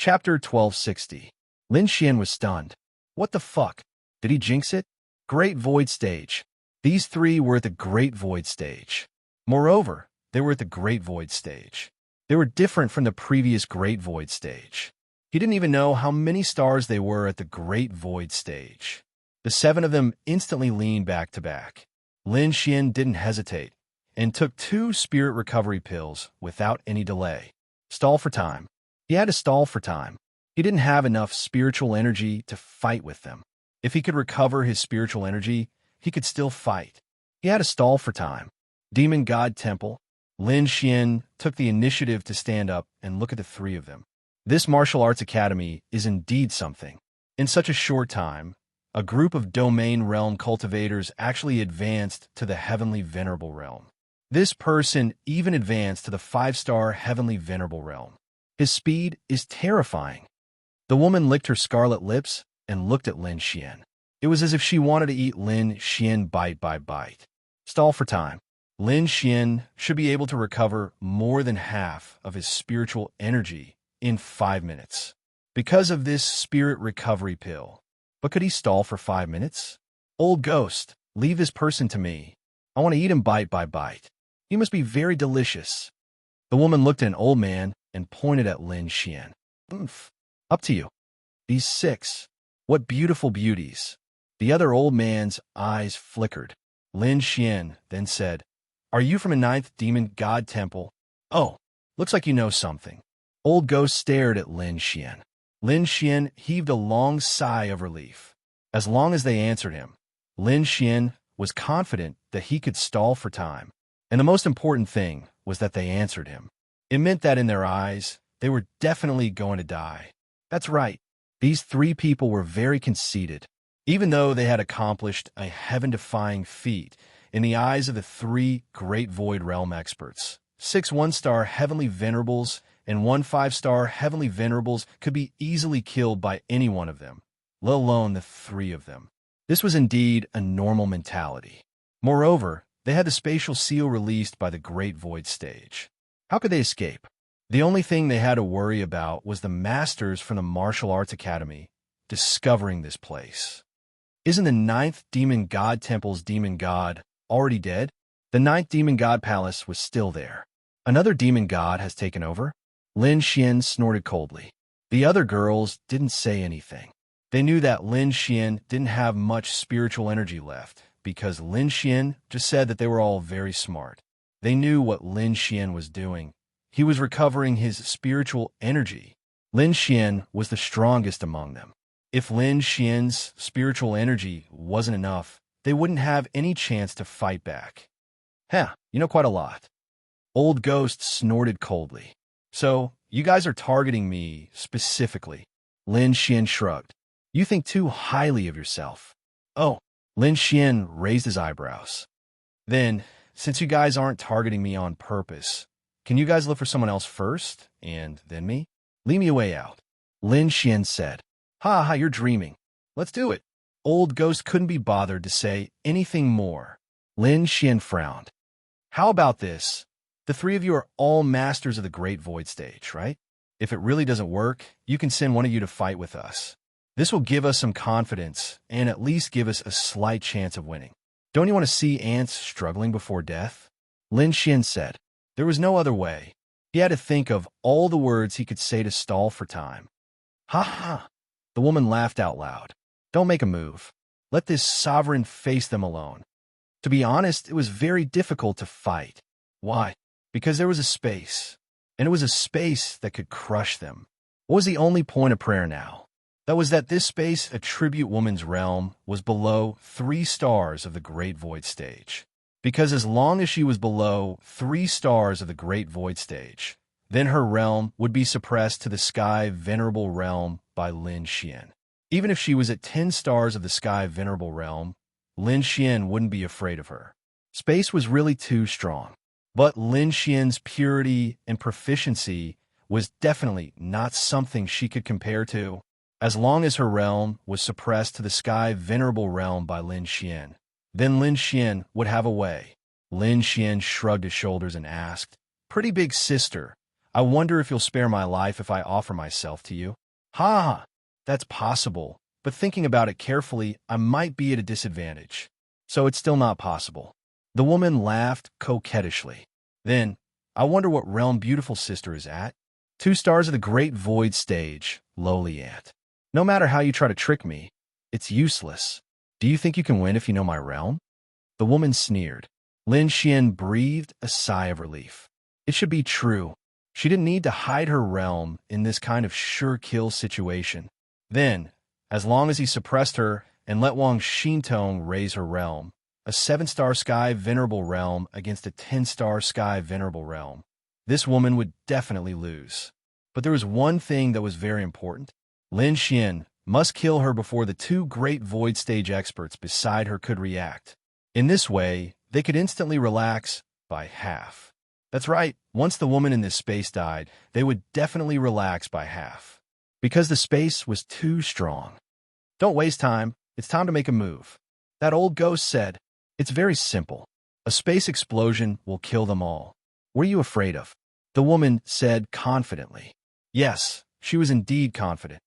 Chapter 1260. Lin Xian was stunned. What the fuck? Did he jinx it? Great Void Stage. These three were at the Great Void Stage. Moreover, they were at the Great Void Stage. They were different from the previous Great Void Stage. He didn't even know how many stars they were at the Great Void Stage. The seven of them instantly leaned back to back. Lin Xian didn't hesitate and took 2 spirit recovery pills without any delay. Stall for time. He had to stall for time. He didn't have enough spiritual energy to fight with them. If he could recover his spiritual energy, he could still fight. He had to stall for time. Demon God Temple. Lin Xian took the initiative to stand up and look at the 3 of them. This martial arts academy is indeed something. In such a short time, a group of domain realm cultivators actually advanced to the Heavenly Venerable Realm. This person even advanced to the 5-star Heavenly Venerable Realm. His speed is terrifying. The woman licked her scarlet lips and looked at Lin Xian. It was as if she wanted to eat Lin Xian bite by bite. Stall for time. Lin Xian should be able to recover more than half of his spiritual energy in 5 minutes because of this spirit recovery pill. But could he stall for 5 minutes? Old ghost, leave this person to me. I want to eat him bite by bite. He must be very delicious. The woman looked at an old man and pointed at Lin Xian. Up to you. These 6. What beautiful beauties. The other old man's eyes flickered. Lin Xian then said, Are you from a 9th Demon God Temple? Oh, looks like you know something. Old ghost stared at Lin Xian. Lin Xian heaved a long sigh of relief. As long as they answered him, Lin Xian was confident that he could stall for time. And the most important thing was that they answered him. It meant that in their eyes, they were definitely going to die. That's right. These 3 people were very conceited. Even though they had accomplished a heaven-defying feat in the eyes of the 3 Great Void Realm experts, 6 1-star Heavenly Venerables and 1 5-star Heavenly Venerables could be easily killed by any one of them, let alone the 3 of them. This was indeed a normal mentality. Moreover, they had the spatial seal released by the Great Void Stage. How could they escape? The only thing they had to worry about was the masters from the Martial Arts Academy discovering this place. Isn't the 9th Demon God Temple's Demon God already dead? The 9th Demon God Palace was still there. Another Demon God has taken over? Lin Xian snorted coldly. The other girls didn't say anything. They knew that Lin Xian didn't have much spiritual energy left because Lin Xian just said that they were all very smart. They knew what Lin Xian was doing. He was recovering his spiritual energy. Lin Xian was the strongest among them. If Lin Xian's spiritual energy wasn't enough, they wouldn't have any chance to fight back. You know quite a lot. Old Ghost snorted coldly. So, you guys are targeting me specifically. Lin Xian shrugged. You think too highly of yourself. Oh, Lin Xian raised his eyebrows. Then, since you guys aren't targeting me on purpose, can you guys look for someone else first, and then me? Lead me a way out. Lin Xian said. Ha, you're dreaming. Let's do it. Old Ghost couldn't be bothered to say anything more. Lin Xian frowned. How about this? The 3 of you are all masters of the Great Void Stage, right? If it really doesn't work, you can send one of you to fight with us. This will give us some confidence and at least give us a slight chance of winning. Don't you want to see ants struggling before death? Lin Xian said. There was no other way. He had to think of all the words he could say to stall for time. Ha! The woman laughed out loud. Don't make a move. Let this sovereign face them alone. To be honest, it was very difficult to fight. Why? Because there was a space. And it was a space that could crush them. What was the only point of prayer now? That was that this space, a tribute woman's realm, was below 3 stars of the Great Void Stage. Because as long as she was below 3 stars of the Great Void Stage, then her realm would be suppressed to the Sky Venerable Realm by Lin Xian. Even if she was at 10 stars of the Sky Venerable Realm, Lin Xian wouldn't be afraid of her. Space was really too strong. But Lin Xian's purity and proficiency was definitely not something she could compare to. As long as her realm was suppressed to the Sky Venerable Realm by Lin Xian, then Lin Xian would have a way. Lin Xian shrugged his shoulders and asked, Pretty big sister, I wonder if you'll spare my life if I offer myself to you. Ha ha, that's possible, but thinking about it carefully, I might be at a disadvantage. So it's still not possible. The woman laughed coquettishly. Then, I wonder what realm beautiful sister is at. 2 stars of the Great Void Stage, lowly ant. No matter how you try to trick me, it's useless. Do you think you can win if you know my realm? The woman sneered. Lin Xian breathed a sigh of relief. It should be true. She didn't need to hide her realm in this kind of sure-kill situation. Then, as long as he suppressed her and let Wang Xintong raise her realm, a 7-star Sky Venerable realm against a 10-star Sky Venerable realm, this woman would definitely lose. But there was one thing that was very important. Lin Xian must kill her before the 2 Great Void Stage experts beside her could react. In this way, they could instantly relax by half. That's right, once the woman in this space died, they would definitely relax by half. Because the space was too strong. Don't waste time, it's time to make a move. That old ghost said, it's very simple. A space explosion will kill them all. What are you afraid of? The woman said confidently. Yes, she was indeed confident.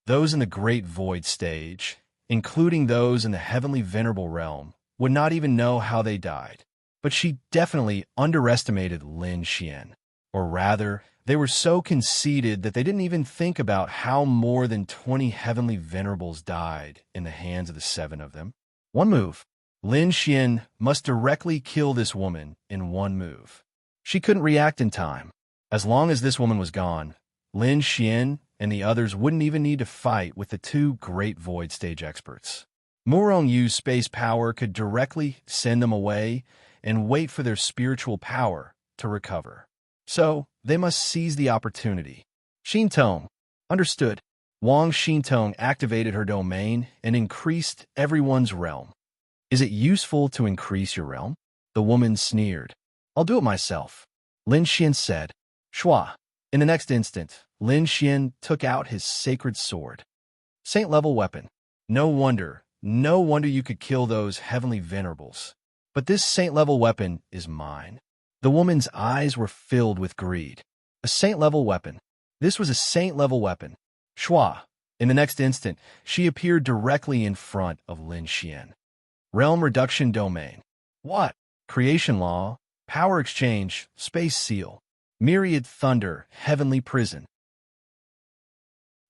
Those in the Great Void Stage, including those in the Heavenly Venerable Realm, would not even know how they died. But she definitely underestimated Lin Xian. Or rather, they were so conceited that they didn't even think about how more than 20 Heavenly Venerables died in the hands of the 7 of them. One move. Lin Xian must directly kill this woman in one move. She couldn't react in time. As long as this woman was gone, Lin Xian and the others wouldn't even need to fight with the 2 Great Void Stage experts. Murong Yu's space power could directly send them away and wait for their spiritual power to recover. So, they must seize the opportunity. Xintong. Understood. Wang Xintong activated her domain and increased everyone's realm. Is it useful to increase your realm? The woman sneered. I'll do it myself. Lin Xian said. Shua. In the next instant, Lin Xian took out his sacred sword. Saint-level weapon. No wonder you could kill those heavenly venerables. But this saint-level weapon is mine. The woman's eyes were filled with greed. A saint-level weapon. This was a saint-level weapon. Shua. In the next instant, she appeared directly in front of Lin Xian. Realm reduction domain. What? Creation law, power exchange, space seal, myriad thunder, heavenly prison.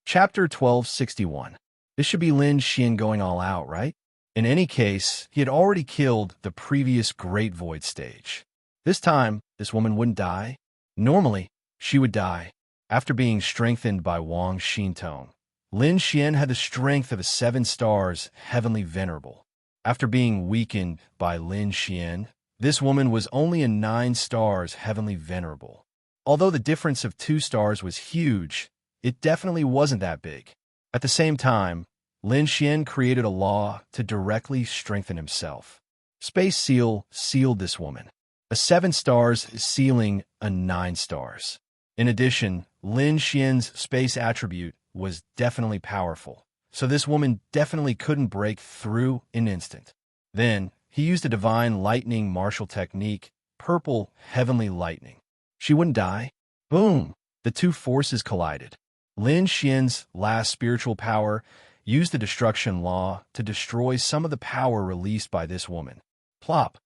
Chapter 1261. This should be Lin Xian going all out, right? In any case, he had already killed the previous Great Void Stage. This time, this woman wouldn't die. Normally, she would die. After being strengthened by Wang Xintong, Lin Xian had the strength of a 7 stars Heavenly Venerable. After being weakened by Lin Xian, this woman was only a 9 stars Heavenly Venerable. Although the difference of 2 stars was huge, it definitely wasn't that big. At the same time, Lin Xian created a law to directly strengthen himself. Space Seal sealed this woman. A 7 stars sealing a 9 stars. In addition, Lin Xian's space attribute was definitely powerful, so this woman definitely couldn't break through in an instant. Then, he used a divine lightning martial technique, purple heavenly lightning. She wouldn't die. Boom! The 2 forces collided. Lin Xian's last spiritual power used the destruction law to destroy some of the power released by this woman. Plop!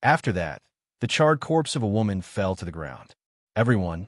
After that, the charred corpse of a woman fell to the ground. Everyone.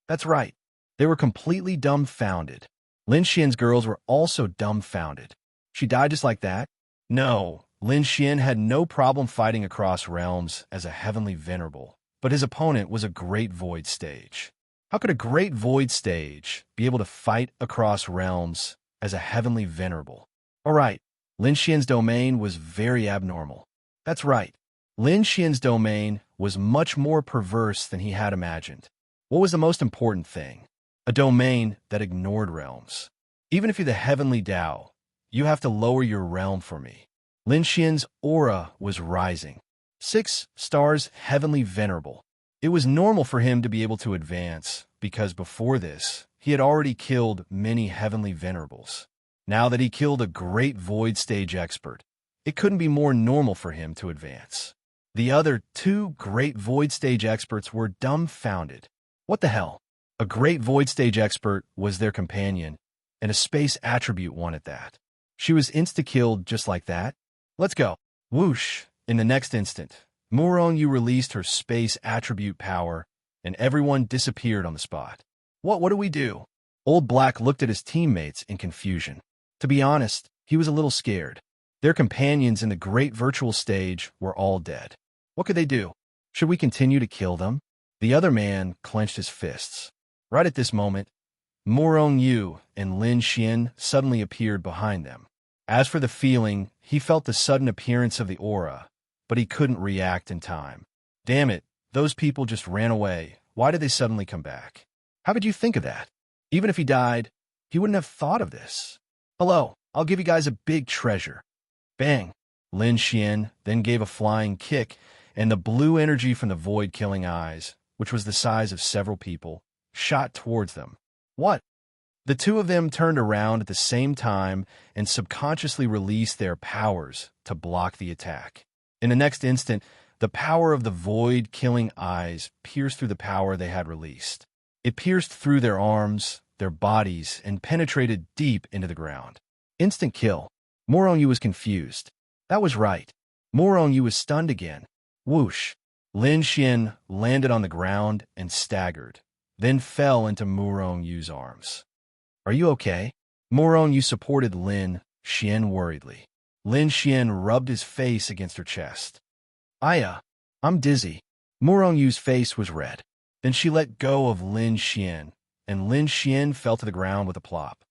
That's right. They were completely dumbfounded. Lin Xian's girls were also dumbfounded. She died just like that? No, Lin Xian had no problem fighting across realms as a heavenly venerable, but his opponent was a Great Void Stage. How could a Great Void Stage be able to fight across realms as a heavenly venerable? All right, Lin Xian's domain was very abnormal. That's right. Lin Xian's domain was much more perverse than he had imagined. What was the most important thing? A domain that ignored realms. Even if you're the heavenly Tao, you have to lower your realm for me. Lin Xian's aura was rising. 6 stars heavenly venerable. It was normal for him to be able to advance, because before this, he had already killed many heavenly venerables. Now that he killed a Great Void Stage expert, it couldn't be more normal for him to advance. The other 2 Great Void Stage experts were dumbfounded. What the hell? A great void stage expert was their companion, and a space attribute one at that. She was insta-killed just like that. Let's go. Whoosh. In the next instant, Muronyu released her space attribute power, and everyone disappeared on the spot. What do we do? Old Black looked at his teammates in confusion. To be honest, he was a little scared. Their companions in the great virtual stage were all dead. What could they do? Should we continue to kill them? The other man clenched his fists. Right at this moment, Muronyu and Lin Xian suddenly appeared behind them. As for the feeling, he felt the sudden appearance of the aura, but he couldn't react in time. Damn it, those people just ran away. Why did they suddenly come back? How could you think of that? Even if he died, he wouldn't have thought of this. Hello, I'll give you guys a big treasure. Bang! Lin Xian then gave a flying kick, and the blue energy from the void-killing eyes, which was the size of several people, shot towards them. What? The two of them turned around at the same time and subconsciously released their powers to block the attack. In the next instant, the power of the void-killing eyes pierced through the power they had released. It pierced through their arms, their bodies, and penetrated deep into the ground. Instant kill. Muronyu was confused. That was right. Muronyu was stunned again. Whoosh. Lin Xian landed on the ground and staggered, then fell into Muronyu's arms. Are you okay? Muronyu supported Lin Xian worriedly. Lin Xian rubbed his face against her chest. I'm dizzy. Muronyu's face was red. Then she let go of Lin Xian, and Lin Xian fell to the ground with a plop.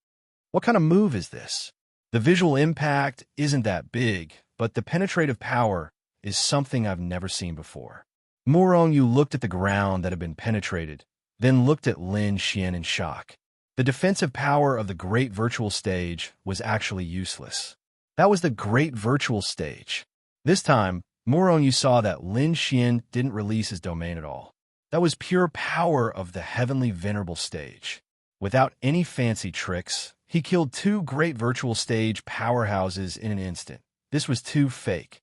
What kind of move is this? The visual impact isn't that big, but the penetrative power is something I've never seen before. Muronyu looked at the ground that had been penetrated, then looked at Lin Xian in shock. The defensive power of the Great Virtual Stage was actually useless. That was the Great Virtual Stage. This time, Muronyu saw that Lin Xian didn't release his domain at all. That was pure power of the Heavenly Venerable Stage. Without any fancy tricks, he killed two Great Virtual Stage powerhouses in an instant. This was too fake.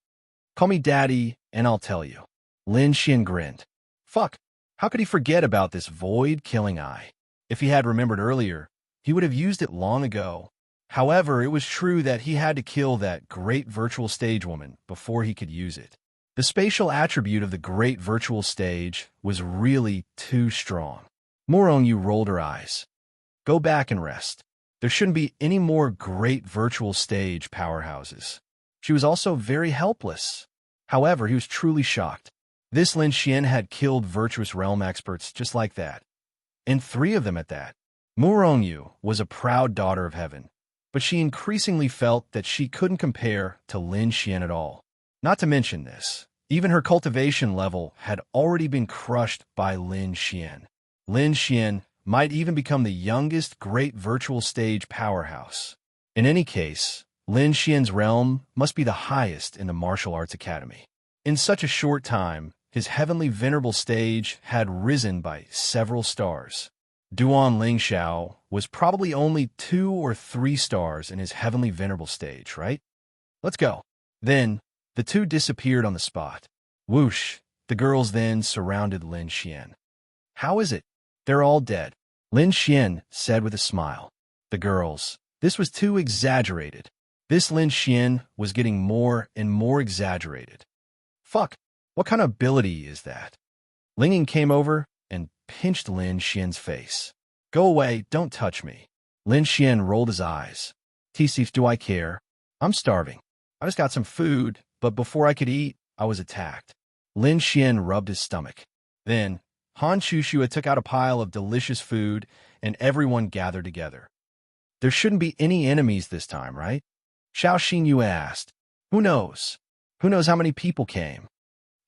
Call me Daddy, and I'll tell you. Lin Xian grinned. Fuck, how could he forget about this void-killing eye? If he had remembered earlier, he would have used it long ago. However, it was true that he had to kill that Great Virtual Stage woman before he could use it. The spatial attribute of the Great Virtual Stage was really too strong. Muronyu rolled her eyes. Go back and rest. There shouldn't be any more Great Virtual Stage powerhouses. She was also very helpless. However, he was truly shocked. This Lin Xian had killed Virtuous Realm experts just like that. And 3 of them at that. Muronyu was a proud daughter of heaven, but she increasingly felt that she couldn't compare to Lin Xian at all. Not to mention this, even her cultivation level had already been crushed by Lin Xian. Lin Xian might even become the youngest Great Virtual Stage powerhouse. In any case, Lin Xian's realm must be the highest in the martial arts academy. In such a short time, his Heavenly Venerable Stage had risen by several stars. Duan Lingxiao was probably only 2 or 3 stars in his Heavenly Venerable Stage, right? Let's go. Then, the two disappeared on the spot. Whoosh! The girls then surrounded Lin Xian. How is it? They're all dead. Lin Xian said with a smile. The girls. This was too exaggerated. This Lin Xian was getting more and more exaggerated. Fuck! What kind of ability is that? Linging came over and pinched Lin Xian's face. Go away, don't touch me. Lin Xian rolled his eyes. T-Steef, do I care? I'm starving. I just got some food, but before I could eat, I was attacked. Lin Xian rubbed his stomach. Then, Han Shushua took out a pile of delicious food, and everyone gathered together. There shouldn't be any enemies this time, right? Xiao Xinyu asked. Who knows? Who knows how many people came?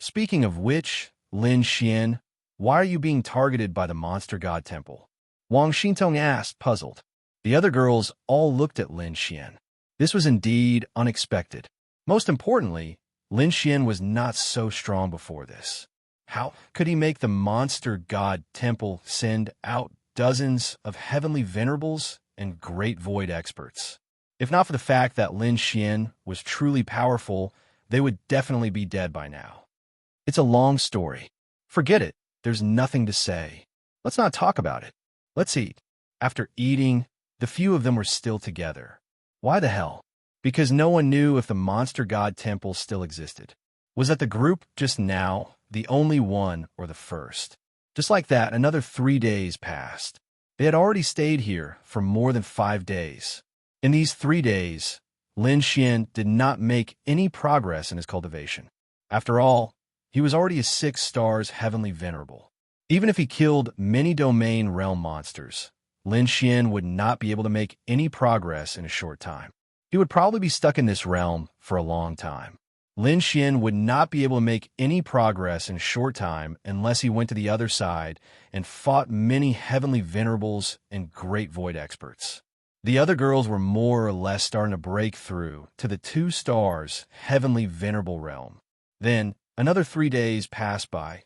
Speaking of which, Lin Xian, why are you being targeted by the Monster God Temple? Wang Xintong asked, puzzled. The other girls all looked at Lin Xian. This was indeed unexpected. Most importantly, Lin Xian was not so strong before this. How could he make the Monster God Temple send out dozens of Heavenly Venerables and Great Void experts? If not for the fact that Lin Xian was truly powerful, they would definitely be dead by now. It's a long story. Forget it. There's nothing to say. Let's not talk about it. Let's eat. After eating, the few of them were still together. Why the hell? Because no one knew if the monster god temple still existed. Was that the group just now, the only one, or the first? Just like that, another 3 days passed. They had already stayed here for more than 5 days. In these 3 days, Lin Xian did not make any progress in his cultivation. After all, he was already a 6 stars heavenly venerable. Even if he killed many domain realm monsters, Lin Xian would not be able to make any progress in a short time. He would probably be stuck in this realm for a long time. Lin Xian would not be able to make any progress in a short time unless he went to the other side and fought many heavenly venerables and great void experts. The other girls were more or less starting to break through to the 2 stars heavenly venerable realm. Then, another 3 days passed by.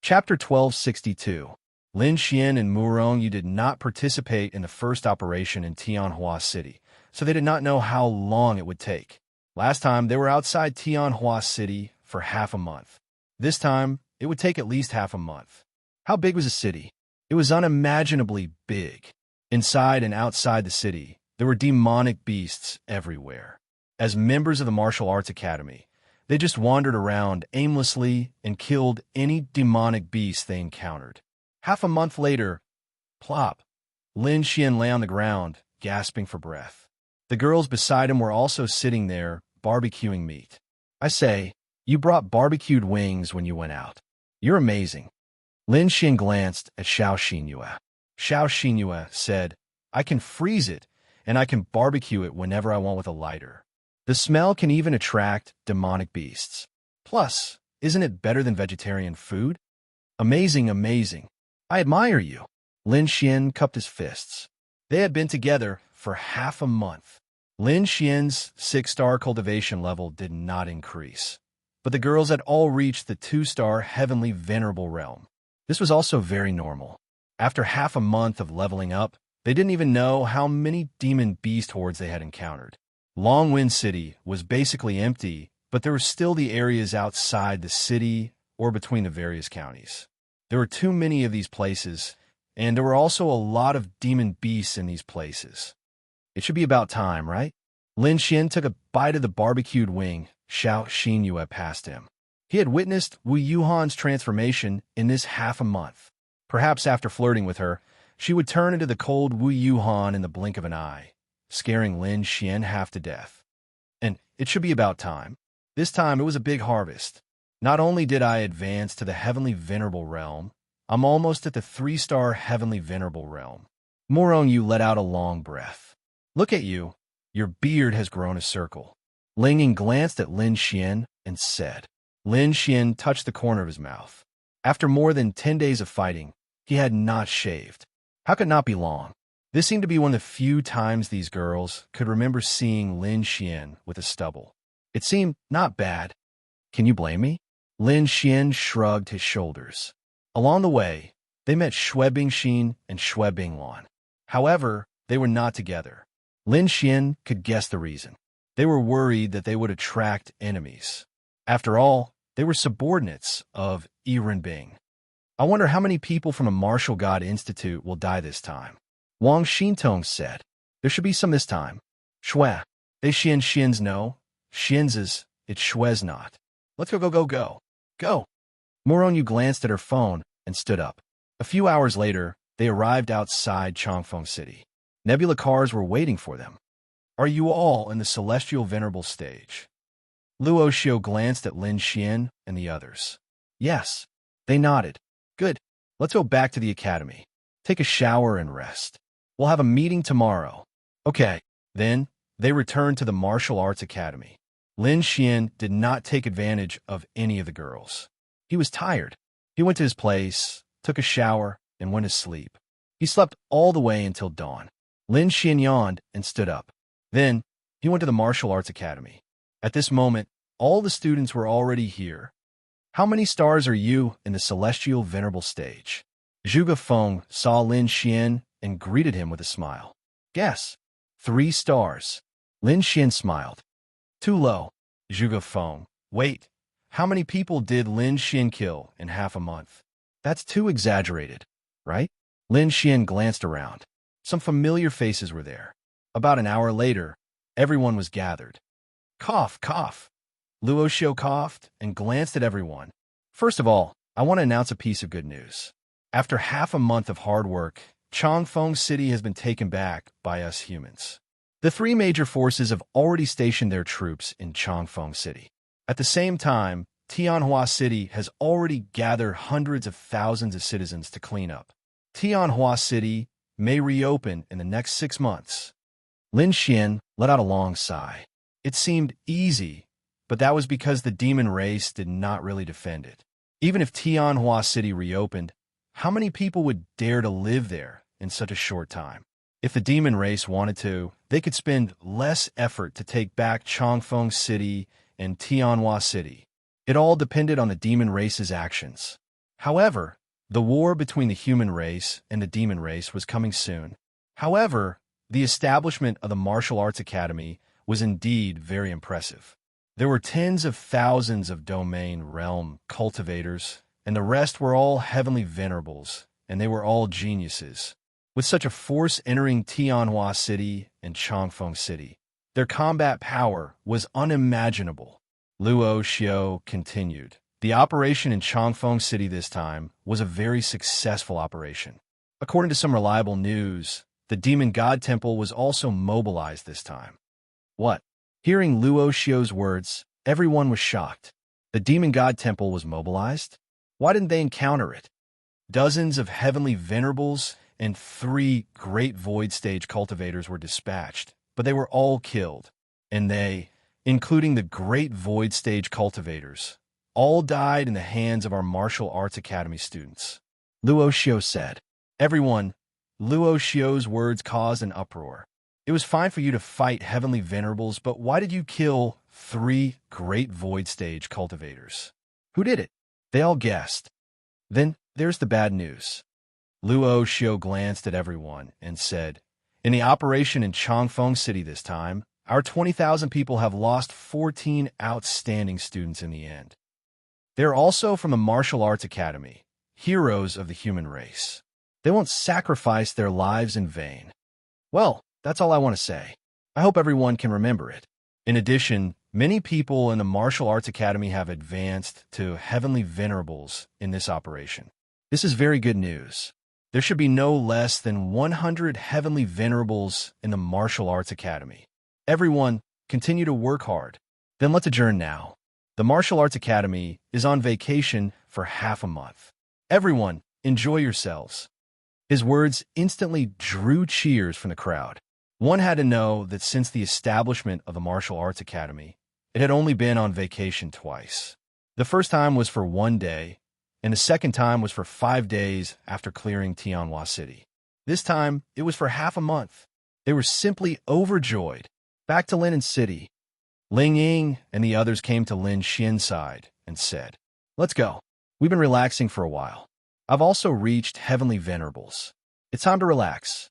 Chapter 1262. Lin Xian and Murong did not participate in the first operation in Tianhua City, so they did not know how long it would take. Last time, they were outside Tianhua City for half a month. This time, it would take at least half a month. How big was the city? It was unimaginably big. Inside and outside the city, there were demonic beasts everywhere. As members of the Martial Arts Academy, they just wandered around aimlessly and killed any demonic beast they encountered. Half a month later, plop, Lin Xian lay on the ground, gasping for breath. The girls beside him were also sitting there, barbecuing meat. I say, you brought barbecued wings when you went out. You're amazing. Lin Xian glanced at Xiao Xinyue. Xiao Xinyue said, I can freeze it, and I can barbecue it whenever I want with a lighter. The smell can even attract demonic beasts. Plus, isn't it better than vegetarian food? Amazing, amazing. I admire you. Lin Xian cupped his fists. They had been together for half a month. Lin Xian's 6-star cultivation level did not increase, but the girls had all reached the 2-star heavenly venerable realm. This was also very normal. After half a month of leveling up, they didn't even know how many demon beast hordes they had encountered. Longwind City was basically empty, but there were still the areas outside the city or between the various counties. There were too many of these places, and there were also a lot of demon beasts in these places. It should be about time, right? Lin Xian took a bite of the barbecued wing Xiao Xinyue passed him. He had witnessed Wu Yuhan's transformation in this half a month. Perhaps after flirting with her, she would turn into the cold Wu Yuhan in the blink of an eye, scaring Lin Xian half to death. And it should be about time. This time it was a big harvest. Not only did I advance to the heavenly venerable realm, I'm almost at the 3-star heavenly venerable realm. Murong Yu let out a long breath. Look at you. Your beard has grown a circle. Ling Ying glanced at Lin Xian and said. Lin Xian touched the corner of his mouth. After more than 10 days of fighting, he had not shaved. How could it not be long? This seemed to be one of the few times these girls could remember seeing Lin Xian with a stubble. It seemed not bad. Can you blame me? Lin Xian shrugged his shoulders. Along the way, they met Xue Bingxin and Xue Binglan. However, they were not together. Lin Xian could guess the reason. They were worried that they would attract enemies. After all, they were subordinates of Bing. I wonder how many people from a Martial God Institute will die this time. Wang Xintong said. There should be some this time. Xue. They Xian's no. Xian's it's Xue's not. Let's go. Go. Murong Yu glanced at her phone and stood up. A few hours later, they arrived outside Chongfeng City. Nebula cars were waiting for them. Are you all in the celestial venerable stage? Luo Xiu glanced at Lin Xian and the others. Yes. They nodded. Good. Let's go back to the academy. Take a shower and rest. We'll have a meeting tomorrow. Okay. Then, they returned to the Martial Arts Academy. Lin Xian did not take advantage of any of the girls. He was tired. He went to his place, took a shower, and went to sleep. He slept all the way until dawn. Lin Xian yawned and stood up. Then, he went to the Martial Arts Academy. At this moment, all the students were already here. How many stars are you in the Celestial Venerable stage? Zhuge Feng saw Lin Xian and greeted him with a smile. Guess. 3 stars. Lin Xian smiled. Too low. Zhuge Feng. Wait. How many people did Lin Xian kill in half a month? That's too exaggerated, right? Lin Xian glanced around. Some familiar faces were there. About an hour later, everyone was gathered. Cough, cough. Luo Xiao coughed and glanced at everyone. First of all, I want to announce a piece of good news. After half a month of hard work, Changfeng City has been taken back by us humans. The three major forces have already stationed their troops in Changfeng City. At the same time, Tianhua City has already gathered hundreds of thousands of citizens to clean up. Tianhua City may reopen in the next 6 months. Lin Xian let out a long sigh. It seemed easy, but that was because the demon race did not really defend it. Even if Tianhua City reopened, how many people would dare to live there in such a short time? If the demon race wanted to, they could spend less effort to take back Changfeng City and Tianhua City. It all depended on the demon race's actions. However, the war between the human race and the demon race was coming soon. However, the establishment of the Martial Arts Academy was indeed very impressive. There were tens of thousands of domain realm cultivators, and the rest were all heavenly venerables, and they were all geniuses. With such a force entering Tianhua City and Changfeng City, their combat power was unimaginable. Luo Xiao continued. The operation in Changfeng City this time was a very successful operation. According to some reliable news, the Demon God Temple was also mobilized this time. What? Hearing Luo Xiao's words, everyone was shocked. The Demon God Temple was mobilized? Why didn't they encounter it? Dozens of heavenly venerables and 3 great void stage cultivators were dispatched, but they were all killed. And they, including the great void stage cultivators, all died in the hands of our martial arts academy students. Luo Xiao said. Everyone, Luo Xiao's words caused an uproar. It was fine for you to fight heavenly venerables, but why did you kill 3 great void stage cultivators? Who did it? They all guessed. Then there's the bad news. Luo Xiao glanced at everyone and said, in the operation in Changfeng City this time, our 20,000 people have lost 14 outstanding students in the end. They're also from the Martial Arts Academy, heroes of the human race. They won't sacrifice their lives in vain. Well, that's all I want to say. I hope everyone can remember it. In addition, many people in the Martial Arts Academy have advanced to heavenly venerables in this operation. This is very good news. There should be no less than 100 heavenly venerables in the Martial Arts Academy. Everyone, continue to work hard. Then let's adjourn now. The Martial Arts Academy is on vacation for half a month. Everyone, enjoy yourselves. His words instantly drew cheers from the crowd. One had to know that since the establishment of the Martial Arts Academy, it had only been on vacation twice. The first time was for 1 day, and the second time was for 5 days after clearing Tianhua City. This time, it was for half a month. They were simply overjoyed. Back to Lin City. Ling Ying and the others came to Lin Xian's side and said, let's go. We've been relaxing for a while. I've also reached Heavenly Venerables. It's time to relax.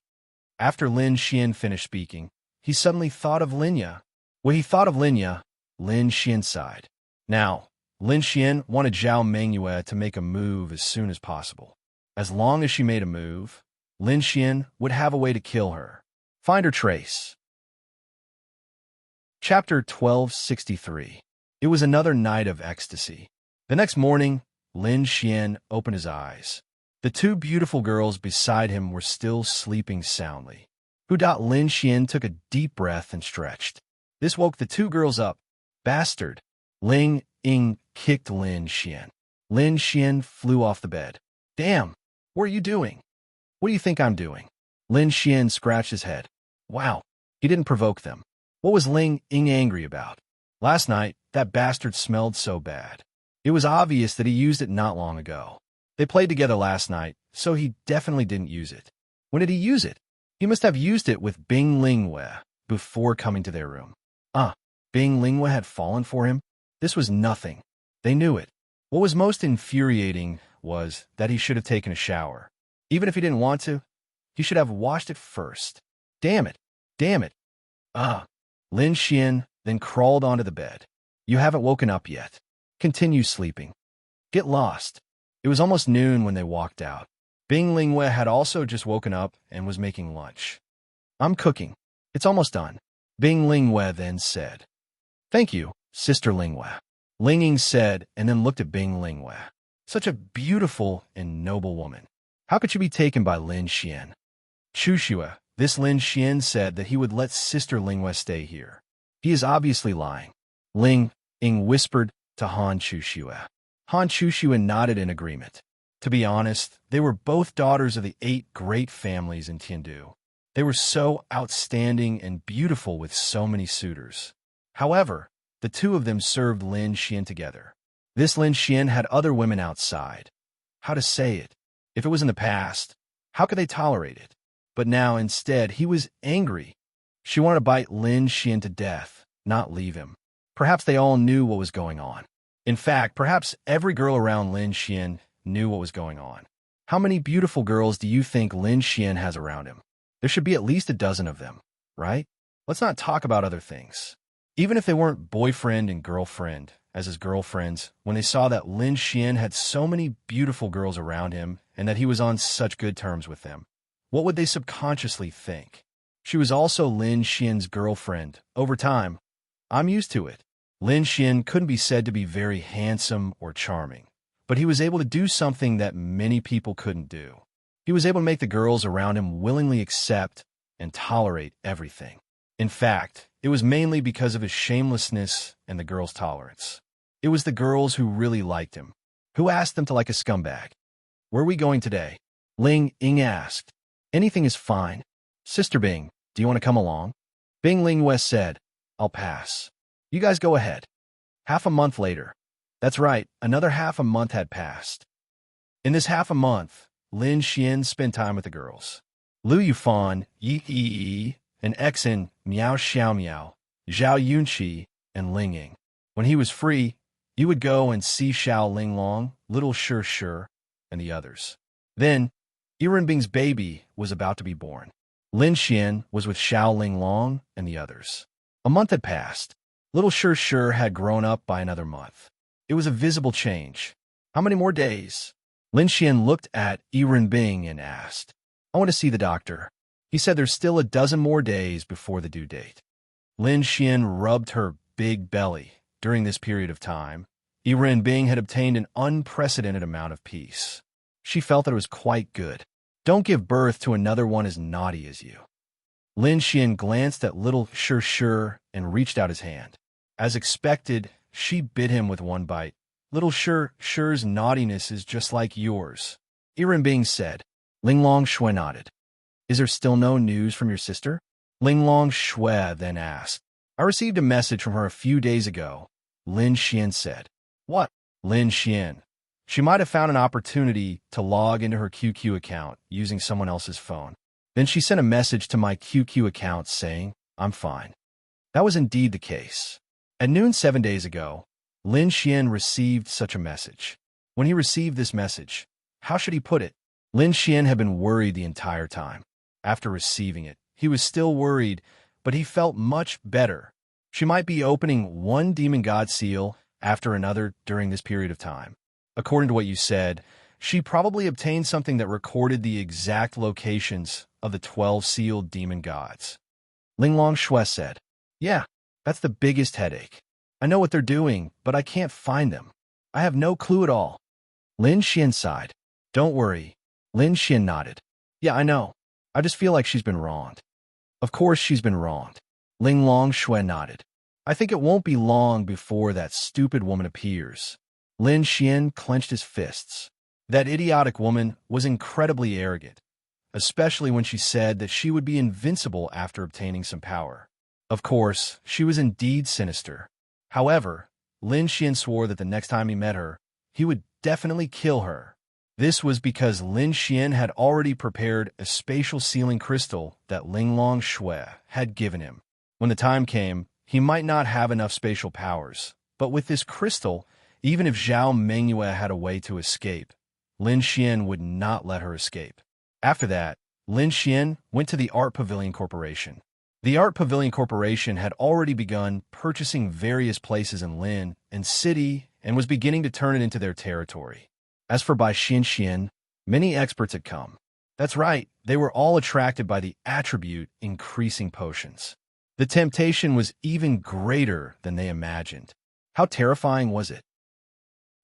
After Lin Xian finished speaking, he suddenly thought of Linya. When he thought of Linya, Lin Xian sighed. Now, Lin Xian wanted Zhao Mengyue to make a move as soon as possible. As long as she made a move, Lin Xian would have a way to kill her. Find her trace. Chapter 1263. It was another night of ecstasy. The next morning, Lin Xian opened his eyes. The 2 beautiful girls beside him were still sleeping soundly. Lin Xian took a deep breath and stretched. This woke the 2 girls up. Bastard! Ling Ying kicked Lin Xian. Lin Xian flew off the bed. Damn! What are you doing? What do you think I'm doing? Lin Xian scratched his head. Wow, he didn't provoke them. What was Ling Ying angry about? Last night, that bastard smelled so bad. It was obvious that he used it not long ago. They played together last night, so he definitely didn't use it. When did he use it? He must have used it with Bing Lingwei before coming to their room. Bing Lingwei had fallen for him? This was nothing. They knew it. What was most infuriating was that he should have taken a shower. Even if he didn't want to, he should have washed it first. Damn it. Damn it. Lin Xian then crawled onto the bed. You haven't woken up yet. Continue sleeping. Get lost. It was almost noon when they walked out. Bing Lingwe had also just woken up and was making lunch. I'm cooking. It's almost done. Bing Lingwe then said. Thank you, Sister Lingwe. Ling Ying said and then looked at Bing Lingwe. Such a beautiful and noble woman. How could she be taken by Lin Xian? Chushua, this Lin Xian said that he would let Sister Lingwe stay here. He is obviously lying. Ling Ying whispered to Han Chushua. Han Chushua nodded in agreement. To be honest, they were both daughters of the 8 great families in Tiandu. They were so outstanding and beautiful with so many suitors. However, the two of them served Lin Xian together. This Lin Xian had other women outside. How to say it? If it was in the past, how could they tolerate it? But now, instead, he was angry. She wanted to bite Lin Xian to death, not leave him. Perhaps they all knew what was going on. In fact, perhaps every girl around Lin Xian knew what was going on. How many beautiful girls do you think Lin Xian has around him? There should be at least a dozen of them, right? Let's not talk about other things. Even if they weren't boyfriend and girlfriend, as his girlfriends, when they saw that Lin Xian had so many beautiful girls around him and that he was on such good terms with them, what would they subconsciously think? She was also Lin Xian's girlfriend. Over time, I'm used to it. Lin Xian couldn't be said to be very handsome or charming, but he was able to do something that many people couldn't do. He was able to make the girls around him willingly accept and tolerate everything. In fact, it was mainly because of his shamelessness and the girls' tolerance. It was the girls who really liked him, who asked him to like a scumbag. Where are we going today? Ling Ying asked. Anything is fine. Sister Bing, do you want to come along? Bing Lingwe said, I'll pass. You guys go ahead. Half a month later. That's right, another half a month had passed. In this half a month, Lin Xian spent time with the girls. Lu Yufan, Yi Yi Yi, and Exin, Miao Xiao Miao, Zhao Yunqi, and Ling Ying. When he was free, he would go and see Xiao Linglong, Little Shi Shi, and the others. Then, Bing's baby was about to be born. Lin Xian was with Xiao Linglong and the others. A month had passed. Little Shi Shi had grown up by another month. It was a visible change. How many more days? Lin Xian looked at Bing and asked, I want to see the doctor. He said there's still a dozen more days before the due date. Lin Xian rubbed her big belly. During this period of time, Bing had obtained an unprecedented amount of peace. She felt that it was quite good. Don't give birth to another one as naughty as you. Lin Xian glanced at Little Shi Shi and reached out his hand. As expected, she bit him with one bite. Little Shi Shi's naughtiness is just like yours. Bing said. Linglong Shui nodded. Is there still no news from your sister? Linglong Shui then asked. I received a message from her a few days ago. Lin Xian said. What? Lin Xian. She might have found an opportunity to log into her QQ account using someone else's phone. Then she sent a message to my QQ account saying, I'm fine. That was indeed the case. At noon 7 days ago, Lin Xian received such a message. When he received this message, how should he put it? Lin Xian had been worried the entire time. After receiving it, he was still worried, but he felt much better. She might be opening one demon god seal after another during this period of time. According to what you said, she probably obtained something that recorded the exact locations of the 12 sealed demon gods. Linglong Shui said, Yeah, that's the biggest headache. I know what they're doing, but I can't find them. I have no clue at all. Lin Xian sighed. Don't worry. Lin Xian nodded. Yeah, I know. I just feel like she's been wronged. Of course she's been wronged. Linglong Shui nodded. I think it won't be long before that stupid woman appears. Lin Xian clenched his fists. That idiotic woman was incredibly arrogant, especially when she said that she would be invincible after obtaining some power. Of course, she was indeed sinister. However, Lin Xian swore that the next time he met her, he would definitely kill her. This was because Lin Xian had already prepared a spatial sealing crystal that Linglong Shui had given him. When the time came, he might not have enough spatial powers, but with this crystal, even if Zhao Mengyue had a way to escape, Lin Xian would not let her escape. After that, Lin Xian went to the Art Pavilion Corporation. The Art Pavilion Corporation had already begun purchasing various places in Lin and City and was beginning to turn it into their territory. As for Bai Xian, Many experts had come. That's right, they were all attracted by the attribute increasing potions. The temptation was even greater than they imagined. How terrifying was it?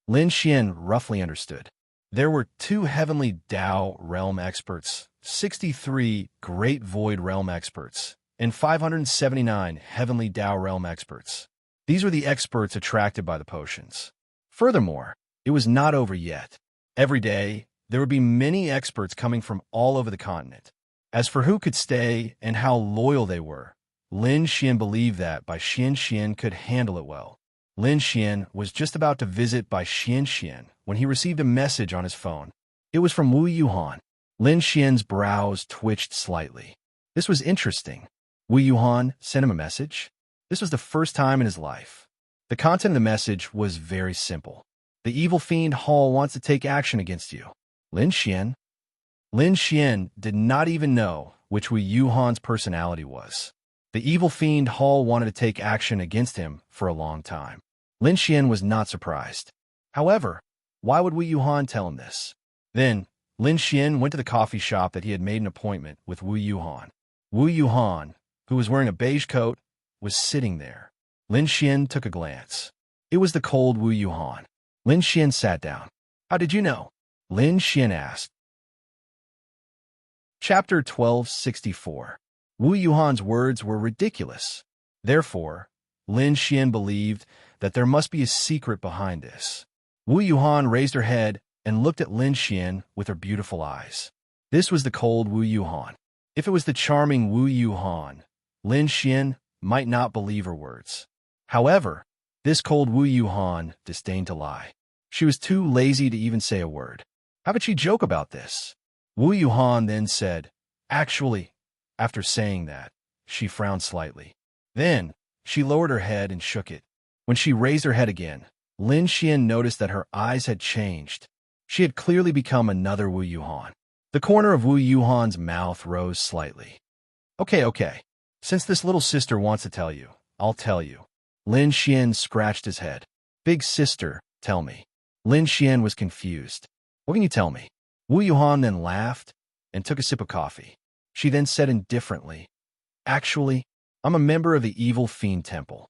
Lin Xian roughly understood. There were 2 Heavenly Dao Realm experts, 63 Great Void Realm experts, and 579 Heavenly Dao Realm experts. These were the experts attracted by the potions. Furthermore, it was not over yet. Every day, there would be many experts coming from all over the continent. As for who could stay and how loyal they were, Lin Xian believed that Bai Xian could handle it well. Lin Xian was just about to visit Bai Xian when he received a message on his phone. It was from Wu Yuhan. Lin Xian's brows twitched slightly. This was interesting. Wu Yuhan sent him a message? This was the first time in his life. The content of the message was very simple. The evil fiend Hall wants to take action against you. Lin Xian? Lin Xian did not even know which Wu Yuhan's personality was. The evil fiend Hall wanted to take action against him for a long time. Lin Xian was not surprised. However, why would Wu Yuhan tell him this? Then, Lin Xian went to the coffee shop that he had made an appointment with Wu Yuhan. Wu Yuhan, who was wearing a beige coat, was sitting there. Lin Xian took a glance. It was the cold Wu Yuhan. Lin Xian sat down. How did you know? Lin Xian asked. Chapter 1264. Wu Yuhan's words were ridiculous. Therefore, Lin Xian believed that there must be a secret behind this. Wu Yuhan raised her head and looked at Lin Xian with her beautiful eyes. This was the cold Wu Yuhan. If it was the charming Wu Yuhan, Lin Xian might not believe her words. However, this cold Wu Yuhan disdained to lie. She was too lazy to even say a word. How could she joke about this? Wu Yuhan then said, actually, after saying that, she frowned slightly. Then, she lowered her head and shook it. When she raised her head again, Lin Xian noticed that her eyes had changed. She had clearly become another Wu Yuhan. The corner of Wu Yuhan's mouth rose slightly. Okay. Since this little sister wants to tell you, I'll tell you. Lin Xian scratched his head. Big sister, tell me. Lin Xian was confused. What can you tell me? Wu Yuhan then laughed and took a sip of coffee. She then said indifferently, actually, I'm a member of the Evil Fiend Temple.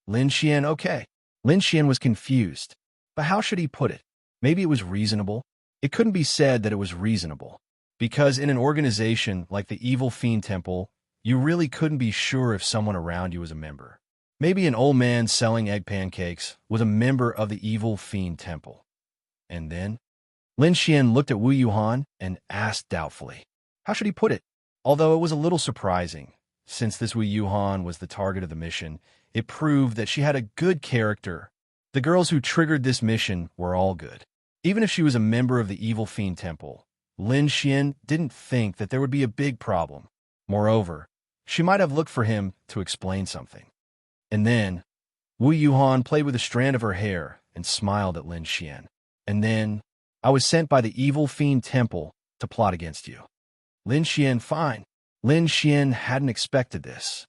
Lin Xian, okay. Lin Xian was confused. But how should he put it? Maybe it was reasonable. It couldn't be said that it was reasonable. Because in an organization like the Evil Fiend Temple, you really couldn't be sure if someone around you was a member. Maybe an old man selling egg pancakes was a member of the Evil Fiend Temple. And then? Lin Xian looked at Wu Yuhan and asked doubtfully. How should he put it? Although it was a little surprising, since this Wu Yuhan was the target of the mission, it proved that she had a good character. The girls who triggered this mission were all good. Even if she was a member of the Evil Fiend Temple, Lin Xian didn't think that there would be a big problem. Moreover, she might have looked for him to explain something. And then, Wu Yuhan played with a strand of her hair and smiled at Lin Xian. And then, I was sent by the Evil Fiend Temple to plot against you. Lin Xian, fine. Lin Xian hadn't expected this.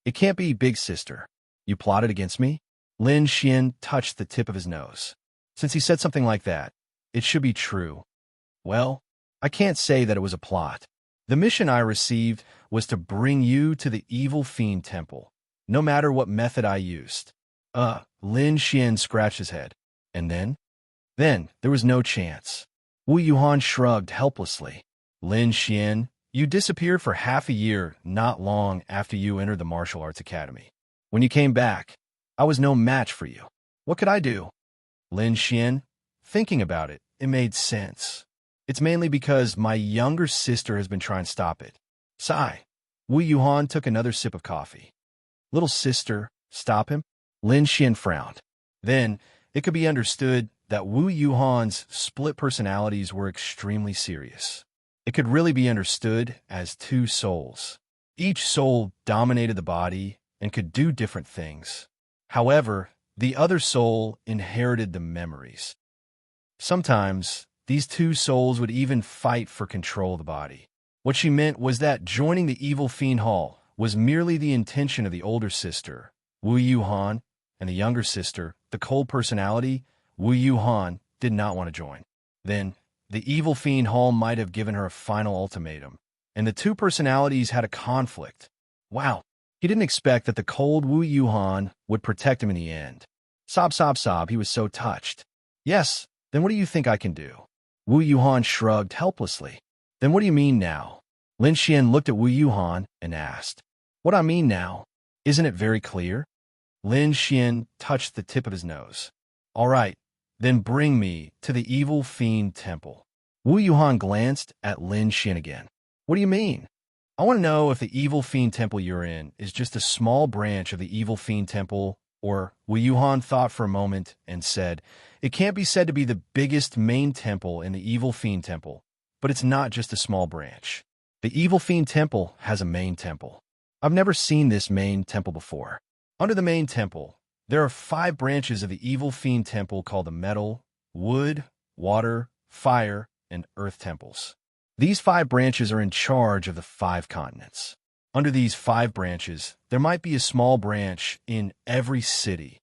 It can't be, big sister. You plotted against me? Lin Xian touched the tip of his nose. Since he said something like that, it should be true. Well, I can't say that it was a plot. The mission I received was to bring you to the Evil Fiend Temple, no matter what method I used. Lin Xian scratched his head. And then? Then, there was no chance. Wu Yuhan shrugged helplessly. Lin Xian, you disappeared for half a year not long after you entered the martial arts academy. When you came back, I was no match for you. What could I do? Lin Xian, thinking about it, it made sense. It's mainly because my younger sister has been trying to stop it. Sigh. Wu Yuhan took another sip of coffee. Little sister, stop him? Lin Xian frowned. Then, it could be understood that Wu Yuhan's split personalities were extremely serious. It could really be understood as 2 souls. Each soul dominated the body and could do different things. However, the other soul inherited the memories. Sometimes, these 2 souls would even fight for control of the body. What she meant was that joining the Evil Fiend Hall was merely the intention of the older sister, Wu Yuhan, and the younger sister, the cold personality, Wu Yuhan, did not want to join. Then, the evil fiend Hall might have given her a final ultimatum, and the two personalities had a conflict. Wow, he didn't expect that the cold Wu Yuhan would protect him in the end. Sob, sob, sob, he was so touched. Yes, then what do you think I can do? Wu Yuhan shrugged helplessly. Then what do you mean now? Lin Xian looked at Wu Yuhan and asked. What I mean now? Isn't it very clear? Lin Xian touched the tip of his nose. All right, then bring me to the evil fiend temple. Wu Yuhan glanced at Lin Xian again. What do you mean? I want to know if the evil fiend temple you're in is just a small branch of the evil fiend temple, or Wu Yuhan thought for a moment and said, it can't be said to be the biggest main temple in the evil fiend temple, but it's not just a small branch. The evil fiend temple has a main temple. I've never seen this main temple before. Under the main temple, there are 5 branches of the evil fiend temple called the metal, wood, water, fire, and earth temples. These 5 branches are in charge of the 5 continents. Under these 5 branches, there might be a small branch in every city.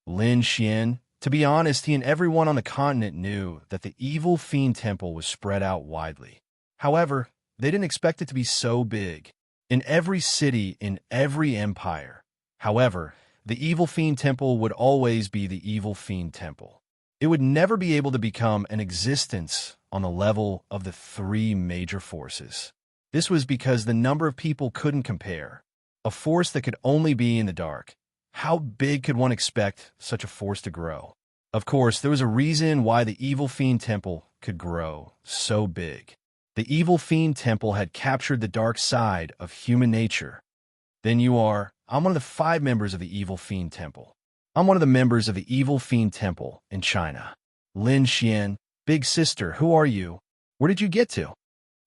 Lin Xian, to be honest, he and everyone on the continent knew that the evil fiend temple was spread out widely. However, they didn't expect it to be so big. In every city, in every empire. However, the evil fiend temple would always be the evil fiend temple. It would never be able to become an existence on the level of the 3 major forces. This was because the number of people couldn't compare. A force that could only be in the dark. How big could one expect such a force to grow? Of course, there was a reason why the evil fiend temple could grow so big. The evil fiend temple had captured the dark side of human nature. Then I'm one of the 5 members of the evil fiend temple. I'm one of the members of the evil fiend temple in China. Lin Xian, big sister, who are you? Where did you get to?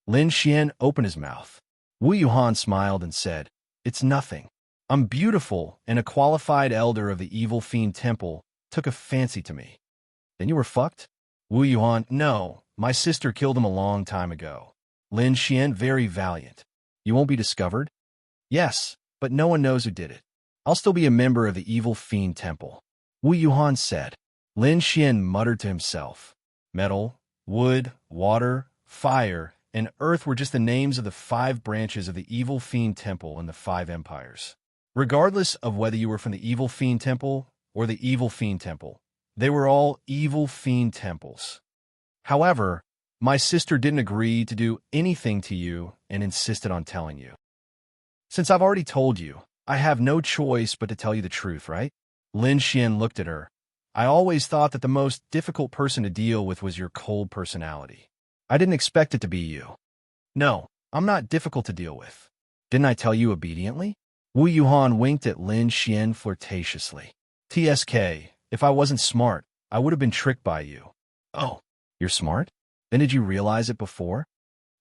Lin Xian opened his mouth. Wu Yuhan smiled and said, it's nothing. I'm beautiful, and a qualified elder of the evil fiend temple took a fancy to me. Then you were fucked? Wu Yuhan, no, my sister killed him a long time ago. Lin Xian, very valiant. You won't be discovered? Yes, but no one knows who did it. I'll still be a member of the evil fiend temple. Wu Yuhan said. Lin Xian muttered to himself. Metal, wood, water, fire, and earth were just the names of the 5 branches of the evil fiend temple in the 5 empires. Regardless of whether you were from the evil fiend temple or the evil fiend temple, they were all evil fiend temples. However, my sister didn't agree to do anything to you and insisted on telling you. Since I've already told you, I have no choice but to tell you the truth, right? Lin Xian looked at her. I always thought that the most difficult person to deal with was your cold personality. I didn't expect it to be you. No, I'm not difficult to deal with. Didn't I tell you obediently? Wu Yuhan winked at Lin Xian flirtatiously. TSK, if I wasn't smart, I would have been tricked by you. Oh, you're smart? Then did you realize it before?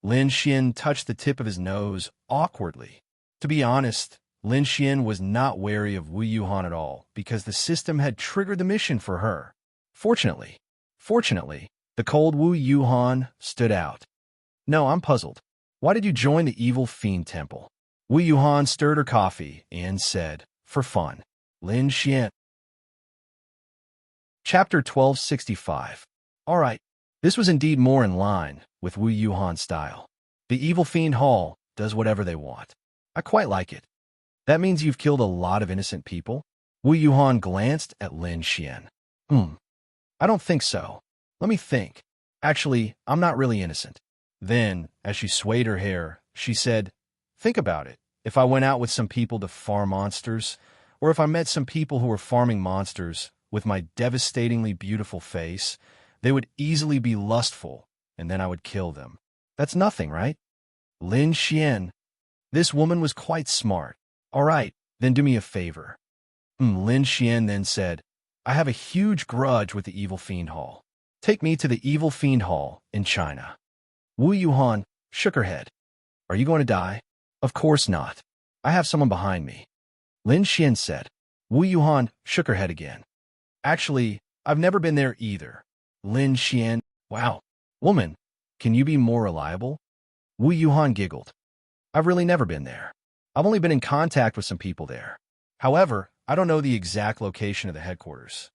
Lin Xian touched the tip of his nose awkwardly. To be honest, Lin Xian was not wary of Wu Yuhan at all because the system had triggered the mission for her. Fortunately, the cold Wu Yuhan stood out. No, I'm puzzled. Why did you join the evil fiend temple? Wu Yuhan stirred her coffee and said, for fun. Lin Xian. Chapter 1265. All right, this was indeed more in line with Wu Yuhan's style. The evil fiend hall does whatever they want. I quite like it. That means you've killed a lot of innocent people? Wu Yuhan glanced at Lin Xian. I don't think so. Let me think. Actually, I'm not really innocent. Then, as she swayed her hair, she said, think about it. If I went out with some people to farm monsters, or if I met some people who were farming monsters with my devastatingly beautiful face, they would easily be lustful, and then I would kill them. That's nothing, right? Lin Xian. This woman was quite smart. All right, then do me a favor. Lin Xian then said, I have a huge grudge with the evil fiend hall. Take me to the evil fiend hall in China. Wu Yuhan shook her head. Are you going to die? Of course not. I have someone behind me. Lin Xian said. Wu Yuhan shook her head again. Actually, I've never been there either. Lin Xian, wow. Woman, can you be more reliable? Wu Yuhan giggled. I've really never been there. I've only been in contact with some people there. However, I don't know the exact location of the headquarters.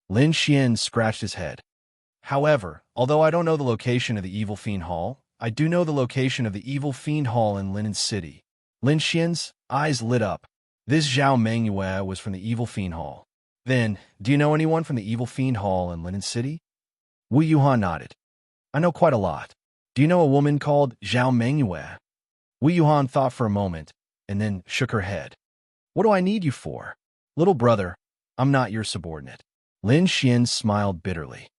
Lin Xian scratched his head. However, although I don't know the location of the Evil Fiend Hall, I do know the location of the Evil Fiend Hall in Linen City. Lin Xian's eyes lit up. This Zhao Mengyue was from the Evil Fiend Hall. Then, do you know anyone from the Evil Fiend Hall in Linen City? Wu Yuhan nodded. I know quite a lot. Do you know a woman called Zhao Mengyue? Wu Yuhan thought for a moment, and then shook her head. What do I need you for? Little brother, I'm not your subordinate. Lin Xian smiled bitterly.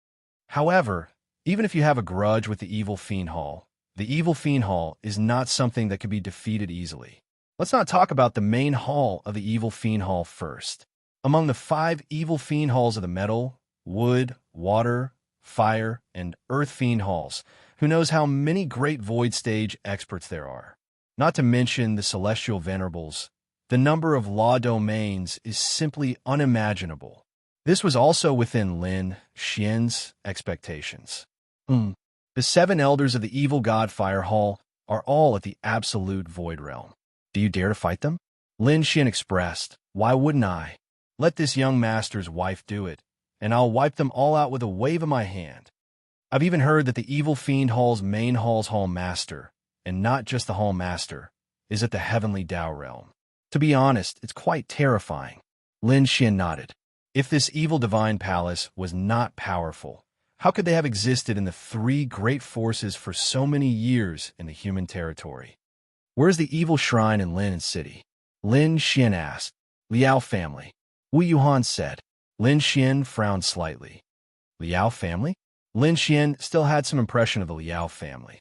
However, even if you have a grudge with the Evil Fiend Hall, the Evil Fiend Hall is not something that can be defeated easily. Let's not talk about the main hall of the Evil Fiend Hall first. Among the 5 Evil Fiend Halls of the Metal, Wood, Water, Fire, and Earth Fiend Halls, who knows how many great Void Stage experts there are? Not to mention the Celestial Venerables, the number of law domains is simply unimaginable. This was also within Lin Xian's expectations. The 7 elders of the Evil God Fire Hall are all at the absolute Void Realm. Do you dare to fight them? Lin Xian expressed, why wouldn't I? Let this young master's wife do it, and I'll wipe them all out with a wave of my hand. I've even heard that the Evil Fiend Hall's main hall's hall master, and not just the hall master, is at the Heavenly Tao Realm. To be honest, it's quite terrifying. Lin Xian nodded. If this evil divine palace was not powerful, how could they have existed in the 3 great forces for so many years in the human territory? Where's the evil shrine in Linen City? Lin Xian asked. Liao family. Wu Yuhan said. Lin Xian frowned slightly. Liao family? Lin Xian still had some impression of the Liao family.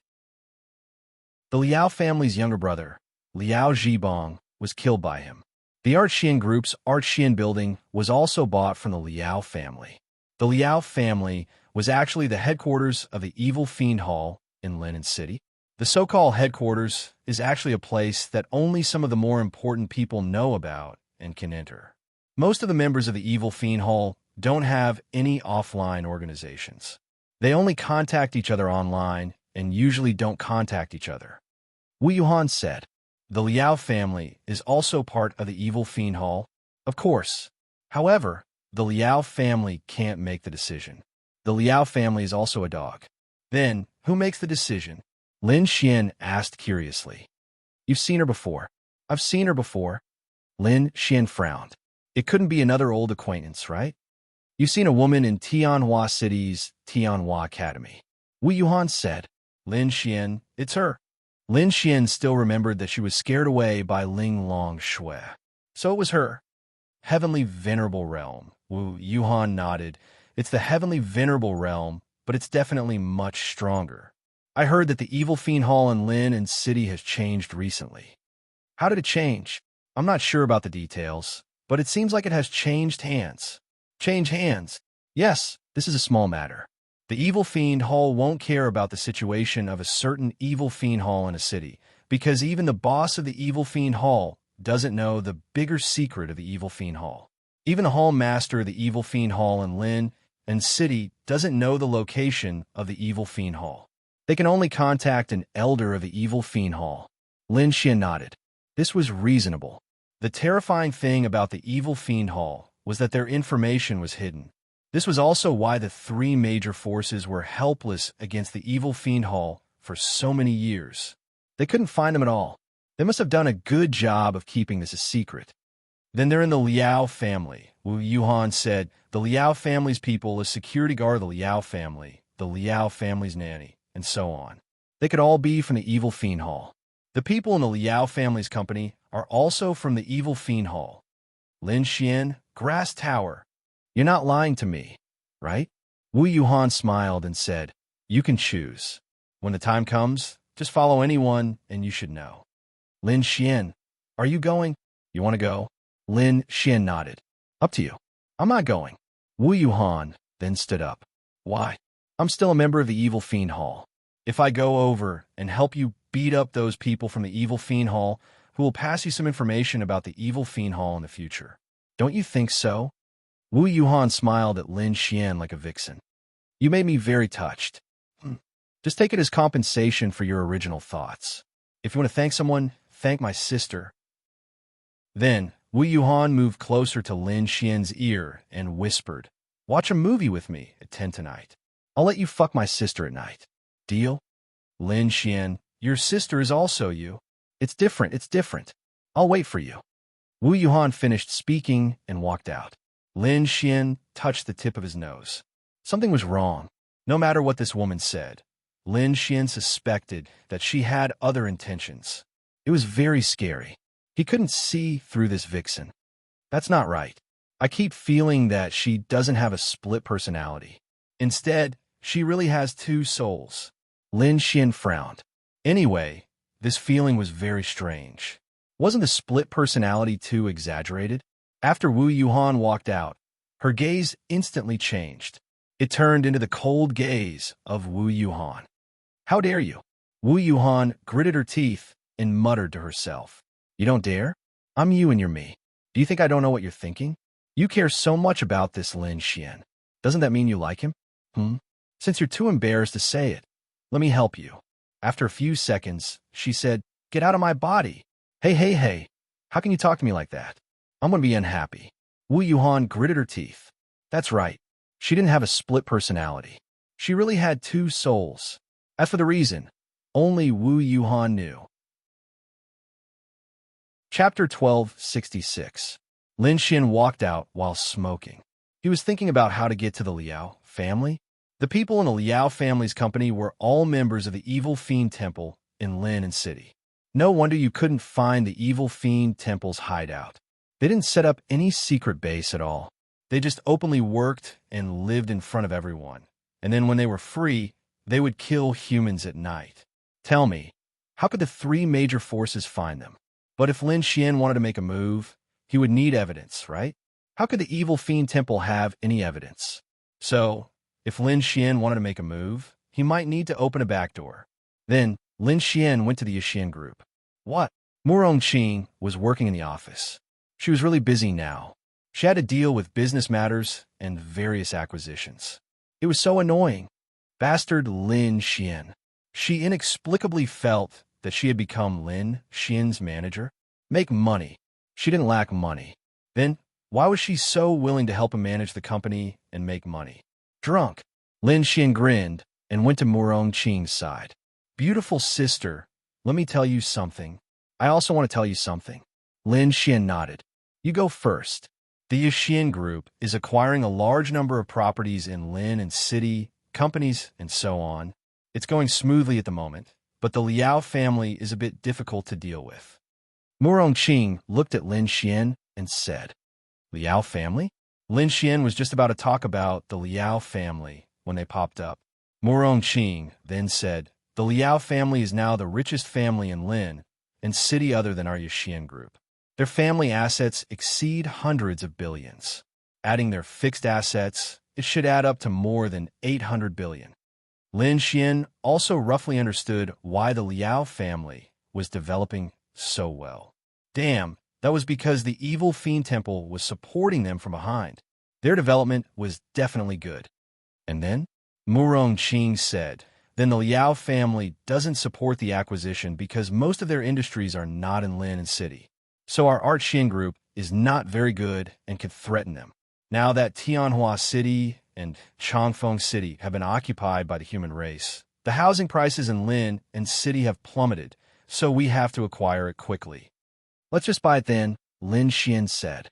The Liao family's younger brother, Liao Zhibong, was killed by him. The Art Xian Group's Art Xian building was also bought from the Liao family. The Liao family was actually the headquarters of the Evil Fiend Hall in Linen City. The so-called headquarters is actually a place that only some of the more important people know about and can enter. Most of the members of the Evil Fiend Hall don't have any offline organizations. They only contact each other online and usually don't contact each other. Wu Yuhan said, the Liao family is also part of the Evil Fiend Hall, of course. However, the Liao family can't make the decision. The Liao family is also a dog. Then, who makes the decision? Lin Xian asked curiously. You've seen her before. I've seen her before. Lin Xian frowned. It couldn't be another old acquaintance, right? You've seen a woman in Tianhua City's Tianhua Academy. Wu Yuhan said. Lin Xian, it's her. Lin Xian still remembered that she was scared away by Ling Long Shui. So it was her. Heavenly Venerable Realm. Wu Yuhan nodded. It's the Heavenly Venerable Realm, but it's definitely much stronger. I heard that the Evil Fiend Hall in Lin and City has changed recently. How did it change? I'm not sure about the details, but it seems like it has changed hands. Change hands? Yes, this is a small matter. The Evil Fiend Hall won't care about the situation of a certain Evil Fiend Hall in a city, because even the boss of the Evil Fiend Hall doesn't know the bigger secret of the Evil Fiend Hall. Even the Hall Master of the Evil Fiend Hall in Lin and City doesn't know the location of the Evil Fiend Hall. They can only contact an elder of the Evil Fiend Hall. Lin Xian nodded. This was reasonable. The terrifying thing about the Evil Fiend Hall was that their information was hidden. This was also why the 3 major forces were helpless against the Evil Fiend Hall for so many years. They couldn't find them at all. They must have done a good job of keeping this a secret. Then they're in the Liao family. Wu Yuhan said, the Liao family's people, a security guard of the Liao family, the Liao family's nanny, and so on. They could all be from the Evil Fiend Hall. The people in the Liao family's company are also from the Evil Fiend Hall. Lin Xian, Grass Tower. You're not lying to me, right? Wu Yuhan smiled and said, you can choose. When the time comes, just follow anyone and you should know. Lin Xian, are you going? You want to go? Lin Xian nodded. Up to you. I'm not going. Wu Yuhan then stood up. Why? I'm still a member of the Evil Fiend Hall. If I go over and help you beat up those people from the Evil Fiend Hall who will pass you some information about the Evil Fiend Hall in the future. Don't you think so? Wu Yuhan smiled at Lin Xian like a vixen. You made me very touched. Just take it as compensation for your original thoughts. If you want to thank someone, thank my sister. Then, Wu Yuhan moved closer to Lin Xian's ear and whispered, watch a movie with me at 10 tonight. I'll let you fuck my sister at night. Deal? Lin Xian, your sister is also you. It's different. I'll wait for you. Wu Yuhan finished speaking and walked out. Lin Xian touched the tip of his nose. Something was wrong. No matter what this woman said, Lin Xian suspected that she had other intentions. It was very scary. He couldn't see through this vixen. That's not right. I keep feeling that she doesn't have a split personality. Instead, she really has two souls. Lin Xian frowned. Anyway, this feeling was very strange. Wasn't the split personality too exaggerated? After Wu Yuhan walked out, her gaze instantly changed. It turned into the cold gaze of Wu Yuhan. How dare you? Wu Yuhan gritted her teeth and muttered to herself. You don't dare? I'm you and you're me. Do you think I don't know what you're thinking? You care so much about this Lin Xian. Doesn't that mean you like him? Since you're too embarrassed to say it, let me help you. After a few seconds, she said, Get out of my body. Hey. How can you talk to me like that? I'm going to be unhappy. Wu Yuhan gritted her teeth. That's right. She didn't have a split personality. She really had two souls. As for the reason, only Wu Yuhan knew. Chapter 1266. Lin Xian walked out while smoking. He was thinking about how to get to the Liao family. The people in the Liao family's company were all members of the Evil Fiend Temple in Lin City. No wonder you couldn't find the Evil Fiend Temple's hideout. They didn't set up any secret base at all. They just openly worked and lived in front of everyone. And then when they were free, they would kill humans at night. Tell me, how could the three major forces find them? But if Lin Xian wanted to make a move, he would need evidence, right? How could the Evil Fiend Temple have any evidence? So, if Lin Xian wanted to make a move, he might need to open a back door. Then, Lin Xian went to the Yixian group. What? Murong Qing was working in the office. She was really busy now. She had to deal with business matters and various acquisitions. It was so annoying. Bastard Lin Xian. She inexplicably felt that she had become Lin Xian's manager. Make money. She didn't lack money. Then, why was she so willing to help him manage the company and make money? Drunk. Lin Xian grinned and went to Murong Qing's side. Beautiful sister, let me tell you something. I also want to tell you something. Lin Xian nodded. You go first. The Yixian Group is acquiring a large number of properties in Lin and City, companies, and so on. It's going smoothly at the moment, but the Liao family is a bit difficult to deal with. Murong Qing looked at Lin Xian and said, Liao family? Lin Xian was just about to talk about the Liao family when they popped up. Murong Qing then said, The Liao family is now the richest family in Lin and City other than our Yixian Group. Their family assets exceed hundreds of billions. Adding their fixed assets, it should add up to more than 800 billion. Lin Xian also roughly understood why the Liao family was developing so well. Damn, that was because the Evil Fiend Temple was supporting them from behind. Their development was definitely good. And then, Murong Qing said, Then the Liao family doesn't support the acquisition because most of their industries are not in Lin and City. So our Art Xin group is not very good and could threaten them. Now that Tianhua City and Changfeng City have been occupied by the human race, the housing prices in Lin and City have plummeted, so we have to acquire it quickly. Let's just buy it then, Lin Xian said.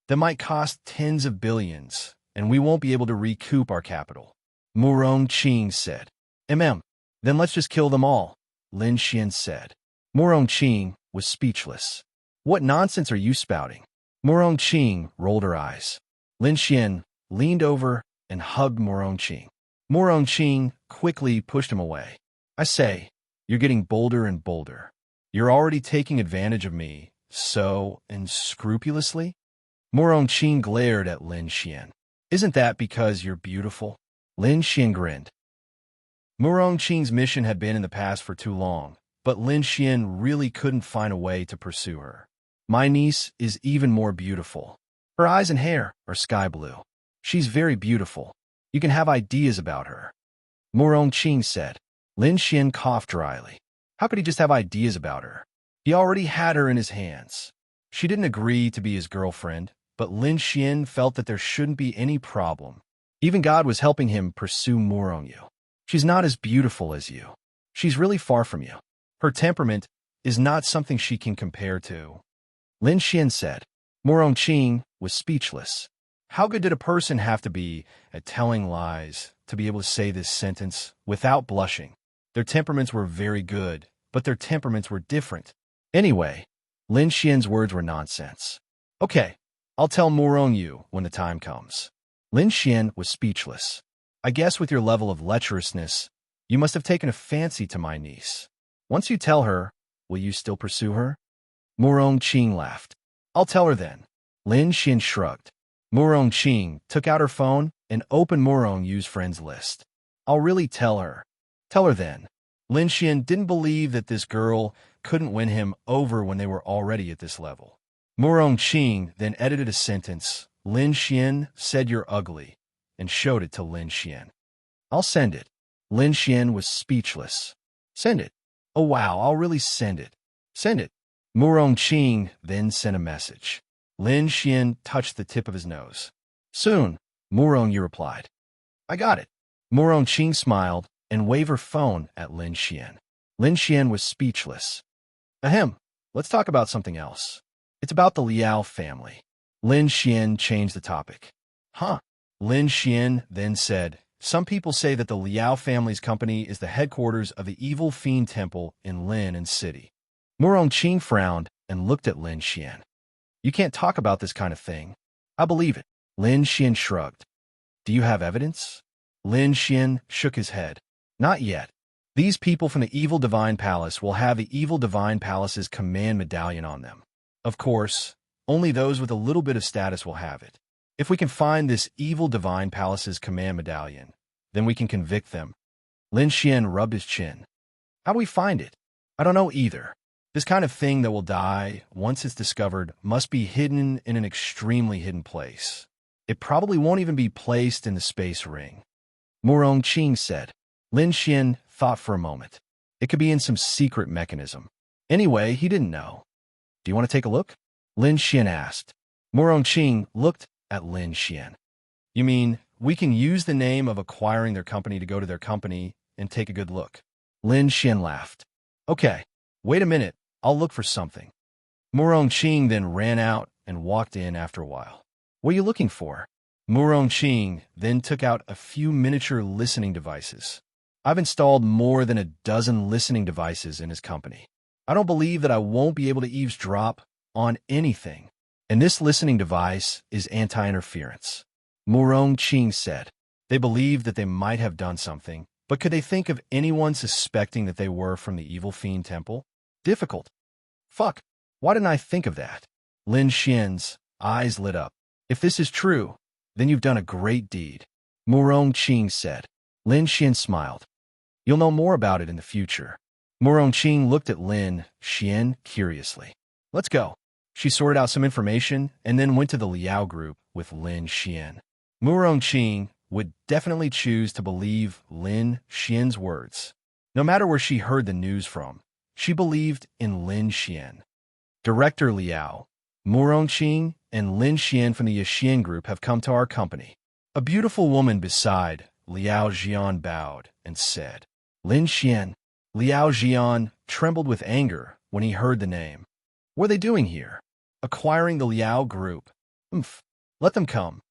That might cost tens of billions, and we won't be able to recoup our capital. Murong Qing said. Then let's just kill them all, Lin Xian said. Murong Qing was speechless. What nonsense are you spouting? Murong Qing rolled her eyes. Lin Xian leaned over and hugged Murong Qing. Murong Qing quickly pushed him away. I say, you're getting bolder and bolder. You're already taking advantage of me, so unscrupulously? Murong Qing glared at Lin Xian. Isn't that because you're beautiful? Lin Xian grinned. Murong Qing's mission had been in the past for too long, but Lin Xian really couldn't find a way to pursue her. My niece is even more beautiful. Her eyes and hair are sky blue. She's very beautiful. You can have ideas about her. Murong Qing said. Lin Xian coughed dryly. How could he just have ideas about her? He already had her in his hands. She didn't agree to be his girlfriend, but Lin Xian felt that there shouldn't be any problem. Even God was helping him pursue Morongyu. She's not as beautiful as you. She's really far from you. Her temperament is not something she can compare to. Lin Xian said. Morongqing was speechless. How good did a person have to be at telling lies to be able to say this sentence without blushing? Their temperaments were very good, but their temperaments were different. Anyway, Lin Xian's words were nonsense. Okay, I'll tell Morongyu when the time comes. Lin Xian was speechless. I guess with your level of lecherousness, you must have taken a fancy to my niece. Once you tell her, will you still pursue her? Morongqing laughed. I'll tell her then. Lin Xian shrugged. Morongqing took out her phone and opened Morongyu's friends list. I'll really tell her. Tell her then. Lin Xian didn't believe that this girl couldn't win him over when they were already at this level. Morongqing then edited a sentence. Lin Xian said you're ugly, and showed it to Lin Xian. I'll send it. Lin Xian was speechless. Send it. Oh wow, I'll really send it. Send it. Morongqing then sent a message. Lin Xian touched the tip of his nose. Soon, Morongyu replied. I got it. Morongqing smiled and waved her phone at Lin Xian. Lin Xian was speechless. Ahem, let's talk about something else. It's about the Liao family. Lin Xian changed the topic. Huh? Lin Xian then said, some people say that the Liao family's company is the headquarters of the evil fiend temple in Lin City. Morongqing frowned and looked at Lin Xian. You can't talk about this kind of thing. I believe it. Lin Xian shrugged. Do you have evidence? Lin Xian shook his head. Not yet. These people from the Evil Divine Palace will have the Evil Divine Palace's command medallion on them. Of course, only those with a little bit of status will have it. If we can find this Evil Divine Palace's command medallion, then we can convict them. Lin Xian rubbed his chin. How do we find it? I don't know either. This kind of thing that will die, once it's discovered, must be hidden in an extremely hidden place. It probably won't even be placed in the space ring. Morongqing said. Lin Xian thought for a moment. It could be in some secret mechanism. Anyway, he didn't know. Do you want to take a look? Lin Xian asked. Morongqing looked at Lin Xian. You mean, we can use the name of acquiring their company to go to their company and take a good look? Lin Xian laughed. Okay, wait a minute, I'll look for something. Morongqing then ran out and walked in after a while. What are you looking for? Morongqing then took out a few miniature listening devices. I've installed more than a dozen listening devices in his company. I don't believe that I won't be able to eavesdrop on anything. And this listening device is anti-interference. Morongqing said. They believed that they might have done something, but could they think of anyone suspecting that they were from the evil fiend temple? Difficult. Fuck, why didn't I think of that? Lin Xian's eyes lit up. If this is true, then you've done a great deed. Morongqing said. Lin Xian smiled. You'll know more about it in the future. Morongqing looked at Lin Xian curiously. Let's go. She sorted out some information and then went to the Liao group with Lin Xian. Morongqing would definitely choose to believe Lin Xian's words. No matter where she heard the news from, she believed in Lin Xian. Director Liao, Morongqing, and Lin Xian from the Yixian group have come to our company. A beautiful woman beside Liao Jian bowed and said, Lin Xian. Liao Jian trembled with anger when he heard the name. What are they doing here? Acquiring the Liao group. Let them come.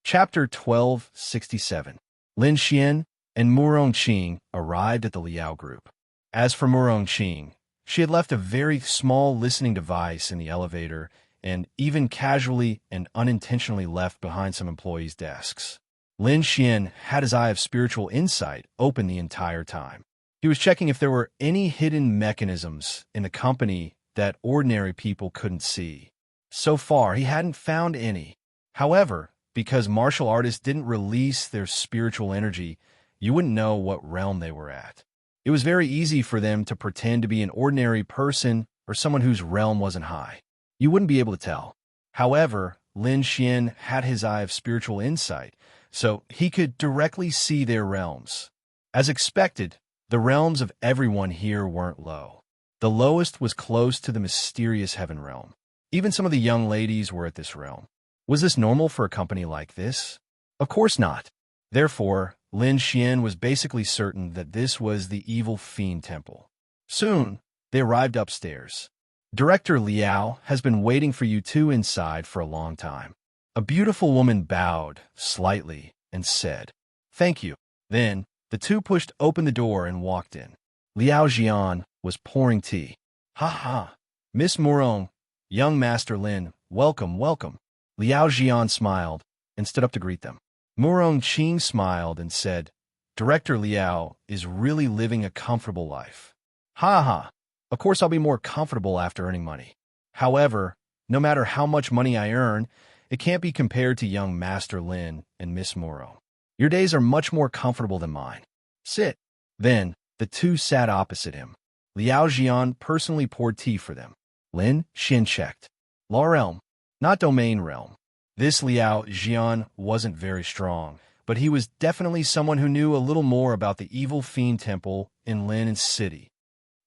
Chapter 1267. Lin Xian and Morongqing arrived at the Liao group. As for Morongqing, she had left a very small listening device in the elevator and even casually and unintentionally left behind some employees' desks. Lin Xian had his eye of spiritual insight open the entire time. He was checking if there were any hidden mechanisms in the company that ordinary people couldn't see. So far, he hadn't found any. However, because martial artists didn't release their spiritual energy, you wouldn't know what realm they were at. It was very easy for them to pretend to be an ordinary person or someone whose realm wasn't high. You wouldn't be able to tell. However, Lin Xian had his eye of spiritual insight, so he could directly see their realms. As expected, the realms of everyone here weren't low. The lowest was close to the mysterious heaven realm. Even some of the young ladies were at this realm. Was this normal for a company like this? Of course not. Therefore, Lin Xian was basically certain that this was the evil fiend temple. Soon, they arrived upstairs. Director Liao has been waiting for you two inside for a long time. A beautiful woman bowed slightly and said, "Thank you." Then, the two pushed open the door and walked in. Liao Jian was pouring tea. "Ha ha! Miss Morong, young Master Lin, welcome, welcome." Liao Jian smiled and stood up to greet them. Morong Qing smiled and said, "Director Liao is really living a comfortable life." "Ha ha! Of course I'll be more comfortable after earning money. However, no matter how much money I earn, it can't be compared to young Master Lin and Miss Morong. Your days are much more comfortable than mine. Sit." Then, the two sat opposite him. Liao Jian personally poured tea for them. Lin Xian checked. Law realm, not domain realm. This Liao Jian wasn't very strong, but he was definitely someone who knew a little more about the evil fiend temple in Lin City.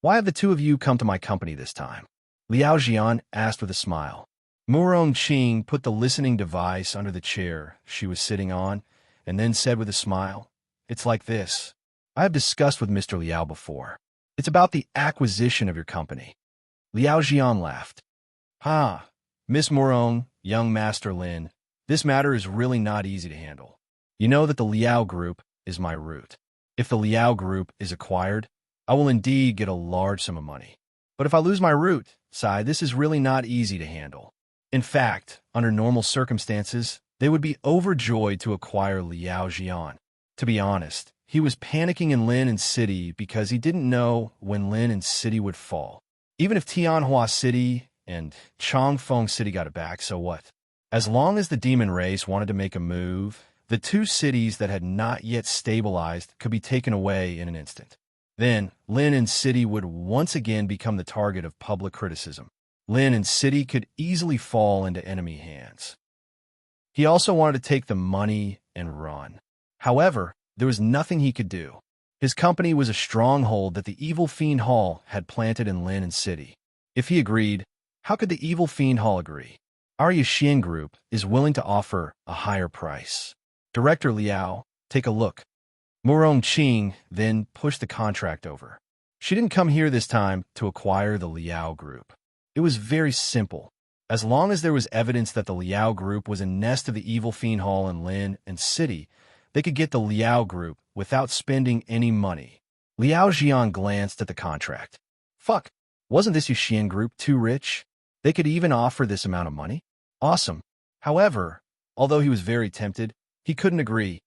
"Why have the two of you come to my company this time?" Liao Jian asked with a smile. Morong Qing put the listening device under the chair she was sitting on, and then said with a smile, "It's like this. I have discussed with Mr. Liao before. It's about the acquisition of your company." Liao Jian laughed. "Ha, Miss Morong, young Master Lin, this matter is really not easy to handle. You know that the Liao Group is my root. If the Liao Group is acquired, I will indeed get a large sum of money. But if I lose my root, Sai, this is really not easy to handle. In fact, under normal circumstances, they would be overjoyed to acquire Liao Jian. To be honest, he was panicking in Lin City because he didn't know when Lin City would fall. Even if Tianhua City and Changfeng City got it back, so what? As long as the demon race wanted to make a move, the two cities that had not yet stabilized could be taken away in an instant. Then, Lin City would once again become the target of public criticism. Lin City could easily fall into enemy hands. He also wanted to take the money and run. However, there was nothing he could do. His company was a stronghold that the Evil Fiend Hall had planted in Lin City. If he agreed, how could the Evil Fiend Hall agree? Our Yashin Group is willing to offer a higher price. Director Liao, take a look. Morong Qing then pushed the contract over. She didn't come here this time to acquire the Liao Group. It was very simple. As long as there was evidence that the Liao Group was a nest of the Evil Fiend Hall in Lin City, they could get the Liao Group without spending any money. Liao Jian glanced at the contract. Fuck, wasn't this Yashin Group too rich? They could even offer this amount of money? Awesome. However, although he was very tempted, he couldn't agree.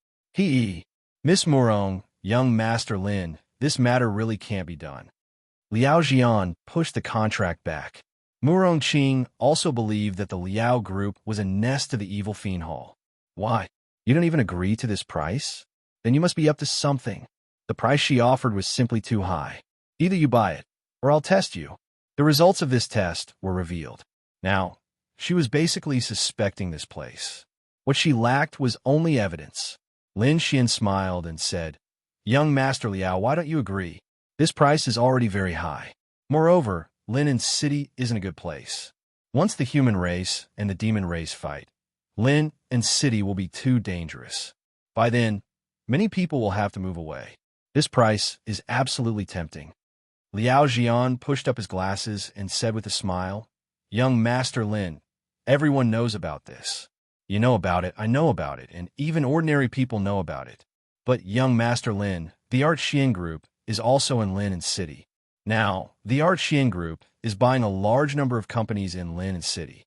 Miss Morong, young Master Lin, this matter really can't be done. Liao Jian pushed the contract back. Morong Qing also believed that the Liao Group was a nest of the Evil Fiend Hall. Why? You don't even agree to this price? Then you must be up to something. The price she offered was simply too high. Either you buy it, or I'll test you. The results of this test were revealed. Now, she was basically suspecting this place. What she lacked was only evidence. Lin Xian smiled and said, "Young Master Liao, why don't you agree? This price is already very high. Moreover, Lin City isn't a good place. Once the human race and the demon race fight, Lin City will be too dangerous. By then, many people will have to move away. This price is absolutely tempting." Liao Jian pushed up his glasses and said with a smile, "Young Master Lin, everyone knows about this. You know about it, I know about it, and even ordinary people know about it. But young Master Lin, the Art Xian Group, is also in Lin City. Now, the Art Xian Group is buying a large number of companies in Lin City."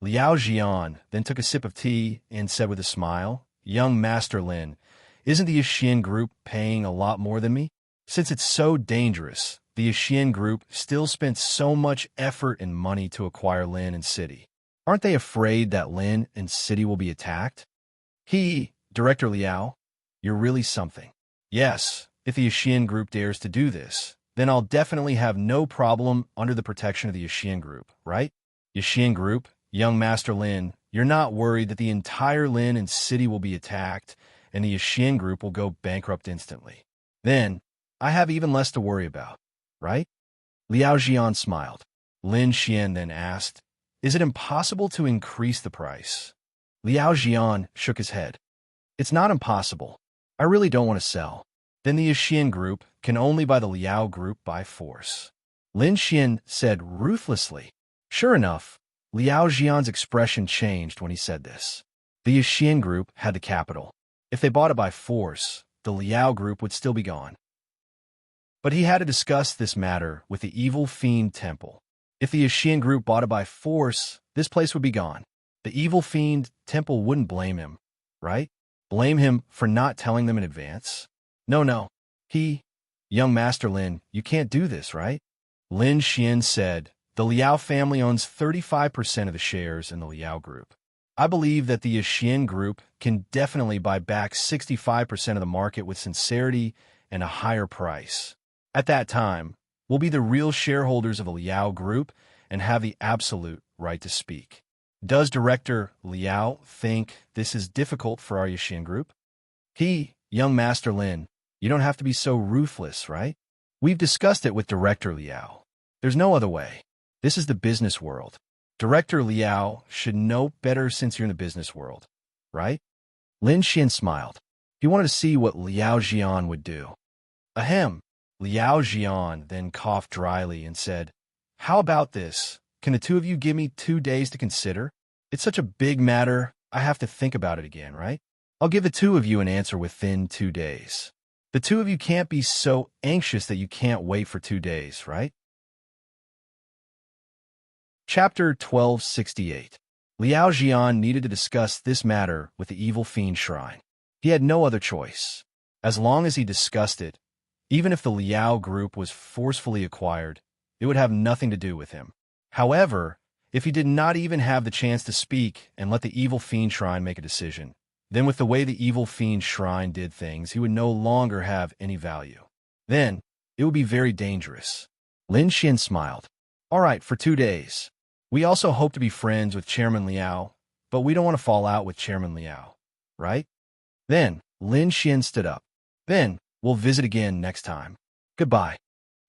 Liao Jian then took a sip of tea and said with a smile, "Young Master Lin, isn't the Yashin Group paying a lot more than me? Since it's so dangerous, the Yashin Group still spent so much effort and money to acquire Lin City. Aren't they afraid that Lin City will be attacked?" Director Liao, you're really something. Yes, if the Yashin Group dares to do this, then I'll definitely have no problem under the protection of the Yashin Group, right? Yashin Group, young Master Lin, you're not worried that the entire Lin City will be attacked and the Yashin Group will go bankrupt instantly. Then, I have even less to worry about, right? Liao Jian smiled. Lin Xian then asked, "Is it impossible to increase the price?" Liao Jian shook his head. It's not impossible. I really don't want to sell. Then the Yixian group can only buy the Liao group by force. Lin Xian said ruthlessly. Sure enough, Liao Jian's expression changed when he said this. The Yixian group had the capital. If they bought it by force, the Liao group would still be gone. But he had to discuss this matter with the evil fiend temple. If the Yixian group bought it by force, this place would be gone. The evil fiend temple wouldn't blame him, right? Blame him for not telling them in advance? No. Young Master Lin, you can't do this, right? Lin Xian said, the Liao family owns 35% of the shares in the Liao group. I believe that the Yixian group can definitely buy back 65% of the market with sincerity and a higher price. At that time, we'll be the real shareholders of a Liao group and have the absolute right to speak. Does Director Liao think this is difficult for our Yixian group? Young Master Lin, you don't have to be so ruthless, right? We've discussed it with Director Liao. There's no other way. This is the business world. Director Liao should know better since you're in the business world, right? Lin Xian smiled. He wanted to see what Liao Jian would do. Ahem. Liao Jian then coughed dryly and said, how about this? Can the two of you give me 2 days to consider? It's such a big matter, I have to think about it again, right? I'll give the two of you an answer within 2 days. The two of you can't be so anxious that you can't wait for 2 days, right? Chapter 1268. Liao Jian needed to discuss this matter with the evil fiend shrine. He had no other choice. As long as he discussed it, even if the Liao group was forcefully acquired, it would have nothing to do with him. However, if he did not even have the chance to speak and let the evil fiend shrine make a decision, then with the way the evil fiend shrine did things, he would no longer have any value. Then, it would be very dangerous. Lin Xian smiled. All right, for 2 days. We also hope to be friends with Chairman Liao, but we don't want to fall out with Chairman Liao, right? Then, Lin Xian stood up. Then, we'll visit again next time. Goodbye.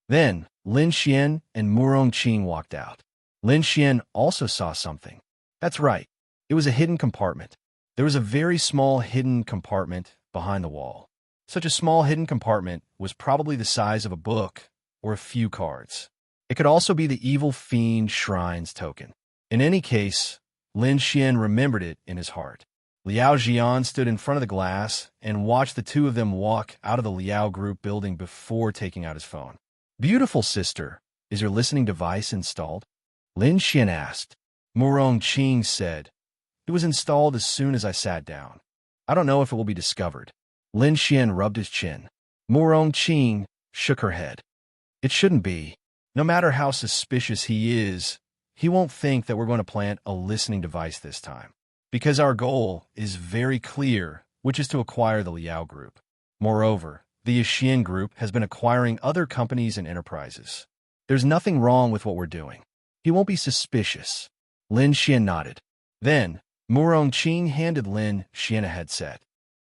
Then, Lin Xian and Murong Qing walked out. Lin Xian also saw something. That's right. It was a hidden compartment. There was a very small hidden compartment behind the wall. Such a small hidden compartment was probably the size of a book or a few cards. It could also be the evil fiend shrine's token. In any case, Lin Xian remembered it in his heart. Liao Jian stood in front of the glass and watched the two of them walk out of the Liao group building before taking out his phone. Beautiful sister, is your listening device installed? Lin Xian asked. Murong Qing said, it was installed as soon as I sat down. I don't know if it will be discovered. Lin Xian rubbed his chin. Murong Qing shook her head. It shouldn't be. No matter how suspicious he is, he won't think that we're going to plant a listening device this time. Because our goal is very clear, which is to acquire the Liao group. Moreover, the Yixian group has been acquiring other companies and enterprises. There's nothing wrong with what we're doing. He won't be suspicious. Lin Xian nodded. Then, Murong Qing handed Lin Xian a headset.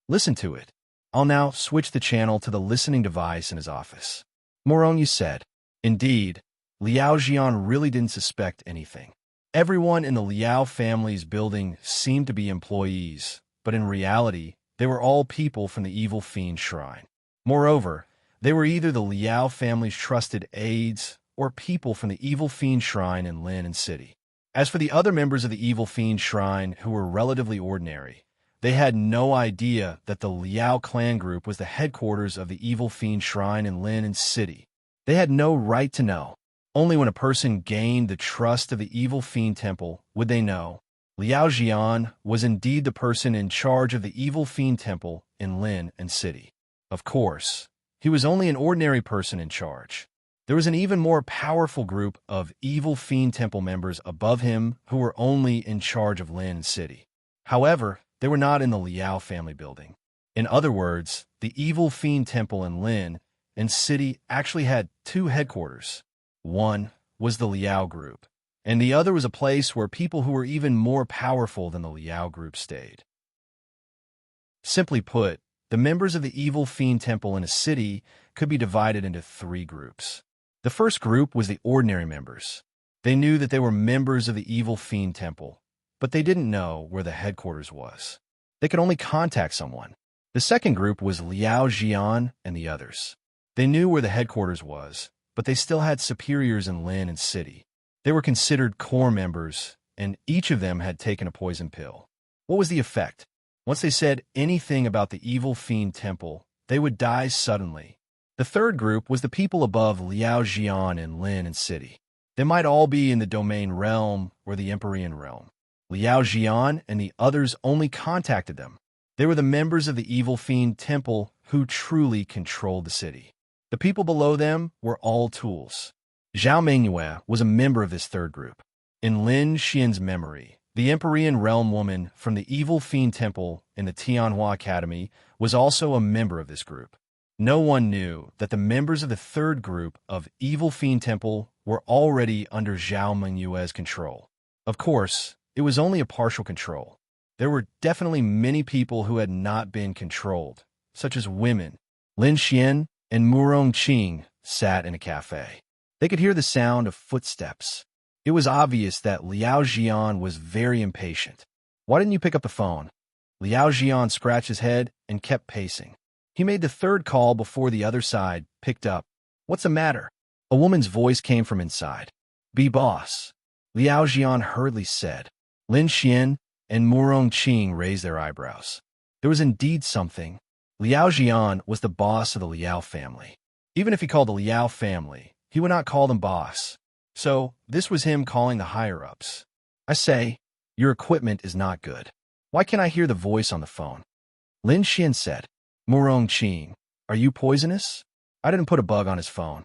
Listen to it. I'll now switch the channel to the listening device in his office. Murong, you said. Indeed, Liao Jian really didn't suspect anything. Everyone in the Liao family's building seemed to be employees, but in reality, they were all people from the evil fiend shrine. Moreover, they were either the Liao family's trusted aides or people from the evil fiend shrine in Lin and City. As for the other members of the evil fiend shrine who were relatively ordinary, they had no idea that the Liao clan group was the headquarters of the evil fiend shrine in Lin and City. They had no right to know. Only when a person gained the trust of the evil fiend temple would they know. Liao Jian was indeed the person in charge of the evil fiend temple in Lin and City. Of course, he was only an ordinary person in charge. There was an even more powerful group of evil fiend temple members above him who were only in charge of Lin and City. However, they were not in the Liao family building. In other words, the evil fiend temple in Lin and City actually had 2 headquarters. One was the Liao group, and the other was a place where people who were even more powerful than the Liao group stayed. Simply put, the members of the evil fiend temple in a city could be divided into 3 groups. The first group was the ordinary members. They knew that they were members of the evil fiend temple, but they didn't know where the headquarters was. They could only contact someone. The second group was Liao Jian and the others. They knew where the headquarters was, but they still had superiors in Lin and City. They were considered core members, and each of them had taken a poison pill. What was the effect? Once they said anything about the evil fiend temple, they would die suddenly. The third group was the people above Liao Jian in Lin and City. They might all be in the domain realm or the Empyrean realm. Liao Jian and the others only contacted them. They were the members of the evil fiend temple who truly controlled the city. The people below them were all tools. Zhao Mengyue was a member of this third group. In Lin Xian's memory, the Empyrean realm woman from the evil fiend temple in the Tianhua Academy was also a member of this group. No one knew that the members of the third group of evil fiend temple were already under Zhao Mengyue's control. Of course, it was only a partial control. There were definitely many people who had not been controlled, such as women. Lin Xian and Murong Qing sat in a cafe. They could hear the sound of footsteps. It was obvious that Liao Jian was very impatient. "Why didn't you pick up the phone?" Liao Jian scratched his head and kept pacing. He made the third call before the other side picked up. "What's the matter?" A woman's voice came from inside. "Be boss," Liao Jian hurriedly said. Lin Xian and Murong Qing raised their eyebrows. There was indeed something. Liao Jian was the boss of the Liao family. Even if he called the Liao family, he would not call them boss. So, this was him calling the higher-ups. "I say, your equipment is not good. Why can't I hear the voice on the phone?" Lin Xian said. "Murong Qing, are you poisonous?" "I didn't put a bug on his phone."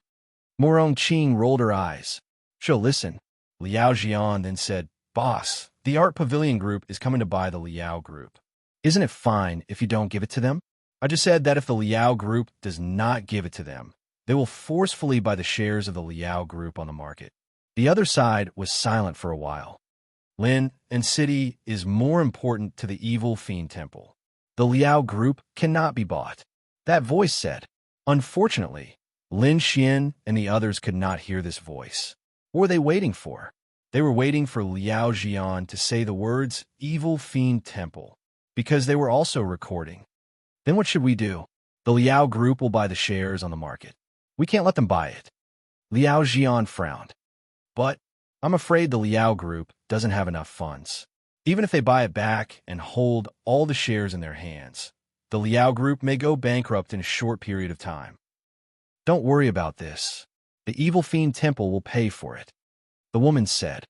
Murong Qing rolled her eyes. "She'll listen." Liao Jian then said, "Boss, the Art Pavilion Group is coming to buy the Liao Group. Isn't it fine if you don't give it to them?" "I just said that if the Liao Group does not give it to them, they will forcefully buy the shares of the Liao Group on the market." The other side was silent for a while. Lin and City is more important to the evil fiend temple. The Liao Group cannot be bought. That voice said. Unfortunately, Lin Xian and the others could not hear this voice. What were they waiting for? They were waiting for Liao Jian to say the words evil fiend temple, because they were also recording. Then what should we do? The Liao Group will buy the shares on the market. We can't let them buy it. Liao Jian frowned. But I'm afraid the Liao Group doesn't have enough funds. Even if they buy it back and hold all the shares in their hands, the Liao Group may go bankrupt in a short period of time. Don't worry about this. The evil fiend temple will pay for it. The woman said,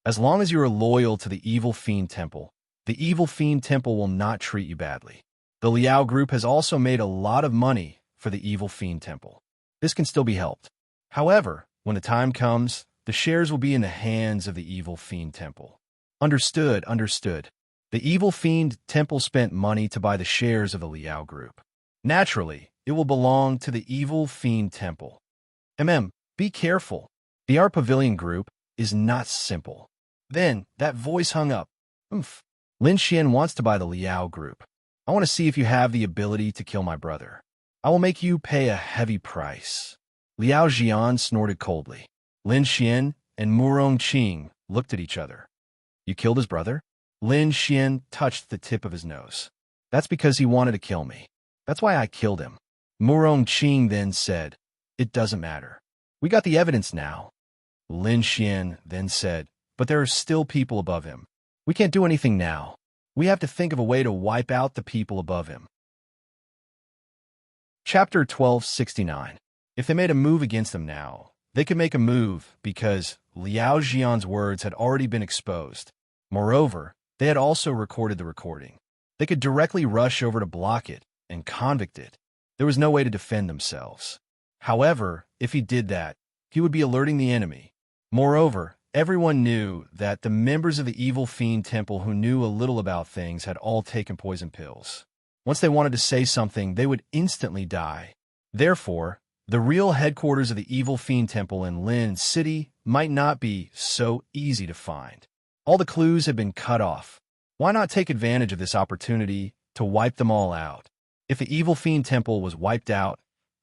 as long as you are loyal to the evil fiend temple, the evil fiend temple will not treat you badly. The Liao Group has also made a lot of money for the evil fiend temple. This can still be helped. However, when the time comes, the shares will be in the hands of the evil fiend temple. Understood, understood. The evil fiend temple spent money to buy the shares of the Liao Group. Naturally, it will belong to the evil fiend temple. Be careful. The Art Pavilion Group is not simple. Then, that voice hung up. Lin Xian wants to buy the Liao Group. I want to see if you have the ability to kill my brother. I will make you pay a heavy price. Liao Jian snorted coldly. Lin Xian and Murong Qing looked at each other. You killed his brother? Lin Xian touched the tip of his nose. That's because he wanted to kill me. That's why I killed him. Murong Qing then said, it doesn't matter. We got the evidence now. Lin Xian then said, but there are still people above him. We can't do anything now. We have to think of a way to wipe out the people above him. Chapter 1269. If they made a move against them now, they could make a move because Liao Jian's words had already been exposed. Moreover, they had also recorded the recording. They could directly rush over to block it and convict it. There was no way to defend themselves. However, if he did that, he would be alerting the enemy. Moreover, everyone knew that the members of the evil fiend temple who knew a little about things had all taken poison pills. Once they wanted to say something, they would instantly die. Therefore, the real headquarters of the evil fiend temple in Lin City might not be so easy to find. All the clues had been cut off. Why not take advantage of this opportunity to wipe them all out? If the evil fiend temple was wiped out,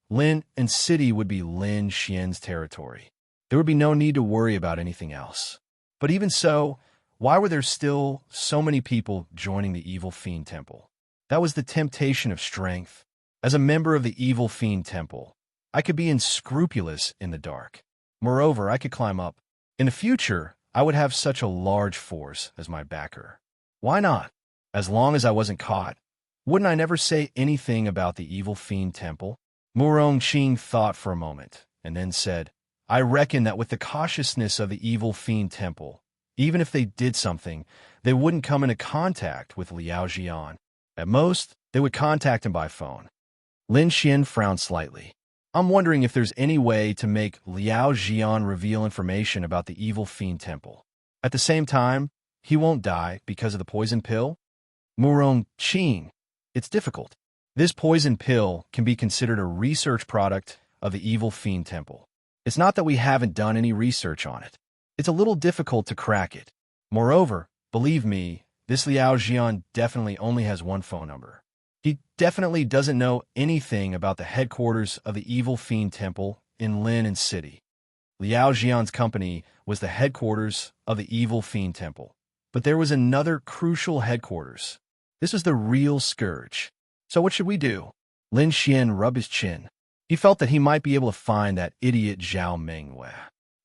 Lin and City would be Lin Xian's territory. There would be no need to worry about anything else. But even so, Why were there still so many people joining the Evil Fiend Temple? That was the temptation of strength. As a member of the Evil Fiend Temple, I could be unscrupulous in the dark. Moreover, I could climb up. In the future, I would have such a large force as my backer. Why not? As long as I wasn't caught, wouldn't I never say anything about the Evil Fiend Temple? Murong Qing thought for a moment, and then said, I reckon that with the cautiousness of the Evil Fiend Temple, even if they did something, they wouldn't come into contact with Liao Jian. At most, they would contact him by phone. Lin Xian frowned slightly. I'm wondering if there's any way to make Liao Jian reveal information about the Evil Fiend Temple. At the same time, he won't die because of the poison pill? Murong Qing, it's difficult. This poison pill can be considered a research product of the Evil Fiend Temple. It's not that we haven't done any research on it. It's a little difficult to crack it. Moreover, believe me, this Liao Jian definitely only has one phone number. He definitely doesn't know anything about the headquarters of the Evil Fiend Temple in Lin City. Liao Jian's company was the headquarters of the Evil Fiend Temple. But there was another crucial headquarters. This was the real scourge. So what should we do? Lin Xian rubbed his chin. He felt that he might be able to find that idiot Zhao Mengwei.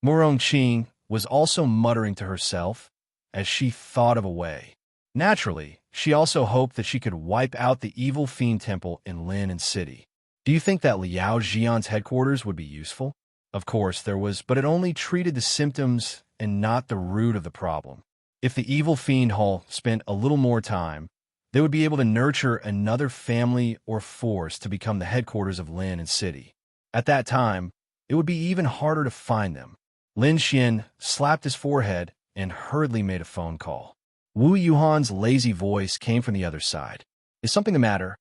Murong Qing was also muttering to herself as she thought of a way. Naturally, she also hoped that she could wipe out the Evil Fiend Temple in Lin City. Do you think that Liao Jian's headquarters would be useful? Of course there was, but it only treated the symptoms and not the root of the problem. If the Evil Fiend Hall spent a little more time, they would be able to nurture another family or force to become the headquarters of Lin City. At that time, it would be even harder to find them. Lin Xian slapped his forehead and hurriedly made a phone call. Wu Yuhan's lazy voice came from the other side. Is something the matter?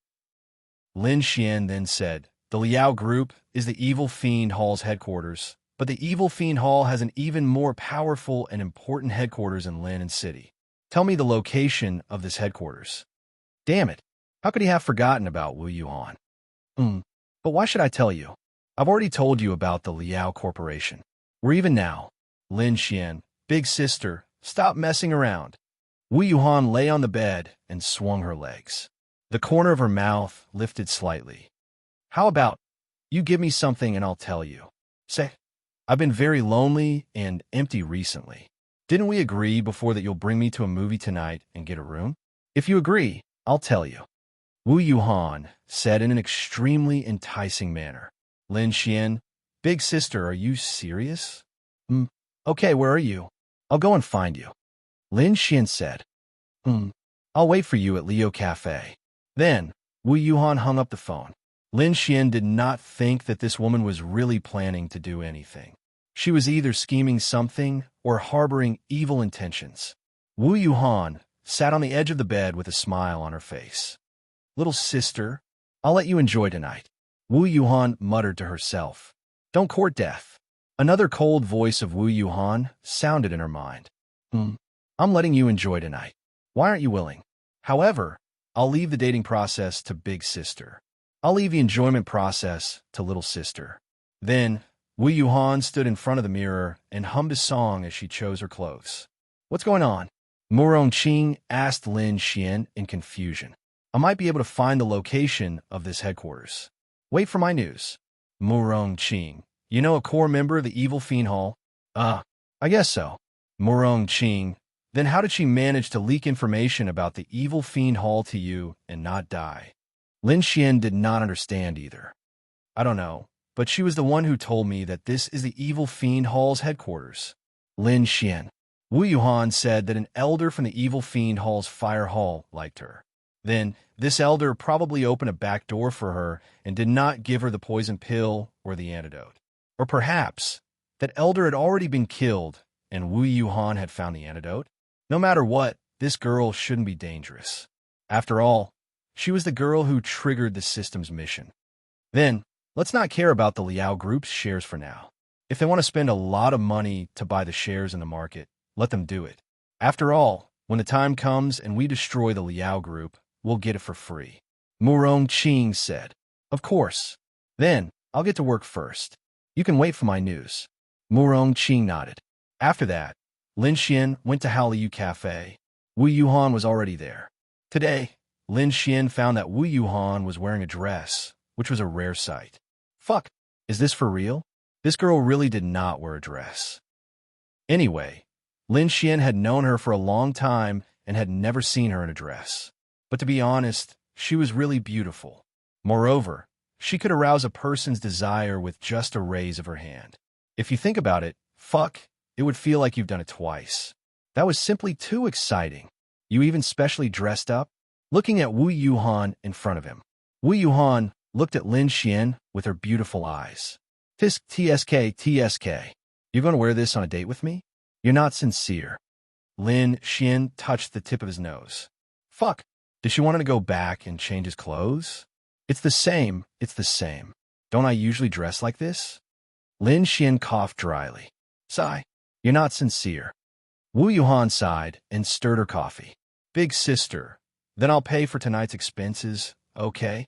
Lin Xian then said, the Liao Group is the Evil Fiend Hall's headquarters, but the Evil Fiend Hall has an even more powerful and important headquarters in Lin City. Tell me the location of this headquarters. Damn it, how could he have forgotten about Wu Yuhan? But why should I tell you? I've already told you about the Liao Corporation. We're even now. Lin Xian, big sister, stop messing around. Wu Yuhan lay on the bed and swung her legs. The corner of her mouth lifted slightly. How about, you give me something and I'll tell you. Say, I've been very lonely and empty recently. Didn't we agree before that you'll bring me to a movie tonight and get a room? If you agree, I'll tell you. Wu Yuhan said in an extremely enticing manner. Lin Xian, big sister, are you serious? Okay, where are you? I'll go and find you. Lin Xian said. I'll wait for you at Leo Cafe. Then, Wu Yuhan hung up the phone. Lin Xian did not think that this woman was really planning to do anything. She was either scheming something or harboring evil intentions. Wu Yuhan sat on the edge of the bed with a smile on her face. Little sister, I'll let you enjoy tonight. Wu Yuhan muttered to herself. Don't court death. Another cold voice of Wu Yuhan sounded in her mind. I'm letting you enjoy tonight. Why aren't you willing? However, I'll leave the dating process to big sister. I'll leave the enjoyment process to little sister. Then, Wu Yuhan stood in front of the mirror and hummed a song as she chose her clothes. What's going on? Murong Qing asked Lin Xian in confusion. I might be able to find the location of this headquarters. Wait for my news. Murong Qing, you know a core member of the Evil Fiend Hall? I guess so. Murong Qing, then how did she manage to leak information about the Evil Fiend Hall to you and not die? Lin Xian did not understand either. I don't know, but she was the one who told me that this is the Evil Fiend Hall's headquarters. Lin Xian. Wu Yuhan said that an elder from the Evil Fiend Hall's fire hall liked her. Then, this elder probably opened a back door for her and did not give her the poison pill or the antidote. Or perhaps, that elder had already been killed and Wu Yuhan had found the antidote. No matter what, this girl shouldn't be dangerous. After all, she was the girl who triggered the system's mission. Then, let's not care about the Liao Group's shares for now. If they want to spend a lot of money to buy the shares in the market, let them do it. After all, when the time comes and we destroy the Liao Group, we'll get it for free. Murong Qing said. Of course. Then, I'll get to work first. You can wait for my news. Murong Qing nodded. After that, Lin Xian went to Hallyu Cafe. Wu Yuhan was already there. Today, Lin Xian found that Wu Yuhan was wearing a dress, which was a rare sight. Fuck, is this for real? This girl really did not wear a dress. Anyway, Lin Xian had known her for a long time and had never seen her in a dress. But to be honest, she was really beautiful. Moreover, she could arouse a person's desire with just a raise of her hand. If you think about it, fuck, it would feel like you've done it twice. That was simply too exciting. You even specially dressed up? Looking at Wu Yuhan in front of him. Wu Yuhan looked at Lin Xian with her beautiful eyes. TSK. You're going to wear this on a date with me? You're not sincere. Lin Xian touched the tip of his nose. Fuck, did she want him to go back and change his clothes? It's the same. Don't I usually dress like this? Lin Xian coughed dryly. Sigh, you're not sincere. Wu Yuhan sighed and stirred her coffee. Big sister, then I'll pay for tonight's expenses, okay?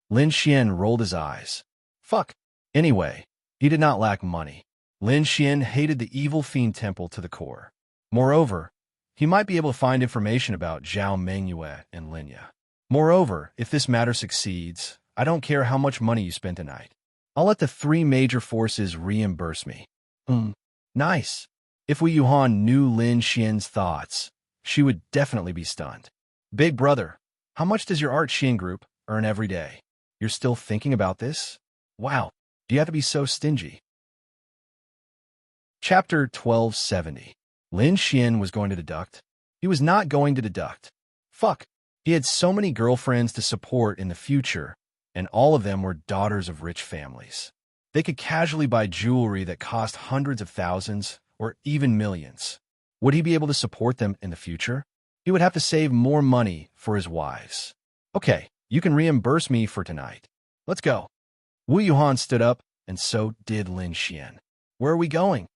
Lin Xian rolled his eyes. Fuck. Anyway, he did not lack money. Lin Xian hated the evil fiend temple to the core. Moreover, he might be able to find information about Zhao Mengyue and Linya. Moreover, if this matter succeeds, I don't care how much money you spend tonight. I'll let the three major forces reimburse me. Nice. If Wu Yuhan knew Lin Xian's thoughts, she would definitely be stunned. Big brother, how much does your Art Xian group earn every day? You're still thinking about this? Wow, do you have to be so stingy? Chapter 1270. Lin Xian was going to deduct. He was not going to deduct. Fuck. He had so many girlfriends to support in the future, and all of them were daughters of rich families. They could casually buy jewelry that cost hundreds of thousands or even millions. Would he be able to support them in the future? He would have to save more money for his wives. Okay, you can reimburse me for tonight. Let's go. Wu Yuhan stood up, and so did Lin Xian. Where are we going?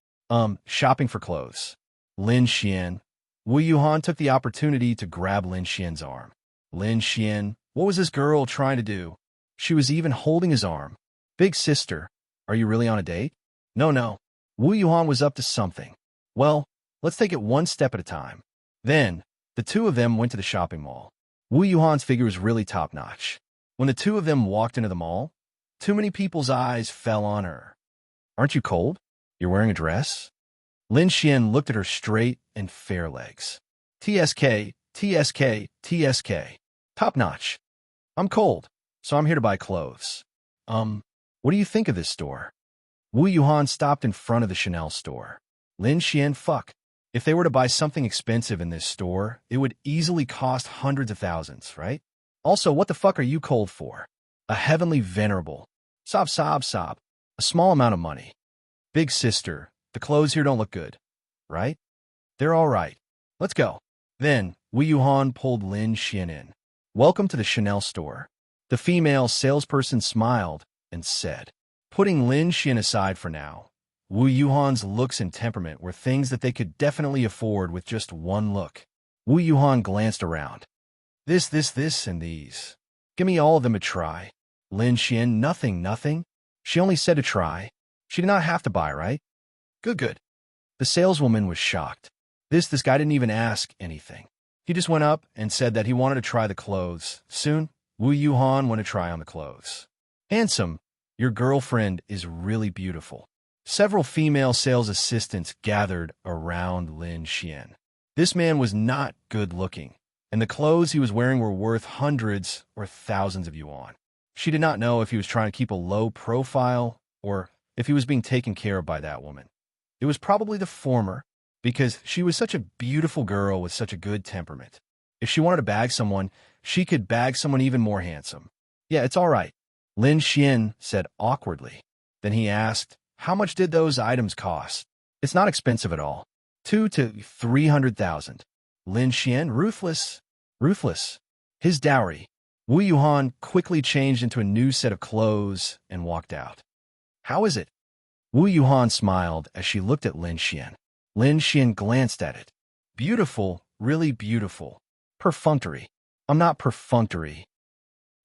Shopping for clothes. Lin Xian. Wu Yuhan took the opportunity to grab Lin Xian's arm. Lin Xian, what was this girl trying to do? She was even holding his arm. Big sister, are you really on a date? No. Wu Yuhan was up to something. Well, let's take it one step at a time. Then, the two of them went to the shopping mall. Wu Yuhan's figure was really top-notch. When the two of them walked into the mall, too many people's eyes fell on her. Aren't you cold? You're wearing a dress? Lin Xian looked at her straight and fair legs. TSK. Top-notch. I'm cold, so I'm here to buy clothes. What do you think of this store? Wu Yuhan stopped in front of the Chanel store. Lin Xian, fuck. If they were to buy something expensive in this store, it would easily cost hundreds of thousands, right? Also, what the fuck are you cold for? A heavenly venerable. Sob. A small amount of money. Big sister, the clothes here don't look good, right? They're all right. Let's go. Then, Wu Yuhan pulled Lin Xian in. Welcome to the Chanel store. The female salesperson smiled and said, putting Lin Xian aside for now, Wu Yuhan's looks and temperament were things that they could definitely afford with just one look. Wu Yuhan glanced around. This, and these. Give me all of them a try. Lin Xian, nothing. She only said to try. She did not have to buy, right? Good. The saleswoman was shocked. This guy didn't even ask anything. He just went up and said that he wanted to try the clothes. Soon, Wu Yuhan went to try on the clothes. Handsome, your girlfriend is really beautiful. Several female sales assistants gathered around Lin Xian. This man was not good-looking, and the clothes he was wearing were worth hundreds or thousands of yuan. She did not know if he was trying to keep a low profile or if he was being taken care of by that woman. It was probably the former, because she was such a beautiful girl with such a good temperament. If she wanted to bag someone, she could bag someone even more handsome. Yeah, it's all right, Lin Xian said awkwardly. Then he asked, how much did those items cost? It's not expensive at all. 200,000 to 300,000. Lin Xian, ruthless. His dowry. Wu Yuhan quickly changed into a new set of clothes and walked out. How is it? Wu Yuhan smiled as she looked at Lin Xian. Lin Xian glanced at it. Beautiful, really beautiful. Perfunctory. I'm not perfunctory.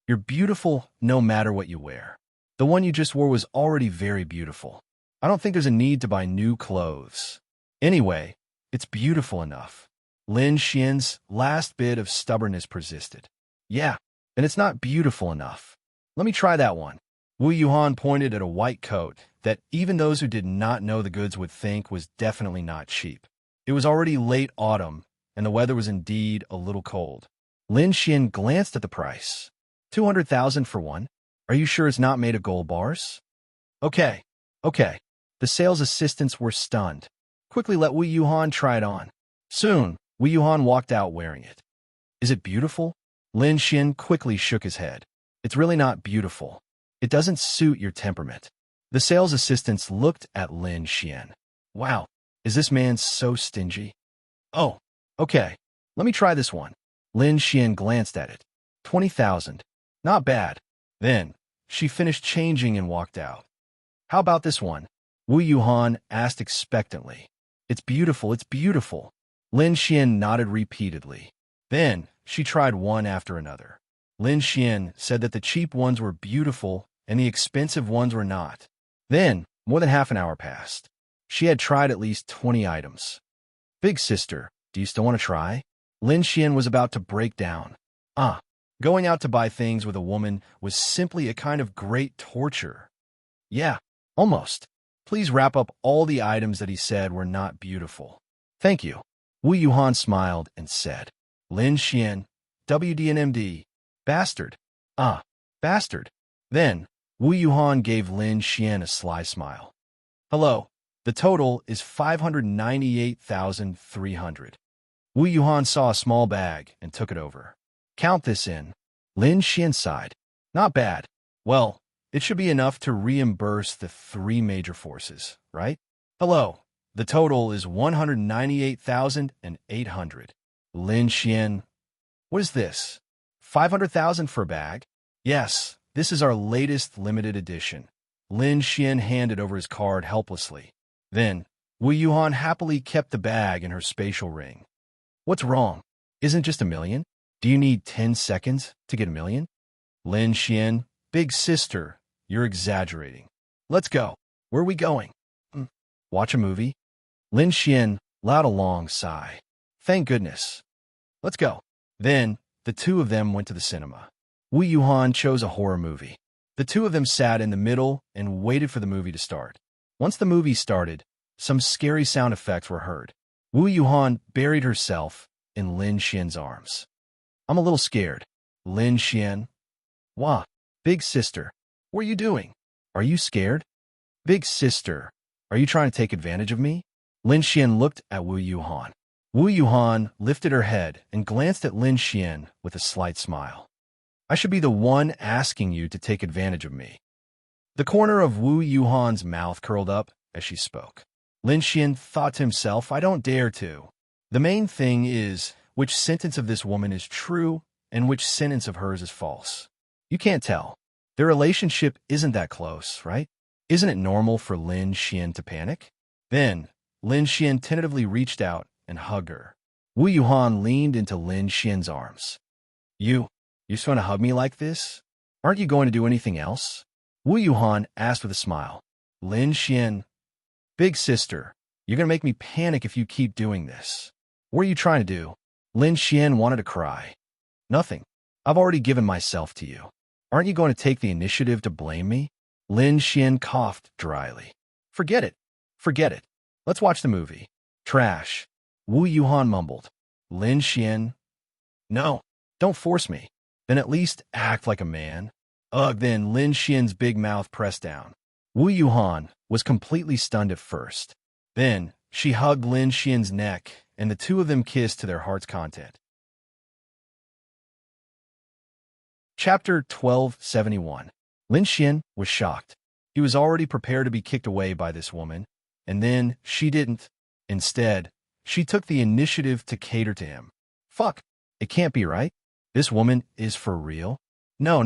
You're beautiful no matter what you wear. The one you just wore was already very beautiful. I don't think there's a need to buy new clothes. Anyway, It's beautiful enough. Lin Xian's last bit of stubbornness persisted. Yeah, and it's not beautiful enough. Let me try that one. Wu Yuhan pointed at a white coat that even those who did not know the goods would think was definitely not cheap. It was already late autumn, and the weather was indeed a little cold. Lin Xian glanced at the price. 200,000 for one? Are you sure it's not made of gold bars? Okay. The sales assistants were stunned. Quickly let Wu Yuhan try it on. Soon, Wu Yuhan walked out wearing it. Is it beautiful? Lin Xian quickly shook his head. It's really not beautiful. It doesn't suit your temperament. The sales assistants looked at Lin Xian. Wow, is this man so stingy? Oh, okay. Let me try this one. Lin Xian glanced at it. 20,000. Not bad. Then, she finished changing and walked out. How about this one? Wu Yuhan asked expectantly. It's beautiful. Lin Xian nodded repeatedly. Then, she tried one after another. Lin Xian said that the cheap ones were beautiful and the expensive ones were not. Then, more than half an hour passed. She had tried at least 20 items. Big sister, do you still want to try? Lin Xian was about to break down. Going out to buy things with a woman was simply a kind of great torture. Yeah, almost. Please wrap up all the items that he said were not beautiful. Thank you. Wu Yuhan smiled and said, Lin Xian, WDNMD, bastard. Bastard. Then, Wu Yuhan gave Lin Xian a sly smile. Hello, the total is 598,300. Wu Yuhan saw a small bag and took it over. Count this in. Lin Xian sighed. Not bad. Well, it should be enough to reimburse the 3 major forces, right? Hello, the total is 198,800. Lin Xian, what is this? 500,000 for a bag? Yes, this is our latest limited edition. Lin Xian handed over his card helplessly. Then, Wu Yuhan happily kept the bag in her spatial ring. What's wrong? Isn't it just 1 million? Do you need 10 seconds to get 1 million? Lin Xian, big sister, you're exaggerating. Let's go. Where are we going? Watch a movie? Lin Xian let out a long sigh. Thank goodness. Let's go. Then, the two of them went to the cinema. Wu Yuhan chose a horror movie. The two of them sat in the middle and waited for the movie to start. Once the movie started, some scary sound effects were heard. Wu Yuhan buried herself in Lin Xian's arms. I'm a little scared. Lin Xian. Wah, big sister, what are you doing? Are you scared? Big sister, are you trying to take advantage of me? Lin Xian looked at Wu Yuhan. Wu Yuhan lifted her head and glanced at Lin Xian with a slight smile. I should be the one asking you to take advantage of me. The corner of Wu Yuhan's mouth curled up as she spoke. Lin Xian thought to himself, I don't dare to. The main thing is which sentence of this woman is true and which sentence of hers is false. You can't tell. Their relationship isn't that close, right? Isn't it normal for Lin Xian to panic? Then, Lin Xian tentatively reached out and hugged her. Wu Yuhan leaned into Lin Xian's arms. You're just going to hug me like this? Aren't you going to do anything else? Wu Yuhan asked with a smile. Lin Xian, big sister, you're going to make me panic if you keep doing this. What are you trying to do? Lin Xian wanted to cry. Nothing. I've already given myself to you. Aren't you going to take the initiative to blame me? Lin Xian coughed dryly. Forget it. Let's watch the movie. Trash. Wu Yuhan mumbled. Lin Xian. No, don't force me. Then at least act like a man. Then Lin Xian's big mouth pressed down. Wu Yuhan was completely stunned at first. Then she hugged Lin Xian's neck, and the two of them kissed to their heart's content. Chapter 1271. Lin Xian was shocked. He was already prepared to be kicked away by this woman, and then she didn't. Instead, she took the initiative to cater to him. Fuck, it can't be right. This woman is for real? No.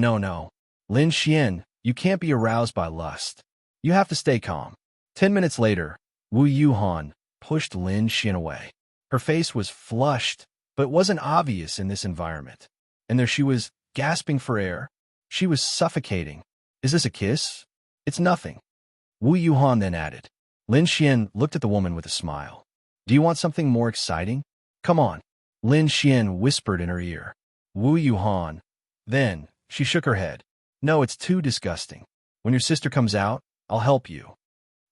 Lin Xian, you can't be aroused by lust. You have to stay calm. 10 minutes later, Wu Yuhan pushed Lin Xian away. Her face was flushed, but it wasn't obvious in this environment. And there she was, gasping for air. She was suffocating. Is this a kiss? It's nothing. Wu Yuhan then added. Lin Xian looked at the woman with a smile. Do you want something more exciting? Come on, Lin Xian whispered in her ear. Wu Yuhan. Then, she shook her head. No, it's too disgusting. When your sister comes out, I'll help you.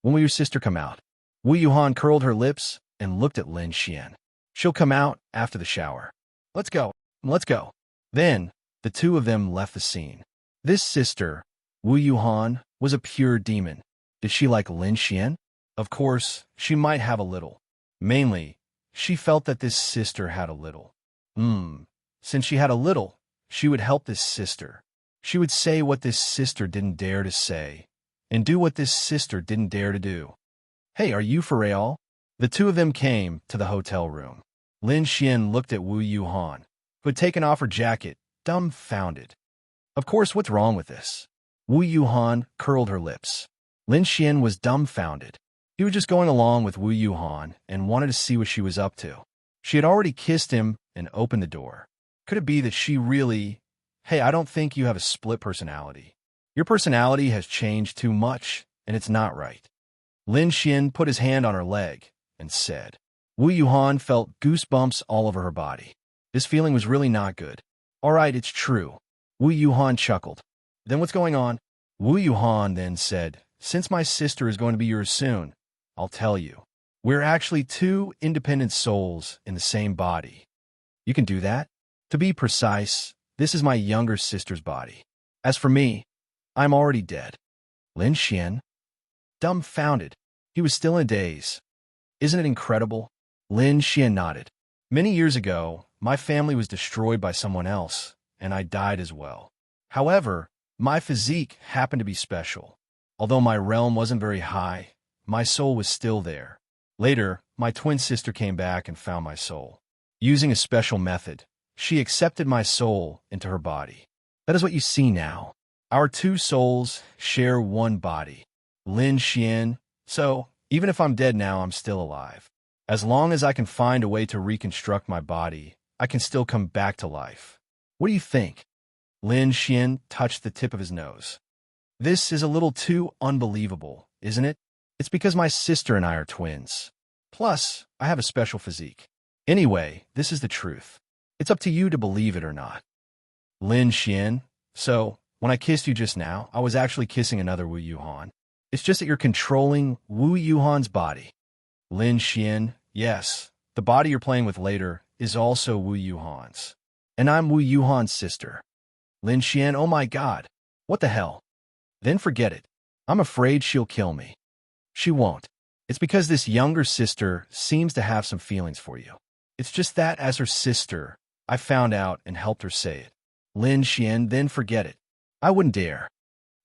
When will your sister come out? Wu Yuhan curled her lips and looked at Lin Xian. She'll come out after the shower. Let's go. Let's go. Then, the two of them left the scene. This sister, Wu Yuhan, was a pure demon. Did she like Lin Xian? Of course, she might have a little. Mainly, she felt that this sister had a little. Since she had a little, she would help this sister. She would say what this sister didn't dare to say, and do what this sister didn't dare to do. Hey, are you for real? The two of them came to the hotel room. Lin Xian looked at Wu Yuhan, who had taken off her jacket, dumbfounded. Of course, what's wrong with this? Wu Yuhan curled her lips. Lin Xian was dumbfounded. He was just going along with Wu Yuhan and wanted to see what she was up to. She had already kissed him and opened the door. Could it be that she really... Hey, I don't think you have a split personality. Your personality has changed too much, and it's not right. Lin Xian put his hand on her leg and said. Wu Yuhan felt goosebumps all over her body. This feeling was really not good. All right, it's true. Wu Yuhan chuckled. Then what's going on? Wu Yuhan then said, since my sister is going to be yours soon, I'll tell you. We're actually two independent souls in the same body. You can do that? To be precise, this is my younger sister's body. As for me, I'm already dead. Lin Xian? Dumbfounded. He was still in a daze. Isn't it incredible? Lin Xian nodded. Many years ago, my family was destroyed by someone else, and I died as well. However, my physique happened to be special. Although my realm wasn't very high, my soul was still there. Later, my twin sister came back and found my soul. Using a special method, she accepted my soul into her body. That is what you see now. Our two souls share one body. Lin Xian. So, even if I'm dead now, I'm still alive. As long as I can find a way to reconstruct my body, I can still come back to life. What do you think? Lin Xian touched the tip of his nose. This is a little too unbelievable, isn't it? It's because my sister and I are twins. Plus, I have a special physique. Anyway, this is the truth. It's up to you to believe it or not. Lin Xian. So, when I kissed you just now, I was actually kissing another Wu Yuhan. It's just that you're controlling Wu Yuhan's body. Lin Xian. Yes, the body you're playing with later is also Wu Yuhan's. And I'm Wu Yuhan's sister. Lin Xian. Oh my god. What the hell? Then forget it. I'm afraid she'll kill me. She won't. It's because this younger sister seems to have some feelings for you. It's just that as her sister, I found out and helped her say it. Lin Xian. Then forget it. I wouldn't dare.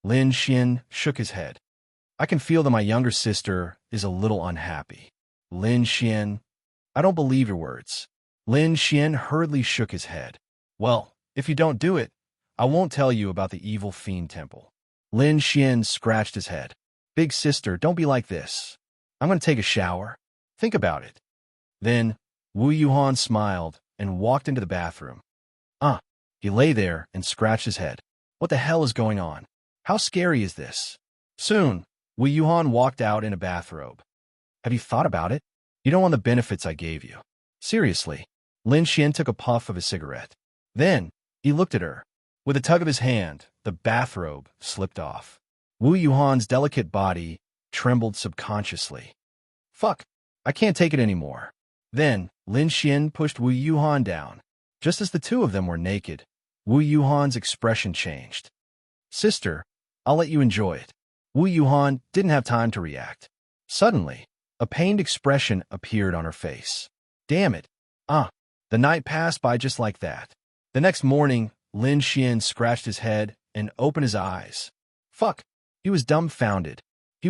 Lin Xian shook his head. I can feel that my younger sister is a little unhappy. Lin Xian. I don't believe your words. Lin Xian hurriedly shook his head. Well, if you don't do it, I won't tell you about the evil fiend temple. Lin Xian scratched his head. Big sister, don't be like this. I'm going to take a shower. Think about it. Then, Wu Yuhan smiled and walked into the bathroom. He lay there and scratched his head. What the hell is going on? How scary is this? Soon, Wu Yuhan walked out in a bathrobe. Have you thought about it? You don't want the benefits I gave you. Seriously. Lin Xian took a puff of his cigarette. Then, he looked at her. With a tug of his hand, the bathrobe slipped off. Wu Yuhan's delicate body trembled subconsciously. Fuck, I can't take it anymore. Then, Lin Xian pushed Wu Yuhan down. Just as the two of them were naked, Wu Yuhan's expression changed. Sister, I'll let you enjoy it. Wu Yuhan didn't have time to react. Suddenly, a pained expression appeared on her face. Damn it. The night passed by just like that. The next morning, Lin Xian scratched his head and opened his eyes. Fuck. He was dumbfounded. He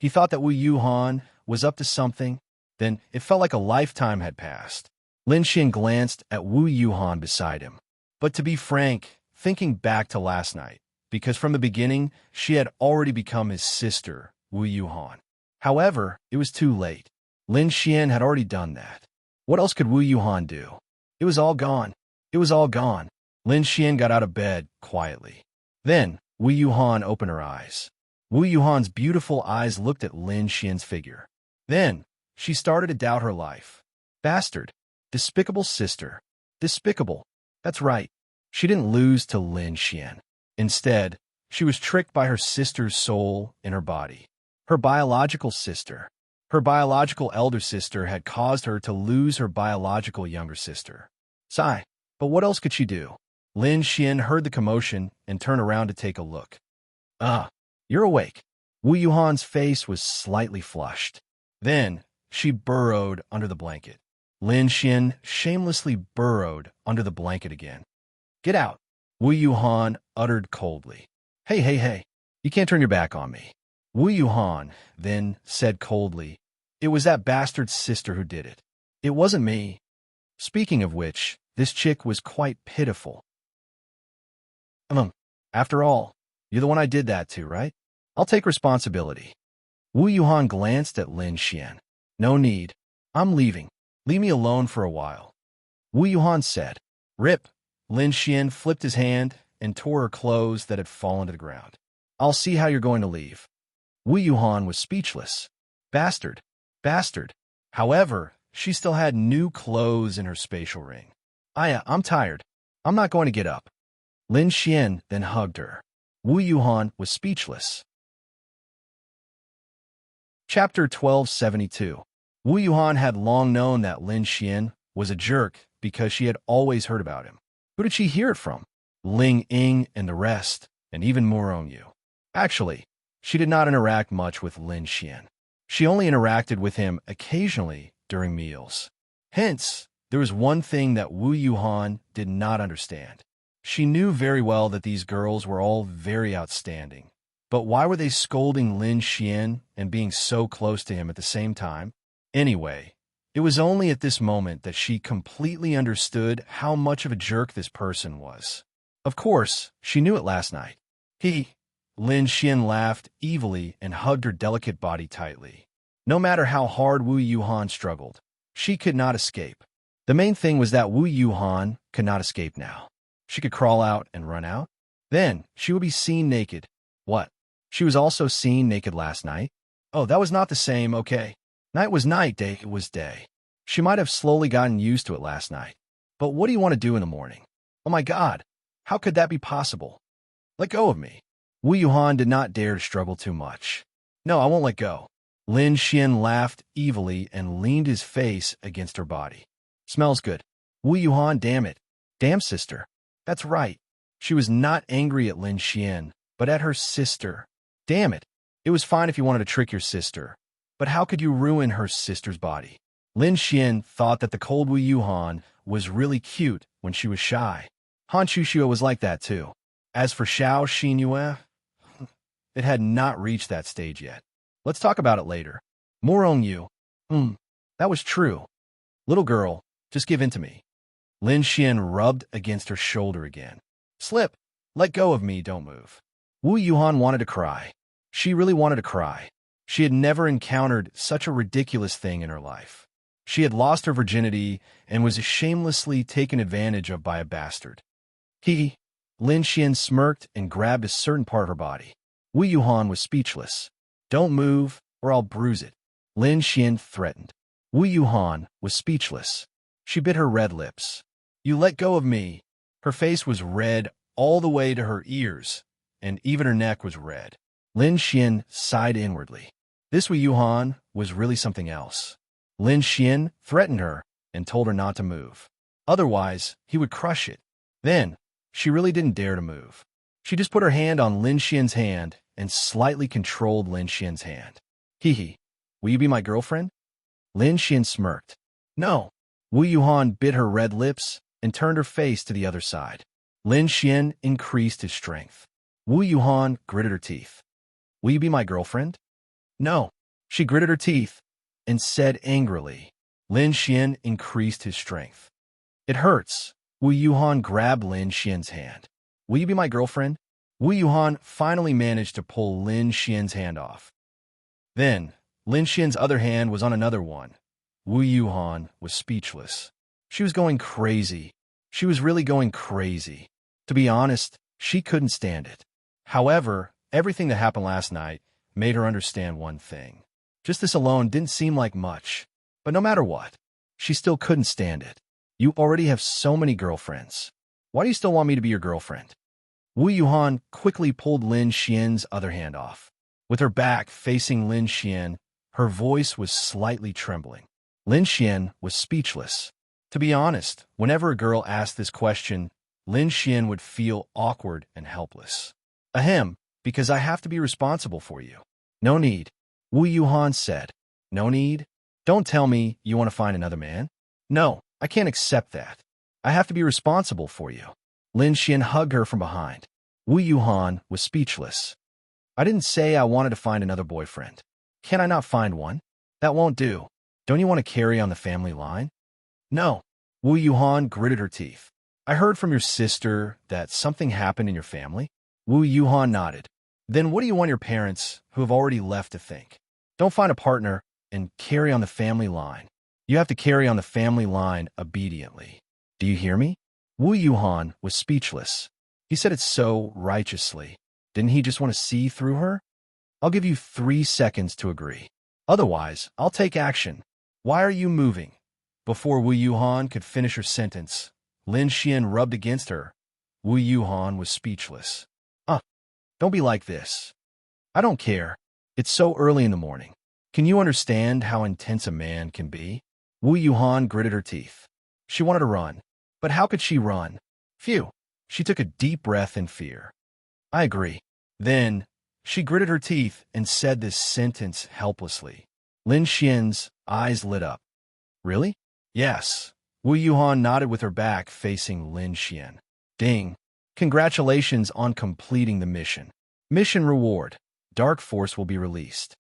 thought that Wu Yuhan was up to something. Then it felt like a lifetime had passed. Lin Xian glanced at Wu Yuhan beside him. But to be frank, thinking back to last night, because from the beginning, she had already become his sister, Wu Yuhan. However, it was too late. Lin Xian had already done that. What else could Wu Yuhan do? It was all gone. It was all gone. Lin Xian got out of bed quietly. Then, Wu Yuhan opened her eyes. Wu Yuhan's beautiful eyes looked at Lin Xian's figure. Then, she started to doubt her life. Bastard. Despicable sister. Despicable. That's right. She didn't lose to Lin Xian. Instead, she was tricked by her sister's soul in her body. Her biological sister. Her biological elder sister had caused her to lose her biological younger sister. Sigh. But what else could she do? Lin Xian heard the commotion and turned around to take a look. You're awake. Wu Yuhan's face was slightly flushed. Then, she burrowed under the blanket. Lin Xian shamelessly burrowed under the blanket again. Get out, Wu Yuhan uttered coldly. Hey, you can't turn your back on me. Wu Yuhan then said coldly, it was that bastard's sister who did it. It wasn't me. Speaking of which, this chick was quite pitiful. After all, you're the one I did that to, right? I'll take responsibility. Wu Yuhan glanced at Lin Xian. No need. I'm leaving. Leave me alone for a while. Wu Yuhan said. Rip. Lin Xian flipped his hand and tore her clothes that had fallen to the ground. I'll see how you're going to leave. Wu Yuhan was speechless. Bastard. Bastard. However, she still had new clothes in her spatial ring. I'm tired. I'm not going to get up. Lin Xian then hugged her. Wu Yuhan was speechless. Chapter 1272. Wu Yuhan had long known that Lin Xian was a jerk because she had always heard about him. Who did she hear it from? Ling Ying and the rest, and even Morong Yu. Actually, she did not interact much with Lin Xian. She only interacted with him occasionally during meals. Hence, there was one thing that Wu Yuhan did not understand. She knew very well that these girls were all very outstanding. But why were they scolding Lin Xian and being so close to him at the same time? Anyway, it was only at this moment that she completely understood how much of a jerk this person was. Of course, she knew it last night. Lin Xian laughed evilly and hugged her delicate body tightly. No matter how hard Wu Yuhan struggled, she could not escape. The main thing was that Wu Yuhan could not escape now. She could crawl out and run out. Then, she would be seen naked. What? She was also seen naked last night? Oh, that was not the same, okay. Night was night, day was day. She might have slowly gotten used to it last night. But what do you want to do in the morning? Oh my God, how could that be possible? Let go of me. Wu Yuhan did not dare to struggle too much. No, I won't let go. Lin Xian laughed evilly and leaned his face against her body. Smells good. Wu Yuhan, damn it. Damn sister. That's right. She was not angry at Lin Xian, but at her sister. Damn it. It was fine if you wanted to trick your sister. But how could you ruin her sister's body? Lin Xian thought that the cold Wu Yuhan was really cute when she was shy. Han Chuxue was like that too. As for Xiao Xinyue, it had not reached that stage yet. Let's talk about it later. Morong Yu. That was true. Little girl, just give in to me. Lin Xian rubbed against her shoulder again. Slip. Let go of me, don't move. Wu Yuhan wanted to cry. She really wanted to cry. She had never encountered such a ridiculous thing in her life. She had lost her virginity and was shamelessly taken advantage of by a bastard. Lin Xian smirked and grabbed a certain part of her body. Wu Yuhan was speechless. Don't move, or I'll bruise it. Lin Xian threatened. Wu Yuhan was speechless. She bit her red lips. You let go of me. Her face was red all the way to her ears, and even her neck was red. Lin Xian sighed inwardly. This Wu Yuhan was really something else. Lin Xian threatened her and told her not to move. Otherwise, he would crush it. Then, she really didn't dare to move. She just put her hand on Lin Xian's hand and slightly controlled Lin Xian's hand. Will you be my girlfriend? Lin Xian smirked. No. Wu Yuhan bit her red lips and turned her face to the other side. Lin Xian increased his strength. Wu Yuhan gritted her teeth. Will you be my girlfriend? No. She gritted her teeth and said angrily. Lin Xian increased his strength. It hurts. Wu Yuhan grabbed Lin Xian's hand. Will you be my girlfriend? Wu Yuhan finally managed to pull Lin Xian's hand off. Then, Lin Xian's other hand was on another one. Wu Yuhan was speechless. She was going crazy. She was really going crazy. To be honest, she couldn't stand it. However, everything that happened last night made her understand one thing. Just this alone didn't seem like much. But no matter what, she still couldn't stand it. You already have so many girlfriends. Why do you still want me to be your girlfriend? Wu Yuhan quickly pulled Lin Xian's other hand off. With her back facing Lin Xian, her voice was slightly trembling. Lin Xian was speechless. To be honest, whenever a girl asked this question, Lin Xian would feel awkward and helpless. Ahem, because I have to be responsible for you. No need, Wu Yuhan said. No need? Don't tell me you want to find another man. No, I can't accept that. I have to be responsible for you. Lin Xian hugged her from behind. Wu Yuhan was speechless. I didn't say I wanted to find another boyfriend. Can I not find one? That won't do. Don't you want to carry on the family line? No. Wu Yuhan gritted her teeth. I heard from your sister that something happened in your family. Wu Yuhan nodded. Then what do you want your parents, who have already left, to think? Don't find a partner and carry on the family line. You have to carry on the family line obediently. Do you hear me? Wu Yuhan was speechless. He said it so righteously. Didn't he just want to see through her? I'll give you 3 seconds to agree. Otherwise, I'll take action. Why are you moving? Before Wu Yuhan could finish her sentence, Lin Xian rubbed against her. Wu Yuhan was speechless. Don't be like this. I don't care. It's so early in the morning. Can you understand how intense a man can be? Wu Yuhan gritted her teeth. She wanted to run. But how could she run? Phew. She took a deep breath in fear. I agree. Then, she gritted her teeth and said this sentence helplessly. Lin Xian's eyes lit up. Really? Yes. Wu Yuhan nodded with her back facing Lin Xian. Ding. Congratulations on completing the mission. Mission reward. Dark Force will be released.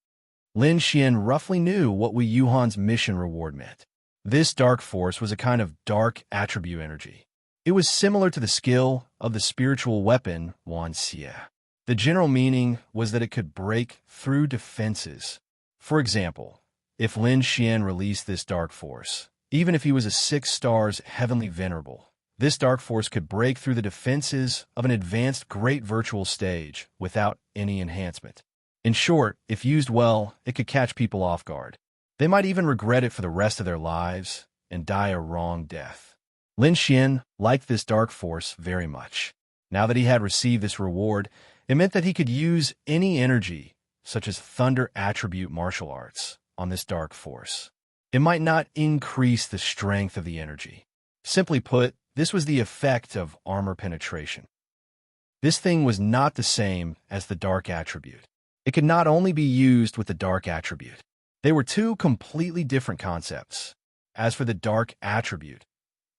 Lin Xian roughly knew what Wu Yuhan's mission reward meant. This Dark Force was a kind of dark attribute energy. It was similar to the skill of the spiritual weapon Wan Xie. The general meaning was that it could break through defenses. For example, if Lin Xian released this Dark Force, even if he was a 6 stars heavenly venerable, this Dark Force could break through the defenses of an advanced great virtual stage without any enhancement. In short, if used well, it could catch people off guard. They might even regret it for the rest of their lives and die a wrong death. Lin Xian liked this Dark Force very much. Now that he had received this reward, it meant that he could use any energy, such as Thunder Attribute Martial Arts, on this Dark Force. It might not increase the strength of the energy. Simply put, this was the effect of armor penetration. This thing was not the same as the Dark Attribute. It could not only be used with the Dark Attribute. They were 2 completely different concepts. As for the Dark Attribute,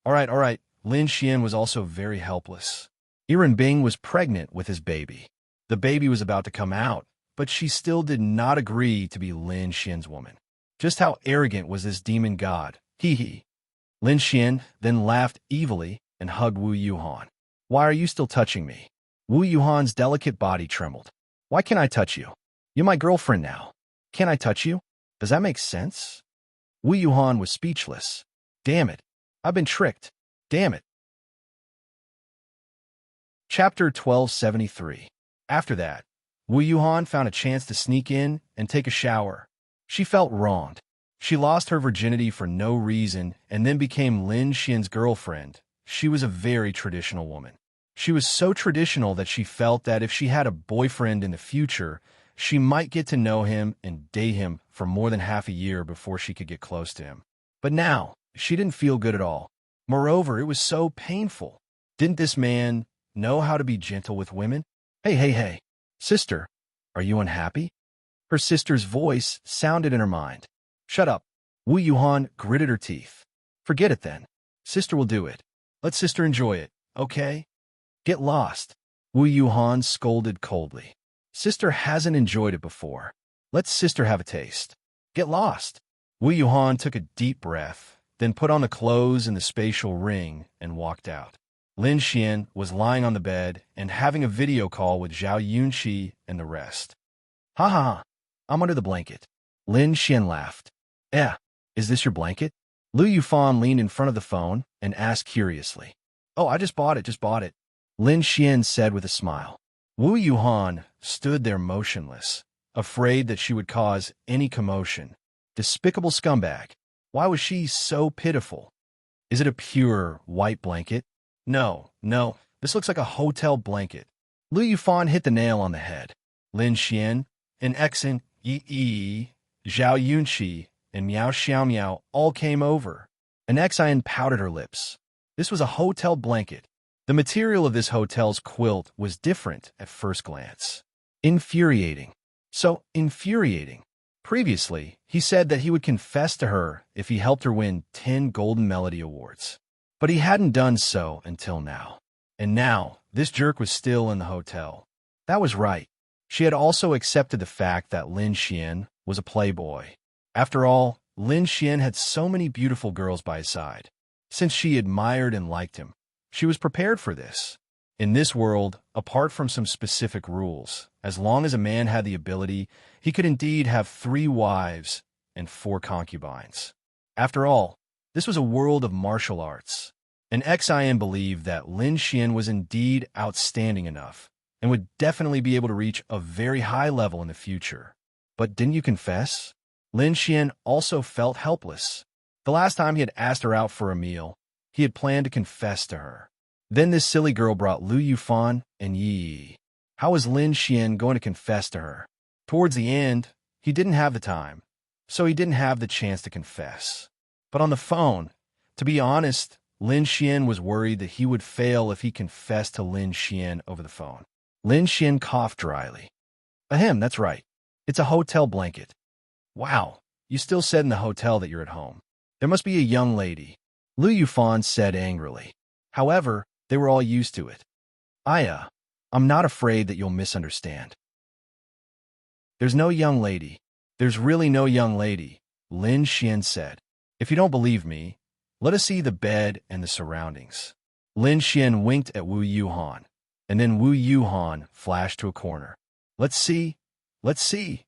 all right, Lin Xian was also very helpless. Yiren Bing was pregnant with his baby. The baby was about to come out, but she still did not agree to be Lin Xian's woman. Just how arrogant was this demon god? Hee. Lin Xian then laughed evilly and hugged Wu Yuhan. Why are you still touching me? Wu Yuhan's delicate body trembled. Why can't I touch you? You're my girlfriend now. Can't I touch you? Does that make sense? Wu Yuhan was speechless. Damn it. I've been tricked. Damn it. Chapter 1273. After that, Wu Yuhan found a chance to sneak in and take a shower. She felt wronged. She lost her virginity for no reason and then became Lin Xian's girlfriend. She was a very traditional woman. She was so traditional that she felt that if she had a boyfriend in the future, she might get to know him and date him for more than half a year before she could get close to him. But now, she didn't feel good at all. Moreover, it was so painful. Didn't this man know how to be gentle with women? Hey. Sister, are you unhappy? Her sister's voice sounded in her mind. Shut up. Wu Yuhan gritted her teeth. Forget it then. Sister will do it. Let sister enjoy it, okay? Get lost. Wu Yuhan scolded coldly. Sister hasn't enjoyed it before. Let sister have a taste. Get lost. Wu Yuhan took a deep breath, then put on the clothes and the spatial ring and walked out. Lin Xian was lying on the bed and having a video call with Zhao Yunqi and the rest. Ha. I'm under the blanket. Lin Xian laughed. Is this your blanket? Lu Yufan leaned in front of the phone and asked curiously. Oh, I just bought it. Lin Xian said with a smile. Wu Yuhan stood there motionless. afraid that she would cause any commotion. Despicable scumbag. Why was she so pitiful? Is it a pure white blanket? No, no, this looks like a hotel blanket. Lu Yufan hit the nail on the head. Lin Xian, and Exin, Yi, Zhao Yunqi, and Miao Xiaomiao all came over. An Xin pouted her lips. This was a hotel blanket. The material of this hotel's quilt was different at first glance. Infuriating. So infuriating. Previously, he said that he would confess to her if he helped her win 10 Golden Melody Awards. But he hadn't done so until now. And now, this jerk was still in the hotel. That was right. She had also accepted the fact that Lin Xian was a playboy. After all, Lin Xian had so many beautiful girls by his side. Since she admired and liked him, she was prepared for this. In this world, apart from some specific rules, as long as a man had the ability, he could indeed have 3 wives and 4 concubines. After all, this was a world of martial arts. And Xin believed that Lin Xian was indeed outstanding enough and would definitely be able to reach a very high level in the future. But didn't you confess? Lin Xian also felt helpless. The last time he had asked her out for a meal, he had planned to confess to her. Then this silly girl brought Lu Yufan and Yi. How was Lin Xian going to confess to her? Towards the end, he didn't have the time, so he didn't have the chance to confess. But on the phone, to be honest, Lin Xian was worried that he would fail if he confessed to Lin Xian over the phone. Lin Xian coughed dryly. Ahem, that's right. It's a hotel blanket. Wow, you still said in the hotel that you're at home. There must be a young lady, Lu Yufan said angrily. However, they were all used to it. I'm not afraid that you'll misunderstand. There's no young lady. There's really no young lady, Lin Xian said. If you don't believe me, let us see the bed and the surroundings. Lin Xian winked at Wu Yuhan, and then Wu Yuhan flashed to a corner. Let's see. Let's see.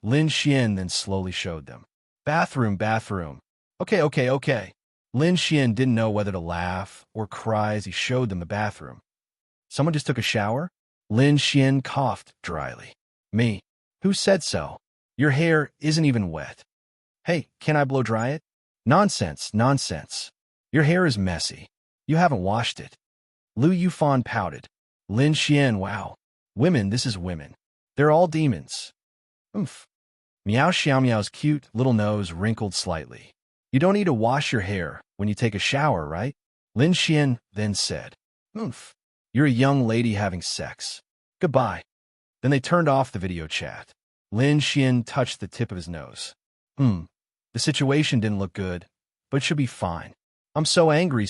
Lin Xian then slowly showed them. Bathroom. Okay. Lin Xian didn't know whether to laugh or cry as he showed them the bathroom. Someone just took a shower? Lin Xian coughed dryly. Me. Who said so? Your hair isn't even wet. Hey, can I blow dry it? Nonsense. Your hair is messy. You haven't washed it. Lu Yufan pouted. Lin Xian, wow. Women, this is women. They're all demons. Oomph. Miao Xiaomiao's cute little nose wrinkled slightly. You don't need to wash your hair when you take a shower, right? Lin Xian then said. Oomph. You're a young lady having sex. Goodbye. Then they turned off the video chat. Lin Xian touched the tip of his nose. The situation didn't look good, but it should be fine. I'm so angry.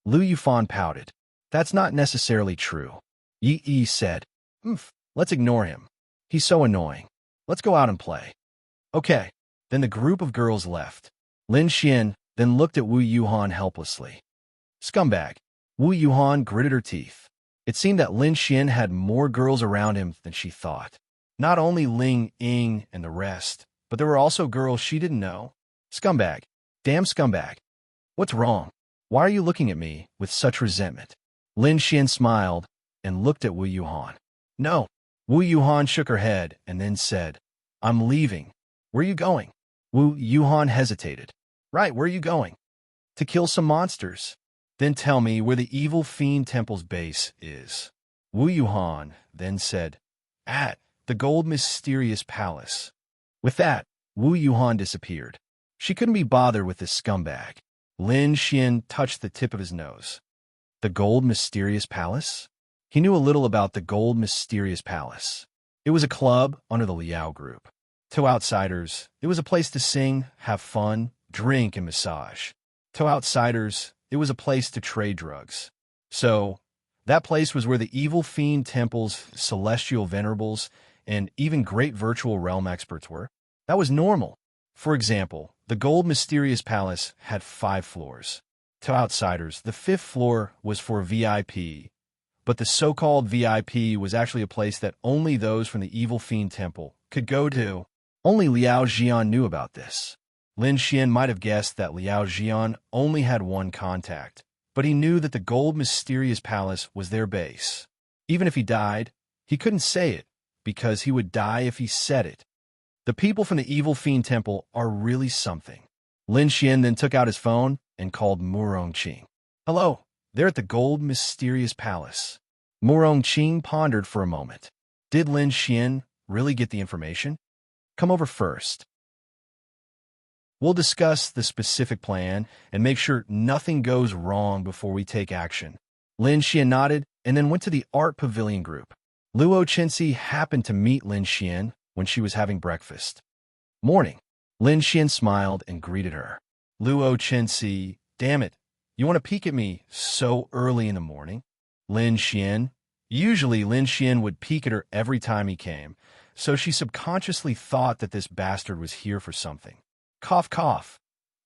Lu Yufan pouted. That's not necessarily true. Yi said. Let's ignore him. He's so annoying. Let's go out and play. Okay. Then the group of girls left. Lin Xian then looked at Wu Yuhan helplessly. Scumbag. Wu Yuhan gritted her teeth. It seemed that Lin Xian had more girls around him than she thought. Not only Ling Ying and the rest, but there were also girls she didn't know. Scumbag. Damn scumbag. What's wrong? Why are you looking at me with such resentment? Lin Xian smiled and looked at Wu Yuhan. No. Wu Yuhan shook her head and then said, I'm leaving. Where are you going? Wu Yuhan hesitated. Right, where are you going? To kill some monsters. Then tell me where the evil fiend temple's base is. Wu Yuhan then said, At the gold mysterious palace. With that, Wu Yuhan disappeared. She couldn't be bothered with this scumbag. Lin Xian touched the tip of his nose. The gold mysterious palace? He knew a little about the gold mysterious palace. It was a club under the Liao group. To outsiders, it was a place to sing, have fun, drink, and massage. To outsiders, it was a place to trade drugs. So, that place was where the evil fiend temple's celestial venerables and even great virtual realm experts were. That was normal. For example, the gold mysterious palace had 5 floors. To outsiders, the 5th floor was for VIP, but the so-called VIP was actually a place that only those from the evil fiend temple could go to. Only Liao Jian knew about this. Lin Xian might have guessed that Liao Jian only had one contact, but he knew that the gold mysterious palace was their base. Even if he died, he couldn't say it, because he would die if he said it. The people from the Evil Fiend Temple are really something. Lin Xian then took out his phone and called Murong Qing. Hello, they're at the Gold Mysterious Palace. Murong Qing pondered for a moment. Did Lin Xian really get the information? Come over first. We'll discuss the specific plan and make sure nothing goes wrong before we take action. Lin Xian nodded and then went to the art pavilion group. Luo Chenxi happened to meet Lin Xian when she was having breakfast. Morning. Lin Xian smiled and greeted her. Luo Chenxi, damn it, you want to peek at me so early in the morning? Lin Xian. Usually Lin Xian would peek at her every time he came, so she subconsciously thought that this bastard was here for something. Cough, cough.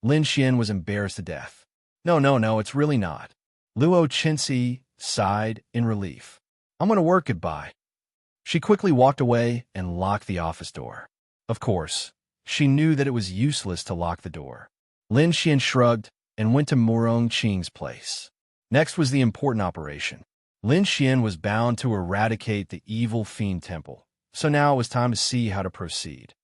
Lin Xian was embarrassed to death. No, it's really not. Luo Chenxi sighed in relief. I'm going to work, goodbye. She quickly walked away and locked the office door. Of course, she knew that it was useless to lock the door. Lin Xian shrugged and went to Murong Qing's place. Next was the important operation. Lin Xian was bound to eradicate the Evil Fiend Temple, so now it was time to see how to proceed.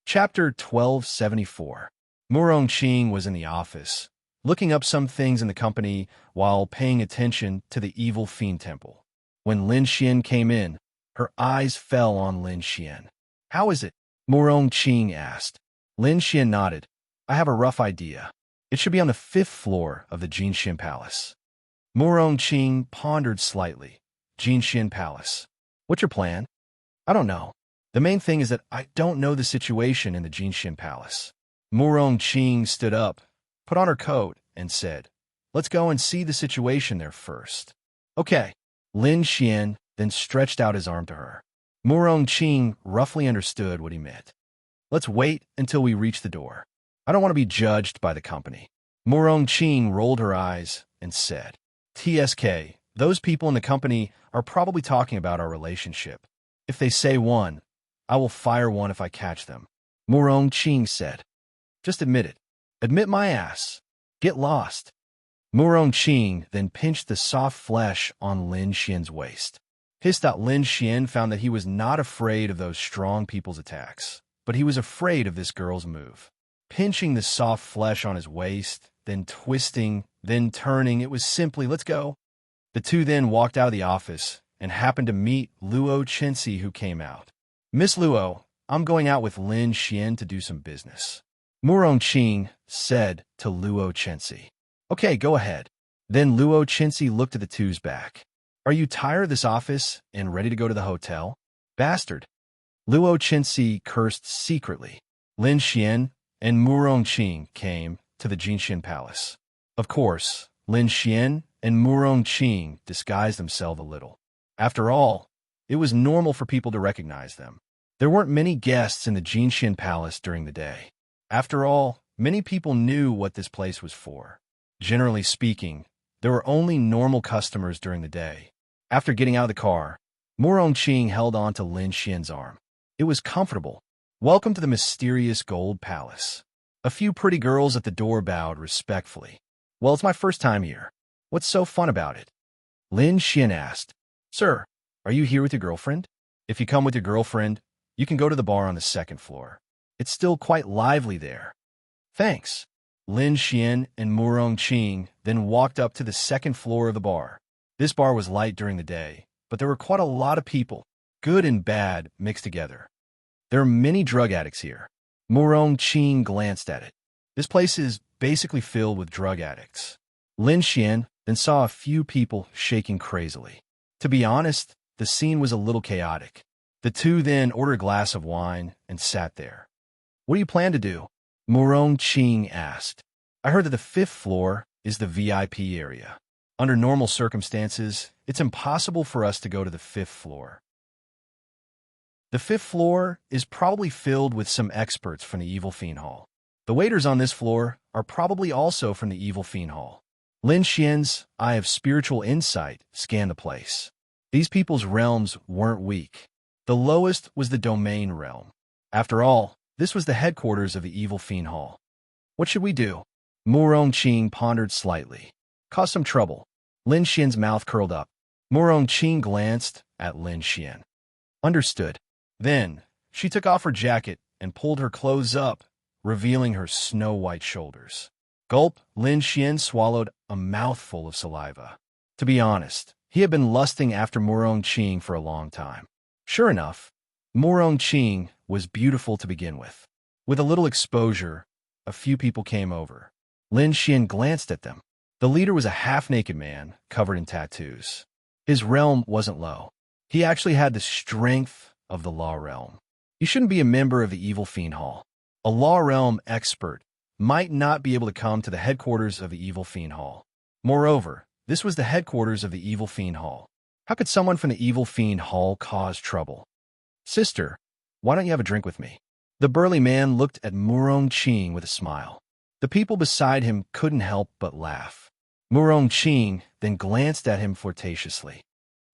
Chapter 1274. Murong Qing was in the office, looking up some things in the company while paying attention to the Evil Fiend Temple. When Lin Xian came in, her eyes fell on Lin Xian. How is it? Murong Qing asked. Lin Xian nodded. I have a rough idea. It should be on the 5th floor of the Jinxian Palace. Murong Qing pondered slightly. Jinxian Palace. What's your plan? I don't know. The main thing is that I don't know the situation in the Jinxian Palace. Murong Qing stood up, put on her coat, and said, Let's go and see the situation there first. Okay. Lin Xian then stretched out his arm to her. Murong Qing roughly understood what he meant. Let's wait until we reach the door. I don't want to be judged by the company. Murong Qing rolled her eyes and said, TSK, those people in the company are probably talking about our relationship. If they say one, I will fire one if I catch them. Murong Qing said. Just admit it. Admit my ass. Get lost. Murong Qing then pinched the soft flesh on Lin Xian's waist. Lin Xian found that he was not afraid of those strong people's attacks, but he was afraid of this girl's move. Pinching the soft flesh on his waist, then twisting, then turning, it was simply, let's go. The two then walked out of the office and happened to meet Luo Chenxi, who came out. Miss Luo, I'm going out with Lin Xian to do some business. Murong Qing said to Luo Chenxi. Okay, go ahead. Then Luo Chenxi looked at the two's back. Are you tired of this office and ready to go to the hotel? Bastard. Luo Chenxi cursed secretly. Lin Xian and Murong Qing came to the Jinxian Palace. Of course, Lin Xian and Murong Qing disguised themselves a little. After all, it was normal for people to recognize them. There weren't many guests in the Jinxian Palace during the day. After all, many people knew what this place was for. Generally speaking, there were only normal customers during the day. After getting out of the car, Murong Qing held on to Lin Xian's arm. It was comfortable. Welcome to the mysterious Gold Palace. A few pretty girls at the door bowed respectfully. Well, it's my first time here. What's so fun about it? Lin Xian asked. Sir, are you here with your girlfriend? If you come with your girlfriend, you can go to the bar on the 2nd floor. It's still quite lively there. Thanks. Lin Xian and Murong Qing then walked up to the 2nd floor of the bar. This bar was light during the day, but there were quite a lot of people, good and bad, mixed together. There are many drug addicts here. Murong Qing glanced at it. This place is basically filled with drug addicts. Lin Xian then saw a few people shaking crazily. To be honest, the scene was a little chaotic. The two then ordered a glass of wine and sat there. What do you plan to do? Murong Qing asked. I heard that the 5th floor is the VIP area. Under normal circumstances, it's impossible for us to go to the 5th floor. The 5th floor is probably filled with some experts from the Evil Fiend Hall. The waiters on this floor are probably also from the Evil Fiend Hall. Lin Xian's eye of spiritual insight scanned the place. These people's realms weren't weak. The lowest was the domain realm. After all, this was the headquarters of the Evil Fiend Hall. What should we do? Murong Qing pondered slightly. Cause some trouble. Lin Xian's mouth curled up. Morong Qing glanced at Lin Xian. Understood. Then, she took off her jacket and pulled her clothes up, revealing her snow-white shoulders. Gulp, Lin Xian swallowed a mouthful of saliva. To be honest, he had been lusting after Morong Qing for a long time. Sure enough, Morong Qing was beautiful to begin with. With a little exposure, a few people came over. Lin Xian glanced at them. The leader was a half-naked man, covered in tattoos. His realm wasn't low. He actually had the strength of the law realm. You shouldn't be a member of the Evil Fiend Hall. A law realm expert might not be able to come to the headquarters of the Evil Fiend Hall. Moreover, this was the headquarters of the Evil Fiend Hall. How could someone from the Evil Fiend Hall cause trouble? Sister, why don't you have a drink with me? The burly man looked at Morong Qing with a smile. The people beside him couldn't help but laugh. Morong Qing then glanced at him flirtatiously.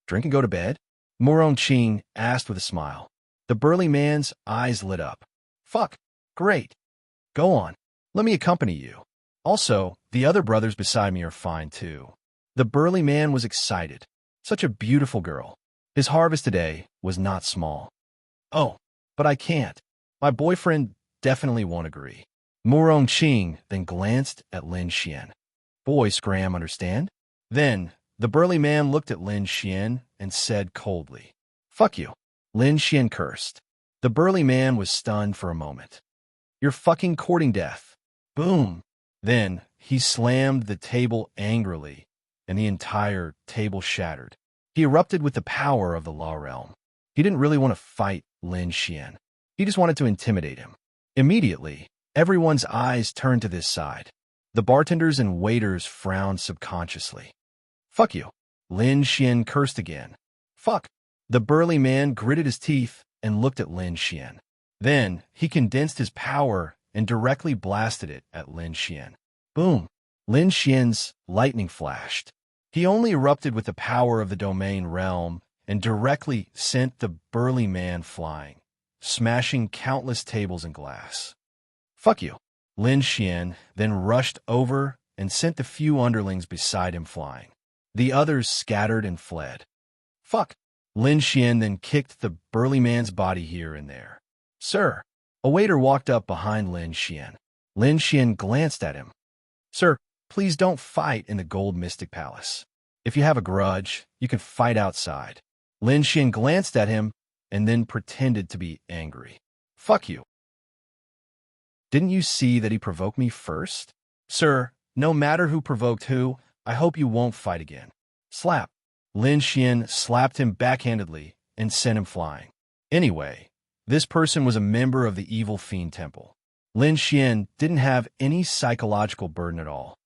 Drink and go to bed? Morong Qing asked with a smile. The burly man's eyes lit up. Fuck, great. Go on, let me accompany you. Also, the other brothers beside me are fine too. The burly man was excited. Such a beautiful girl. His harvest today was not small. Oh, but I can't. My boyfriend definitely won't agree. Morong Qing then glanced at Lin Xian. Boy, scram, understand? Then, the burly man looked at Lin Xian and said coldly, Fuck you. Lin Xian cursed. The burly man was stunned for a moment. You're fucking courting death. Boom. Then, he slammed the table angrily, and the entire table shattered. He erupted with the power of the law realm. He didn't really want to fight Lin Xian. He just wanted to intimidate him. Immediately, everyone's eyes turned to this side. The bartenders and waiters frowned subconsciously. Fuck you. Lin Xian cursed again. Fuck. The burly man gritted his teeth and looked at Lin Xian. Then, he condensed his power and directly blasted it at Lin Xian. Boom. Lin Xian's lightning flashed. He only erupted with the power of the domain realm and directly sent the burly man flying, smashing countless tables and glass. Fuck you. Lin Xian then rushed over and sent the few underlings beside him flying. The others scattered and fled. Fuck. Lin Xian then kicked the burly man's body here and there. Sir. A waiter walked up behind Lin Xian. Lin Xian glanced at him. Sir, please don't fight in the Gold Mystic Palace. If you have a grudge, you can fight outside. Lin Xian glanced at him and then pretended to be angry. Fuck you. Didn't you see that he provoked me first? Sir, no matter who provoked who, I hope you won't fight again. Slap. Lin Xian slapped him backhandedly and sent him flying. Anyway, this person was a member of the Evil Fiend Temple. Lin Xian didn't have any psychological burden at all.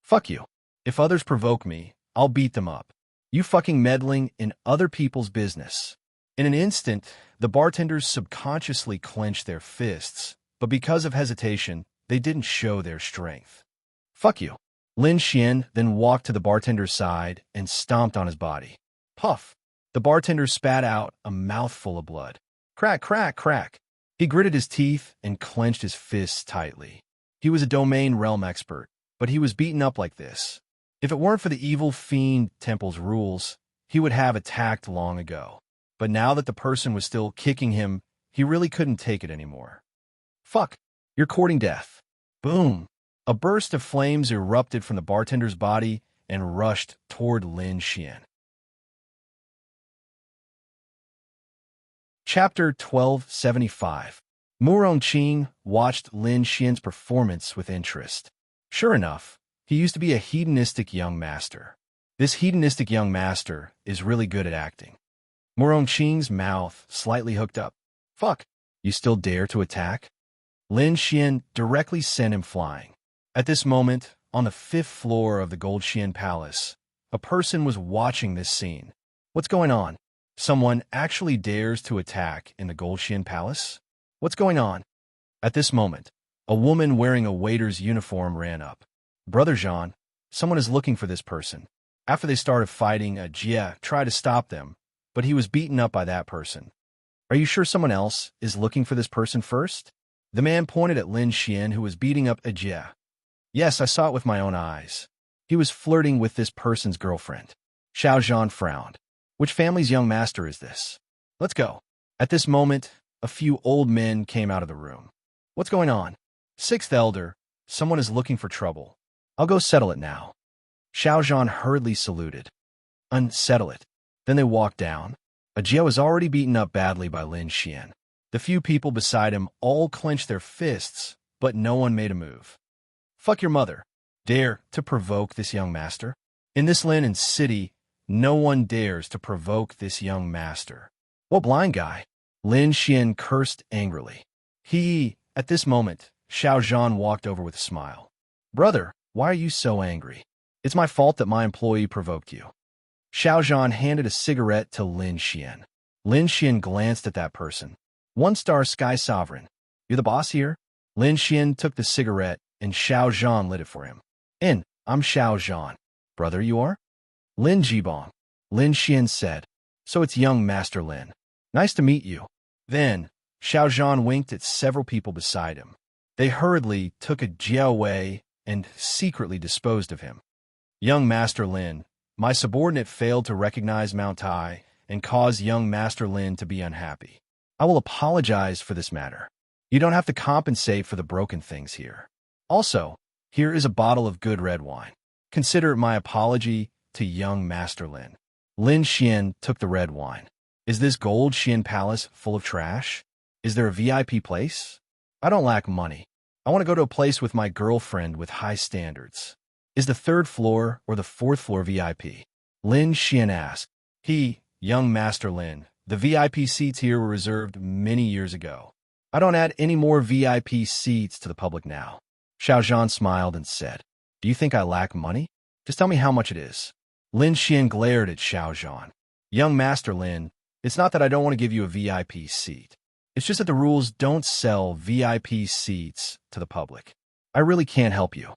Fuck you. If others provoke me, I'll beat them up. You fucking meddling in other people's business. In an instant, the bartenders subconsciously clenched their fists, but because of hesitation, they didn't show their strength. Fuck you. Lin Xian then walked to the bartender's side and stomped on his body. Puff. The bartender spat out a mouthful of blood. Crack, crack, crack. He gritted his teeth and clenched his fists tightly. He was a domain realm expert, but he was beaten up like this. If it weren't for the Evil Fiend Temple's rules, he would have attacked long ago. But now that the person was still kicking him, he really couldn't take it anymore. Fuck. You're courting death. Boom. A burst of flames erupted from the bartender's body and rushed toward Lin Xian. Chapter 1275. Morong Qing watched Lin Xian's performance with interest. Sure enough, he used to be a hedonistic young master. This hedonistic young master is really good at acting. Morong Qing's mouth slightly hooked up. Fuck, you still dare to attack? Lin Xian directly sent him flying. At this moment, on the 5th floor of the Gold Xian Palace, a person was watching this scene. What's going on? Someone actually dares to attack in the Gold Xian Palace? What's going on? At this moment, a woman wearing a waiter's uniform ran up. Brother Jean, someone is looking for this person. After they started fighting, Jia tried to stop them, but he was beaten up by that person. Are you sure someone else is looking for this person first? The man pointed at Lin Xian, who was beating up Jia. Yes, I saw it with my own eyes. He was flirting with this person's girlfriend. Xiao Zhan frowned. Which family's young master is this? Let's go. At this moment, a few old men came out of the room. What's going on? Sixth elder, someone is looking for trouble. I'll go settle it now. Xiao Zhan hurriedly saluted. Unsettle it. Then they walked down. Ajia was already beaten up badly by Lin Xian. The few people beside him all clenched their fists, but no one made a move. Fuck your mother. Dare to provoke this young master? In this land and city, no one dares to provoke this young master. What blind guy? Lin Xian cursed angrily. At this moment, Xiao Zhan walked over with a smile. Brother, why are you so angry? It's my fault that my employee provoked you. Xiao Zhan handed a cigarette to Lin Xian. Lin Xian glanced at that person. One-star Sky Sovereign. You're the boss here? Lin Xian took the cigarette, and Xiao Zhan lit it for him. I'm Xiao Zhan. Brother, you are? Lin Jibong. Lin Xian said. So it's young Master Lin. Nice to meet you. Then, Xiao Zhan winked at several people beside him. They hurriedly took a Jiao away and secretly disposed of him. Young Master Lin, my subordinate failed to recognize Mount Tai and caused young Master Lin to be unhappy. I will apologize for this matter. You don't have to compensate for the broken things here. Also, here is a bottle of good red wine. Consider it my apology to young Master Lin. Lin Xian took the red wine. Is this gold Xian palace full of trash? Is there a VIP place? I don't lack money. I want to go to a place with my girlfriend with high standards. Is the third floor or the fourth floor VIP? Lin Xian asked. Young Master Lin, the VIP seats here were reserved many years ago. I don't add any more VIP seats to the public now. Xiao Zhan smiled and said, Do you think I lack money? Just tell me how much it is. Lin Xian glared at Xiao Zhan. Young Master Lin, it's not that I don't want to give you a VIP seat. It's just that the rules don't sell VIP seats to the public. I really can't help you.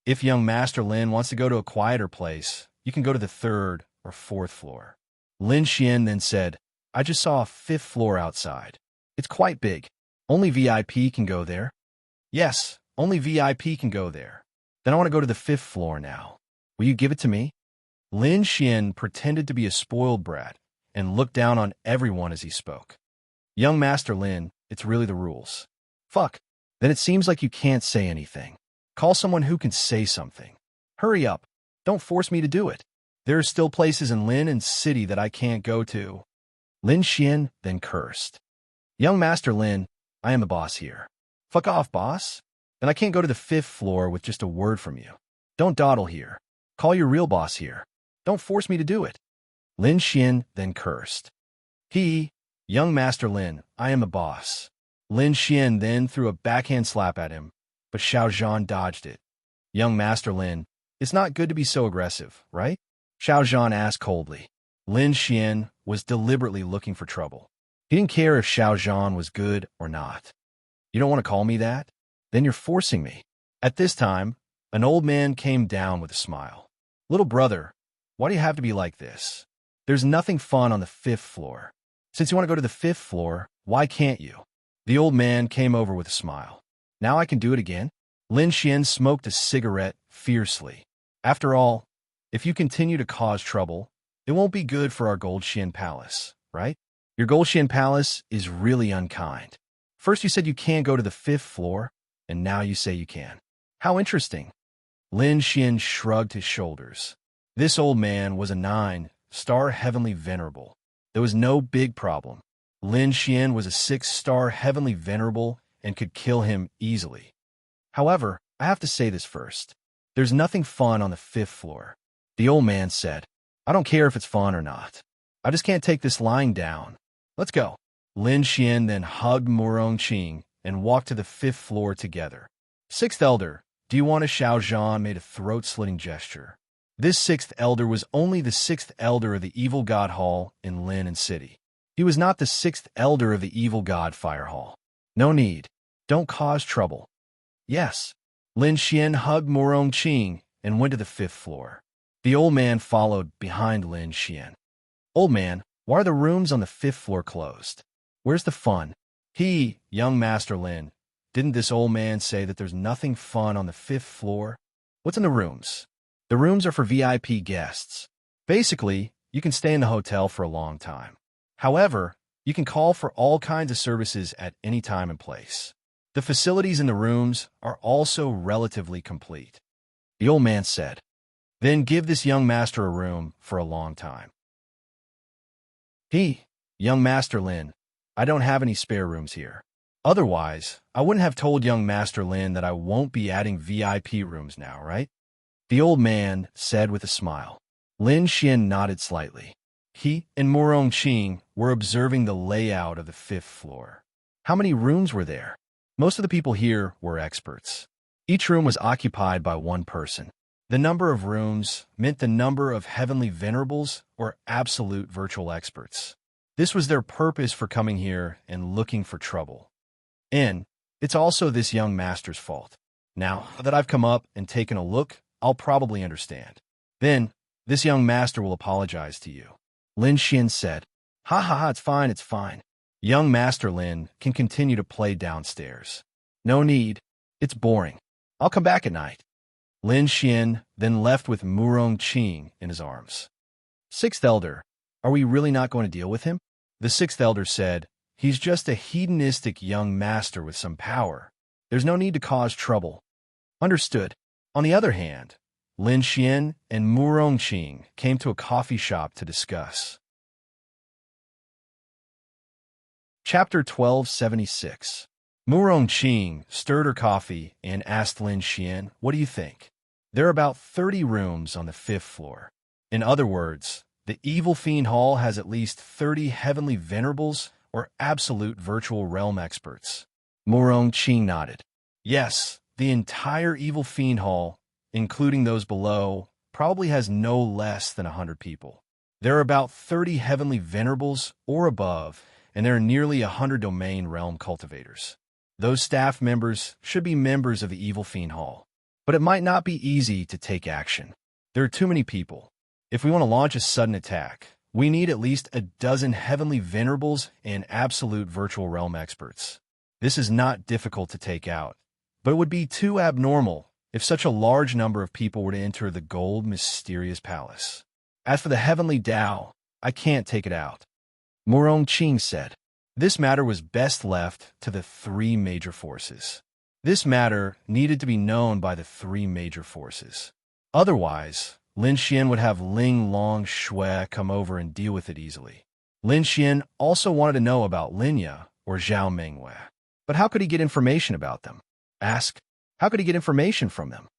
If young Master Lin wants to go to a quieter place, you can go to the third or fourth floor. Lin Xian then said, I just saw a fifth floor outside. It's quite big. Only VIP can go there. Yes, only VIP can go there. Then I want to go to the fifth floor now. Will you give it to me? Lin Xian pretended to be a spoiled brat and looked down on everyone as he spoke. Young Master Lin, it's really the rules. Fuck. Then it seems like you can't say anything. Call someone who can say something. Hurry up. Don't force me to do it. There are still places in Lin and City that I can't go to. Lin Xian then cursed. Young Master Lin, I am the boss here. Fuck off, boss. Then I can't go to the fifth floor with just a word from you. Don't dawdle here. Call your real boss here. Don't force me to do it. Lin Xian then cursed. Young Master Lin, I am the boss. Lin Xian then threw a backhand slap at him, but Xiao Zhan dodged it. Young Master Lin, it's not good to be so aggressive, right? Xiao Zhan asked coldly. Lin Xian was deliberately looking for trouble. He didn't care if Xiao Zhan was good or not. You don't want to call me that? Then you're forcing me. At this time, an old man came down with a smile. Little brother, why do you have to be like this? There's nothing fun on the fifth floor. Since you want to go to the fifth floor, why can't you? The old man came over with a smile. Now I can do it again? Lin Xian smoked a cigarette fiercely. After all, if you continue to cause trouble, it won't be good for our Gold Xian Palace, right? Your Gold Xian Palace is really unkind. First you said you can't go to the fifth floor, and now you say you can. How interesting. Lin Xian shrugged his shoulders. This old man was a 9-star heavenly venerable. There was no big problem. Lin Xian was a 6-star heavenly venerable and could kill him easily. However, I have to say this first. There's nothing fun on the fifth floor. The old man said, I don't care if it's fun or not. I just can't take this lying down. Let's go. Lin Xian then hugged Morong Qing and walked to the fifth floor together. Sixth elder, do you want a? Xiao Zhan made a throat-slitting gesture. This sixth elder was only the sixth elder of the Evil God Hall in Lin and City. He was not the sixth elder of the Evil God Fire Hall. No need. Don't cause trouble. Yes. Lin Xian hugged Morong Qing and went to the fifth floor. The old man followed behind Lin Xian. Old man, why are the rooms on the fifth floor closed? Where's the fun? Young Master Lin, didn't this old man say that there's nothing fun on the fifth floor? What's in the rooms? The rooms are for VIP guests. Basically, you can stay in the hotel for a long time. However, you can call for all kinds of services at any time and place. The facilities in the rooms are also relatively complete. The old man said, "Then give this young master a room for a long time." Young Master Lin, I don't have any spare rooms here. Otherwise, I wouldn't have told young Master Lin that I won't be adding VIP rooms now, right? The old man said with a smile. Lin Xian nodded slightly. He and Murong Qing were observing the layout of the 5th floor. How many rooms were there? Most of the people here were experts. Each room was occupied by one person. The number of rooms meant the number of heavenly venerables or absolute virtual experts. This was their purpose for coming here and looking for trouble. And it's also this young master's fault. Now that I've come up and taken a look, I'll probably understand. Then, this young master will apologize to you. Lin Xian said, Ha ha ha, it's fine. Young Master Lin can continue to play downstairs. No need, it's boring. I'll come back at night. Lin Xian then left with Murong Qing in his arms. 6th Elder, are we really not going to deal with him? The 6th Elder said, he's just a hedonistic young master with some power. There's no need to cause trouble. Understood. On the other hand, Lin Xian and Murong Qing came to a coffee shop to discuss. Chapter 1276. Murong Qing stirred her coffee and asked Lin Xian, what do you think? There are about 30 rooms on the 5th floor. In other words, the Evil Fiend Hall has at least 30 heavenly venerables or absolute virtual realm experts. Murong Qing nodded. Yes, the entire Evil Fiend Hall, including those below, probably has no less than 100 people. There are about 30 heavenly venerables or above, and there are nearly 100 domain realm cultivators. Those staff members should be members of the Evil Fiend Hall. But it might not be easy to take action. There are too many people. If we want to launch a sudden attack, we need at least a dozen heavenly venerables and absolute virtual realm experts. This is not difficult to take out, but it would be too abnormal if such a large number of people were to enter the gold mysterious palace. As for the heavenly Tao, I can't take it out. Murong Qing said. This matter was best left to the 3 major forces. This matter needed to be known by the 3 major forces. Otherwise, Lin Xian would have Ling Long Shui come over and deal with it easily. Lin Xian also wanted to know about Linya or Zhao Mengwei. But how could he get information about them? How could he get information from them?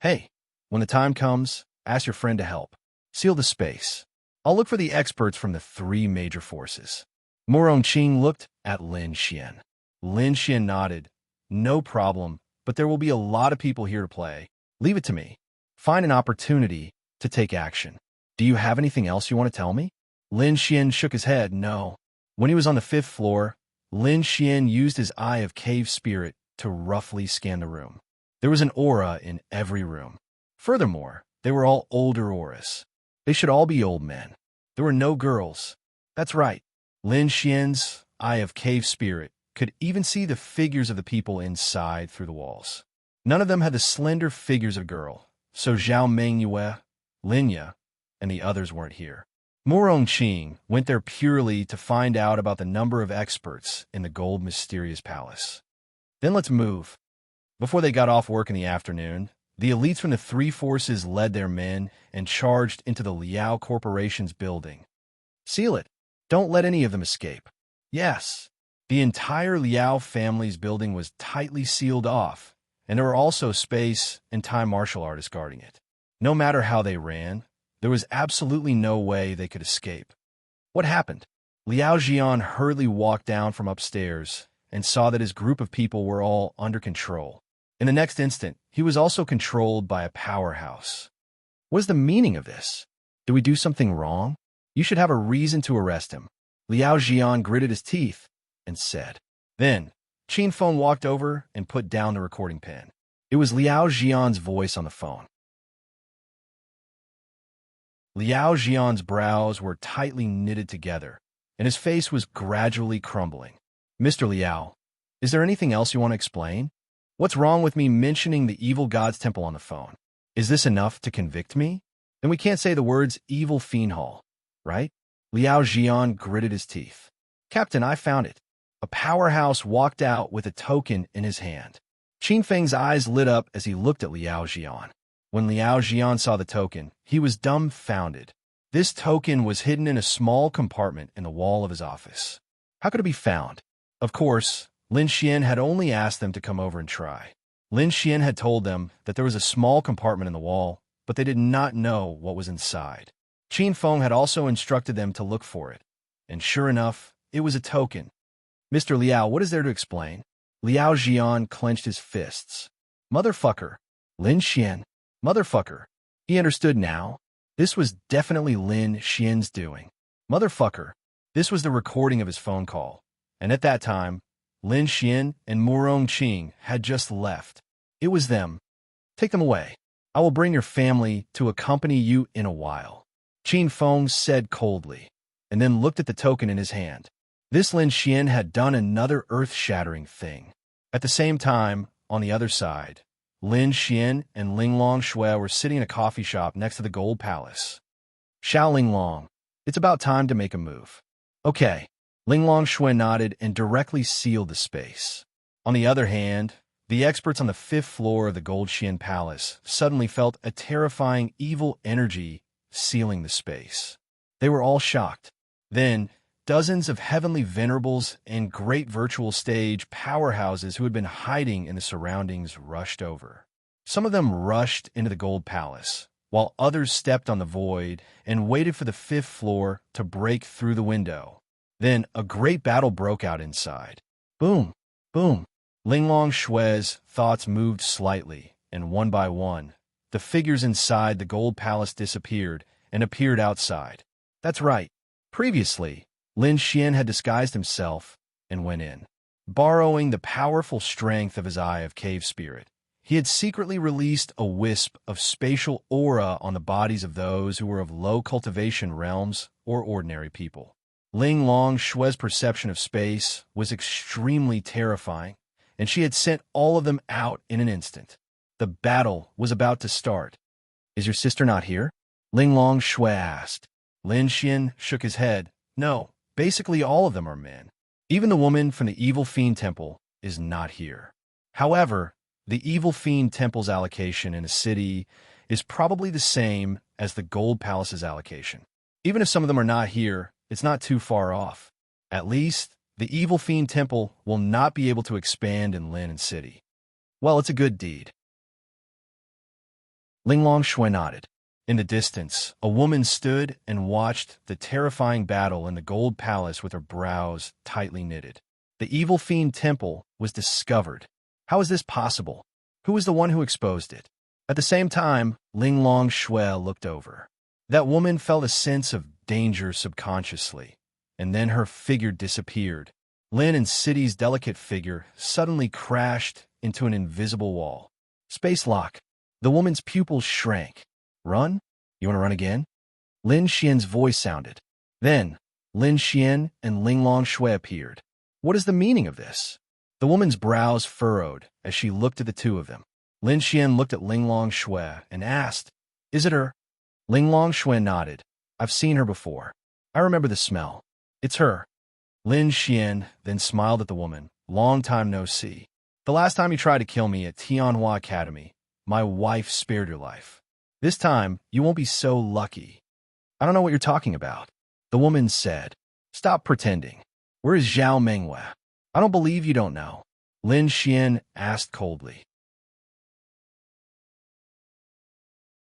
Hey, when the time comes, ask your friend to help. Seal the space. I'll look for the experts from the 3 major forces. Murong Qing looked at Lin Xian. Lin Xian nodded. No problem, but there will be a lot of people here to play. Leave it to me. Find an opportunity to take action. Do you have anything else you want to tell me? Lin Xian shook his head, no. When he was on the 5th floor, Lin Xian used his eye of cave spirit to roughly scan the room. There was an aura in every room. Furthermore, they were all older auras. They should all be old men. There were no girls. That's right. Lin Xian's eye of cave spirit could even see the figures of the people inside through the walls. None of them had the slender figures of girl, so Zhao Mengyue, Linya, and the others weren't here. Murong Qing went there purely to find out about the number of experts in the gold mysterious palace. Then let's move. Before they got off work in the afternoon, the elites from the 3 forces led their men and charged into the Liao Corporation's building. Seal it. Don't let any of them escape. Yes, the entire Liao family's building was tightly sealed off, and there were also space and time martial artists guarding it. No matter how they ran, there was absolutely no way they could escape. What happened? Liao Jian hurriedly walked down from upstairs and saw that his group of people were all under control. In the next instant, he was also controlled by a powerhouse. What is the meaning of this? Did we do something wrong? You should have a reason to arrest him. Liao Jian gritted his teeth and said. Then, Qin Feng walked over and put down the recording pen. It was Liao Jian's voice on the phone. Liao Jian's brows were tightly knitted together, and his face was gradually crumbling. Mr. Liao, is there anything else you want to explain? What's wrong with me mentioning the evil god's temple on the phone? Is this enough to convict me? Then we can't say the words evil fiend hall, right? Liao Jian gritted his teeth. Captain, I found it. A powerhouse walked out with a token in his hand. Qin Feng's eyes lit up as he looked at Liao Jian. When Liao Jian saw the token, he was dumbfounded. This token was hidden in a small compartment in the wall of his office. How could it be found? Of course, Lin Xian had only asked them to come over and try. Lin Xian had told them that there was a small compartment in the wall, but they did not know what was inside. Qin Feng had also instructed them to look for it, and sure enough, it was a token. Mr. Liao, what is there to explain? Liao Jian clenched his fists. Motherfucker. Lin Xian. Motherfucker. He understood now. This was definitely Lin Xian's doing. Motherfucker. This was the recording of his phone call, and at that time, Lin Xian and Murong Qing had just left. It was them. Take them away. I will bring your family to accompany you in a while. Qin Feng said coldly, and then looked at the token in his hand. This Lin Xian had done another earth-shattering thing. At the same time, on the other side, Lin Xian and Linglong Shui were sitting in a coffee shop next to the Gold Palace. Xiao Linglong, it's about time to make a move. Okay. Linglong Shui nodded and directly sealed the space. On the other hand, the experts on the 5th floor of the Gold Xian Palace suddenly felt a terrifying evil energy sealing the space. They were all shocked. Then, dozens of heavenly venerables and great virtual stage powerhouses who had been hiding in the surroundings rushed over. Some of them rushed into the Gold Palace, while others stepped on the void and waited for the 5th floor to break through the window. Then a great battle broke out inside. Boom, boom. Linglong Shui's thoughts moved slightly, and one by one, the figures inside the Gold Palace disappeared and appeared outside. That's right. Previously, Lin Xian had disguised himself and went in. Borrowing the powerful strength of his Eye of Cave Spirit, he had secretly released a wisp of spatial aura on the bodies of those who were of low cultivation realms or ordinary people. Linglong Shui's perception of space was extremely terrifying, and she had sent all of them out in an instant. The battle was about to start. Is your sister not here? Linglong Shui asked. Lin Xian shook his head. No, basically all of them are men. Even the woman from the Evil Fiend Temple is not here. However, the Evil Fiend Temple's allocation in a city is probably the same as the Gold Palace's allocation. Even if some of them are not here, it's not too far off. At least, the Evil Fiend Temple will not be able to expand in Lin City. Well, it's a good deed. Linglong Shui nodded. In the distance, a woman stood and watched the terrifying battle in the Gold Palace with her brows tightly knitted. The Evil Fiend Temple was discovered. How is this possible? Who was the one who exposed it? At the same time, Linglong Shui looked over. That woman felt a sense of danger subconsciously, and then her figure disappeared. Lin City's delicate figure suddenly crashed into an invisible wall. Space lock. The woman's pupils shrank. Run? You want to run again? Lin Xian's voice sounded. Then, Lin Xian and Linglong Shui appeared. What is the meaning of this? The woman's brows furrowed as she looked at the two of them. Lin Xian looked at Linglong Shui and asked, Is it her? Linglong Shui nodded. I've seen her before. I remember the smell. It's her. Lin Xian then smiled at the woman. Long time no see. The last time you tried to kill me at Tianhua Academy, my wife spared your life. This time, you won't be so lucky. I don't know what you're talking about. The woman said. Stop pretending. Where is Zhao Mengwei? I don't believe you don't know. Lin Xian asked coldly.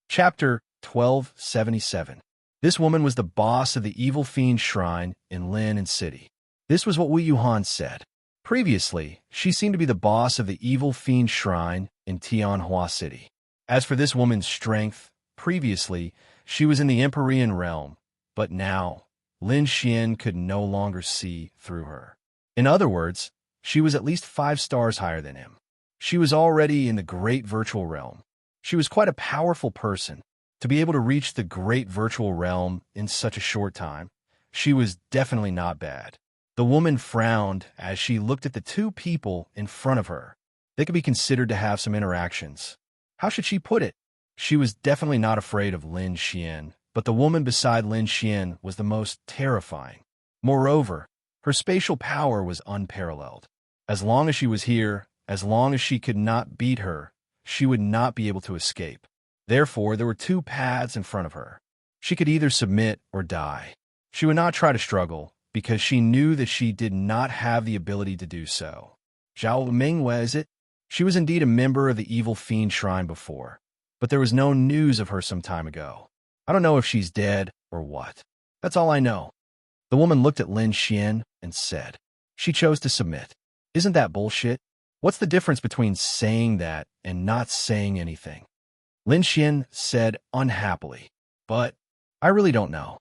Chapter 1277. This woman was the boss of the Evil Fiend Shrine in Lin City. This was what Wu Yuhan said. Previously, she seemed to be the boss of the Evil Fiend Shrine in Tianhua City. As for this woman's strength, previously, she was in the Empyrean realm, but now, Lin Xian could no longer see through her. In other words, she was at least 5 stars higher than him. She was already in the great virtual realm. She was quite a powerful person. To be able to reach the great virtual realm in such a short time, she was definitely not bad. The woman frowned as she looked at the two people in front of her. They could be considered to have some interactions. How should she put it? She was definitely not afraid of Lin Xian, but the woman beside Lin Xian was the most terrifying. Moreover, her spatial power was unparalleled. As long as she was here, as long as she could not beat her, she would not be able to escape. Therefore, there were two paths in front of her. She could either submit or die. She would not try to struggle, because she knew that she did not have the ability to do so. Zhao Mingwei, is it? She was indeed a member of the Evil Fiend Shrine before, but there was no news of her some time ago. I don't know if she's dead or what. That's all I know. The woman looked at Lin Xian and said, she chose to submit. Isn't that bullshit? What's the difference between saying that and not saying anything? Lin Xian said unhappily, but I really don't know.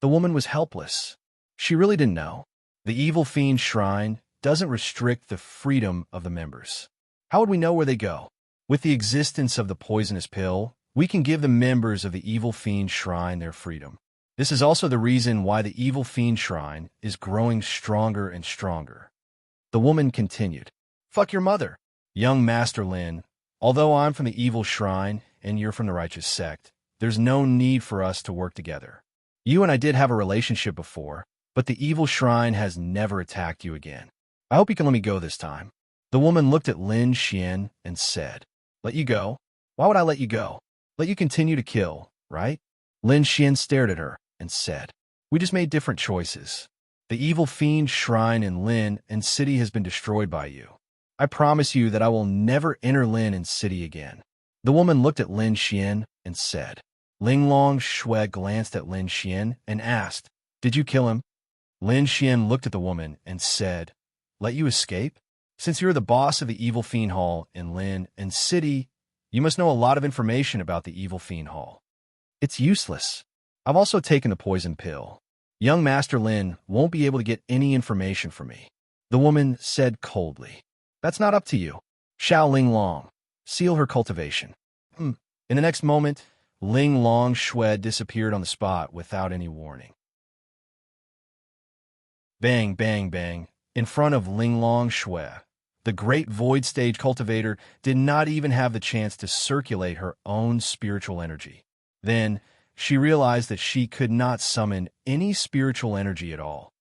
The woman was helpless. She really didn't know. The Evil Fiend Shrine doesn't restrict the freedom of the members. How would we know where they go? With the existence of the poisonous pill, we can give the members of the Evil Fiend Shrine their freedom. This is also the reason why the Evil Fiend Shrine is growing stronger and stronger. The woman continued, fuck your mother. Young Master Lin, although I'm from the Evil Shrine and you're from the Righteous Sect, there's no need for us to work together. You and I did have a relationship before, but the Evil Shrine has never attacked you again. I hope you can let me go this time. The woman looked at Lin Xian and said, let you go? Why would I let you go? Let you continue to kill, right? Lin Xian stared at her and said, we just made different choices. The Evil Fiend Shrine in Lin and City has been destroyed by you. I promise you that I will never enter Lin and City again. The woman looked at Lin Xian and said, Linglong Shui glanced at Lin Xian and asked, did you kill him? Lin Xian looked at the woman and said, let you escape? Since you're the boss of the Evil Fiend Hall in Lin and City, you must know a lot of information about the Evil Fiend Hall. It's useless. I've also taken the poison pill. Young Master Lin won't be able to get any information from me. The woman said coldly, that's not up to you. Xiao Linglong, seal her cultivation. In the next moment, Linglong Shui disappeared on the spot without any warning. Bang, bang, bang. In front of Linglong Shui, the great void stage cultivator did not even have the chance to circulate her own spiritual energy. Then, she realized that she could not summon any spiritual energy at all.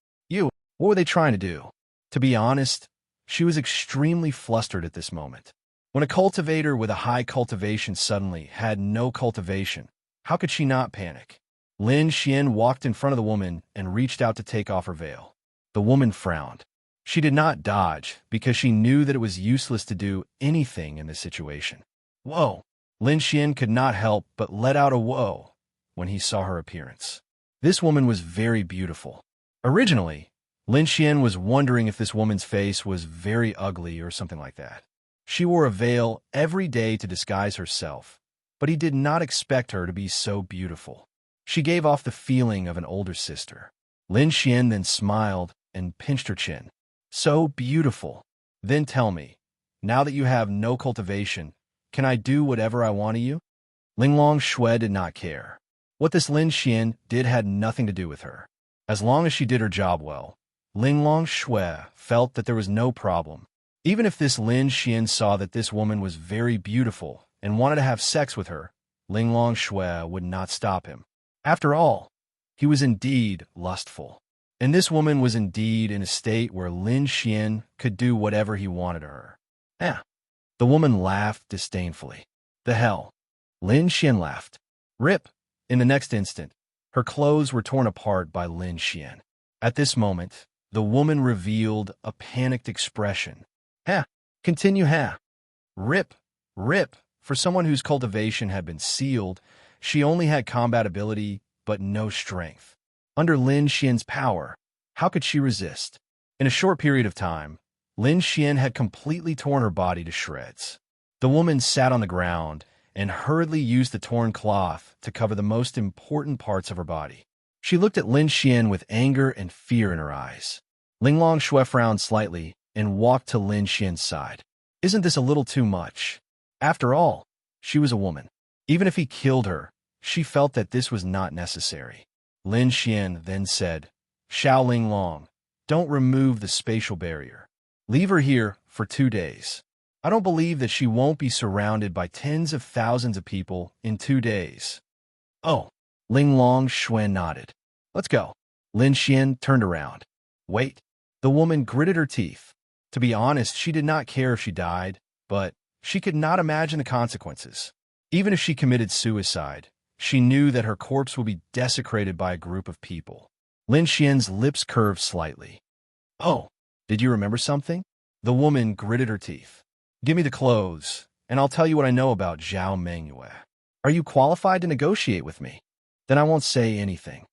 What were they trying to do? To be honest, she was extremely flustered at this moment. When a cultivator with a high cultivation suddenly had no cultivation, how could she not panic? Lin Xian walked in front of the woman and reached out to take off her veil. The woman frowned. She did not dodge because she knew that it was useless to do anything in this situation. Whoa! Lin Xian could not help but let out a whoa when he saw her appearance. This woman was very beautiful. Originally, Lin Xian was wondering if this woman's face was very ugly or something like that. She wore a veil every day to disguise herself, but he did not expect her to be so beautiful. She gave off the feeling of an older sister. Lin Xian then smiled and pinched her chin. So beautiful. Then tell me, now that you have no cultivation, can I do whatever I want to you? Linglong Shui did not care. What this Lin Xian did had nothing to do with her. As long as she did her job well, Linglong Shui felt that there was no problem. Even if this Lin Xian saw that this woman was very beautiful and wanted to have sex with her, Linglong Shui would not stop him. After all, he was indeed lustful. And this woman was indeed in a state where Lin Xian could do whatever he wanted to her. The woman laughed disdainfully. The hell? Lin Xian laughed. Rip! In the next instant, her clothes were torn apart by Lin Xian. At this moment, the woman revealed a panicked expression. Continue. Rip! Rip! For someone whose cultivation had been sealed, she only had combat ability, but no strength. Under Lin Xian's power, how could she resist? In a short period of time, Lin Xian had completely torn her body to shreds. The woman sat on the ground and hurriedly used the torn cloth to cover the most important parts of her body. She looked at Lin Xian with anger and fear in her eyes. Linglong Shui frowned slightly and walked to Lin Xian's side. Isn't this a little too much? After all, she was a woman. Even if he killed her, she felt that this was not necessary. Lin Xian then said, Xiao Linglong, don't remove the spatial barrier. Leave her here for 2 days. I don't believe that she won't be surrounded by tens of thousands of people in 2 days. Oh, Ling Long Xuan nodded. Let's go. Lin Xian turned around. Wait. The woman gritted her teeth. To be honest, she did not care if she died, but she could not imagine the consequences. Even if she committed suicide, she knew that her corpse would be desecrated by a group of people. Lin Xian's lips curved slightly. Oh, did you remember something? The woman gritted her teeth. Give me the clothes, and I'll tell you what I know about Zhao Mengyue. Are you qualified to negotiate with me? Then I won't say anything.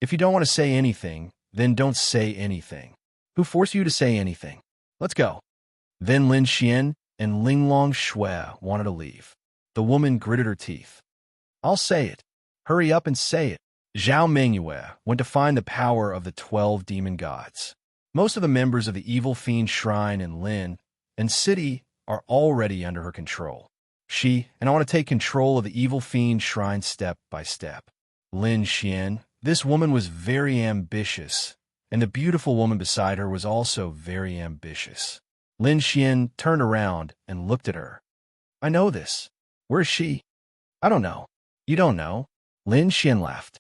If you don't want to say anything, then don't say anything. Who forced you to say anything? Let's go. Then Lin Xian and Ling Long Shui wanted to leave. The woman gritted her teeth. I'll say it. Hurry up and say it. Zhao Mengyue went to find the power of the 12 demon gods. Most of the members of the evil fiend shrine in Lin and city are already under her control. And I want to take control of the evil fiend shrine step by step. Lin Xian, this woman was very ambitious, and the beautiful woman beside her was also very ambitious. Lin Xian turned around and looked at her. I know this. Where is she? I don't know. You don't know? Lin Xian laughed.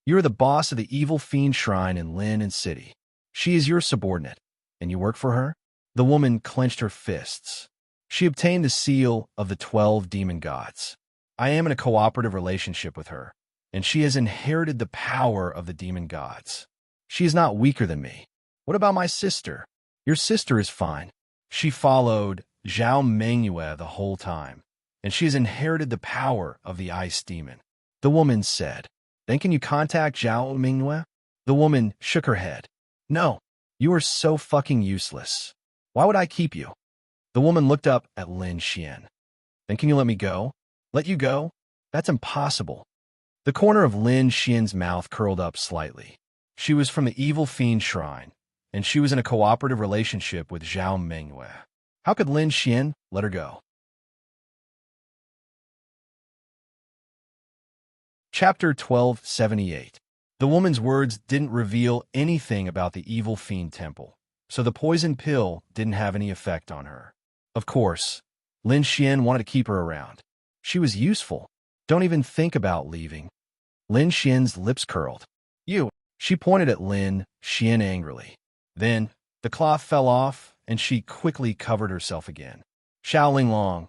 You are the boss of the evil fiend shrine in Lin and city. She is your subordinate, and you work for her? The woman clenched her fists. She obtained the seal of the 12 demon gods. I am in a cooperative relationship with her, and she has inherited the power of the demon gods. She is not weaker than me. What about my sister? Your sister is fine. She followed Zhao Mengyue the whole time, and she has inherited the power of the ice demon. The woman said, Then can you contact Zhao Mengyue? The woman shook her head. No, you are so fucking useless. Why would I keep you? The woman looked up at Lin Xian. Then can you let me go? Let you go? That's impossible. The corner of Lin Xian's mouth curled up slightly. She was from the evil fiend shrine, and she was in a cooperative relationship with Zhao Mengyue. How could Lin Xian let her go? Chapter 1278. The woman's words didn't reveal anything about the evil fiend temple, so the poison pill didn't have any effect on her. Of course, Lin Xian wanted to keep her around. She was useful. Don't even think about leaving. Lin Xian's lips curled. You. She pointed at Lin Xian angrily. Then, the cloth fell off, and she quickly covered herself again. Xiao Linglong,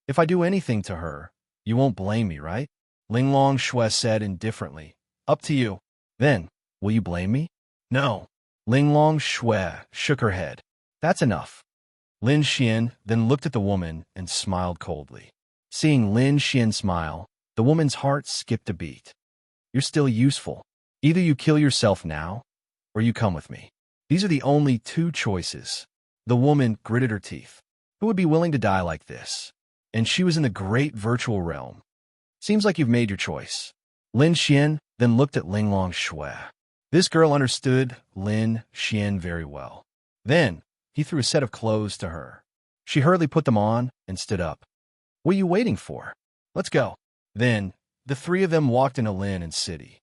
if I do anything to her, you won't blame me, right? Linglong Shui said indifferently. Up to you. Then, will you blame me? No. Linglong Shui shook her head. That's enough. Lin Xian then looked at the woman and smiled coldly. Seeing Lin Xian smile, the woman's heart skipped a beat. You're still useful. Either you kill yourself now, or you come with me. These are the only two choices. The woman gritted her teeth. Who would be willing to die like this? And she was in the great virtual realm. Seems like you've made your choice. Lin Xian then looked at Linglong Shui. This girl understood Lin Xian very well. Then, he threw a set of clothes to her. She hurriedly put them on and stood up. What are you waiting for? Let's go. Then, the three of them walked into Lin and city.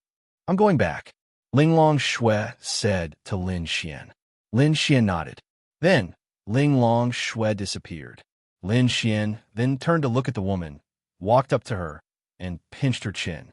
I'm going back, Linglong Shui said to Lin Xian. Lin Xian nodded. Then, Linglong Shui disappeared. Lin Xian then turned to look at the woman, walked up to her, and pinched her chin.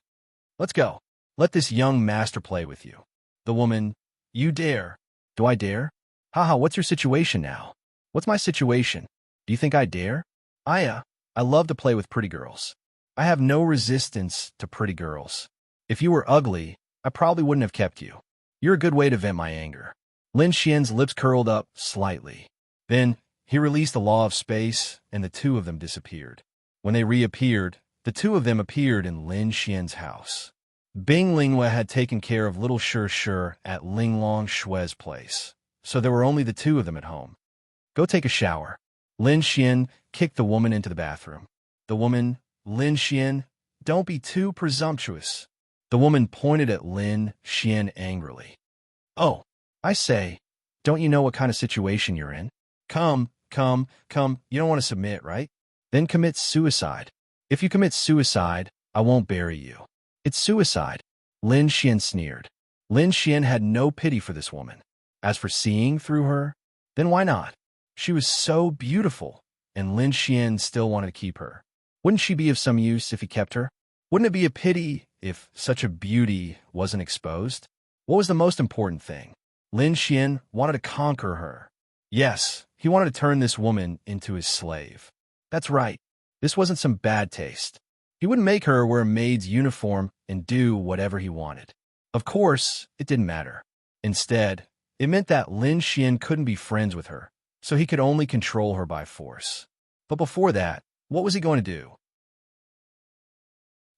Let's go. Let this young master play with you. The woman, you dare. Do I dare? Haha, what's your situation now? What's my situation? Do you think I dare? I love to play with pretty girls. I have no resistance to pretty girls. If you were ugly, I probably wouldn't have kept you. You're a good way to vent my anger. Lin Xian's lips curled up slightly. Then, he released the law of space, and the two of them disappeared. When they reappeared, the two of them appeared in Lin Xian's house. Bing Linglong had taken care of little Shi at Linglong Shui's place, so there were only the two of them at home. Go take a shower. Lin Xian kicked the woman into the bathroom. The woman, Lin Xian, don't be too presumptuous. The woman pointed at Lin Xian angrily. Oh, I say, don't you know what kind of situation you're in? Come, you don't want to submit, right? Then commit suicide. If you commit suicide, I won't bury you. It's suicide, Lin Xian sneered. Lin Xian had no pity for this woman. As for seeing through her, then why not? She was so beautiful, and Lin Xian still wanted to keep her. Wouldn't she be of some use if he kept her? Wouldn't it be a pity if such a beauty wasn't exposed? What was the most important thing? Lin Xian wanted to conquer her. Yes, he wanted to turn this woman into his slave. That's right. This wasn't some bad taste. He wouldn't make her wear a maid's uniform and do whatever he wanted. Of course, it didn't matter. Instead, it meant that Lin Xian couldn't be friends with her, so he could only control her by force. But before that, what was he going to do?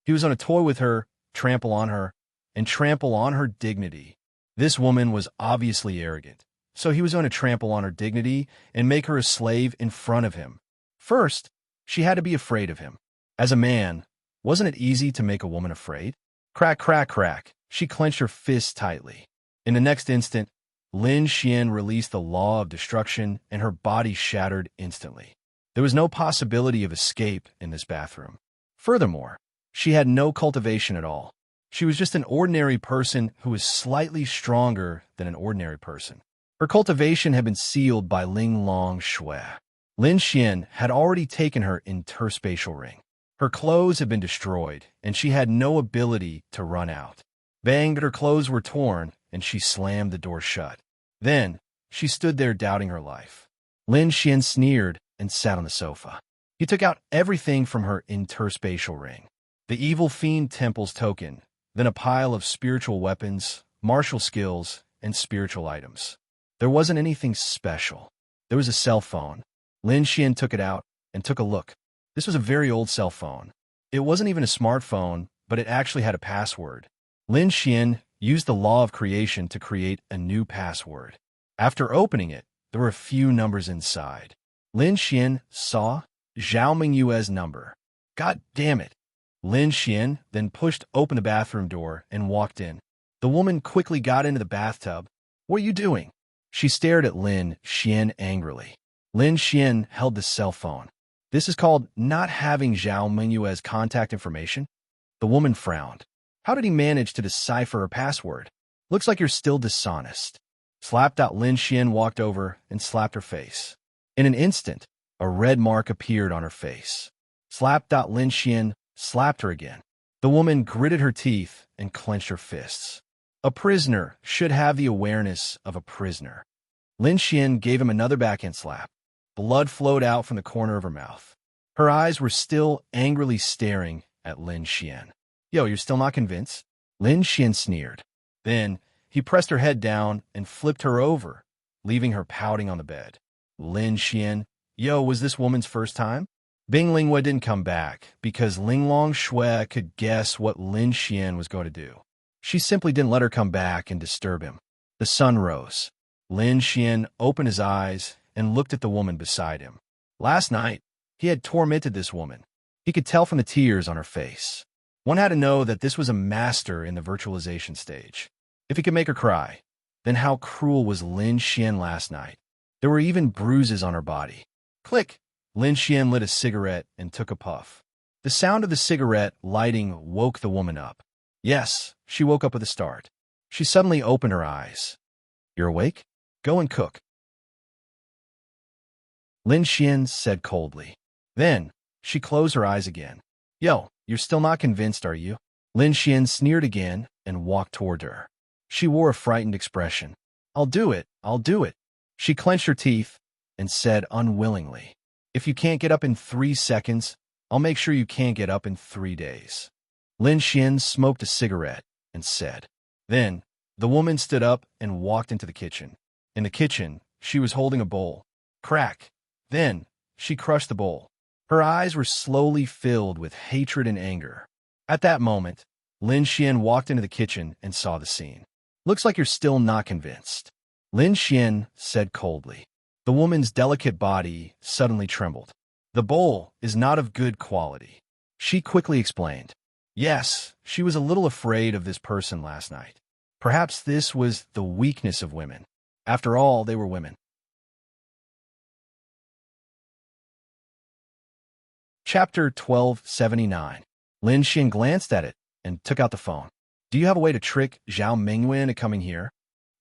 He was going to toy with her, trample on her, and trample on her dignity. This woman was obviously arrogant, so he was going to trample on her dignity and make her a slave in front of him. First, she had to be afraid of him. As a man, wasn't it easy to make a woman afraid? Crack, crack, crack. She clenched her fists tightly. In the next instant, Lin Xian released the law of destruction, and her body shattered instantly. There was no possibility of escape in this bathroom. Furthermore, she had no cultivation at all. She was just an ordinary person who was slightly stronger than an ordinary person. Her cultivation had been sealed by Ling Long Shui. Lin Xian had already taken her interspatial ring. Her clothes had been destroyed, and she had no ability to run out. Bang, but her clothes were torn, and she slammed the door shut. Then, she stood there doubting her life. Lin Xian sneered and sat on the sofa. He took out everything from her interspatial ring. The evil fiend temple's token, then a pile of spiritual weapons, martial skills, and spiritual items. There wasn't anything special. There was a cell phone. Lin Xian took it out and took a look. This was a very old cell phone. It wasn't even a smartphone, but it actually had a password. Lin Xian used the law of creation to create a new password. After opening it, there were a few numbers inside. Lin Xian saw Zhao Mingyue's number. God damn it! Lin Xian then pushed open the bathroom door and walked in. The woman quickly got into the bathtub. What are you doing? She stared at Lin Xian angrily. Lin Xian held the cell phone. This is called not having Zhao Mingyue's contact information? The woman frowned. How did he manage to decipher her password? Looks like you're still dishonest. Slapped out. Lin Xian walked over and slapped her face. In an instant, a red mark appeared on her face. Slapped out. Lin Xian slapped her again. The woman gritted her teeth and clenched her fists. A prisoner should have the awareness of a prisoner. Lin Xian gave him another backhand slap. Blood flowed out from the corner of her mouth. Her eyes were still angrily staring at Lin Xian. Yo, you're still not convinced? Lin Xian sneered. Then, he pressed her head down and flipped her over, leaving her pouting on the bed. Lin Xian, yo, was this woman's first time? Bing Lingwei didn't come back because Ling Long Shui could guess what Lin Xian was going to do. She simply didn't let her come back and disturb him. The sun rose. Lin Xian opened his eyes and looked at the woman beside him. Last night, he had tormented this woman. He could tell from the tears on her face. One had to know that this was a master in the virtualization stage. If he could make her cry, then how cruel was Lin Xian last night? There were even bruises on her body. Click! Lin Xian lit a cigarette and took a puff. The sound of the cigarette lighting woke the woman up. Yes, she woke up with a start. She suddenly opened her eyes. You're awake? Go and cook. Lin Xian said coldly. Then, she closed her eyes again. Yo, you're still not convinced, are you? Lin Xian sneered again and walked toward her. She wore a frightened expression. I'll do it, I'll do it. She clenched her teeth and said unwillingly, if you can't get up in 3 seconds, I'll make sure you can't get up in 3 days. Lin Xian smoked a cigarette and said. Then, the woman stood up and walked into the kitchen. In the kitchen, she was holding a bowl. Crack. Then, she crushed the bowl. Her eyes were slowly filled with hatred and anger. At that moment, Lin Xian walked into the kitchen and saw the scene. Looks like you're still not convinced. Lin Xian said coldly. The woman's delicate body suddenly trembled. The bowl is not of good quality. She quickly explained. Yes, she was a little afraid of this person last night. Perhaps this was the weakness of women. After all, they were women. Chapter 1279. Lin Xian glanced at it and took out the phone. Do you have a way to trick Zhao Mingyue into coming here?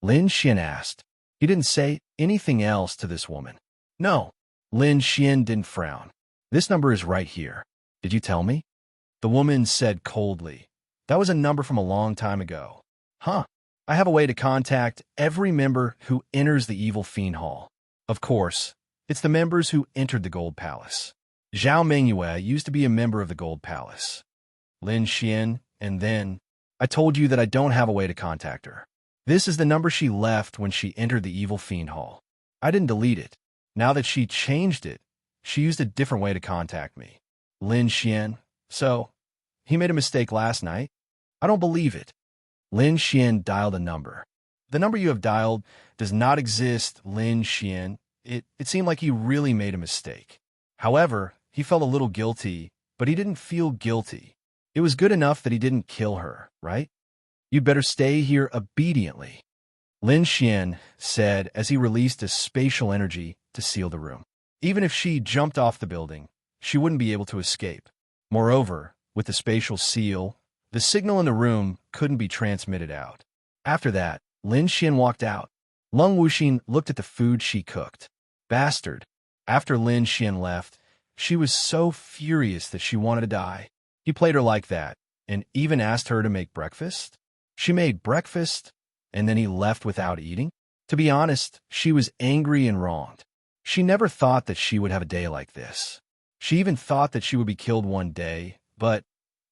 Lin Xian asked. He didn't say anything else to this woman. No. Lin Xian didn't frown. This number is right here. Did you tell me? The woman said coldly. That was a number from a long time ago. Huh. I have a way to contact every member who enters the Evil Fiend Hall. Of course, it's the members who entered the Gold Palace. Zhao Mingyue used to be a member of the Gold Palace. Lin Xian, and then, I told you that I don't have a way to contact her. This is the number she left when she entered the Evil Fiend Hall. I didn't delete it. Now that she changed it, she used a different way to contact me. Lin Xian, so, he made a mistake last night? I don't believe it. Lin Xian dialed a number. The number you have dialed does not exist, Lin Xian. It seemed like he really made a mistake. However, he felt a little guilty, but he didn't feel guilty. It was good enough that he didn't kill her, right? You'd better stay here obediently. Lin Xian said as he released a spatial energy to seal the room. Even if she jumped off the building, she wouldn't be able to escape. Moreover, with the spatial seal, the signal in the room couldn't be transmitted out. After that, Lin Xian walked out. Lung Wuxin looked at the food she cooked. Bastard. After Lin Xian left, she was so furious that she wanted to die. He played her like that, and even asked her to make breakfast. She made breakfast, and then he left without eating? To be honest, she was angry and wronged. She never thought that she would have a day like this. She even thought that she would be killed one day, but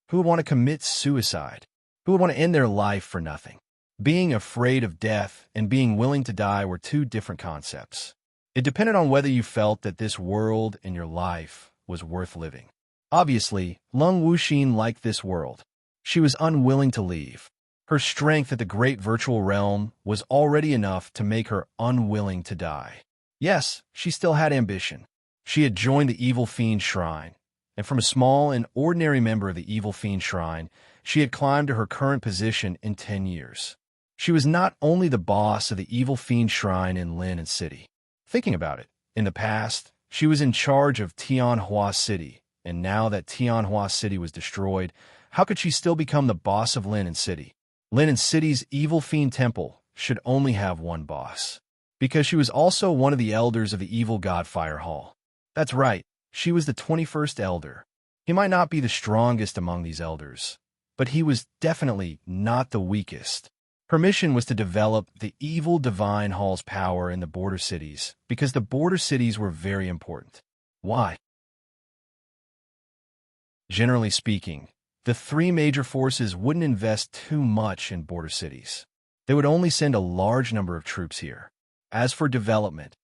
who would want to commit suicide? Who would want to end their life for nothing? Being afraid of death and being willing to die were two different concepts. It depended on whether you felt that this world and your life was worth living. Obviously, Lung Wuxin liked this world. She was unwilling to leave. Her strength at the great virtual realm was already enough to make her unwilling to die. Yes, she still had ambition. She had joined the Evil Fiend Shrine, and from a small and ordinary member of the Evil Fiend Shrine, she had climbed to her current position in 10 years. She was not only the boss of the Evil Fiend Shrine in Lin City. Thinking about it, in the past, she was in charge of Tianhua City, and now that Tianhua City was destroyed, how could she still become the boss of Lin City? Lin City's Evil Fiend Temple should only have one boss, because she was also one of the elders of the Evil God Fire Hall. That's right, she was the 21st elder. He might not be the strongest among these elders, but he was definitely not the weakest. Her mission was to develop the Evil Divine Hall's power in the border cities, because the border cities were very important. Why? Generally speaking, the three major forces wouldn't invest too much in border cities. They would only send a large number of troops here. As for development,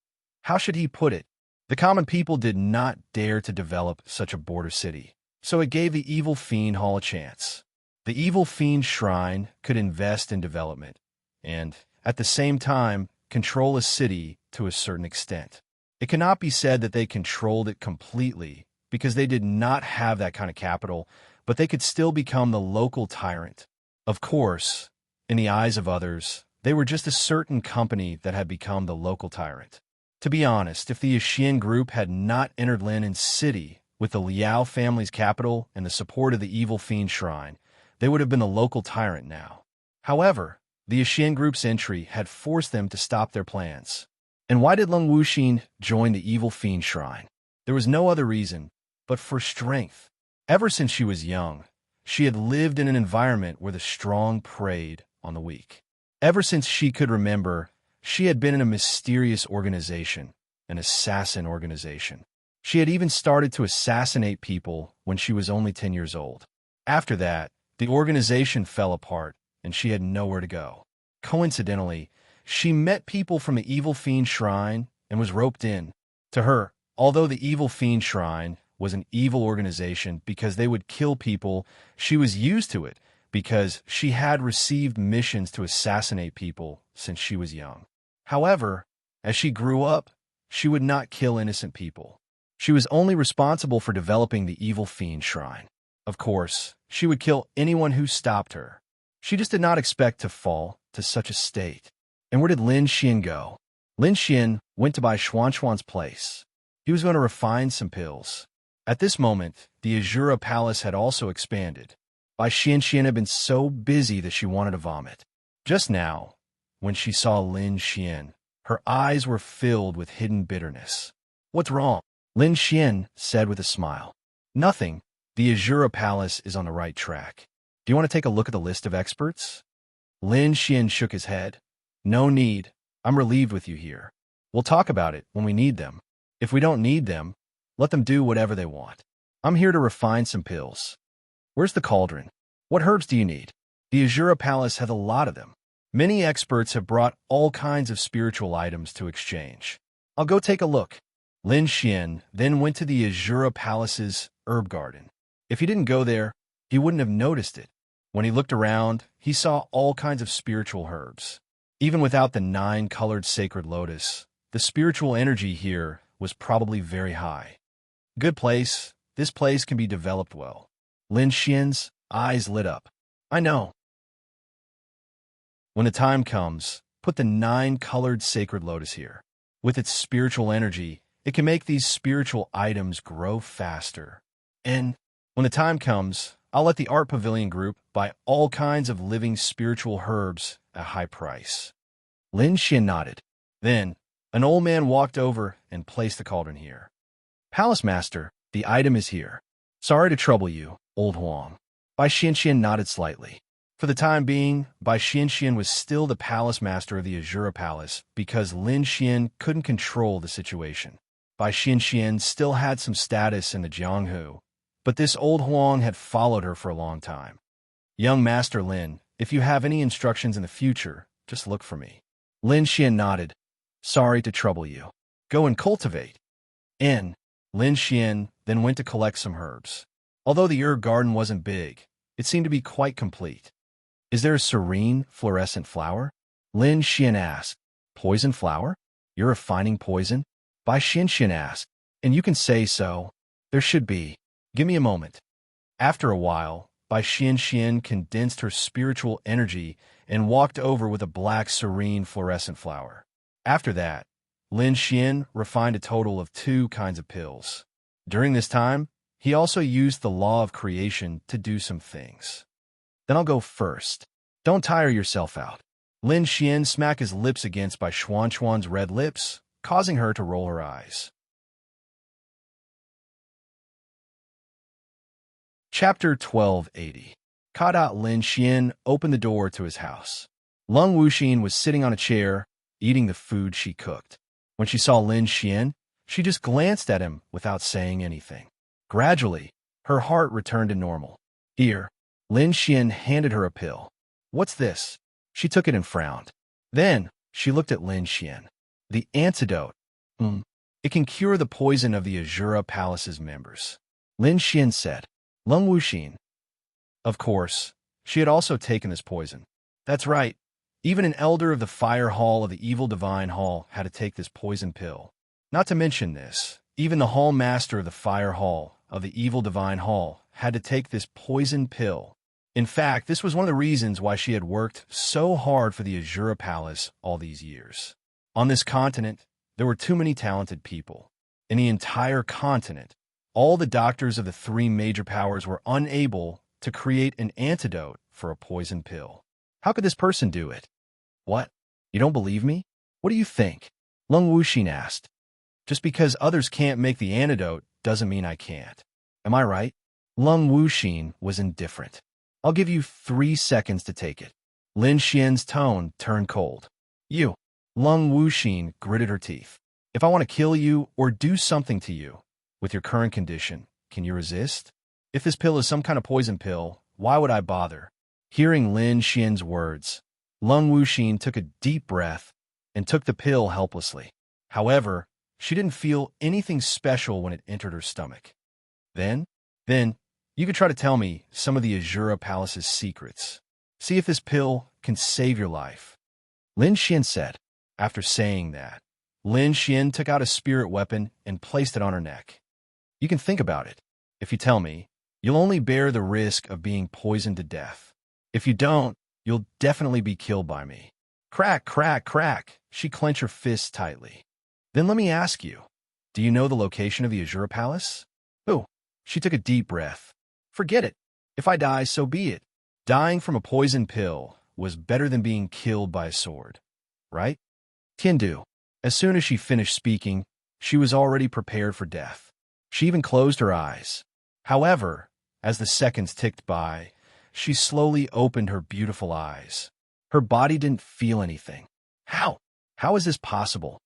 how should he put it? The common people did not dare to develop such a border city, so it gave the Evil Fiend Hall a chance. The Evil Fiend Shrine could invest in development, and, at the same time, control a city to a certain extent. It cannot be said that they controlled it completely, because they did not have that kind of capital, but they could still become the local tyrant. Of course, in the eyes of others, they were just a certain company that had become the local tyrant. To be honest, if the Yixian group had not entered Lin City with the Liao family's capital and the support of the Evil Fiend Shrine, they would have been the local tyrant now. However, the Yixian group's entry had forced them to stop their plans. And why did Lung Wuxin join the Evil Fiend Shrine? There was no other reason, but for strength. Ever since she was young, she had lived in an environment where the strong preyed on the weak. Ever since she could remember, she had been in a mysterious organization, an assassin organization. She had even started to assassinate people when she was only 10 years old. After that, the organization fell apart, and she had nowhere to go. Coincidentally, she met people from the Evil Fiend Shrine and was roped in. To her, although the Evil Fiend Shrine was an evil organization because they would kill people, she was used to it because she had received missions to assassinate people since she was young. However, as she grew up, she would not kill innocent people. She was only responsible for developing the Evil Fiend Shrine. Of course, she would kill anyone who stopped her. She just did not expect to fall to such a state. And where did Lin Xian go? Lin Xian went to buy Xuan's place. He was going to refine some pills. At this moment, the Azura Palace had also expanded. Bai Xian had been so busy that she wanted to vomit. Just now, when she saw Lin Xian, her eyes were filled with hidden bitterness. What's wrong? Lin Xian said with a smile. Nothing. The Azura Palace is on the right track. Do you want to take a look at the list of experts? Lin Xian shook his head. No need. I'm relieved with you here. We'll talk about it when we need them. If we don't need them, let them do whatever they want. I'm here to refine some pills. Where's the cauldron? What herbs do you need? The Azura Palace has a lot of them. Many experts have brought all kinds of spiritual items to exchange. I'll go take a look. Lin Xian then went to the Azura Palace's herb garden. If he didn't go there, he wouldn't have noticed it. When he looked around, he saw all kinds of spiritual herbs. Even without the 9-colored sacred lotus, the spiritual energy here was probably very high. Good place. This place can be developed well. Lin Xian's eyes lit up. I know. When the time comes, put the 9-colored sacred lotus here. With its spiritual energy, it can make these spiritual items grow faster. And when the time comes, I'll let the Art Pavilion Group buy all kinds of living spiritual herbs at a high price. Lin Xian nodded. Then, an old man walked over and placed the cauldron here. Palace Master, the item is here. Sorry to trouble you, old Huang. Bai Xianxian nodded slightly. For the time being, Bai Xianxian was still the Palace Master of the Azura Palace because Lin Xian couldn't control the situation. Bai Xianxian still had some status in the Jianghu, but this old Huang had followed her for a long time. Young Master Lin, if you have any instructions in the future, just look for me. Lin Xian nodded. Sorry to trouble you. Go and cultivate. Lin Xian then went to collect some herbs. Although the herb garden wasn't big, it seemed to be quite complete. Is there a serene, fluorescent flower? Lin Xian asked. Poison flower? You're refining poison? Bai Xianxian asked. And you can say so. There should be. Give me a moment. After a while, Bai Xianxian condensed her spiritual energy and walked over with a black, serene, fluorescent flower. After that, Lin Xian refined a total of 2 kinds of pills. During this time, he also used the law of creation to do some things. Then I'll go first. Don't tire yourself out. Lin Xian smacked his lips against Bai Xuanxuan's red lips, causing her to roll her eyes. Chapter 1280. Lin Xian opened the door to his house. Lung Wuxin was sitting on a chair, eating the food she cooked. When she saw Lin Xian, she just glanced at him without saying anything. Gradually, her heart returned to normal. Here, Lin Xian handed her a pill. What's this? She took it and frowned. Then, she looked at Lin Xian. The antidote. It can cure the poison of the Azura Palace's members. Lin Xian said. Lung Wuxin. Of course, she had also taken this poison. That's right. Even an elder of the Fire Hall of the Evil Divine Hall had to take this poison pill. Not to mention this, even the Hall Master of the Fire Hall of the Evil Divine Hall had to take this poison pill. In fact, this was one of the reasons why she had worked so hard for the Azura Palace all these years. On this continent, there were too many talented people. In the entire continent, all the doctors of the 3 major powers were unable to create an antidote for a poison pill. How could this person do it? What? You don't believe me? What do you think? Lung Wuxin asked. Just because others can't make the antidote doesn't mean I can't. Am I right? Lung Wuxin was indifferent. I'll give you 3 seconds to take it. Lin Xian's tone turned cold. You. Lung Wuxin gritted her teeth. If I want to kill you or do something to you, with your current condition, can you resist? If this pill is some kind of poison pill, why would I bother? Hearing Lin Xian's words, Lung Wuxin took a deep breath and took the pill helplessly. However, she didn't feel anything special when it entered her stomach. Then, you could try to tell me some of the Azura Palace's secrets. See if this pill can save your life. Lin Xian said. After saying that, Lin Xian took out a spirit weapon and placed it on her neck. You can think about it. If you tell me, you'll only bear the risk of being poisoned to death. If you don't, you'll definitely be killed by me. Crack, crack, crack. She clenched her fists tightly. Then let me ask you, do you know the location of the Azura Palace? Oh, she took a deep breath. Forget it. If I die, so be it. Dying from a poison pill was better than being killed by a sword. Right? Tiandu. As soon as she finished speaking, She was already prepared for death. She even closed her eyes. However, as the seconds ticked by, she slowly opened her beautiful eyes. Her body didn't feel anything. How? How is this possible?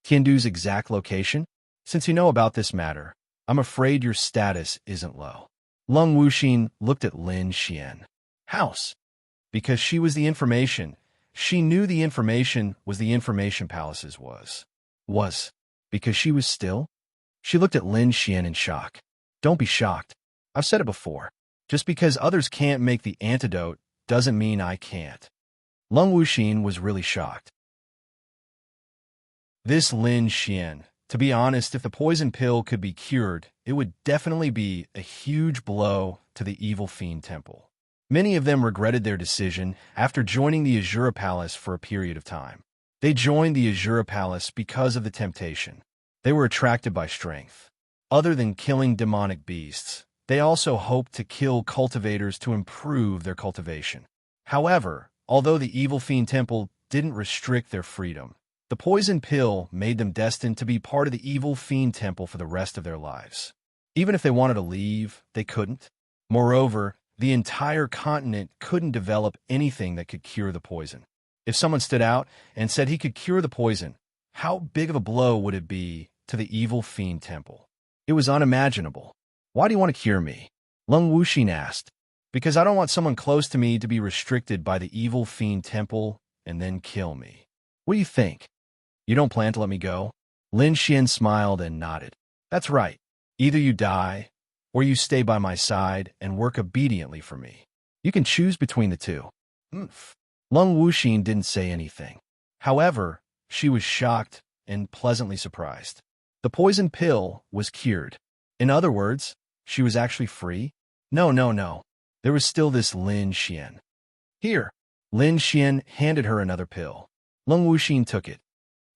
Tiandu's exact location? Since you know about this matter, I'm afraid your status isn't low. Lung Wuxin looked at Lin Xian. House. Because she was the information. She knew the information was the information palace's was. Because she was still? She looked at Lin Xian in shock. Don't be shocked. I've said it before. Just because others can't make the antidote doesn't mean I can't. Lung Wuxin was really shocked. This Lin Xian, to be honest, if the poison pill could be cured, it would definitely be a huge blow to the evil fiend temple. Many of them regretted their decision after joining the Azura Palace for a period of time. They joined the Azura Palace because of the temptation. They were attracted by strength. Other than killing demonic beasts, they also hoped to kill cultivators to improve their cultivation. However, although the evil fiend temple didn't restrict their freedom, the poison pill made them destined to be part of the evil fiend temple for the rest of their lives. Even if they wanted to leave, they couldn't. Moreover, the entire continent couldn't develop anything that could cure the poison. If someone stood out and said he could cure the poison, how big of a blow would it be to the evil fiend temple? It was unimaginable. Why do you want to cure me? Lung Wuxin asked. Because I don't want someone close to me to be restricted by the evil fiend temple and then kill me. What do you think? You don't plan to let me go? Lin Xian smiled and nodded. That's right. Either you die, or you stay by my side and work obediently for me. You can choose between the two. Lung Wuxin didn't say anything. However, she was shocked and pleasantly surprised. The poison pill was cured. In other words, she was actually free? No. There was still this Lin Xian. Here. Lin Xian handed her another pill. Lung Wuxin took it.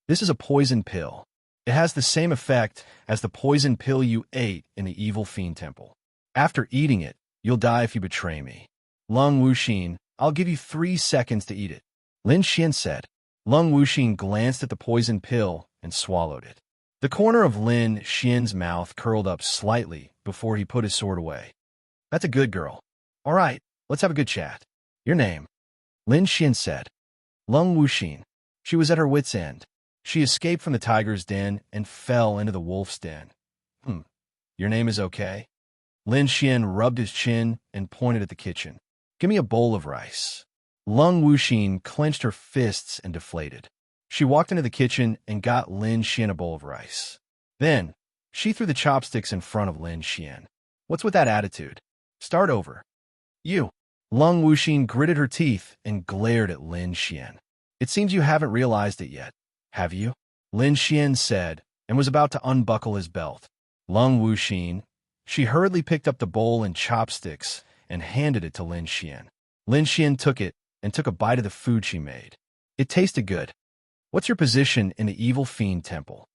This is a poison pill. It has the same effect as the poison pill you ate in the evil fiend temple. After eating it, you'll die if you betray me. Lung Wuxin, I'll give you 3 seconds to eat it. Lin Xian said. Lung Wuxin glanced at the poison pill and swallowed it. The corner of Lin Xian's mouth curled up slightly before he put his sword away. That's a good girl. All right, let's have a good chat. Your name? Lin Xian said. Lung Wuxin. She was at her wit's end. She escaped from the tiger's den and fell into the wolf's den. Your name is okay? Lin Xian rubbed his chin and pointed at the kitchen. Give me a bowl of rice. Lung Wuxin clenched her fists and deflated. She walked into the kitchen and got Lin Xian a bowl of rice. Then, she threw the chopsticks in front of Lin Xian. What's with that attitude? Start over. You. Lung Wuxin gritted her teeth and glared at Lin Xian. It seems you haven't realized it yet. Have you? Lin Xian said, and was about to unbuckle his belt. Lung Wuxin. She hurriedly picked up the bowl and chopsticks and handed it to Lin Xian. Lin Xian took it and took a bite of the food she made. It tasted good. What's your position in the evil fiend temple?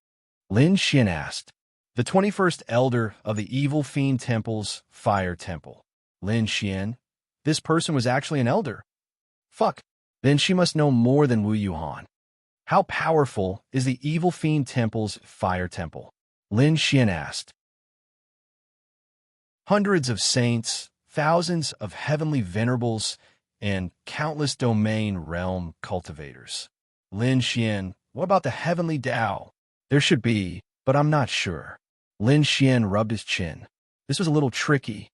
Lin Xian asked. The 21st elder of the evil fiend temple's fire temple. Lin Xian. This person was actually an elder. Fuck. Then she must know more than Wu Yuhan. How powerful is the evil fiend temple's fire temple? Lin Xian asked. Hundreds of saints, thousands of heavenly venerables, and countless domain realm cultivators. Lin Xian, what about the heavenly Tao? There should be, but I'm not sure. Lin Xian rubbed his chin. This was a little tricky.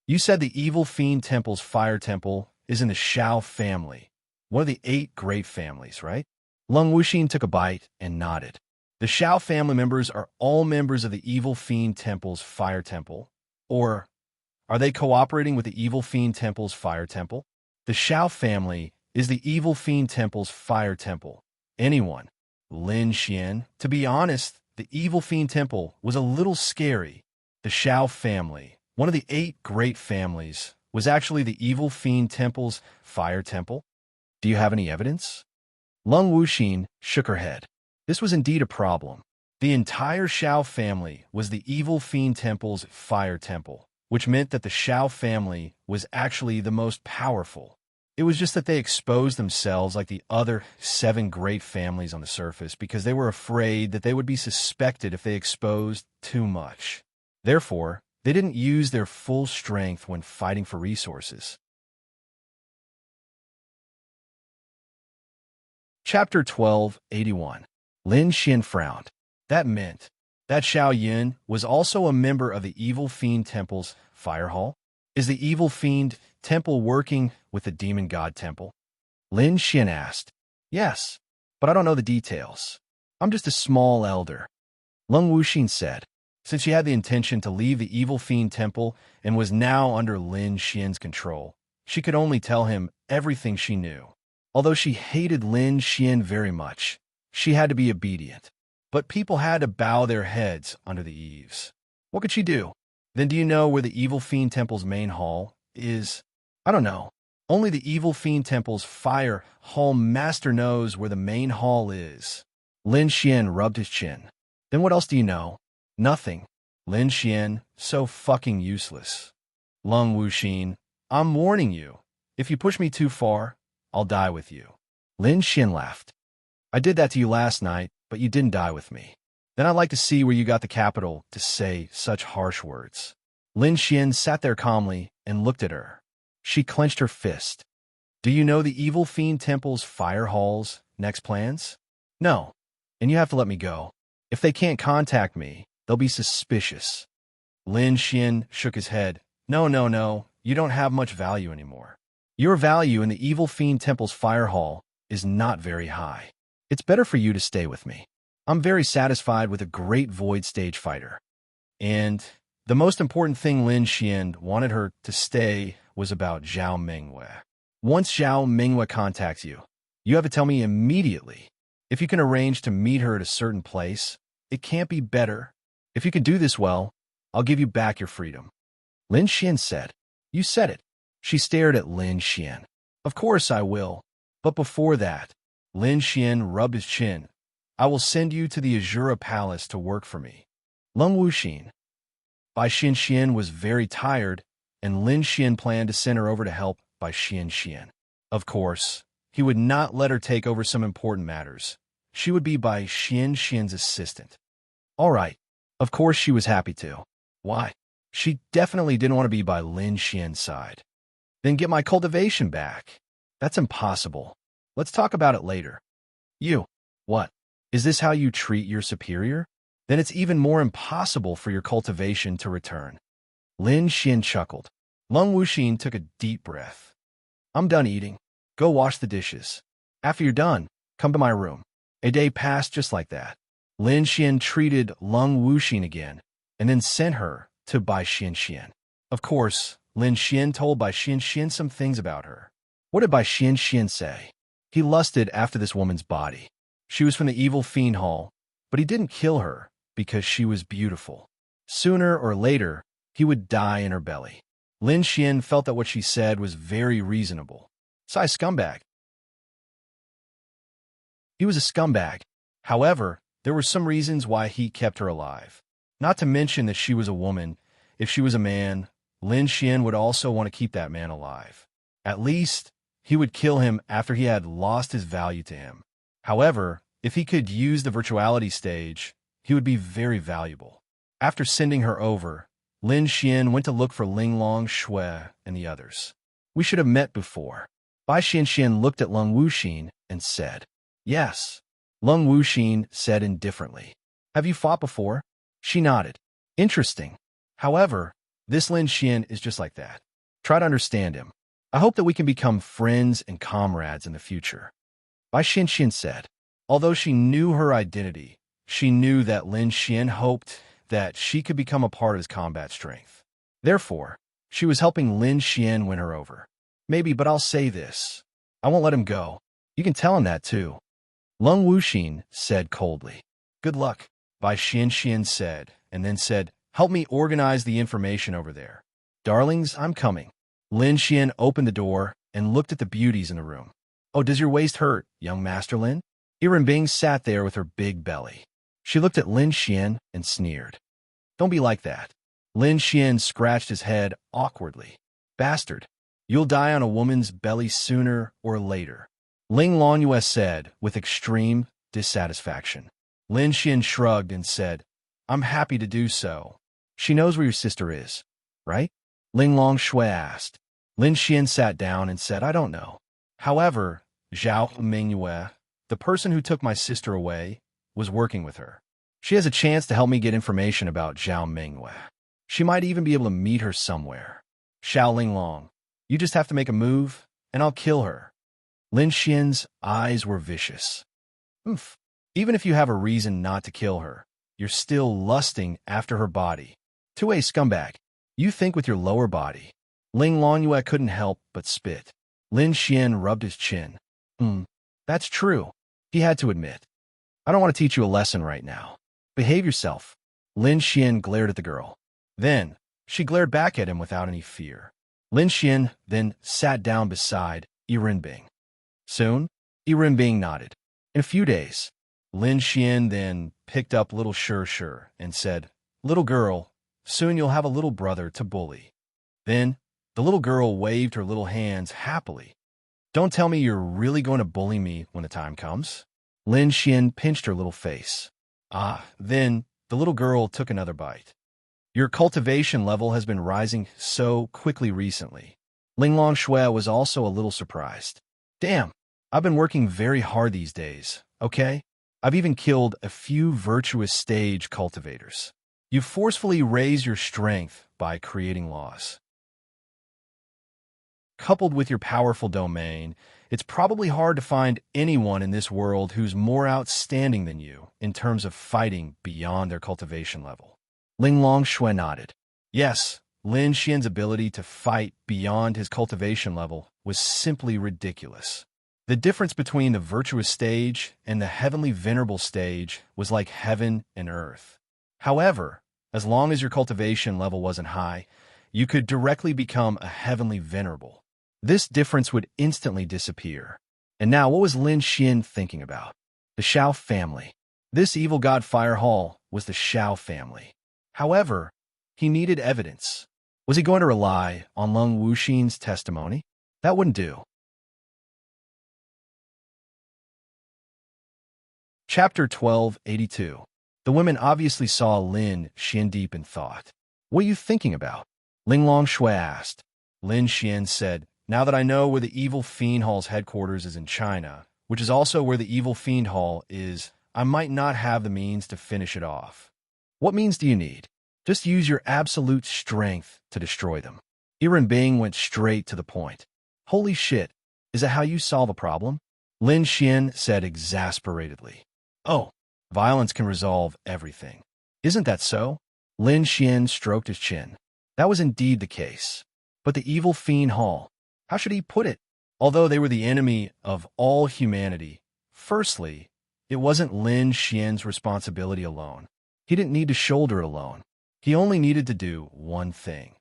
You said the evil fiend temple's fire temple is in the Shao family, one of the 8 great families, right? Lung Wuxin took a bite and nodded. The Shao family members are all members of the evil fiend temple's fire temple, or are they cooperating with the evil fiend temple's fire temple? The Shao family is the evil fiend temple's fire temple. Anyone? Lin Xian. To be honest, the evil fiend temple was a little scary. The Shao family, one of the 8 great families, was actually the evil fiend temple's fire temple. Do you have any evidence? Lung Wuxin shook her head. This was indeed a problem. The entire Shao family was the evil fiend temple's fire temple, which meant that the Shao family was actually the most powerful. It was just that they exposed themselves like the other 7 great families on the surface because they were afraid that they would be suspected if they exposed too much. Therefore, they didn't use their full strength when fighting for resources. Chapter 1281. Lin Xian frowned. That meant that Xiao Yun was also a member of the Evil Fiend Temple's fire hall? Is the Evil Fiend Temple working with the Demon God Temple? Lin Xian asked. Yes, but I don't know the details. I'm just a small elder. Lung Wuxin said, since she had the intention to leave the Evil Fiend Temple and was now under Lin Xian's control, she could only tell him everything she knew. Although she hated Lin Xian very much, she had to be obedient. But people had to bow their heads under the eaves. What could she do? Then do you know where the Evil Fiend Temple's main hall is? I don't know. Only the Evil Fiend Temple's fire hall master knows where the main hall is. Lin Xian rubbed his chin. Then what else do you know? Nothing. Lin Xian, so fucking useless. Lung Wuxin, I'm warning you. If you push me too far, I'll die with you. Lin Xian laughed. I did that to you last night, but you didn't die with me. Then I'd like to see where you got the capital to say such harsh words. Lin Xian sat there calmly and looked at her. She clenched her fist. Do you know the Evil Fiend Temple's fire hall's next plans? No, and you have to let me go. If they can't contact me, they'll be suspicious. Lin Xian shook his head. No, you don't have much value anymore. Your value in the Evil Fiend Temple's fire hall is not very high. It's better for you to stay with me. I'm very satisfied with a great void stage fighter. And the most important thing Lin Xian wanted her to stay was about Zhao Mingwei. Once Zhao Mingwei contacts you, you have to tell me immediately. If you can arrange to meet her at a certain place, it can't be better. If you can do this well, I'll give you back your freedom. Lin Xian said. You said it. She stared at Lin Xian. Of course I will. But before that, Lin Xian rubbed his chin. I will send you to the Azura Palace to work for me. Lung Wuxin. Bai Xian was very tired, and Lin Xian planned to send her over to help Bai Xian. Of course, he would not let her take over some important matters. She would be Bai Xian's assistant. All right. Of course she was happy to. Why? She definitely didn't want to be by Lin Xian's side. Then get my cultivation back. That's impossible. Let's talk about it later. You. What? Is this how you treat your superior? Then it's even more impossible for your cultivation to return. Lin Xian chuckled. Lung Wuxin took a deep breath. I'm done eating. Go wash the dishes. After you're done, come to my room. A day passed just like that. Lin Xian treated Lung Wuxin again, and then sent her to Bai Xian. Of course, Lin Xian told Bai Xian some things about her. What did Bai Xian say? He lusted after this woman's body. She was from the Evil Fiend Hall, but he didn't kill her because she was beautiful. Sooner or later, he would die in her belly. Lin Xian felt that what she said was very reasonable. Sai scumbag. He was a scumbag. However, there were some reasons why he kept her alive. Not to mention that she was a woman. If she was a man, Lin Xian would also want to keep that man alive. At least, he would kill him after he had lost his value to him. However, if he could use the virtuality stage, he would be very valuable. After sending her over, Lin Xian went to look for Linglong Shui and the others. We should have met before. Bai Xian looked at Lung Wuxin and said, Yes. Lung Wuxin said indifferently. Have you fought before? She nodded. Interesting. However, this Lin Xian is just like that. Try to understand him. I hope that we can become friends and comrades in the future. Bai Xian said. Although she knew her identity, she knew that Lin Xian hoped that she could become a part of his combat strength. Therefore, she was helping Lin Xian win her over. Maybe, but I'll say this. I won't let him go. You can tell him that too. Lung Wuxin said coldly. Good luck, Bai Xian said, and then said, help me organize the information over there. Darlings, I'm coming. Lin Xian opened the door and looked at the beauties in the room. Oh, does your waist hurt, young Master Lin? Iren Bing sat there with her big belly. She looked at Lin Xian and sneered. Don't be like that. Lin Xian scratched his head awkwardly. Bastard. You'll die on a woman's belly sooner or later, Ling Longyue said with extreme dissatisfaction. Lin Xian shrugged and said, I'm happy to do so. She knows where your sister is, right? Ling Longshui asked. Lin Xian sat down and said, I don't know. However, Zhao Mingyue, the person who took my sister away, was working with her. She has a chance to help me get information about Zhao Mingyue. She might even be able to meet her somewhere. Xiao Linglong, you just have to make a move, and I'll kill her. Lin Xian's eyes were vicious. Oof. Even if you have a reason not to kill her, you're still lusting after her body. To a scumbag, you think with your lower body. Ling Longyue couldn't help but spit. Lin Xian rubbed his chin. That's true, he had to admit. I don't want to teach you a lesson right now. Behave yourself. Lin Xian glared at the girl. Then, she glared back at him without any fear. Lin Xian then sat down beside Yirenbing. Soon, Yirenbing nodded. In a few days, Lin Xian then picked up little Sure and said, Little girl, soon you'll have a little brother to bully. Then, the little girl waved her little hands happily. Don't tell me you're really going to bully me when the time comes. Lin Xian pinched her little face. Then the little girl took another bite. Your cultivation level has been rising so quickly recently. Ling Longshui was also a little surprised. Damn, I've been working very hard these days, okay? I've even killed a few virtuous stage cultivators. You forcefully raise your strength by creating laws. Coupled with your powerful domain, it's probably hard to find anyone in this world who's more outstanding than you in terms of fighting beyond their cultivation level. Ling Longshui nodded. Yes, Lin Xian's ability to fight beyond his cultivation level was simply ridiculous. The difference between the virtuous stage and the heavenly venerable stage was like heaven and earth. However, as long as your cultivation level wasn't high, you could directly become a heavenly venerable. This difference would instantly disappear. And now, what was Lin Xian thinking about? The Shao family. This evil god Fire Hall was the Shao family. However, he needed evidence. Was he going to rely on Lung Wuxin's testimony? That wouldn't do. Chapter 1282. The women obviously saw Lin Xian deep in thought. What are you thinking about? Ling Longshui asked. Lin Xian said, Now that I know where the Evil Fiend Hall's headquarters is in China, which is also where the Evil Fiend Hall is, I might not have the means to finish it off. What means do you need? Just use your absolute strength to destroy them. Yirenbing went straight to the point. Holy shit, is that how you solve a problem? Lin Xian said exasperatedly. Oh, violence can resolve everything. Isn't that so? Lin Xian stroked his chin. That was indeed the case. But the Evil Fiend Hall, how should he put it? Although they were the enemy of all humanity, firstly, it wasn't Lin Xian's responsibility alone. He didn't need to shoulder it alone. He only needed to do one thing.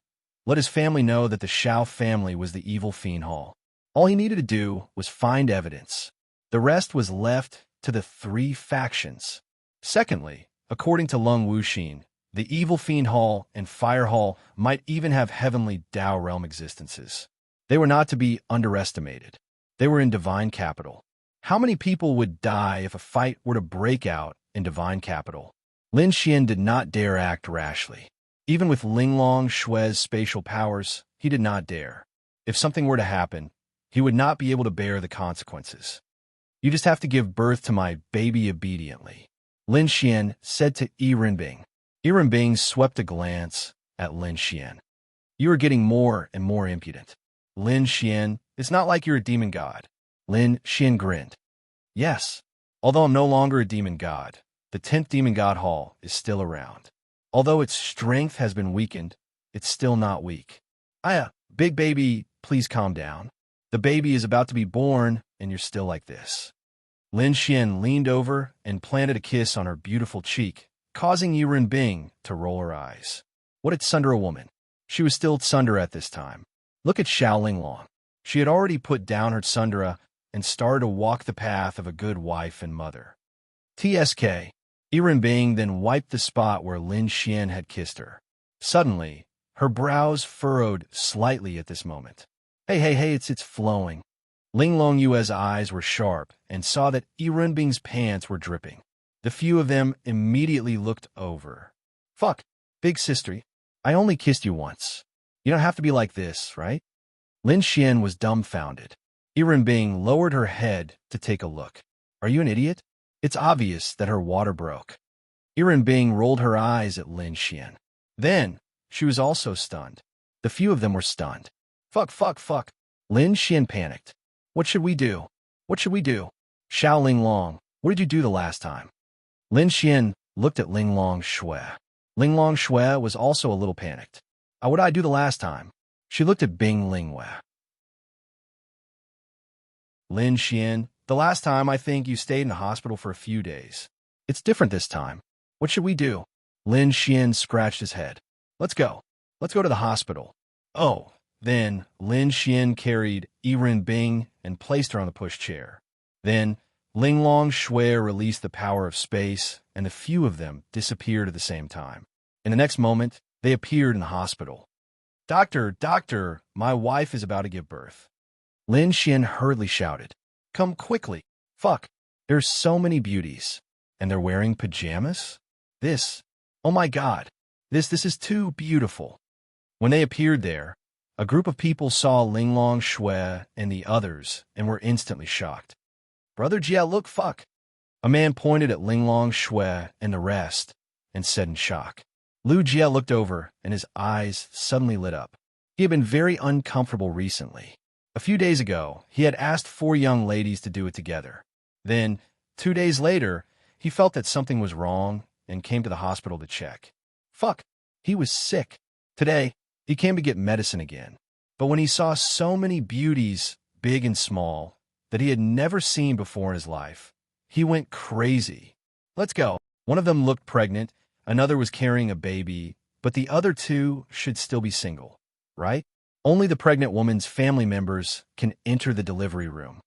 Let his family know that the Shao family was the Evil Fiend Hall. All he needed to do was find evidence. The rest was left to the three factions. Secondly, according to Lung Wuxin, the Evil Fiend Hall and Fire Hall might even have heavenly Dao realm existences. They were not to be underestimated. They were in Divine Capital. How many people would die if a fight were to break out in Divine Capital? Lin Xian did not dare act rashly. Even with Ling Longshui's spatial powers, he did not dare. If something were to happen, he would not be able to bear the consequences. You just have to give birth to my baby obediently, Lin Xian said to Yirenbing. Yirenbing swept a glance at Lin Xian. You are getting more and more impudent. Lin Xian, it's not like you're a demon god. Lin Xian grinned. Yes, although I'm no longer a demon god, the 10th Demon God Hall is still around. Although its strength has been weakened, it's still not weak. Big baby, please calm down. The baby is about to be born, and you're still like this. Lin Xian leaned over and planted a kiss on her beautiful cheek, causing Yirenbing to roll her eyes. What a tsundere woman. She was still tsundere at this time. Look at Xiao Linglong. She had already put down her tsundere and started to walk the path of a good wife and mother. TSK. Yirenbing then wiped the spot where Lin Xian had kissed her. Suddenly, her brows furrowed slightly at this moment. Hey, it's flowing. Ling Long Yue's eyes were sharp and saw that Yi Renbing's pants were dripping. The few of them immediately looked over. Fuck, big sister, I only kissed you once. You don't have to be like this, right? Lin Xian was dumbfounded. Yi Renbing lowered her head to take a look. Are you an idiot? It's obvious that her water broke. Yi Renbing rolled her eyes at Lin Xian. Then, she was also stunned. The few of them were stunned. Fuck. Lin Xian panicked. What should we do? Xiao Ling Long, what did you do the last time? Lin Xian looked at Ling Long Shui. Ling Long Shui was also a little panicked. What did I do the last time? She looked at Bing Lingwei. Lin Xian, the last time I think you stayed in the hospital for a few days. It's different this time. What should we do? Lin Xian scratched his head. Let's go to the hospital. Oh, then Lin Xian carried Yi Renbing and placed her on the pushchair. Then Ling Long Shui released the power of space, and a few of them disappeared at the same time. In the next moment, they appeared in the hospital. Doctor, my wife is about to give birth. Lin Xian hurriedly shouted. Come quickly. Fuck, there's so many beauties. And they're wearing pajamas? Oh my god, this is too beautiful. When they appeared there, a group of people saw Ling Long Shui and the others and were instantly shocked. Brother Jia, look, fuck. A man pointed at Ling Long Shui and the rest and said in shock. Lu Jia looked over and his eyes suddenly lit up. He had been very uncomfortable recently. A few days ago, he had asked 4 young ladies to do it together. Then, 2 days later, he felt that something was wrong and came to the hospital to check. Fuck, he was sick. Today, he came to get medicine again. But when he saw so many beauties, big and small, that he had never seen before in his life, he went crazy. Let's go. One of them looked pregnant, another was carrying a baby, but the other 2 should still be single, right? Only the pregnant woman's family members can enter the delivery room.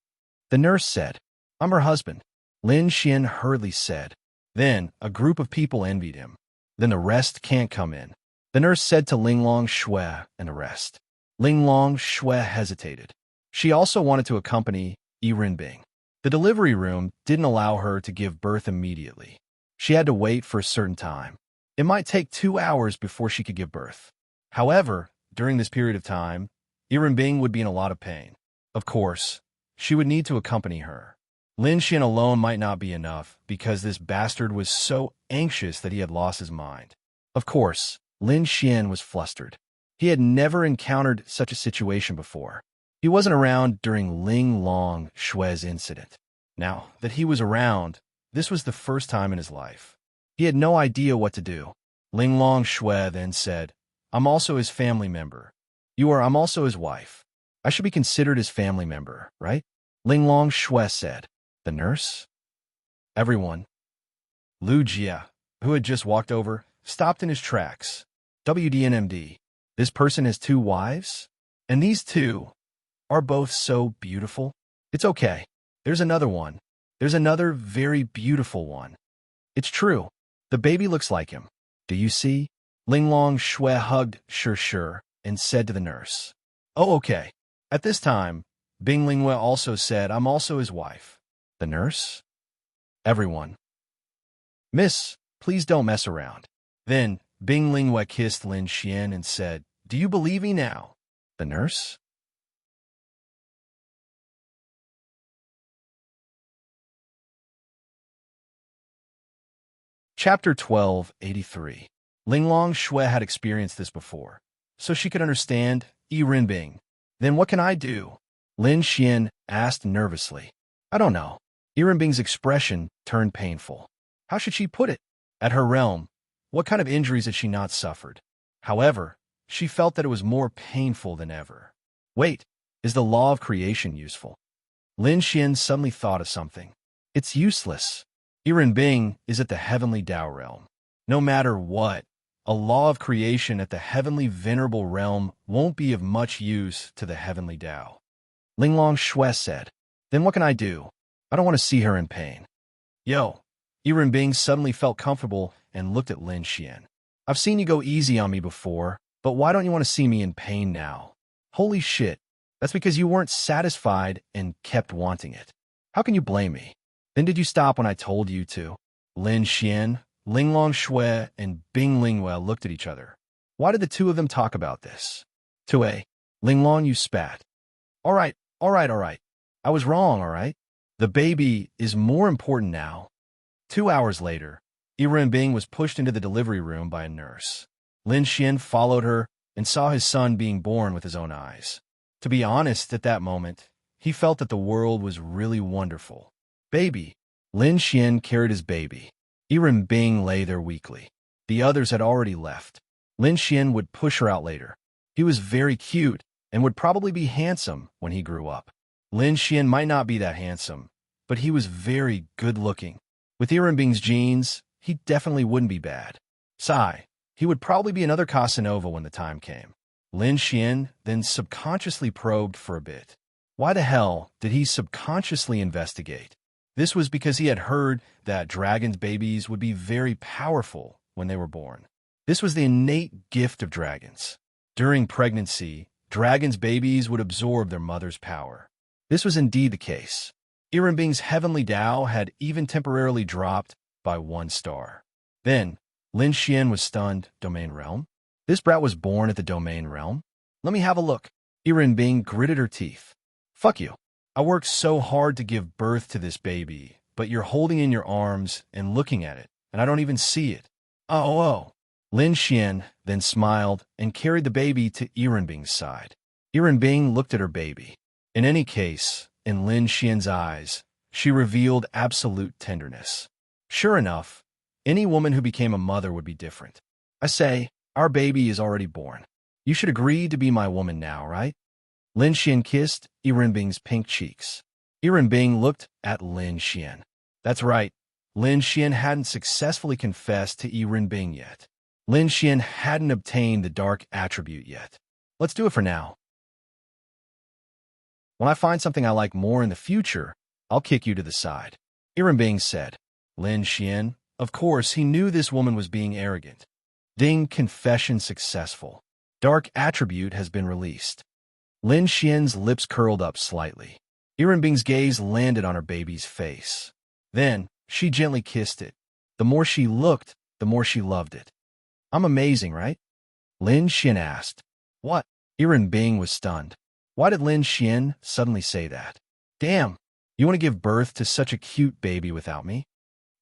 The nurse said, I'm her husband. Lin Xian hurriedly said. Then a group of people envied him. Then the rest can't come in. The nurse said to Ling Long Shui and the rest. Ling Long Shui hesitated. She also wanted to accompany Yi Renbing. The delivery room didn't allow her to give birth immediately. She had to wait for a certain time. It might take 2 hours before she could give birth. However, during this period of time, Yi Renbing would be in a lot of pain. Of course, she would need to accompany her. Lin Xian alone might not be enough because this bastard was so anxious that he had lost his mind. Of course, Lin Xian was flustered. He had never encountered such a situation before. He wasn't around during Ling Long Shui's incident. Now that he was around, this was the first time in his life. He had no idea what to do. Ling Long Shui then said, I'm also his family member. I'm also his wife. I should be considered his family member, right? Ling Long Shui said. The nurse? Everyone. Lu Jia, who had just walked over, stopped in his tracks. WDNMD. This person has 2 wives? And these 2 are both so beautiful? It's okay. There's another one. There's another very beautiful one. It's true. The baby looks like him. Do you see? Ling Long Shui hugged sure, and said to the nurse. Oh, okay. At this time, Bing Lingwei also said, I'm also his wife. The nurse? Everyone. Miss, please don't mess around. Then, Bing Lingwei kissed Lin Xian and said, Do you believe me now? The nurse? Chapter 1283. Ling Long Shui had experienced this before, so she could understand Yi Renbing. Then what can I do? Lin Xian asked nervously. I don't know. Yi Renbing's expression turned painful. How should she put it? At her realm, what kind of injuries had she not suffered? However, she felt that it was more painful than ever. Wait, is the law of creation useful? Lin Xian suddenly thought of something. It's useless. Yi Renbing is at the heavenly Tao realm. No matter what, a law of creation at the heavenly venerable realm won't be of much use to the heavenly Tao. Ling Long Shui said. Then what can I do? I don't want to see her in pain. Yo, Yi Renbing suddenly felt comfortable and looked at Lin Xian. I've seen you go easy on me before, but why don't you want to see me in pain now? Holy shit, That's because you weren't satisfied and kept wanting it. How can you blame me? Then did you stop when I told you to? Lin Xian, Linglong Shui, and Bing Lingwei looked at each other. Why did the two of them talk about this? 2A. Linglong, you spat. All right. I was wrong, all right? The baby is more important now. 2 hours later, Yiren Bing was pushed into the delivery room by a nurse. Lin Xian followed her and saw his son being born with his own eyes. To be honest, at that moment, he felt that the world was really wonderful. Baby. Lin Xian carried his baby. Yiren Bing lay there weakly. The others had already left. Lin Xian would push her out later. He was very cute and would probably be handsome when he grew up. Lin Xian might not be that handsome, but he was very good-looking. With Yiren Bing's genes, he definitely wouldn't be bad. Sigh, he would probably be another Casanova when the time came. Lin Xian then subconsciously probed for a bit. Why the hell did he subconsciously investigate? This was because he had heard that dragons' babies would be very powerful when they were born. This was the innate gift of dragons. During pregnancy, dragons' babies would absorb their mother's power. This was indeed the case. Yiren Bing's heavenly Tao had even temporarily dropped by 1 star. Then, Lin Xian was stunned. Domain realm? This brat was born at the domain realm? Let me have a look. Yiren Bing gritted her teeth. Fuck you. I worked so hard to give birth to this baby, but you're holding in your arms and looking at it, and I don't even see it. Oh. Lin Xian then smiled and carried the baby to Yiren Bing's side. Yiren Bing looked at her baby. In any case, in Lin Xian's eyes, she revealed absolute tenderness. Sure enough, any woman who became a mother would be different. I say, our baby is already born. You should agree to be my woman now, right? Lin Xian kissed Yiren Bing's pink cheeks. Yiren Bing looked at Lin Xian. That's right, Lin Xian hadn't successfully confessed to Yiren Bing yet. Lin Xian hadn't obtained the dark attribute yet. Let's do it for now. When I find something I like more in the future, I'll kick you to the side. Yiren Bing said. Lin Xian, of course, he knew this woman was being arrogant. Ding, confession successful. Dark attribute has been released. Lin Xian's lips curled up slightly. Yiren Bing's gaze landed on her baby's face. Then, she gently kissed it. The more she looked, the more she loved it. I'm amazing, right? Lin Xian asked. What? Yiren Bing was stunned. Why did Lin Xian suddenly say that? Damn, you want to give birth to such a cute baby without me?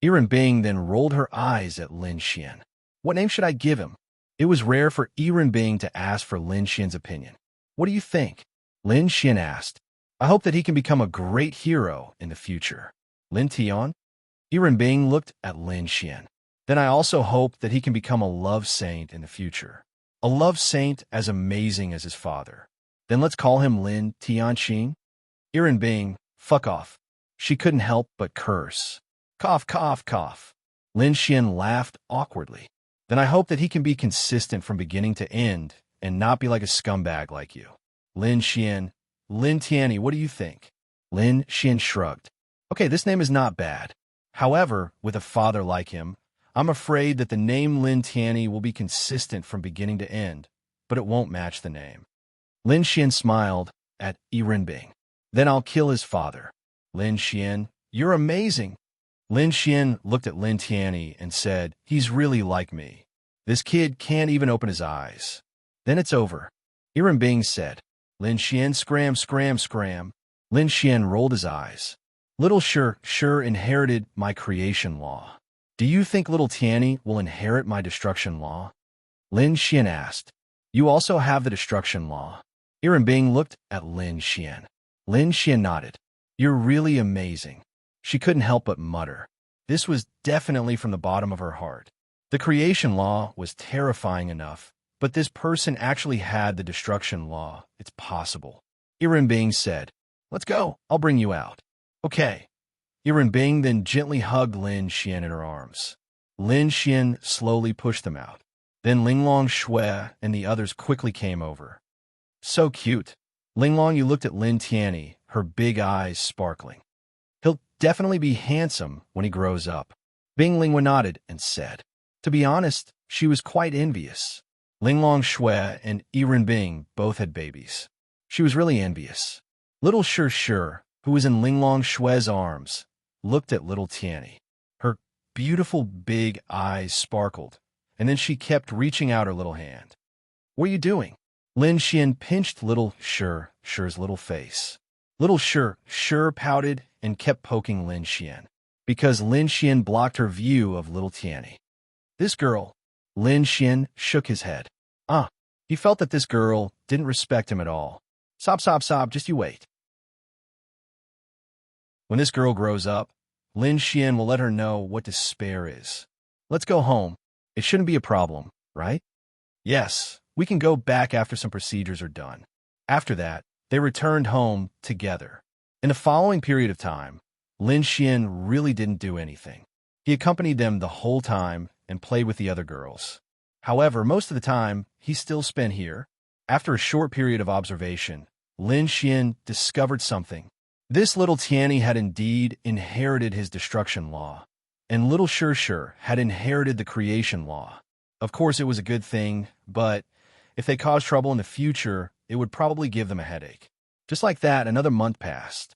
Yiren Bing then rolled her eyes at Lin Xian. What name should I give him? It was rare for Yiren Bing to ask for Lin Xian's opinion. What do you think? Lin Xian asked. I hope that he can become a great hero in the future. Lin Tian? Yiren Bing looked at Lin Xian. Then I also hope that he can become a love saint in the future. A love saint as amazing as his father. Then let's call him Lin Tianqing. Yiren Bing, fuck off. She couldn't help but curse. Cough, cough, cough. Lin Xian laughed awkwardly. Then I hope that he can be consistent from beginning to end and not be like a scumbag like you. Lin Xian, Lin Tianyi, what do you think? Lin Xian shrugged. Okay, this name is not bad. However, with a father like him, I'm afraid that the name Lin Tianyi will be consistent from beginning to end, but it won't match the name. Lin Xian smiled at Yiren Bing. Then I'll kill his father. Lin Xian, you're amazing. Lin Xian looked at Lin Tianyi and said, he's really like me. This kid can't even open his eyes. Then it's over. Yiren Bing said, Lin Xian, scram, scram, scram. Lin Xian rolled his eyes. Little sure inherited my creation law. Do you think little Tianyi will inherit my destruction law? Lin Xian asked. You also have the destruction law. Yiren Bing looked at Lin Xian. Lin Xian nodded. You're really amazing. She couldn't help but mutter. This was definitely from the bottom of her heart. The creation law was terrifying enough, but this person actually had the destruction law. It's possible. Yiren Bing said, let's go. I'll bring you out. Okay. Yiren Bing then gently hugged Lin Xian in her arms. Lin Xian slowly pushed them out. Then Linglong Shui and the others quickly came over. So cute. Linglong, you looked at Lin Tianyi, her big eyes sparkling. He'll definitely be handsome when he grows up. Bing Lingwa nodded and said. To be honest, she was quite envious. Linglong Shui and Yiren Bing both had babies. She was really envious. Little Sure, who was in Linglong Shue's arms, looked at little Tianny. Her beautiful big eyes sparkled, and then she kept reaching out her little hand. What are you doing? Lin Xian pinched little Sure's little face. Little Sure pouted and kept poking Lin Xian, because Lin Xian blocked her view of little Tianny. This girl, Lin Xian shook his head. He felt that this girl didn't respect him at all. Sob, just you wait. When this girl grows up, Lin Xian will let her know what despair is. Let's go home. It shouldn't be a problem, right? Yes, we can go back after some procedures are done. After that, they returned home together. In the following period of time, Lin Xian really didn't do anything. He accompanied them the whole time and played with the other girls. However, most of the time, he still spent here. After a short period of observation, Lin Xian discovered something. This little Tianny had indeed inherited his destruction law, and little Sure had inherited the creation law. Of course, it was a good thing, but if they caused trouble in the future, it would probably give them a headache. Just like that, another month passed.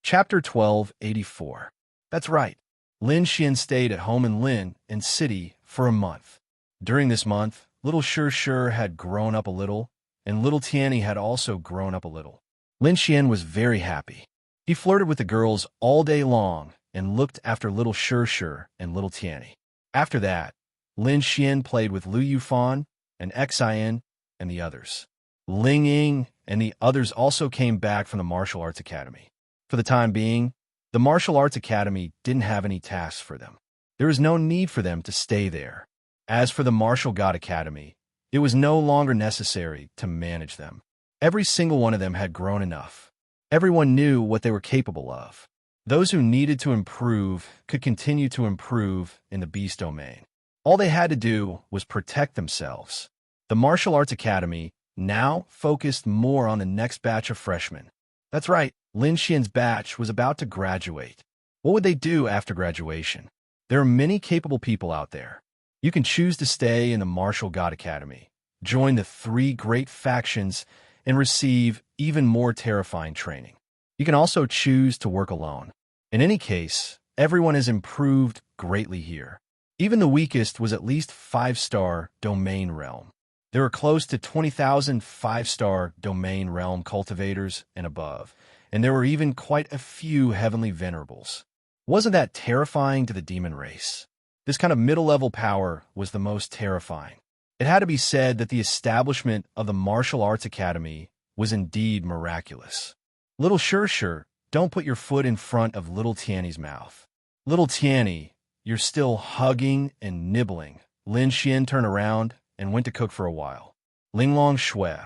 Chapter 1284. That's right. Lin Xian stayed at home in Lin and City for a month. During this month, little Sure had grown up a little, and little Tianny had also grown up a little. Lin Xian was very happy. He flirted with the girls all day long and looked after little Sure and little Tianny. After that, Lin Xian played with Lu Yufan and Xian and the others. Ling Ying and the others also came back from the martial arts academy. For the time being, the martial arts academy didn't have any tasks for them. There was no need for them to stay there. As for the martial god academy, it was no longer necessary to manage them. Every single one of them had grown enough. Everyone knew what they were capable of. Those who needed to improve could continue to improve in the beast domain. All they had to do was protect themselves. The martial arts academy now focused more on the next batch of freshmen. That's right, Lin Xian's batch was about to graduate. What would they do after graduation? There are many capable people out there. You can choose to stay in the Martial God Academy, join the 3 great factions, and receive even more terrifying training. You can also choose to work alone. In any case, everyone has improved greatly here. Even the weakest was at least 5-star domain realm. There are close to 20,000 5-star domain realm cultivators and above, and there were even quite a few heavenly venerables. Wasn't that terrifying to the demon race? This kind of middle-level power was the most terrifying. It had to be said that the establishment of the Martial Arts Academy was indeed miraculous. Little Sure, don't put your foot in front of little Tianny's mouth. Little Tianny, you're still hugging and nibbling. Lin Xian turned around and went to cook for a while. Linglong Shui,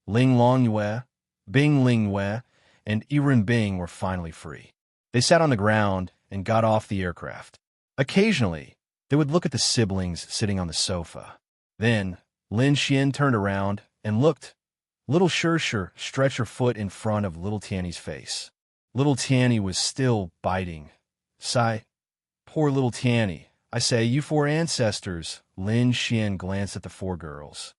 Linglong Yue, Bing Ling Yue, and Yiren Bing were finally free. They sat on the ground and got off the aircraft. Occasionally, they would look at the siblings sitting on the sofa. Then, Lin Xian turned around and looked. Little Sure stretched her foot in front of little Tianny's face. Little Tianny was still biting. Sigh. Poor little Tianny. I say, you 4 ancestors. Lin Xian glanced at the 4 girls.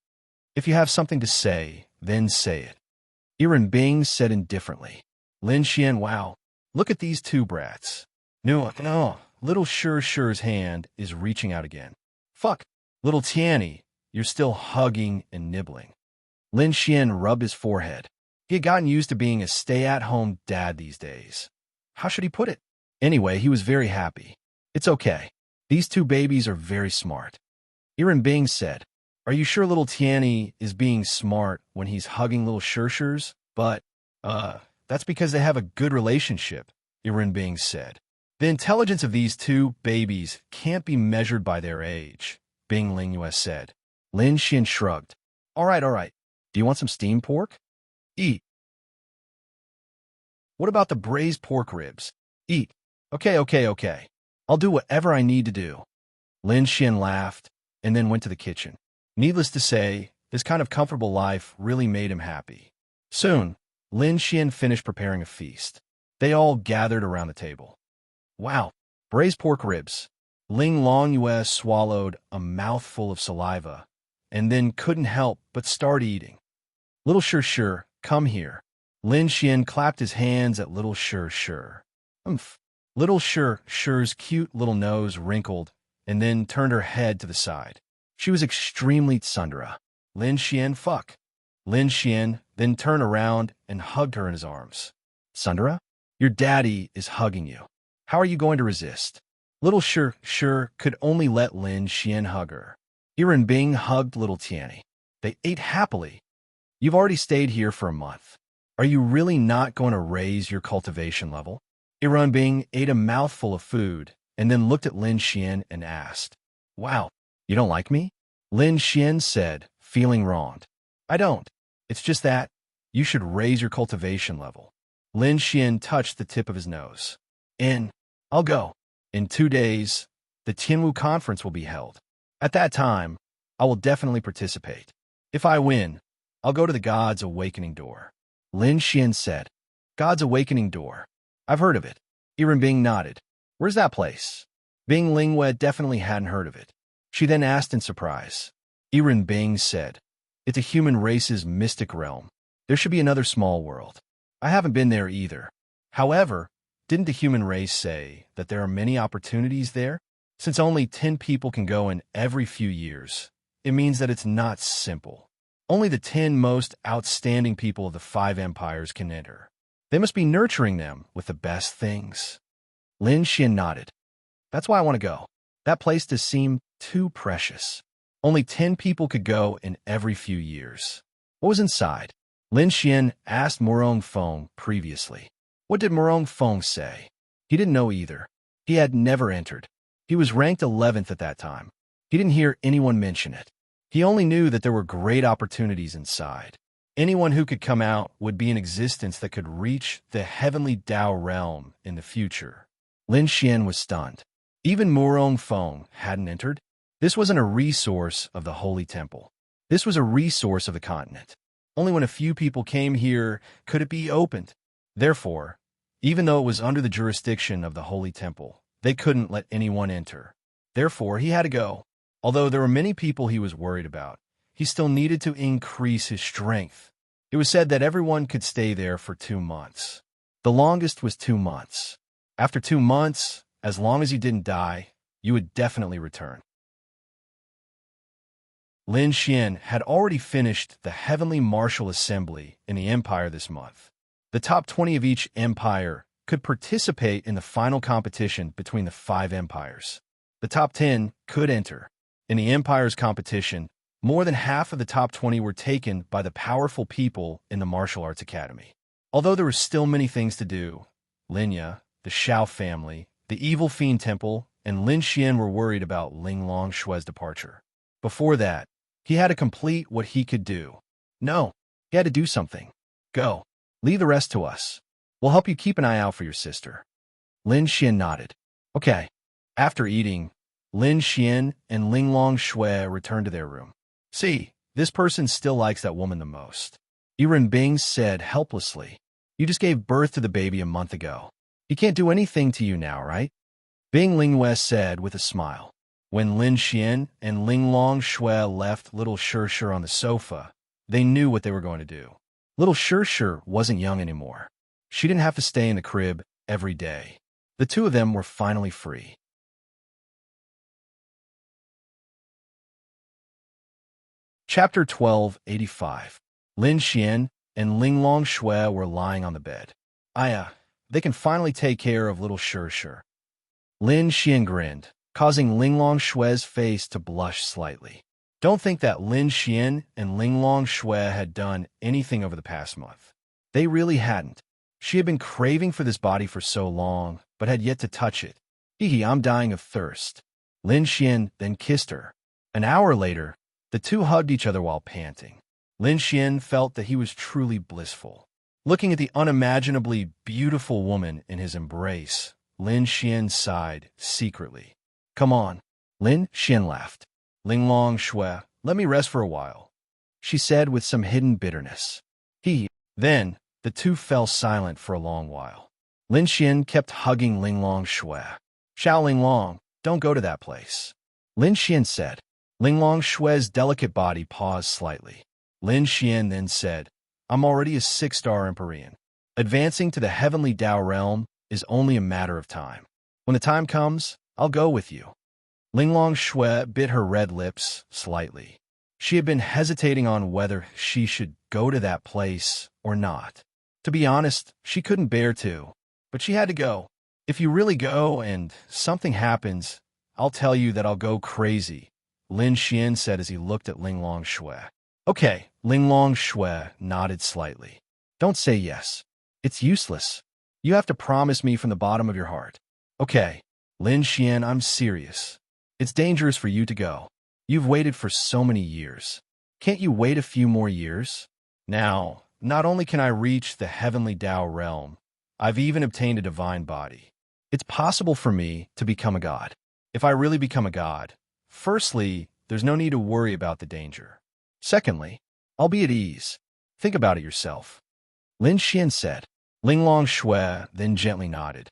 If you have something to say, then say it. Yiren Bing said indifferently. Lin Xian, wow. Look at these 2 brats. No. Little Sure's hand is reaching out again. Fuck. Little Tianny, you're still hugging and nibbling. Lin Xian rubbed his forehead. He had gotten used to being a stay-at-home dad these days. How should he put it? Anyway, he was very happy. It's okay. These 2 babies are very smart. Yiren Bing said, are you sure little Tianny is being smart when he's hugging little Sure's? But, that's because they have a good relationship, Yiren Bing said. The intelligence of these 2 babies can't be measured by their age, Bing Ling Yue said. Lin Xian shrugged. All right. Do you want some steamed pork? Eat. What about the braised pork ribs? Eat. Okay. I'll do whatever I need to do. Lin Xian laughed and then went to the kitchen. Needless to say, this kind of comfortable life really made him happy. Soon, Lin Xian finished preparing a feast. They all gathered around the table. Wow, braised pork ribs. Ling Long Yue swallowed a mouthful of saliva and then couldn't help but start eating. Little Sure, come here. Lin Xian clapped his hands at Little Sure. Umph. Little Sure's cute little nose wrinkled and then turned her head to the side. She was extremely tsundere. Lin Xian, fuck. Lin Xian then turned around and hugged her in his arms. Tsundere? Your daddy is hugging you. How are you going to resist? Little Sure could only let Lin Xian hug her. Iran Bing hugged little Tianny. They ate happily. You've already stayed here for a month. Are you really not going to raise your cultivation level? Iran Bing ate a mouthful of food and then looked at Lin Xian and asked, Wow, you don't like me? Lin Xian said, feeling wronged. I don't. It's just that you should raise your cultivation level. Lin Xian touched the tip of his nose. I'll go. In 2 days, the Tianwu conference will be held. At that time, I will definitely participate. If I win, I'll go to the God's Awakening Door. Lin Xian said, God's Awakening Door. I've heard of it. Iran Bing nodded. Where's that place? Bing Lingwe definitely hadn't heard of it. She then asked in surprise. Iran Bing said, It's a human race's mystic realm. There should be another small world. I haven't been there either. However, didn't the human race say that there are many opportunities there? Since only 10 people can go in every few years, it means that it's not simple. Only the 10 most outstanding people of the 5 empires can enter. They must be nurturing them with the best things. Lin Xian nodded. That's why I want to go. That place does seem too precious. Only 10 people could go in every few years. What was inside? Lin Xian asked Morong Feng previously. What did Morong Feng say? He didn't know either. He had never entered. He was ranked 11th at that time. He didn't hear anyone mention it. He only knew that there were great opportunities inside. Anyone who could come out would be an existence that could reach the heavenly Tao realm in the future. Lin Xian was stunned. Even Morong Feng hadn't entered. This wasn't a resource of the Holy Temple. This was a resource of the continent. Only when a few people came here could it be opened. Therefore, even though it was under the jurisdiction of the Holy Temple, they couldn't let anyone enter. Therefore, he had to go. Although there were many people he was worried about, he still needed to increase his strength. It was said that everyone could stay there for 2 months. The longest was 2 months. After 2 months, as long as you didn't die, you would definitely return. Lin Xian had already finished the Heavenly Martial Assembly in the Empire this month. The top 20 of each empire could participate in the final competition between the 5 empires. The top 10 could enter. In the empire's competition, more than half of the top 20 were taken by the powerful people in the martial arts academy. Although there were still many things to do, Linya, the Shao family, the Evil Fiend Temple, and Lin Xian were worried about Ling Long Shue's departure. Before that, he had to complete what he could do. No, he had to do something. Go. Leave the rest to us. We'll help you keep an eye out for your sister. Lin Xian nodded. Okay. After eating, Lin Xian and Ling Long Shui returned to their room. See, this person still likes that woman the most. Iran Bing said helplessly. You just gave birth to the baby a month ago. He can't do anything to you now, right? Bing Lingwei said with a smile. When Lin Xian and Ling Long Shui left little Sure on the sofa, they knew what they were going to do. Little Sure wasn't young anymore. She didn't have to stay in the crib every day. The two of them were finally free. Chapter 1285. Lin Xian and Ling Long Shui were lying on the bed. They can finally take care of little Sure. Lin Xian grinned, causing Ling Long Shui's face to blush slightly. Don't think that Lin Xian and Ling Long Shui had done anything over the past month. They really hadn't. She had been craving for this body for so long, but had yet to touch it. I'm dying of thirst. Lin Xian then kissed her. An hour later, the two hugged each other while panting. Lin Xian felt that he was truly blissful. Looking at the unimaginably beautiful woman in his embrace, Lin Xian sighed secretly. Come on. Lin Xian laughed. Ling Long Shui, let me rest for a while, she said with some hidden bitterness. Then, the two fell silent for a long while. Lin Xian kept hugging Ling Long Shui. Xiao Ling Long, don't go to that place. Lin Xian said. Ling Longshue's delicate body paused slightly. Lin Xian then said, I'm already a 6-star Empyrean. Advancing to the heavenly Tao realm is only a matter of time. When the time comes, I'll go with you. Ling Longshue bit her red lips slightly. She had been hesitating on whether she should go to that place or not. To be honest, she couldn't bear to, but she had to go. If you really go and something happens, I'll tell you that I'll go crazy, Lin Xian said as he looked at Ling Longshue. Okay, Ling Longshue nodded slightly. Don't say yes. It's useless. You have to promise me from the bottom of your heart. Okay, Lin Xian, I'm serious. It's dangerous for you to go. You've waited for so many years. Can't you wait a few more years? Now, not only can I reach the heavenly Tao realm, I've even obtained a divine body. It's possible for me to become a god. If I really become a god, firstly, there's no need to worry about the danger. Secondly, I'll be at ease. Think about it yourself. Lin Xian said. Ling Longshue then gently nodded.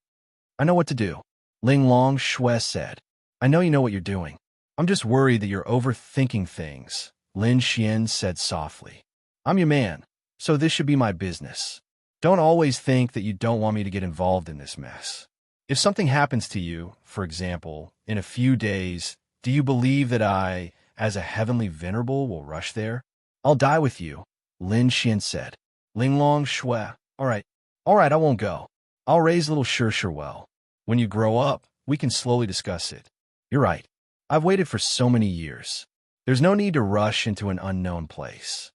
I know what to do. Ling Longshue said. I know you know what you're doing. I'm just worried that you're overthinking things, Lin Xian said softly. I'm your man, so this should be my business. Don't always think that you don't want me to get involved in this mess. If something happens to you, for example, in a few days, do you believe that I, as a heavenly venerable, will rush there? I'll die with you, Lin Xian said. Ling Longshue, all right, I won't go. I'll raise little Sure well. When you grow up, we can slowly discuss it. You're right. I've waited for so many years. There's no need to rush into an unknown place.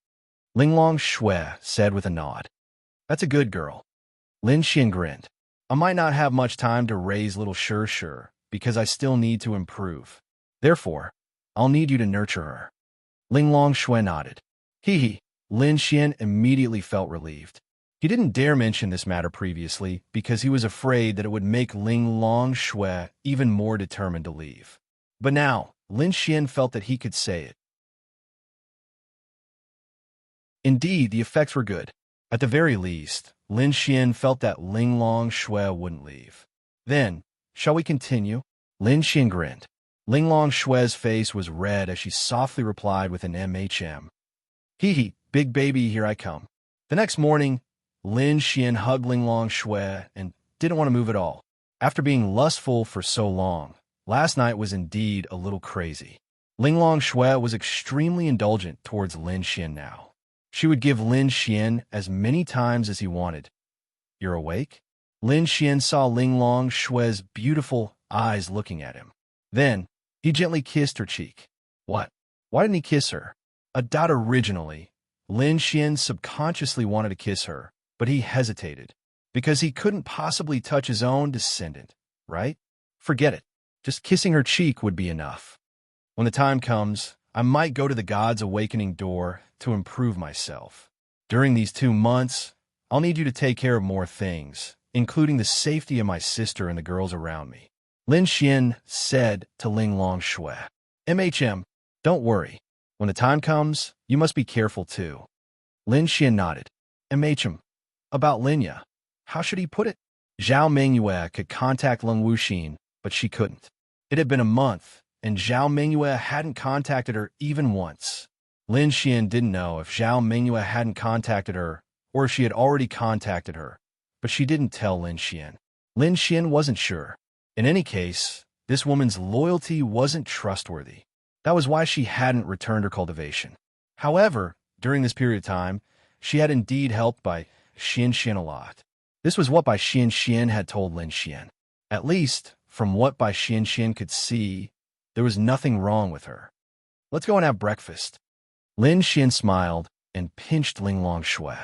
Ling Longshue said with a nod. That's a good girl. Lin Xian grinned. I might not have much time to raise little Sure because I still need to improve. Therefore, I'll need you to nurture her. Ling Longshue nodded. Hee. Lin Xian immediately felt relieved. He didn't dare mention this matter previously because he was afraid that it would make Ling Longshue even more determined to leave. But now, Lin Xian felt that he could say it. Indeed, the effects were good. At the very least, Lin Xian felt that Ling Longshue wouldn't leave. Then, shall we continue? Lin Xian grinned. Ling Longshue's face was red as she softly replied with an MHM. Hee, big baby, here I come. The next morning, Lin Xian hugged Ling Longshue and didn't want to move at all. After being lustful for so long, last night was indeed a little crazy. Ling Longshue was extremely indulgent towards Lin Xian now. She would give Lin Xian as many times as he wanted. You're awake? Lin Xian saw Ling Longshue's beautiful eyes looking at him. Then, he gently kissed her cheek. What? Why didn't he kiss her? Originally, Lin Xian subconsciously wanted to kiss her, but he hesitated, because he couldn't possibly touch his own descendant, right? Forget it. Just kissing her cheek would be enough. When the time comes, I might go to the God's Awakening door to improve myself. During these 2 months, I'll need you to take care of more things, including the safety of my sister and the girls around me. Lin Xian said to Ling Longshue. MHM, don't worry. When the time comes, you must be careful too. Lin Xian nodded. MHM. About Linya. How should he put it? Zhao Mengyue could contact Leng Wuxin, but she couldn't. It had been a month, and Zhao Mengyue hadn't contacted her even once. Lin Xian didn't know if Zhao Mengyue hadn't contacted her, or if she had already contacted her, but she didn't tell Lin Xian. Lin Xian wasn't sure. In any case, this woman's loyalty wasn't trustworthy. That was why she hadn't returned her cultivation. However, during this period of time, she had indeed helped Bai Xian a lot. This was what Bai Xian had told Lin Xian. At least, from what Bai Xian could see, there was nothing wrong with her. Let's go and have breakfast. Lin Xian smiled and pinched Ling Longshue.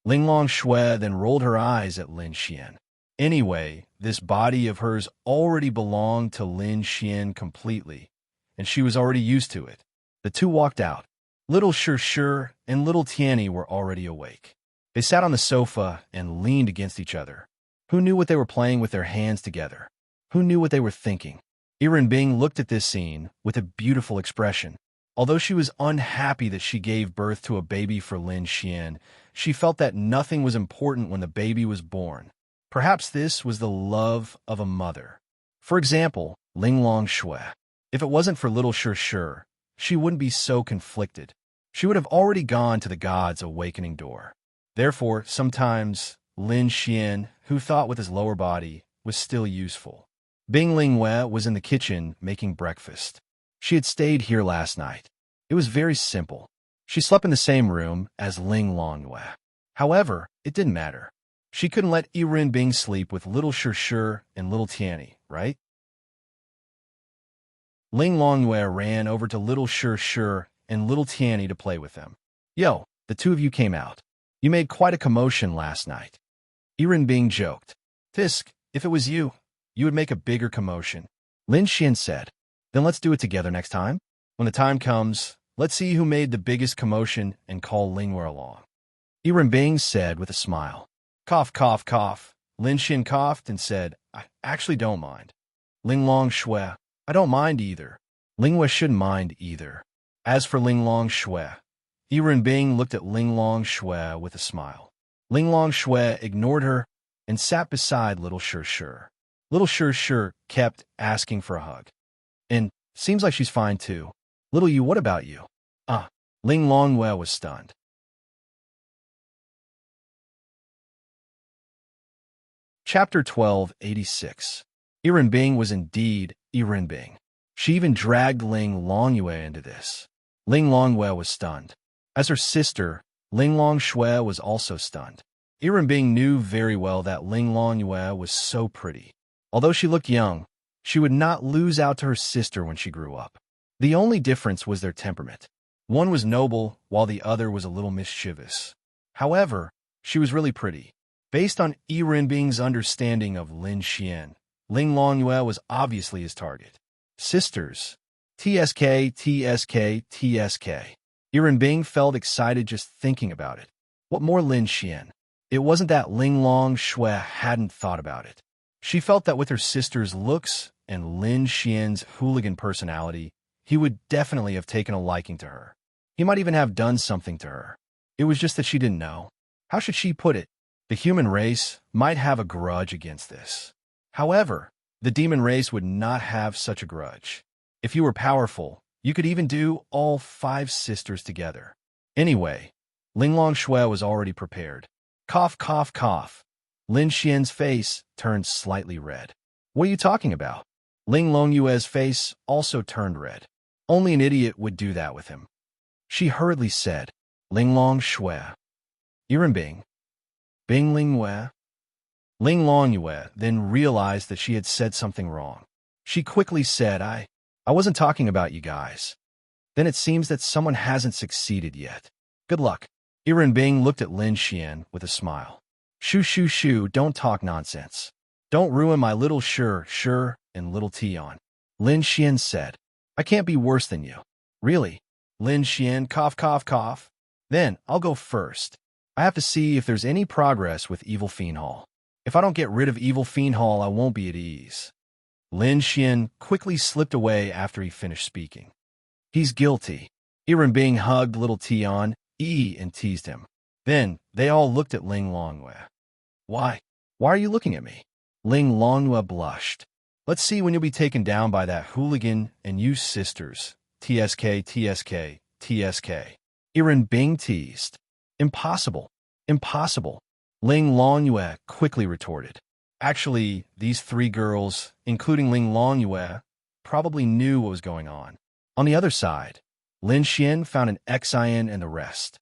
Ling Longshue then rolled her eyes at Lin Xian. Anyway, this body of hers already belonged to Lin Xian completely, and she was already used to it. The two walked out. Little Sure and little Tianny were already awake. They sat on the sofa and leaned against each other. Who knew what they were playing with their hands together? Who knew what they were thinking? Yiren Bing looked at this scene with a beautiful expression. Although she was unhappy that she gave birth to a baby for Lin Xian, she felt that nothing was important when the baby was born. Perhaps this was the love of a mother. For example, Ling Longshue. If it wasn't for little Sure, she wouldn't be so conflicted. She would have already gone to the god's awakening door. Therefore, sometimes Lin Xian, who thought with his lower body, was still useful. Bing Lingwei was in the kitchen making breakfast. She had stayed here last night. It was very simple. She slept in the same room as Ling Longwei. However, it didn't matter. She couldn't let Yiren Bing sleep with little Shi and little Tianyi, right? Ling Longwei ran over to little Shi and little Tianyi to play with them. Yo, the two of you came out. You made quite a commotion last night. Yiren Bing joked. Fisk, if it was you, you would make a bigger commotion. Lin Xian said. Then let's do it together next time. When the time comes, let's see who made the biggest commotion and call Lingwei along. Yiren Bing said with a smile. Cough, cough, cough. Lin Xian coughed and said, I actually don't mind. Ling Long Shui, I don't mind either. Lingwei shouldn't mind either. As for Ling Long Shui, Yiren Bing looked at Ling Long Shui with a smile. Ling Long Shui ignored her and sat beside little Shi. Little Shi kept asking for a hug. And seems like she's fine too. Little you, what about you? Ling Longwei was stunned. Chapter 1286. Yiren Bing was indeed Yiren Bing. She even dragged Ling Longwei into this. Ling Longwei was stunned. As her sister, Ling Long Shui was also stunned. Yiren Bing knew very well that Ling Longwei was so pretty. Although she looked young, she would not lose out to her sister when she grew up. The only difference was their temperament. One was noble, while the other was a little mischievous. However, she was really pretty. Based on Yiren Bing's understanding of Lin Xian, Ling Longwei was obviously his target. Sisters. TSK, TSK, TSK. Yiren Bing felt excited just thinking about it. What more Lin Xian? It wasn't that Ling Long Shui hadn't thought about it. She felt that with her sister's looks and Lin Xian's hooligan personality, he would definitely have taken a liking to her. He might even have done something to her. It was just that she didn't know. How should she put it? The human race might have a grudge against this. However, the demon race would not have such a grudge. If you were powerful, you could even do all 5 sisters together. Anyway, Ling Long Shui was already prepared. Cough, cough, cough. Lin Xian's face turned slightly red. What are you talking about? Ling Longyue's face also turned red. Only an idiot would do that with him. She hurriedly said, Ling Long Shui. Yiren Bing. Bing Lingwei. Ling Longyue then realized that she had said something wrong. She quickly said, I wasn't talking about you guys. Then it seems that someone hasn't succeeded yet. Good luck. Yiren Bing looked at Lin Xian with a smile. Shoo, shoo, shoo, don't talk nonsense. Don't ruin my little Shi and little Tian. Lin Xian said, I can't be worse than you. Really? Lin Xian, cough, cough, cough. Then I'll go first. I have to see if there's any progress with Evil Fiend Hall. If I don't get rid of Evil Fiend Hall, I won't be at ease. Lin Xian quickly slipped away after he finished speaking. He's guilty. Yiren Bing hugged little Tian, and teased him. Then they all looked at Ling Longwei. Why? Why are you looking at me? Ling Longwei blushed. Let's see when you'll be taken down by that hooligan and you sisters. TSK, TSK, TSK. Yiren Bing teased. Impossible. Impossible. Ling Longwei quickly retorted. Actually, these 3 girls, including Ling Longwei, probably knew what was going on. On the other side, Lin Xian found an Xian and the rest.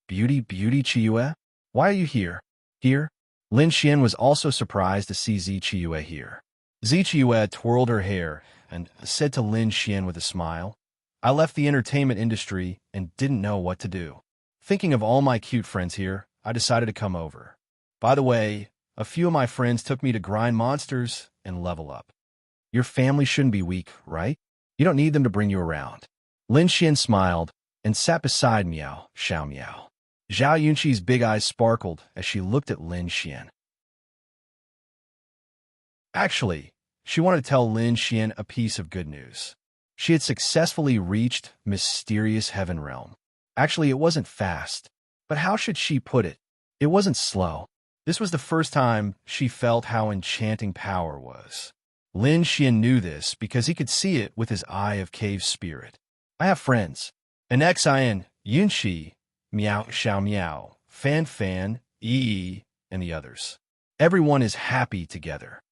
Beauty, beauty, Chiyue? Why are you here? Here? Lin Xian was also surprised to see Zi Chiyue here. Zi Chiyue twirled her hair and said to Lin Xian with a smile, I left the entertainment industry and didn't know what to do. Thinking of all my cute friends here, I decided to come over. By the way, a few of my friends took me to grind monsters and level up. Your family shouldn't be weak, right? You don't need them to bring you around. Lin Xian smiled and sat beside Miao, Xiao Miao. Zhao Yunqi's big eyes sparkled as she looked at Lin Xian. Actually, she wanted to tell Lin Xian a piece of good news. She had successfully reached Mysterious Heaven Realm. Actually, it wasn't fast. But how should she put it? It wasn't slow. This was the first time she felt how enchanting power was. Lin Xian knew this because he could see it with his eye of cave spirit. I have friends. An Xin, Yunxi, Miao Xiao Miao, Fan Fan, Yi, and the others. Everyone is happy together.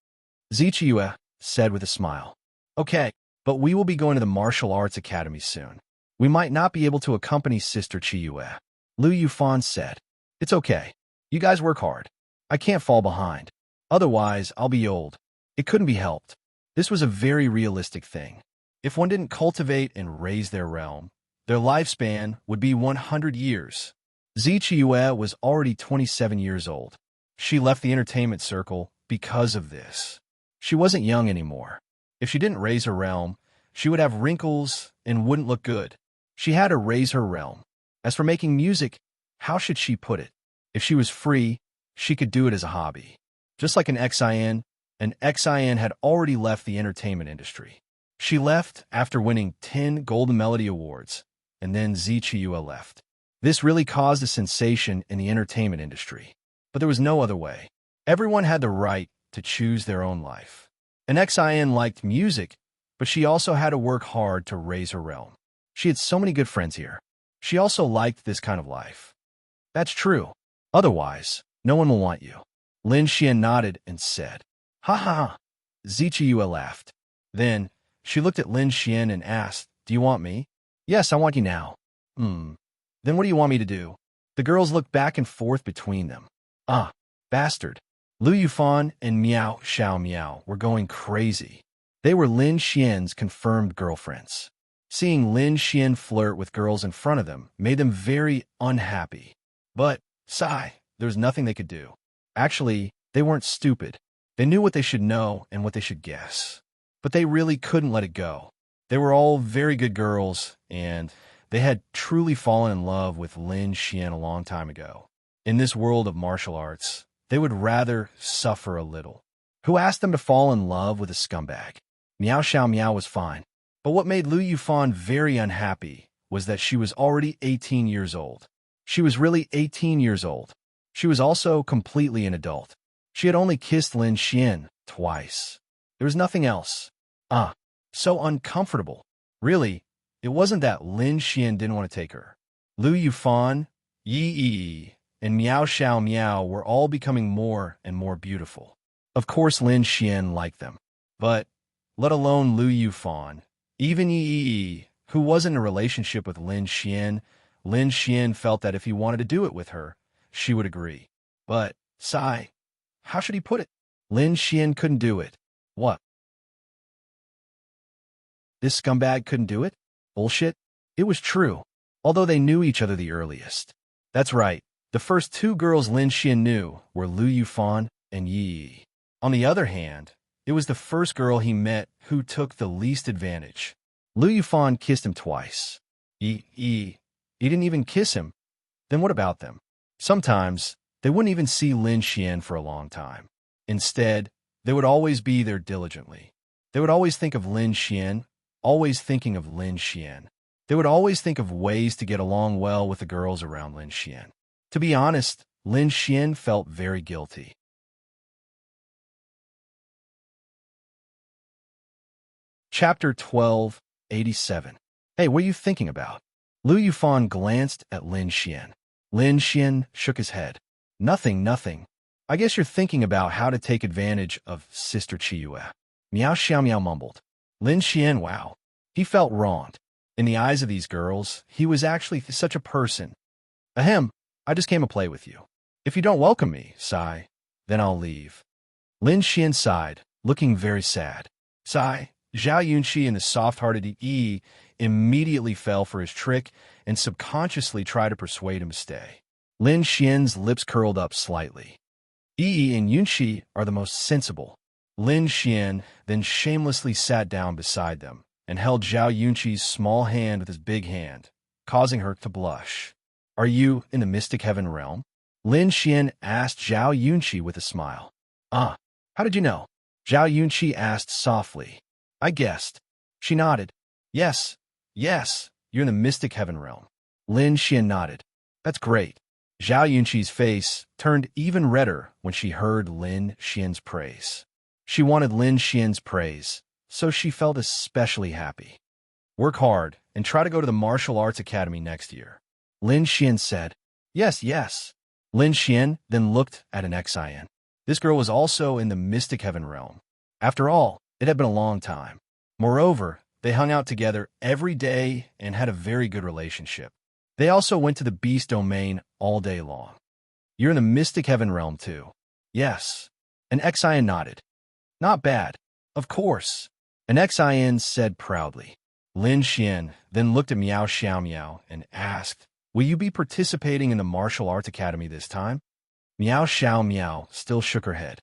Zichiyue said with a smile. Okay, but we will be going to the martial arts academy soon. We might not be able to accompany Sister Chiyue. Lu Yufan said. It's okay. You guys work hard. I can't fall behind. Otherwise, I'll be old. It couldn't be helped. This was a very realistic thing. If one didn't cultivate and raise their realm, their lifespan would be 100 years. Zichiyue was already 27 years old. She left the entertainment circle because of this. She wasn't young anymore. If she didn't raise her realm, she would have wrinkles and wouldn't look good. She had to raise her realm. As for making music, how should she put it? If she was free, she could do it as a hobby. Just like an Xin had already left the entertainment industry. She left after winning 10 Golden Melody Awards, and then Zichiyue left. This really caused a sensation in the entertainment industry. But there was no other way. Everyone had the right to choose their own life. An Xin liked music, but she also had to work hard to raise her realm. She had so many good friends here. She also liked this kind of life. That's true. Otherwise, no one will want you. Lin Xian nodded and said, Ha ha ha. Zichiyue laughed. Then, she looked at Lin Xian and asked, Do you want me? Yes, I want you now. Then what do you want me to do? The girls looked back and forth between them. Ah, bastard. Lu Yufan and Miao Xiao Miao were going crazy. They were Lin Xian's confirmed girlfriends. Seeing Lin Xian flirt with girls in front of them made them very unhappy. But, sigh, there was nothing they could do. Actually, they weren't stupid. They knew what they should know and what they should guess. But they really couldn't let it go. They were all very good girls, and they had truly fallen in love with Lin Xian a long time ago. In this world of martial arts, they would rather suffer a little. Who asked them to fall in love with a scumbag? Miao Xiao Miao was fine. But what made Lu Yufan very unhappy was that she was already 18 years old. She was really 18 years old. She was also completely an adult. She had only kissed Lin Xian twice. There was nothing else. So uncomfortable. Really, it wasn't that Lin Xian didn't want to take her. Lu Yufan, Yi, and Miao Xiao Miao were all becoming more and more beautiful. Of course, Lin Xian liked them. But, let alone Lu Yufan, even Yi, who wasn't in a relationship with Lin Xian felt that if he wanted to do it with her, she would agree. But, sigh, how should he put it? Lin Xian couldn't do it. What? This scumbag couldn't do it? Bullshit. It was true, although they knew each other the earliest. That's right, the first two girls Lin Xian knew were Lu Yufan and Yi. On the other hand, it was the first girl he met who took the least advantage. Lu Yufan kissed him twice. He didn't even kiss him. Then what about them? Sometimes, they wouldn't even see Lin Xian for a long time. Instead, they would always be there diligently. They would always think of Lin Xian, always thinking of Lin Xian. They would always think of ways to get along well with the girls around Lin Xian. To be honest, Lin Xian felt very guilty. Chapter 1287. Hey, what are you thinking about? Lu Yufan glanced at Lin Xian. Lin Xian shook his head. Nothing. I guess you're thinking about how to take advantage of Sister Chiyue. Miao Xiao Miao mumbled. Lin Xian, wow. He felt wronged. In the eyes of these girls, he was actually such a person. Ahem, I just came to play with you. If you don't welcome me, sigh, then I'll leave. Lin Xian sighed, looking very sad. Sigh, Zhao Yunxi and the soft-hearted Yi immediately fell for his trick and subconsciously tried to persuade him to stay. Lin Xian's lips curled up slightly. Yi and Yunxi are the most sensible. Lin Xian then shamelessly sat down beside them and held Zhao Yunxi's small hand with his big hand, causing her to blush. Are you in the Mystic Heaven realm? Lin Xian asked Zhao Yunxi with a smile. How did you know? Zhao Yunxi asked softly. I guessed. She nodded. Yes, you're in the Mystic Heaven realm. Lin Xian nodded. That's great. Zhao Yunxi's face turned even redder when she heard Lin Xian's praise. She wanted Lin Xian's praise, so she felt especially happy. Work hard and try to go to the martial arts academy next year. Lin Xian said. Yes, yes. Lin Xian then looked at an Xin. This girl was also in the mystic heaven realm. After all, it had been a long time. Moreover, they hung out together every day and had a very good relationship. They also went to the beast domain all day long. You're in the mystic heaven realm too. Yes. An Xin nodded. Not bad. Of course. An Xin said proudly. Lin Xian then looked at Miao Xiao Miao and asked, will you be participating in the martial arts academy this time? Miao Xiao Miao still shook her head.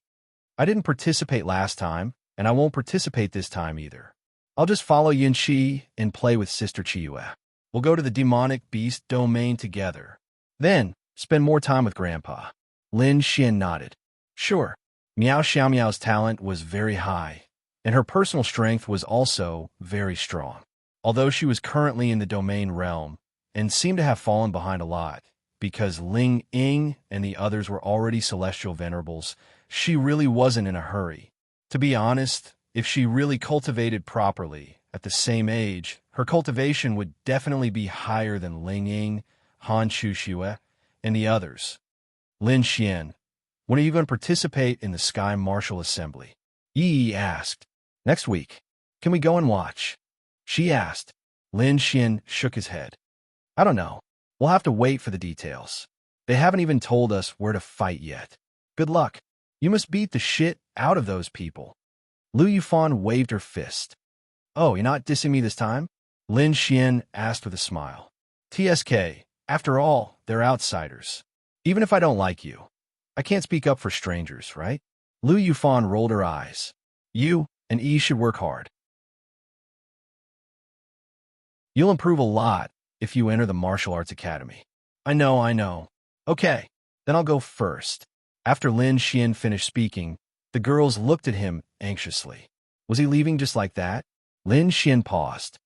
I didn't participate last time, and I won't participate this time either. I'll just follow Yin Qi and play with Sister Chiyue. We'll go to the demonic beast domain together. Then, spend more time with Grandpa. Lin Xian nodded. Sure. Miao Xiao Miao's talent was very high, and her personal strength was also very strong. Although she was currently in the domain realm, and seemed to have fallen behind a lot, because Ling Ying and the others were already celestial venerables, she really wasn't in a hurry. To be honest, if she really cultivated properly, at the same age, her cultivation would definitely be higher than Ling Ying, Han Chuxue, and the others. Lin Xian, when are you going to participate in the Sky Martial Assembly? Yi asked. Next week. Can we go and watch? She asked. Lin Xian shook his head. I don't know. We'll have to wait for the details. They haven't even told us where to fight yet. Good luck. You must beat the shit out of those people. Lu Yufan waved her fist. Oh, you're not dissing me this time? Lin Xian asked with a smile. TSK, after all, they're outsiders. Even if I don't like you, I can't speak up for strangers, right? Lu Yufan rolled her eyes. You and Yi should work hard. You'll improve a lot if you enter the martial arts academy. I know. Okay, then I'll go first. After Lin Xian finished speaking, the girls looked at him anxiously. Was he leaving just like that? Lin Xian paused.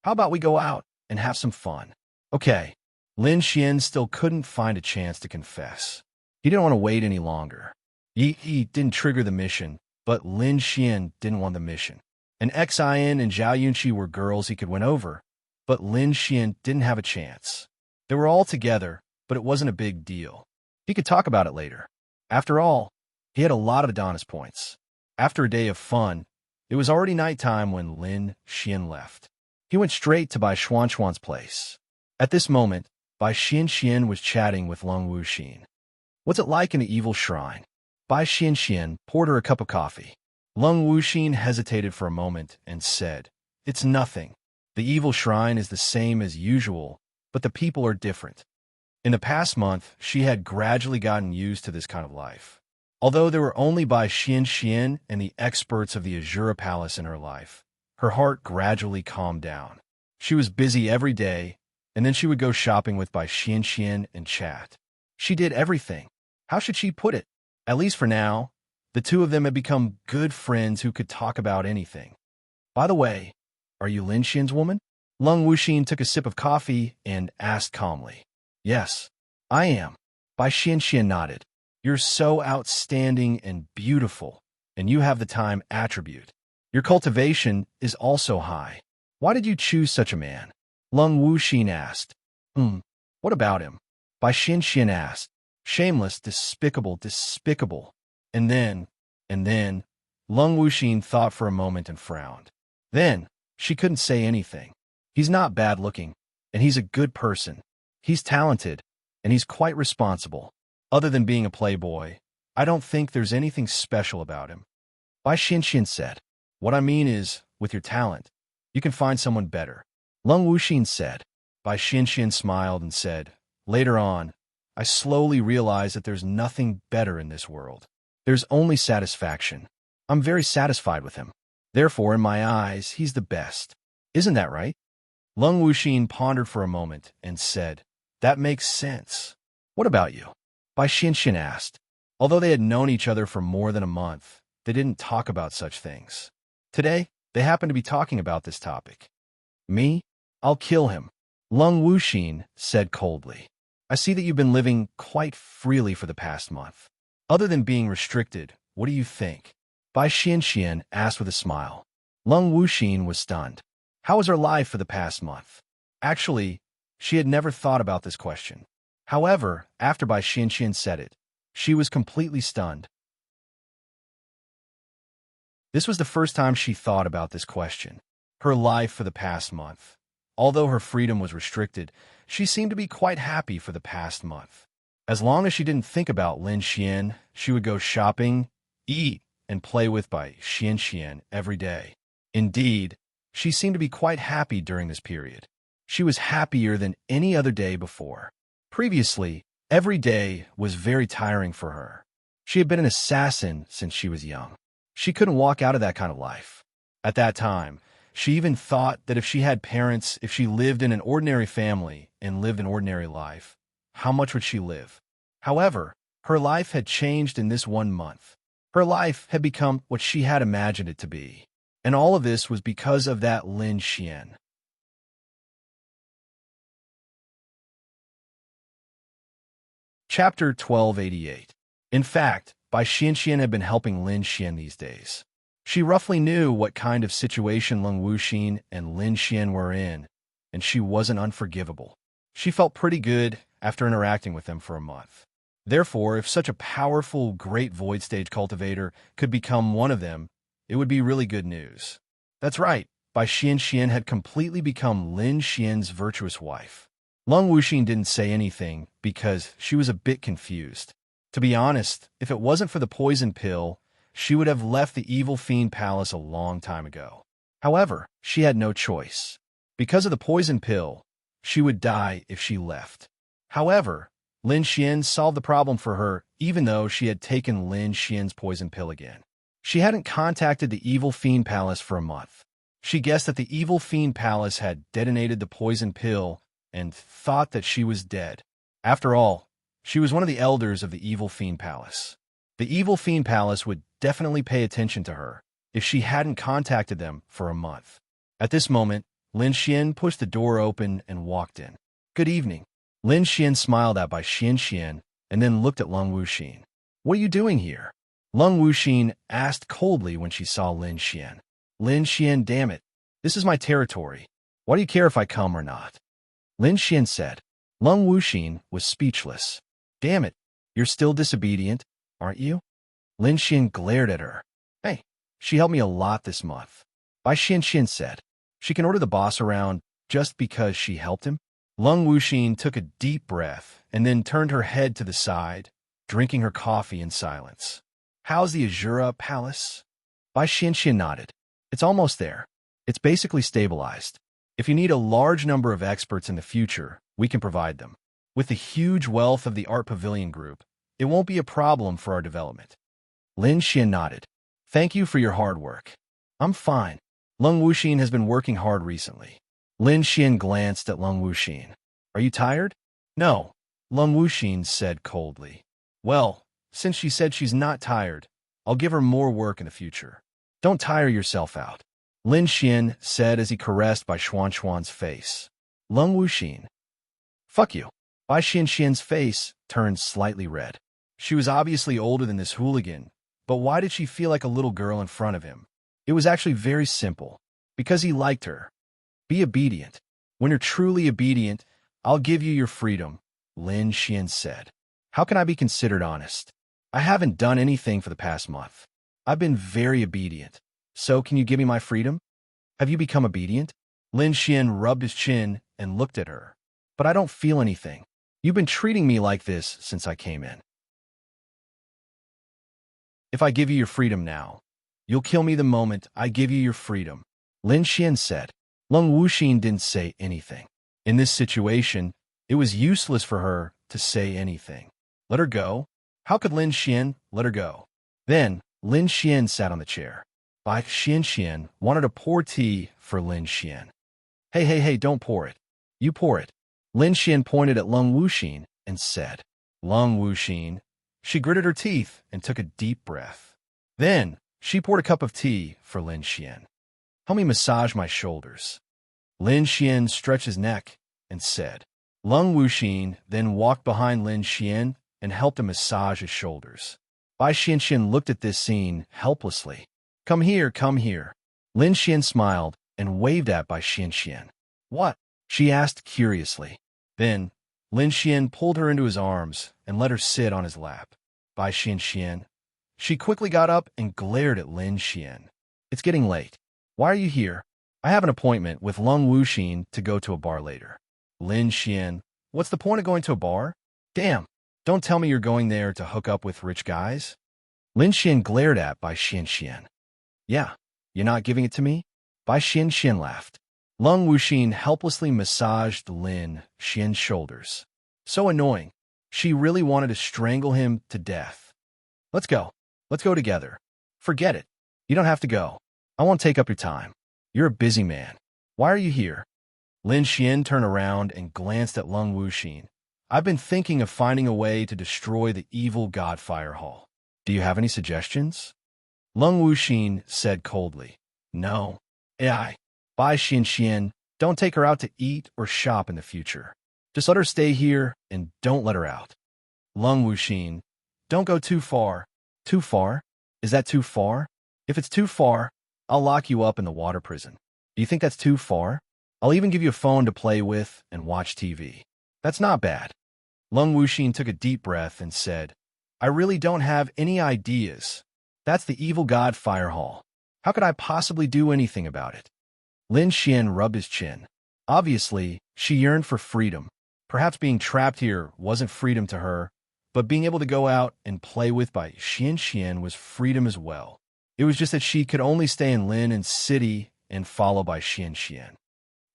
How about we go out and have some fun? Okay. Lin Xian still couldn't find a chance to confess. He didn't want to wait any longer. Yi didn't trigger the mission, but Lin Xian didn't want the mission. And Xin and Zhao Yunqi were girls he could win over, but Lin Xian didn't have a chance. They were all together, but it wasn't a big deal. He could talk about it later. After all, he had a lot of Adonis points. After a day of fun, it was already nighttime when Lin Xian left. He went straight to Bai Xuan's place. At this moment, Bai Xian was chatting with Lung Wuxin. What's it like in the evil shrine? Bai Xian poured her a cup of coffee. Lung Wuxin hesitated for a moment and said, It's nothing. The evil shrine is the same as usual, but the people are different. In the past month, she had gradually gotten used to this kind of life. Although there were only Bai Xian and the experts of the Azura Palace in her life, her heart gradually calmed down. She was busy every day, and then she would go shopping with Bai Xian and chat. She did everything. How should she put it? At least for now, the two of them had become good friends who could talk about anything. By the way, are you Lin Xian's woman? Lung Wuxin took a sip of coffee and asked calmly. Yes, I am. Bai Xian nodded. You're so outstanding and beautiful, and you have the time attribute. Your cultivation is also high. Why did you choose such a man? Lung Wuxin asked. What about him? Bai Xian asked. Shameless, despicable. And then, Lung Wuxin thought for a moment and frowned. Then, she couldn't say anything. He's not bad looking, and he's a good person. He's talented, and he's quite responsible. Other than being a playboy, I don't think there's anything special about him. Bai Xian said. What I mean is, with your talent, you can find someone better. Lung Wuxin said. Bai Xian smiled and said, Later on, I slowly realized that there's nothing better in this world. There's only satisfaction. I'm very satisfied with him. Therefore, in my eyes, he's the best. Isn't that right? Lung Wuxin pondered for a moment and said, That makes sense. What about you? Bai Xian asked. Although they had known each other for more than a month, they didn't talk about such things. Today, they happened to be talking about this topic. Me? I'll kill him. Lung Wuxin said coldly. I see that you've been living quite freely for the past month. Other than being restricted, what do you think? Bai Xian asked with a smile. Lung Wuxin was stunned. How was her life for the past month? Actually, she had never thought about this question. However, after Bai Xianxian said it, she was completely stunned. This was the first time she thought about this question. Her life for the past month. Although her freedom was restricted, she seemed to be quite happy for the past month. As long as she didn't think about Lin Xian, she would go shopping, eat, and play with Bai Xianxian every day. Indeed, she seemed to be quite happy during this period. She was happier than any other day before. Previously, every day was very tiring for her. She had been an assassin since she was young. She couldn't walk out of that kind of life. At that time, she even thought that if she had parents, if she lived in an ordinary family and lived an ordinary life, how much would she live? However, her life had changed in this 1 month. Her life had become what she had imagined it to be. And all of this was because of that Lin Xian. Chapter 1288. In fact, Bai Xianxian had been helping Lin Xian these days. She roughly knew what kind of situation Leng Wuxin and Lin Xian were in, and she wasn't unforgivable. She felt pretty good after interacting with them for a month. Therefore, if such a powerful, great void stage cultivator could become one of them, it would be really good news. That's right, Bai Xianxian had completely become Lin Xian's virtuous wife. Leng Wuxin didn't say anything because she was a bit confused. To be honest, if it wasn't for the poison pill, she would have left the evil fiend palace a long time ago. However, she had no choice. Because of the poison pill, she would die if she left. However, Lin Xian solved the problem for her even though she had taken Lin Xian's poison pill again. She hadn't contacted the evil fiend palace for a month. She guessed that the evil fiend palace had detonated the poison pill and thought that she was dead. After all, she was one of the elders of the evil fiend palace. The evil fiend palace would definitely pay attention to her if she hadn't contacted them for a month. At this moment, Lin Xian pushed the door open and walked in. Good evening. Lin Xian smiled at Bai Xianxian and then looked at Leng Wuxin. What are you doing here? Leng Wuxin asked coldly when she saw Lin Xian. Lin Xian, damn it. This is my territory. Why do you care if I come or not? Lin Xian said. Leng Wuxin was speechless. Damn it. You're still disobedient, aren't you? Lin Xian glared at her. Hey, she helped me a lot this month. Bai Xianxian said. She can order the boss around just because she helped him? Leng Wuxin took a deep breath and then turned her head to the side, drinking her coffee in silence. How's the Azura Palace? Bai Xianxian nodded. It's almost there. It's basically stabilized. If you need a large number of experts in the future, we can provide them. With the huge wealth of the Art Pavilion Group, it won't be a problem for our development. Lin Xian nodded. Thank you for your hard work. I'm fine. Leng Wuxin has been working hard recently. Lin Xian glanced at Leng Wuxin. Are you tired? No, Leng Wuxin said coldly. Well, since she said she's not tired, I'll give her more work in the future. Don't tire yourself out. Lin Xian said as he caressed Bai Xuan's face. Leng Wuxin. Fuck you. Bai Xianxian's face turned slightly red. She was obviously older than this hooligan, but why did she feel like a little girl in front of him? It was actually very simple. Because he liked her. Be obedient. When you're truly obedient, I'll give you your freedom, Lin Xian said. How can I be considered honest? I haven't done anything for the past month. I've been very obedient. So can you give me my freedom? Have you become obedient? Lin Xian rubbed his chin and looked at her. But I don't feel anything. You've been treating me like this since I came in. If I give you your freedom now, you'll kill me the moment I give you your freedom, Lin Xian said. Leng Wuxin didn't say anything. In this situation, it was useless for her to say anything. Let her go? How could Lin Xian let her go? Then, Lin Xian sat on the chair. Bai Xianxian wanted to pour tea for Lin Xian. Hey, don't pour it. You pour it. Lin Xian pointed at Leng Wuxin and said. Leng Wuxin. She gritted her teeth and took a deep breath. Then, she poured a cup of tea for Lin Xian. Help me massage my shoulders. Lin Xian stretched his neck and said. Leng Wuxin then walked behind Lin Xian and helped him massage his shoulders. Bai Xianxian looked at this scene helplessly. Come here. Lin Xian smiled and waved at by Xian. What? She asked curiously. Then, Lin Xian pulled her into his arms and let her sit on his lap. By Xian. She quickly got up and glared at Lin Xian. It's getting late. Why are you here? I have an appointment with Lung Wuxin to go to a bar later. Lin Xian, what's the point of going to a bar? Damn, don't tell me you're going there to hook up with rich guys. Lin Xian glared at Bai Xian. Yeah, you're not giving it to me? Bai Xian laughed. Lung Wuxin helplessly massaged Lin Xian's shoulders. So annoying. She really wanted to strangle him to death. Let's go. Let's go together. Forget it. You don't have to go. I won't take up your time. You're a busy man. Why are you here? Lin Xian turned around and glanced at Lung Wuxin. I've been thinking of finding a way to destroy the evil god Fire Hall. Do you have any suggestions? Lung Wuxin said coldly. No. AI. Bai Xian, don't take her out to eat or shop in the future. Just let her stay here and don't let her out. Lung Wuxin, don't go too far. Too far? Is that too far? If it's too far, I'll lock you up in the water prison. Do you think that's too far? I'll even give you a phone to play with and watch TV. That's not bad. Lung Wuxin took a deep breath and said, I really don't have any ideas. That's the evil god Fire Hall. How could I possibly do anything about it? Lin Xian rubbed his chin. Obviously, she yearned for freedom. Perhaps being trapped here wasn't freedom to her, but being able to go out and play with Bai Xian was freedom as well. It was just that she could only stay in Lin's city and follow Bai Xian.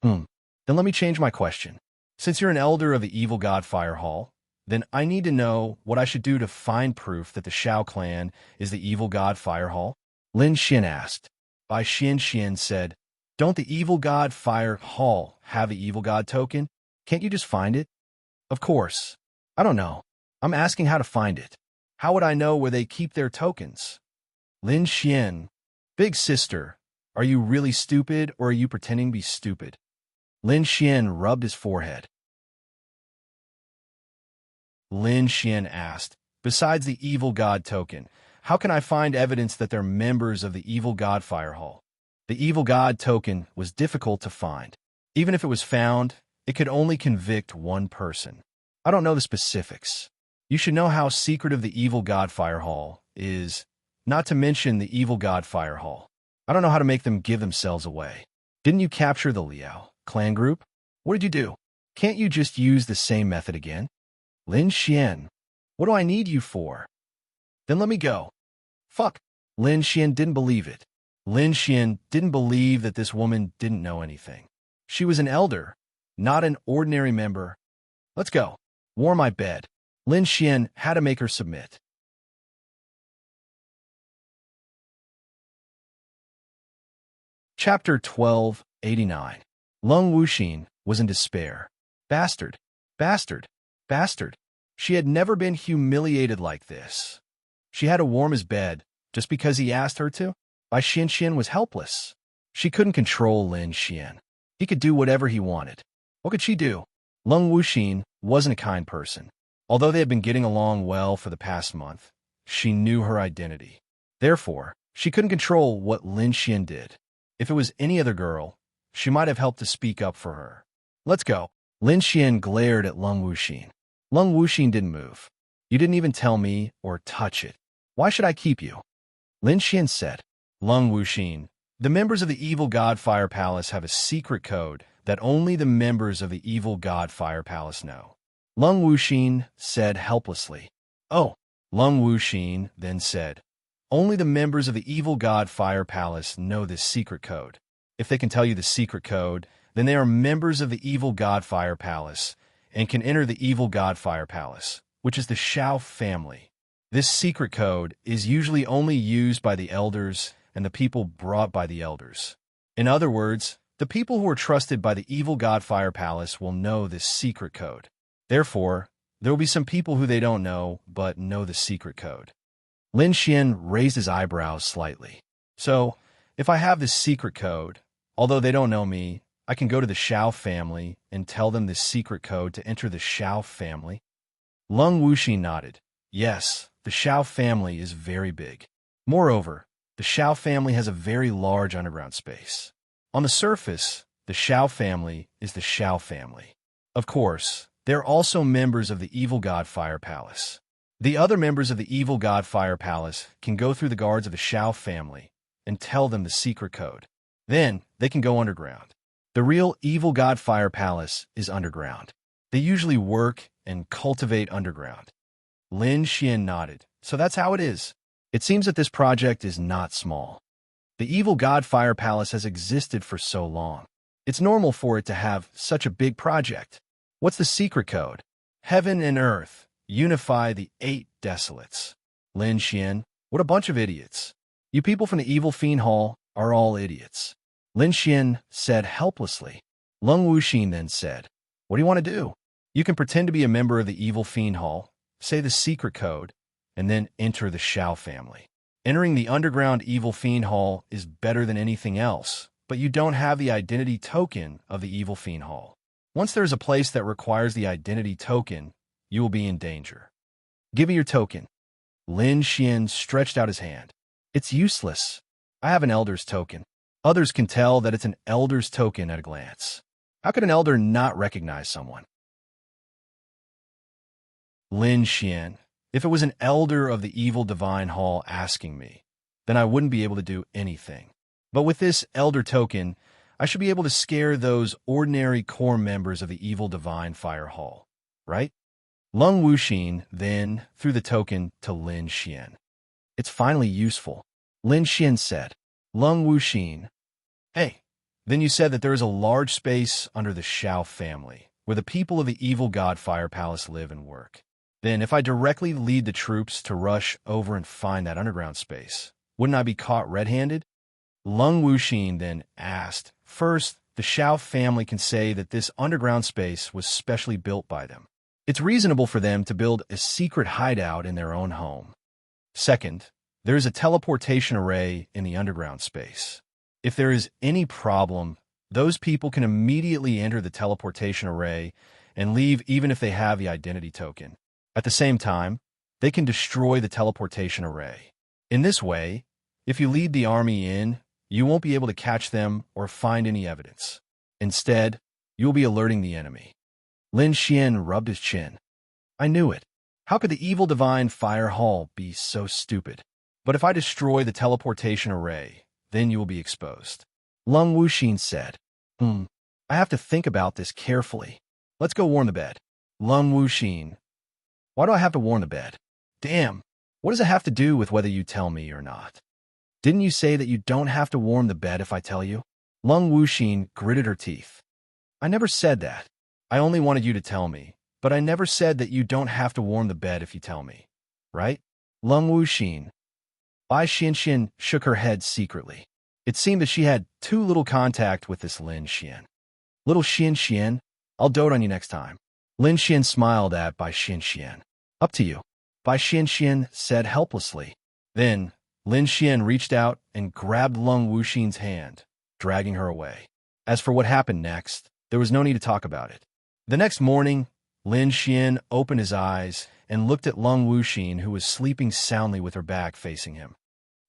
Then let me change my question. Since you're an elder of the evil god Fire Hall, then I need to know what I should do to find proof that the Shao clan is the evil god Fire Hall. Lin Xian asked. Bai Xian said, don't the evil god Fire Hall have the evil god token? Can't you just find it? Of course. I don't know. I'm asking how to find it. How would I know where they keep their tokens? Lin Xian, big sister, are you really stupid or are you pretending to be stupid? Lin Xian rubbed his forehead. Lin Xian asked, besides the evil god token, how can I find evidence that they're members of the evil god Fire Hall? The evil god token was difficult to find. Even if it was found, it could only convict one person. I don't know the specifics. You should know how secretive the evil god Fire Hall is, not to mention the evil god Fire Hall. I don't know how to make them give themselves away. Didn't you capture the Liao clan group? What did you do? Can't you just use the same method again? Lin Xian, what do I need you for? Then let me go. Fuck. Lin Xian didn't believe it. Lin Xian didn't believe that this woman didn't know anything. She was an elder, not an ordinary member. Let's go. Warm my bed. Lin Xian had to make her submit. Chapter 1289. Lung Wuxin was in despair. Bastard. Bastard. Bastard. She had never been humiliated like this. She had to warm his bed just because he asked her to. Bai Xian was helpless. She couldn't control Lin Xian. He could do whatever he wanted. What could she do? Lung Wuxin wasn't a kind person. Although they had been getting along well for the past month, she knew her identity. Therefore, she couldn't control what Lin Xian did. If it was any other girl, she might have helped to speak up for her. Let's go. Lin Xian glared at Lung Wuxin. Lung Wuxin didn't move. You didn't even tell me or touch it. Why should I keep you? Lin Xian said. Lung Wuxin, the members of the evil god Fire Palace have a secret code that only the members of the evil god Fire Palace know. Lung Wuxin said helplessly. Oh. Lung Wuxin then said, only the members of the evil god Fire Palace know this secret code. If they can tell you the secret code, then they are members of the evil god Fire Palace and can enter the evil god Fire Palace, which is the Shao family. This secret code is usually only used by the elders and the people brought by the elders. In other words, the people who are trusted by the evil god Fire Palace will know this secret code. Therefore, there will be some people who they don't know but know the secret code. Lin Xian raised his eyebrows slightly. So, if I have this secret code, although they don't know me, I can go to the Shao family and tell them this secret code to enter the Shao family? Lung Wuxin nodded. Yes, the Shao family is very big. Moreover, the Shao family has a very large underground space. On the surface, the Xiao family is the Xiao family. Of course, they're also members of the Evil God Fire Palace. The other members of the Evil God Fire Palace can go through the guards of the Xiao family and tell them the secret code. Then, they can go underground. The real Evil God Fire Palace is underground. They usually work and cultivate underground. Lin Xian nodded. So that's how it is. It seems that this project is not small. The Evil God Fire Palace has existed for so long. It's normal for it to have such a big project. What's the secret code? Heaven and earth, unify the 8 desolates. Lin Xian, what a bunch of idiots. You people from the Evil Fiend Hall are all idiots. Lin Xian said helplessly. Lung Wuxin then said, what do you want to do? You can pretend to be a member of the Evil Fiend Hall, say the secret code, and then enter the Xiao family. Entering the underground Evil Fiend Hall is better than anything else, but you don't have the identity token of the Evil Fiend Hall. Once there's a place that requires the identity token, you will be in danger. Give me your token. Lin Xian stretched out his hand. It's useless. I have an elder's token. Others can tell that it's an elder's token at a glance. How could an elder not recognize someone? Lin Xian, if it was an elder of the Evil Divine Hall asking me, then I wouldn't be able to do anything. But with this elder token, I should be able to scare those ordinary core members of the Evil Divine Fire Hall, right? Lung Wuxin then threw the token to Lin Xian. It's finally useful. Lin Xian said. Lung Wuxin, hey, then you said that there is a large space under the Xiao family, where the people of the Evil God Fire Palace live and work. Then if I directly lead the troops to rush over and find that underground space, wouldn't I be caught red-handed? Lung Wuxin then asked, first, the Xiao family can say that this underground space was specially built by them. It's reasonable for them to build a secret hideout in their own home. Second, there is a teleportation array in the underground space. If there is any problem, those people can immediately enter the teleportation array and leave even if they have the identity token. At the same time, they can destroy the teleportation array. In this way, if you lead the army in, you won't be able to catch them or find any evidence. Instead, you'll be alerting the enemy. Lin Xian rubbed his chin. I knew it. How could the Evil Divine Fire Hall be so stupid? But if I destroy the teleportation array, then you will be exposed. Lung Wuxin said, I have to think about this carefully. Let's go warm the bed. Lung Wuxin, why do I have to warm the bed? Damn, what does it have to do with whether you tell me or not? Didn't you say that you don't have to warm the bed if I tell you? Lung Wuxin gritted her teeth. I never said that. I only wanted you to tell me, but I never said that you don't have to warm the bed if you tell me. Right? Lung Wuxin. Bai Xianxian shook her head secretly. It seemed that she had too little contact with this Lin Xian. Little Xianxian, I'll dote on you next time. Lin Xian smiled at Bai Xianxian. Up to you. Bai Xianxian said helplessly. Then, Lin Xian reached out and grabbed Lung Wuxin's hand, dragging her away. As for what happened next, there was no need to talk about it. The next morning, Lin Xian opened his eyes and looked at Lung Wuxin, who was sleeping soundly with her back facing him.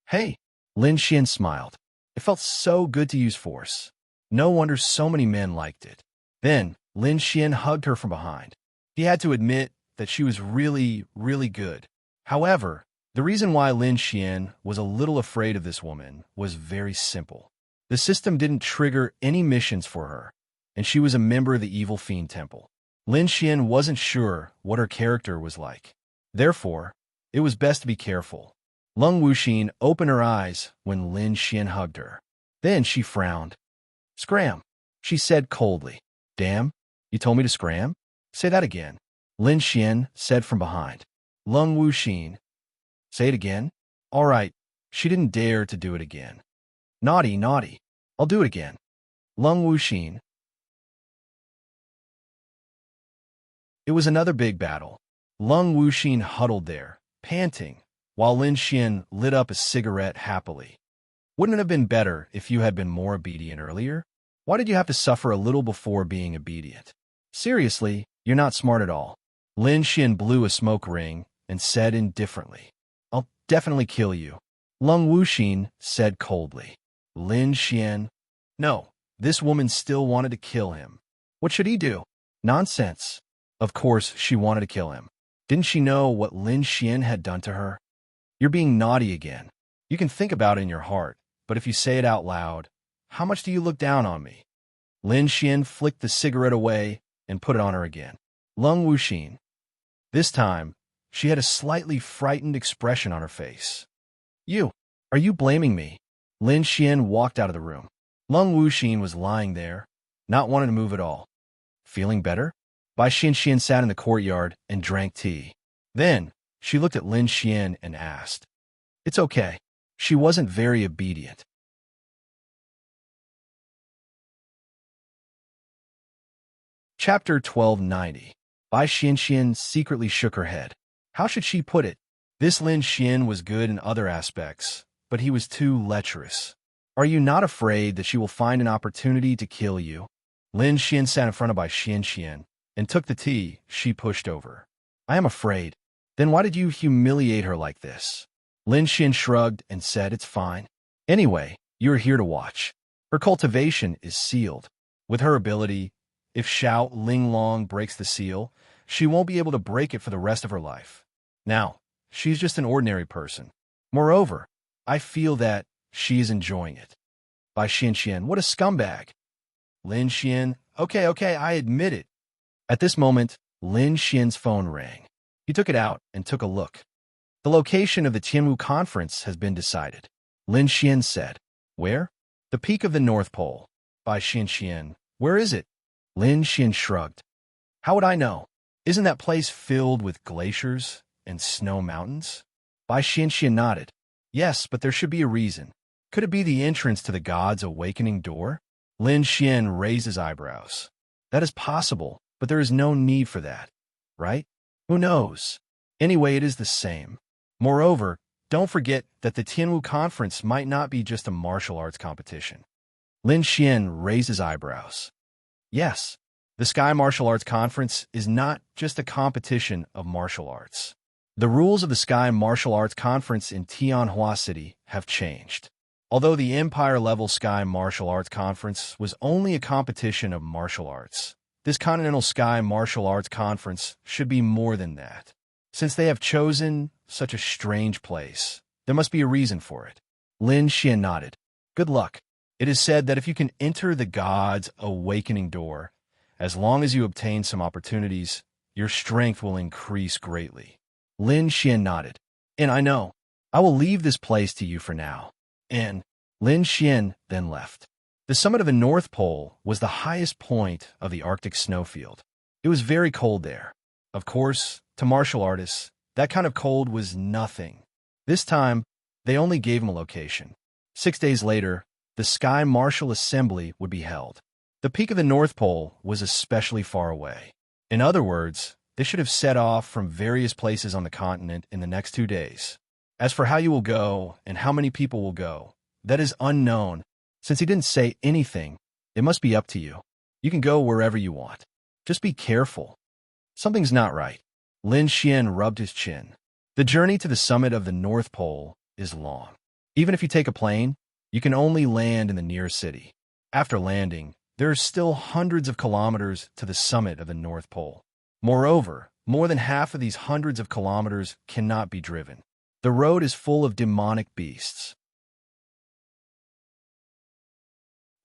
Hey, Lin Xian smiled. It felt so good to use force. No wonder so many men liked it. Then, Lin Xian hugged her from behind. He had to admit that she was really, really good. However, the reason why Lin Xian was a little afraid of this woman was very simple. The system didn't trigger any missions for her, and she was a member of the Evil Fiend Temple. Lin Xian wasn't sure what her character was like. Therefore, it was best to be careful. Lung Wuxin opened her eyes when Lin Xian hugged her. Then she frowned. Scram, she said coldly. Damn, you told me to scram? Say that again. Lin Xian said from behind. Lung Wuxin. Say it again? All right. She didn't dare to do it again. Naughty, naughty. I'll do it again. Lung Wuxin. It was another big battle. Lung Wuxin huddled there, panting, while Lin Xian lit up a cigarette happily. Wouldn't it have been better if you had been more obedient earlier? Why did you have to suffer a little before being obedient? Seriously, you're not smart at all. Lin Xian blew a smoke ring and said indifferently, I'll definitely kill you. Lung Wuxin said coldly. Lin Xian, No, this woman still wanted to kill him. What should he do? Nonsense. Of course she wanted to kill him. Didn't she know what Lin Xian had done to her? You're being naughty again. You can think about it in your heart, but if you say it out loud, how much do you look down on me? Lin Xian flicked the cigarette away and put it on her again. Lung Wuxin. This time, she had a slightly frightened expression on her face. Are you blaming me? Lin Xian walked out of the room. Lung Wuxin was lying there, not wanting to move at all. Feeling better? Bai Xian sat in the courtyard and drank tea. Then, she looked at Lin Xian and asked. It's okay. She wasn't very obedient. Chapter 1290. Bai Xian secretly shook her head. How should she put it? This Lin Xian was good in other aspects, but he was too lecherous. Are you not afraid that she will find an opportunity to kill you? Lin Xian sat in front of Bai Xian and took the tea she pushed over. I am afraid. Then why did you humiliate her like this? Lin Xian shrugged and said it's fine. Anyway, you're here to watch. Her cultivation is sealed. With her ability, if Xiao Linglong breaks the seal, she won't be able to break it for the rest of her life. Now, she's just an ordinary person. Moreover, I feel that she's enjoying it. Bai Xian, what a scumbag. Lin Xian, okay, I admit it. At this moment, Lin Xian's phone rang. He took it out and took a look. The location of the Tianwu conference has been decided. Lin Xian said. Where? The peak of the North Pole. Bai Xian, where is it? Lin Xian shrugged. How would I know? Isn't that place filled with glaciers and snow mountains? Bai Xian nodded. Yes, but there should be a reason. Could it be the entrance to the God's awakening door? Lin Xian raised his eyebrows. That is possible, but there is no need for that, right? Who knows? Anyway, it is the same. Moreover, don't forget that the Tianwu conference might not be just a martial arts competition. Lin Xian raised his eyebrows. Yes, the Sky Martial Arts Conference is not just a competition of martial arts. The rules of the Sky Martial Arts Conference in Tianhua City have changed. Although the Empire-level Sky Martial Arts Conference was only a competition of martial arts, this Continental Sky Martial Arts Conference should be more than that. Since they have chosen such a strange place, there must be a reason for it. Lin Xian nodded. Good luck. It is said that if you can enter the God's awakening door, as long as you obtain some opportunities, your strength will increase greatly. Lin Xian nodded. And I know. I will leave this place to you for now. And Lin Xian then left. The summit of the North Pole was the highest point of the Arctic snowfield. It was very cold there. Of course, to martial artists, that kind of cold was nothing. This time, they only gave him a location. 6 days later, the Sky Martial Assembly would be held. The peak of the North Pole was especially far away. In other words, they should have set off from various places on the continent in the next 2 days. As for how you will go and how many people will go, that is unknown. Since he didn't say anything, it must be up to you. You can go wherever you want. Just be careful. Something's not right. Lin Xian rubbed his chin. The journey to the summit of the North Pole is long. Even if you take a plane, you can only land in the nearest city. After landing, there are still hundreds of kilometers to the summit of the North Pole. Moreover, more than half of these hundreds of kilometers cannot be driven. The road is full of demonic beasts.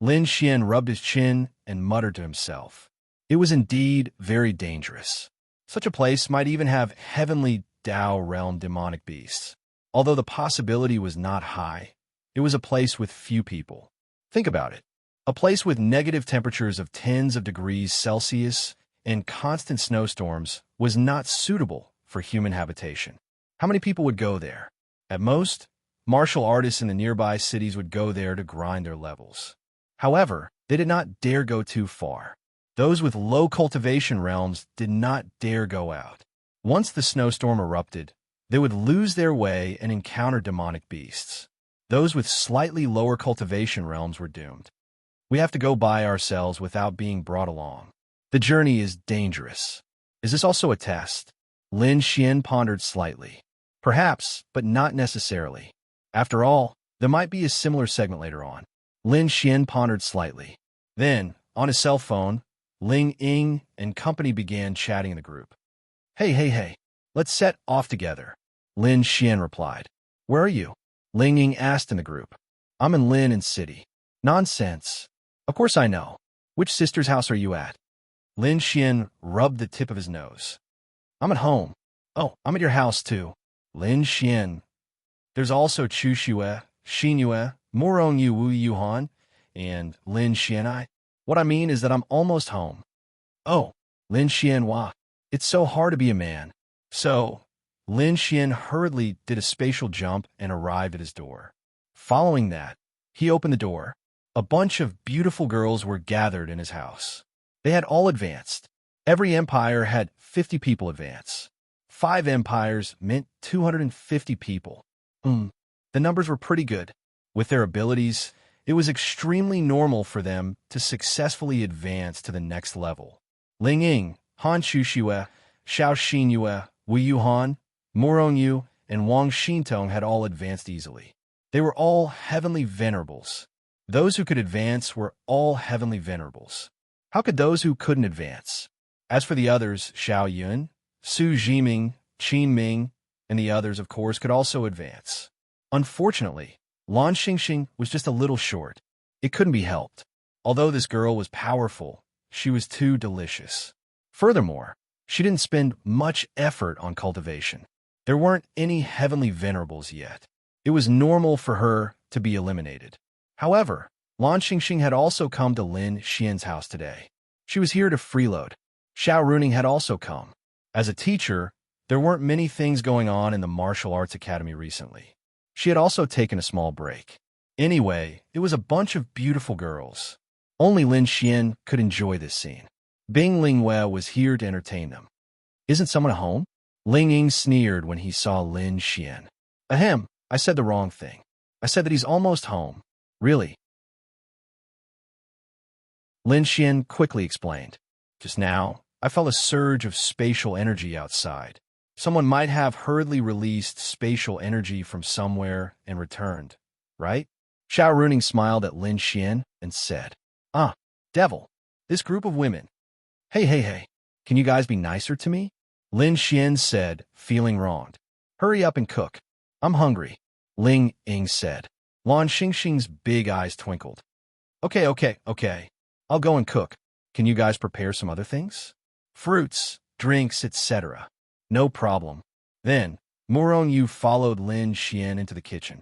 Lin Xian rubbed his chin and muttered to himself. It was indeed very dangerous. Such a place might even have heavenly Tao realm demonic beasts. Although the possibility was not high, it was a place with few people. Think about it. A place with negative temperatures of tens of degrees Celsius and constant snowstorms was not suitable for human habitation. How many people would go there? At most, martial artists in the nearby cities would go there to grind their levels. However, they did not dare go too far. Those with low cultivation realms did not dare go out. Once the snowstorm erupted, they would lose their way and encounter demonic beasts. Those with slightly lower cultivation realms were doomed. We have to go by ourselves without being brought along. The journey is dangerous. Is this also a test? Lin Xian pondered slightly. Perhaps, but not necessarily. After all, there might be a similar segment later on. Lin Xian pondered slightly. Then, on his cell phone, Ling Ying and company began chatting in the group. Hey, let's set off together, Lin Xian replied. Where are you? Ling Ying asked in the group. I'm in Lin and City. Nonsense. Of course I know. Which sister's house are you at? Lin Xian rubbed the tip of his nose. I'm at home. Oh, I'm at your house too. Lin Xian. There's also Chu Xue, Xin Yue, Morong Yu Wu Yuhan, and Lin Xian. What I mean is that I'm almost home. Oh, Lin Xian Hua. It's so hard to be a man. So, Lin Xian hurriedly did a spatial jump and arrived at his door. Following that, he opened the door. A bunch of beautiful girls were gathered in his house. They had all advanced. Every empire had 50 people advance. 5 empires meant 250 people. The numbers were pretty good. With their abilities, it was extremely normal for them to successfully advance to the next level. Ling Ying, Han Xuxue, Xiao Xinyue, Wu Yuhan, Morong Yu, and Wang Xintong had all advanced easily. They were all heavenly venerables. Those who could advance were all heavenly venerables. How could those who couldn't advance? As for the others, Xiao Yun, Su Jiming, Qin Ming, and the others, of course, could also advance. Unfortunately, Lan Xingxing was just a little short. It couldn't be helped. Although this girl was powerful, she was too delicious. Furthermore, she didn't spend much effort on cultivation. There weren't any heavenly venerables yet. It was normal for her to be eliminated. However, Lan Xingxing had also come to Lin Xian's house today. She was here to freeload. Xiao Runing had also come. As a teacher, there weren't many things going on in the martial arts academy recently. She had also taken a small break. Anyway, it was a bunch of beautiful girls. Only Lin Xian could enjoy this scene. Bing Lingwei was here to entertain them. Isn't someone at home? Ling Ying sneered when he saw Lin Xian. Ahem, I said the wrong thing. I said that he's almost home. Really? Lin Xian quickly explained. Just now, I felt a surge of spatial energy outside. Someone might have hurriedly released spatial energy from somewhere and returned, right? Xiao Runing smiled at Lin Xian and said, devil, this group of women. Hey, can you guys be nicer to me? Lin Xian said, feeling wronged. Hurry up and cook. I'm hungry, Ling Ying said. Lan Xingxing's big eyes twinkled. Okay. I'll go and cook. Can you guys prepare some other things? Fruits, drinks, etc. No problem. Then, Morong Yu followed Lin Xian into the kitchen.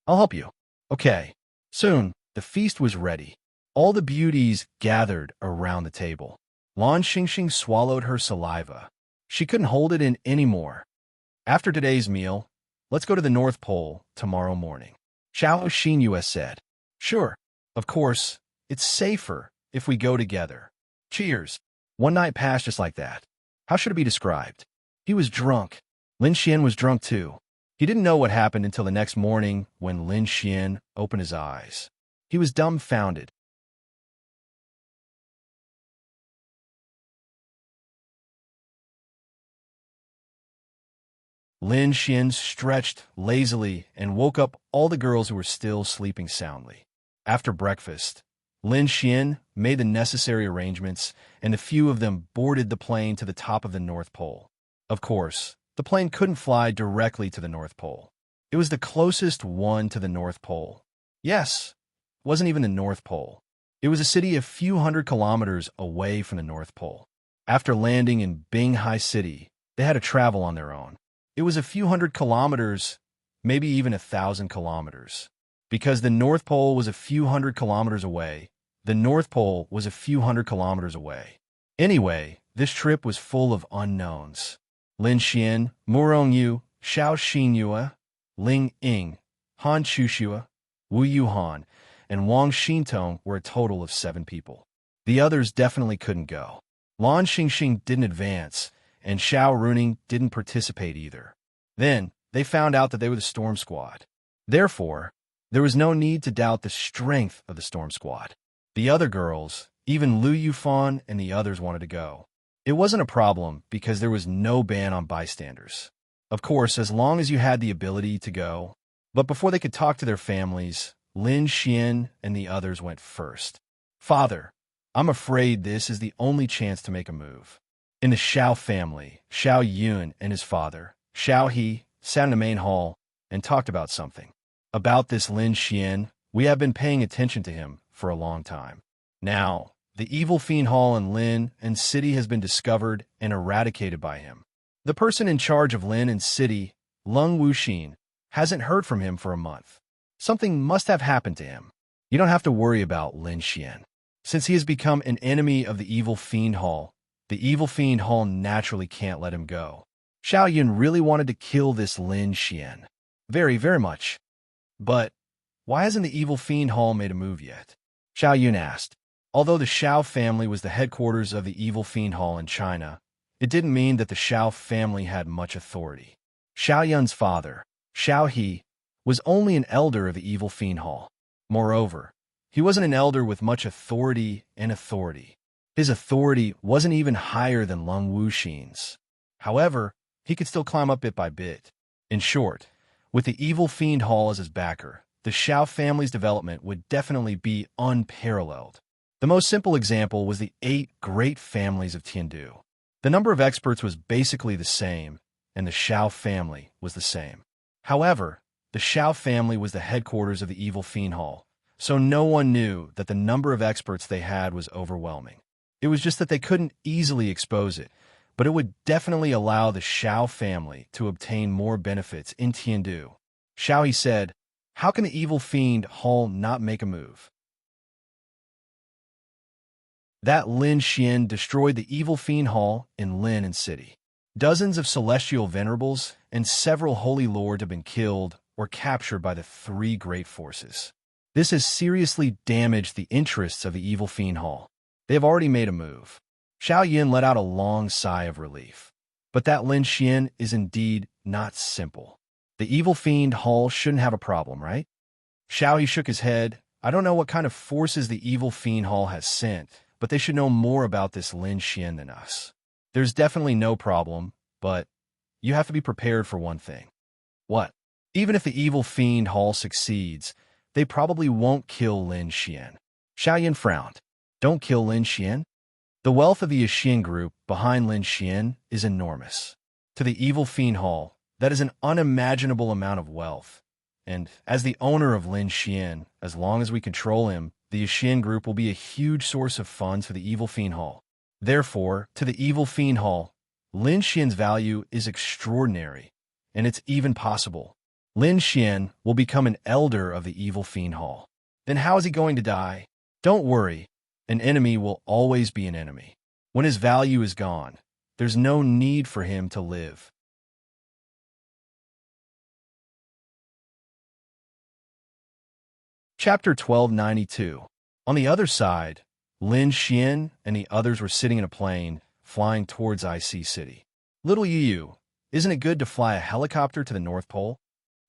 I'll help you. Okay. Soon, the feast was ready. All the beauties gathered around the table. Lan Xingxing swallowed her saliva. She couldn't hold it in anymore. After today's meal, let's go to the North Pole tomorrow morning. Xiao Xinyue said. Sure. Of course, it's safer if we go together. Cheers. One night passed just like that. How should it be described? He was drunk. Lin Xian was drunk too. He didn't know what happened until the next morning when Lin Xian opened his eyes. He was dumbfounded. Lin Xian stretched lazily and woke up all the girls who were still sleeping soundly. After breakfast, Lin Xian made the necessary arrangements, and a few of them boarded the plane to the top of the North Pole. Of course, the plane couldn't fly directly to the North Pole. It was the closest one to the North Pole. Yes, it wasn't even the North Pole. It was a city a few hundred kilometers away from the North Pole. After landing in Binghai City, they had to travel on their own. It was a few hundred kilometers, maybe even 1,000 kilometers. Because the North Pole was a few hundred kilometers away, the North Pole was a few hundred kilometers away. Anyway, this trip was full of unknowns. Lin Xian, Morong Yu, Xiao Xinyue, Ling Ying, Han Xuxue, Wu Yuhan, and Wang Xintong were a total of 7 people. The others definitely couldn't go. Lan Xingxing didn't advance, and Xiao Runing didn't participate either. Then, they found out that they were the Storm Squad. Therefore, there was no need to doubt the strength of the Storm Squad. The other girls, even Lu Yufan and the others wanted to go. It wasn't a problem because there was no ban on bystanders. Of course, as long as you had the ability to go. But before they could talk to their families, Lin Xian and the others went first. Father, I'm afraid this is the only chance to make a move. In the Xiao family, Xiao Yun and his father, Xiao He, sat in the main hall and talked about something. About this Lin Xian, we have been paying attention to him for a long time. Now, the evil fiend hall in Lin and City has been discovered and eradicated by him. The person in charge of Lin and City, Lung Wuxin, hasn't heard from him for a month. Something must have happened to him. You don't have to worry about Lin Xian. Since he has become an enemy of the evil fiend hall, the evil fiend hall naturally can't let him go. Xiao Yun really wanted to kill this Lin Xian. Very, very much. But why hasn't the evil fiend hall made a move yet? Xiao Yun asked. Although the Xiao family was the headquarters of the evil fiend hall in China, it didn't mean that the Xiao family had much authority. Xiao Yun's father, Xiao He, was only an elder of the evil fiend hall. Moreover, he wasn't an elder with much authority and authority. His authority wasn't even higher than Lung Wuxin's. However, he could still climb up bit by bit. In short, with the evil fiend hall as his backer, the Xiao family's development would definitely be unparalleled. The most simple example was the 8 great families of Tiandu. The number of experts was basically the same, and the Xiao family was the same. However, the Xiao family was the headquarters of the evil fiend hall, so no one knew that the number of experts they had was overwhelming. It was just that they couldn't easily expose it, but it would definitely allow the Xiao family to obtain more benefits in Tiandu. Xiao He said, "How can the evil fiend hall not make a move?" That Lin Xian destroyed the evil fiend hall in Lin and City. Dozens of celestial venerables and several holy lords have been killed or captured by the 3 great forces. This has seriously damaged the interests of the evil fiend hall. They have already made a move. Xiao Yun let out a long sigh of relief. But that Lin Xian is indeed not simple. The evil fiend hall shouldn't have a problem, right? Xiao He shook his head. I don't know what kind of forces the evil fiend hall has sent, but they should know more about this Lin Xian than us. There's definitely no problem, but you have to be prepared for one thing. What? Even if the evil fiend hall succeeds, they probably won't kill Lin Xian. Xiao Yun frowned. Don't kill Lin Xian? The wealth of the Yixian group behind Lin Xian is enormous. To the evil fiend hall, that is an unimaginable amount of wealth. And as the owner of Lin Xian, as long as we control him, the Yixian group will be a huge source of funds for the evil fiend hall. Therefore, to the evil fiend hall, Lin Xian's value is extraordinary, and it's even possible. Lin Xian will become an elder of the evil fiend hall. Then how is he going to die? Don't worry, an enemy will always be an enemy. When his value is gone, there's no need for him to live. Chapter 1292. On the other side, Lin Xian and the others were sitting in a plane, flying towards IC City. Little Yu, isn't it good to fly a helicopter to the North Pole?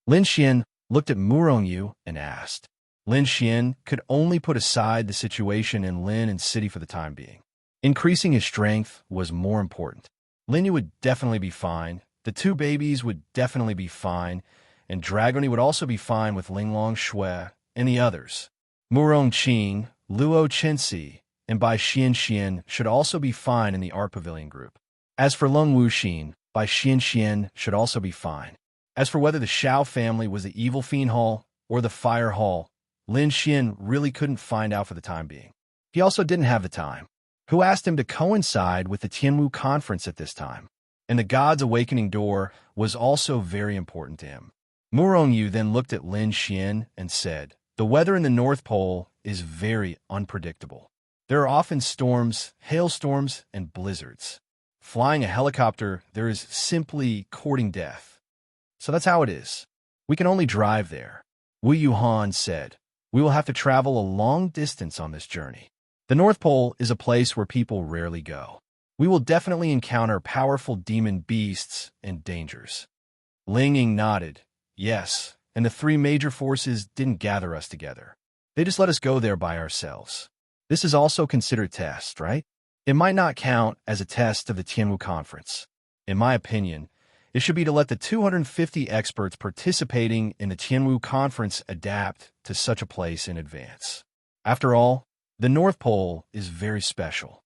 Lin Xian looked at Murongyu and asked. Lin Xian could only put aside the situation in Lin and City for the time being. Increasing his strength was more important. Lin Yu would definitely be fine, the 2 babies would definitely be fine, and Dragony would also be fine with Linglong Shui and the others. Murong Qing, Luo Chenxi, and Bai Xian should also be fine in the Art Pavilion group. As for Lung Wuxin, Bai Xian should also be fine. As for whether the Xiao family was the Evil Fiend Hall or the Fire Hall, Lin Xian really couldn't find out for the time being. He also didn't have the time. Who asked him to coincide with the Tianwu conference at this time? And the God's Awakening door was also very important to him. Murongyu then looked at Lin Xian and said, "The weather in the North Pole is very unpredictable. There are often storms, hailstorms, and blizzards. Flying a helicopter, there is simply courting death. So that's how it is. We can only drive there." Wu Yuhan said, "We will have to travel a long distance on this journey. The North Pole is a place where people rarely go. We will definitely encounter powerful demon beasts and dangers." Ling Ying nodded. Yes, and the 3 major forces didn't gather us together. They just let us go there by ourselves. This is also considered a test, right? It might not count as a test of the Tianwu conference. In my opinion, It should be to let the 250 experts participating in the Tianwu conference adapt to such a place in advance. After all, the North Pole is very special.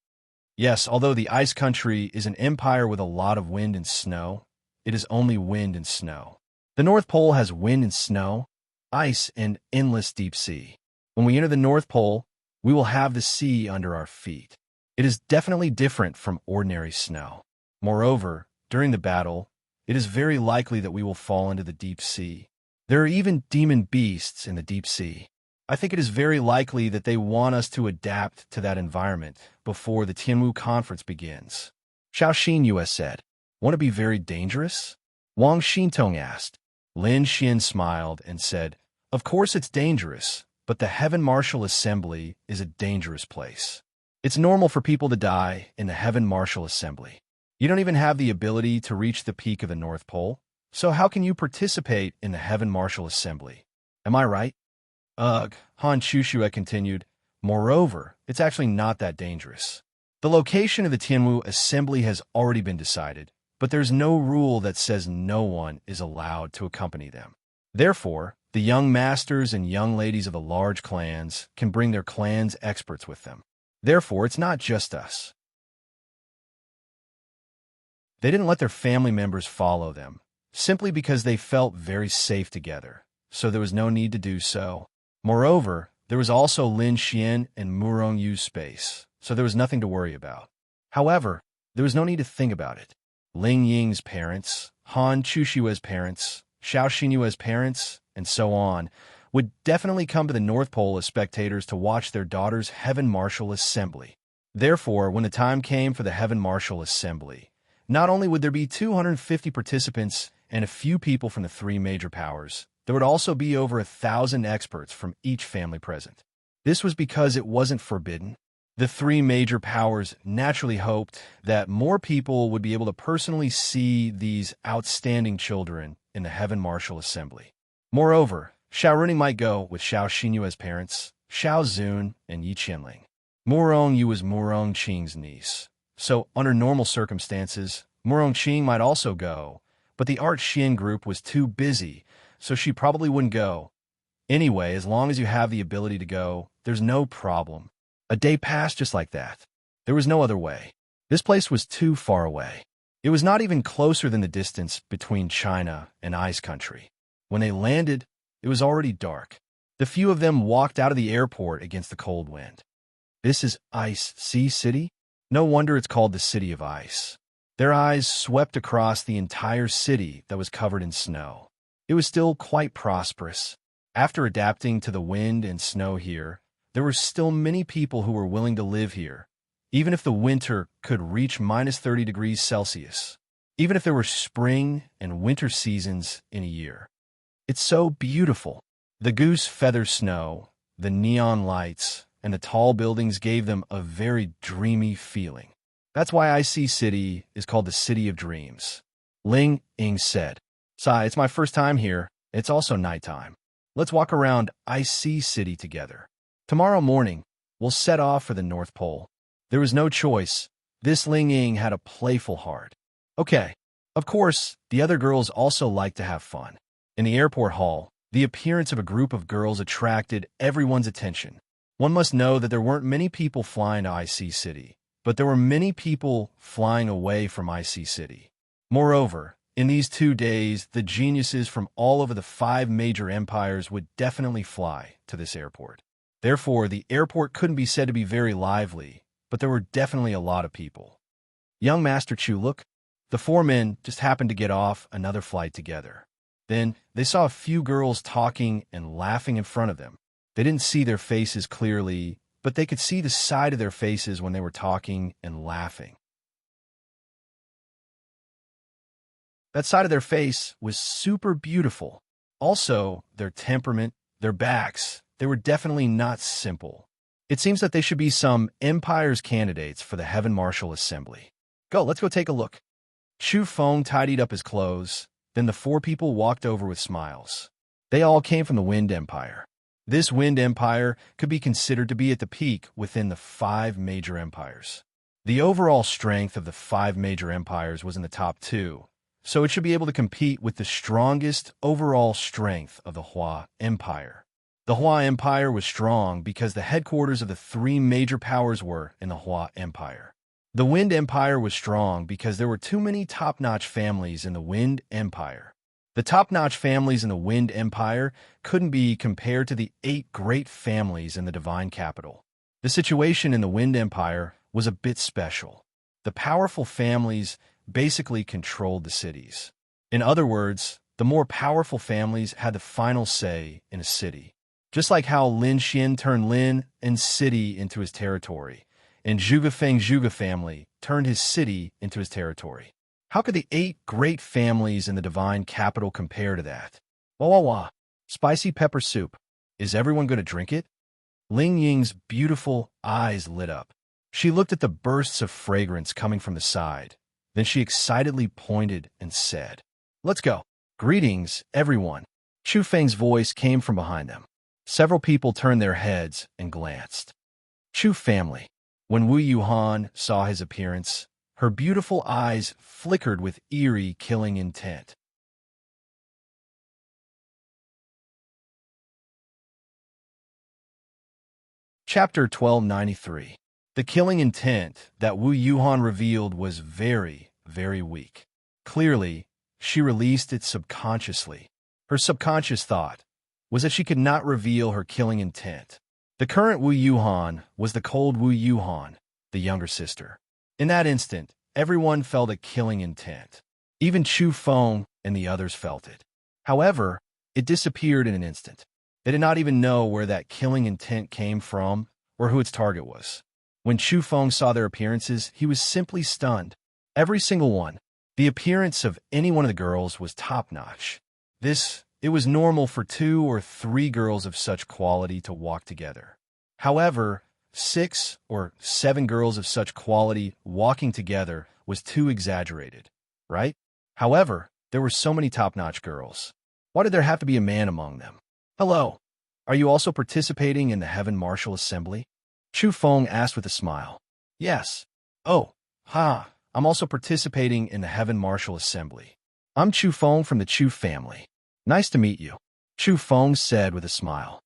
Yes, although the ice country is an empire with a lot of wind and snow, it is only wind and snow. The North Pole has wind and snow, ice, and endless deep sea. When we enter the North Pole, we will have the sea under our feet. It is definitely different from ordinary snow. Moreover, during the battle, it is very likely that we will fall into the deep sea. There are even demon beasts in the deep sea. I think it is very likely that they want us to adapt to that environment before the Tianwu conference begins. Xiao Xinyue said, "Want to be very dangerous?" Wang Xintong asked. Lin Xian smiled and said, "Of course it's dangerous, but the Heaven Martial Assembly is a dangerous place. It's normal for people to die in the Heaven Martial Assembly. You don't even have the ability to reach the peak of the North Pole, so how can you participate in the Heaven Martial Assembly? Am I right?" Ugh, Han Chushue continued. "Moreover, it's actually not that dangerous. The location of the Tianwu Assembly has already been decided, but there's no rule that says no one is allowed to accompany them. Therefore, the young masters and young ladies of the large clans can bring their clan's experts with them. Therefore, it's not just us." They didn't let their family members follow them, simply because they felt very safe together, so there was no need to do so. Moreover, there was also Lin Xian and Murong Yu's space, so there was nothing to worry about. However, there was no need to think about it. Ling Ying's parents, Han Chushue's parents, Xiao Xinyue's parents, and so on, would definitely come to the North Pole as spectators to watch their daughter's Heaven Martial Assembly. Therefore, when the time came for the Heaven Martial Assembly, not only would there be 250 participants and a few people from the three major powers, there would also be over 1,000 experts from each family present. This was because it wasn't forbidden. The three major powers naturally hoped that more people would be able to personally see these outstanding children in the Heaven Martial Assembly. Moreover, Xiao Runing might go with Xiao Xinyue's parents, Xiao Zun, and Yi Qianling. Murong Yu was Murong Qing's niece, so under normal circumstances, Murong Qing might also go, but the Art Xian group was too busy, so she probably wouldn't go. Anyway, as long as you have the ability to go, there's no problem. A day passed just like that. There was no other way. This place was too far away. It was not even closer than the distance between China and Ice Country. When they landed, it was already dark. The few of them walked out of the airport against the cold wind. This is Ice Sea City? No wonder it's called the City of Ice. Their eyes swept across the entire city that was covered in snow. It was still quite prosperous. After adapting to the wind and snow here, there were still many people who were willing to live here, even if the winter could reach -30 degrees Celsius, even if there were spring and winter seasons in a year. It's so beautiful. The goose feather snow, the neon lights, and the tall buildings gave them a very dreamy feeling. That's why IC City is called the City of Dreams. Ling Ying said, "Sai, it's my first time here. It's also nighttime. Let's walk around IC City together. Tomorrow morning, we'll set off for the North Pole." There was no choice. This Ling Ying had a playful heart. Okay. Of course, the other girls also liked to have fun. In the airport hall, the appearance of a group of girls attracted everyone's attention. One must know that there weren't many people flying to IC City, but there were many people flying away from IC City. Moreover, in these 2 days, the geniuses from all over the 5 major empires would definitely fly to this airport. Therefore, the airport couldn't be said to be very lively, but there were definitely a lot of people. Young Master Chu, look. The 4 men just happened to get off another flight together. Then, they saw a few girls talking and laughing in front of them. They didn't see their faces clearly, but they could see the side of their faces when they were talking and laughing. That side of their face was super beautiful. Also, their temperament, their backs, they were definitely not simple. It seems that they should be some empire's candidates for the Heaven Martial Assembly. Let's go take a look. Chu Feng tidied up his clothes. Then the 4 people walked over with smiles. They all came from the Wind Empire. This Wind Empire could be considered to be at the peak within the 5 major empires. The overall strength of the 5 major empires was in the top 2, so it should be able to compete with the strongest overall strength of the Hua Empire. The Hua Empire was strong because the headquarters of the three major powers were in the Hua Empire. The Wind Empire was strong because there were too many top-notch families in the Wind Empire. The top-notch families in the Wind Empire couldn't be compared to the 8 great families in the Divine Capital. The situation in the Wind Empire was a bit special. The powerful families basically controlled the cities. In other words, the more powerful families had the final say in a city. Just like how Lin Xian turned Lin and city into his territory, and Zhuge Feng's Zhuge family turned his city into his territory. How could the 8 great families in the Divine Capital compare to that? Wah wah wah. Spicy pepper soup. Is everyone going to drink it? Ling Ying's beautiful eyes lit up. She looked at the bursts of fragrance coming from the side. Then she excitedly pointed and said, "Let's go." "Greetings, everyone." Chu Feng's voice came from behind them. Several people turned their heads and glanced. Chu family. When Wu Yuhan saw his appearance, her beautiful eyes flickered with eerie, killing intent. Chapter 1293. The killing intent that Wu Yuhan revealed was very, very weak. Clearly, she released it subconsciously. Her subconscious thought was that she could not reveal her killing intent. The current Wu Yuhan was the cold Wu Yuhan, the younger sister. In that instant, everyone felt a killing intent. Even Chu Feng and the others felt it. However, it disappeared in an instant. They did not even know where that killing intent came from or who its target was. When Chu Feng saw their appearances, he was simply stunned. Every single one. The appearance of any one of the girls was top-notch. It was normal for 2 or 3 girls of such quality to walk together. However, 6 or 7 girls of such quality walking together was too exaggerated, right? However, there were so many top-notch girls. Why did there have to be a man among them? "Hello. Are you also participating in the Heaven Martial Assembly?" Chu Feng asked with a smile. "Yes." "Oh, I'm also participating in the Heaven Martial Assembly. I'm Chu Feng from the Chu family. Nice to meet you," Chu Feng said with a smile.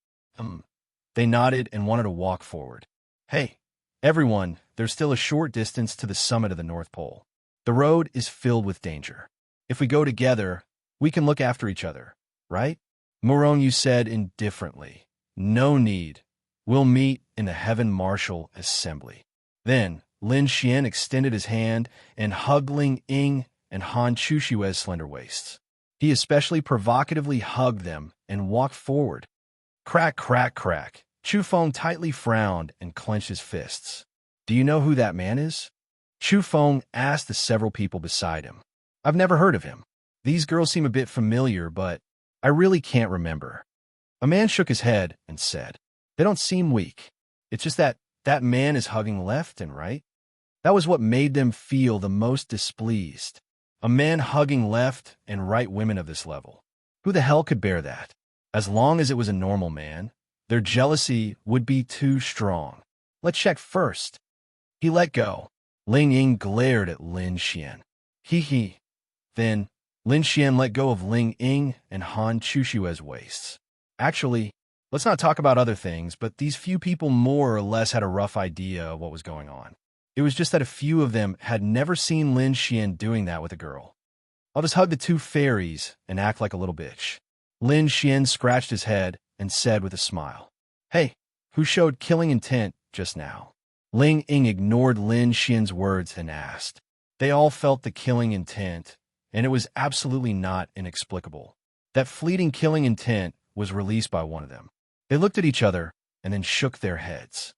They nodded and wanted to walk forward. "Hey, everyone, there's still a short distance to the summit of the North Pole. The road is filled with danger. If we go together, we can look after each other, right?" Morong said indifferently. "No need. We'll meet in the Heaven Martial Assembly." Then, Lin Xian extended his hand and hugged Ling Ying and Han Chushue's slender waists. He especially provocatively hugged them and walked forward. Crack, crack, crack. Chu Feng tightly frowned and clenched his fists. "Do you know who that man is?" Chu Feng asked the several people beside him. "I've never heard of him. These girls seem a bit familiar, but I really can't remember." A man shook his head and said, "They don't seem weak. It's just that man is hugging left and right." That was what made them feel the most displeased. A man hugging left and right women of this level. Who the hell could bear that? As long as it was a normal man, their jealousy would be too strong. "Let's check first." He let go. Ling Ying glared at Lin Xian. He. Then, Lin Xian let go of Ling Ying and Han Chushue's waists. Actually, let's not talk about other things, but these few people more or less had a rough idea of what was going on. It was just that a few of them had never seen Lin Xian doing that with a girl. "I'll just hug the 2 fairies and act like a little bitch." Lin Xian scratched his head and said with a smile, "Hey, who showed killing intent just now?" Ling Ying ignored Lin Xian's words and asked. They all felt the killing intent, and it was absolutely not inexplicable. That fleeting killing intent was released by one of them. They looked at each other and then shook their heads.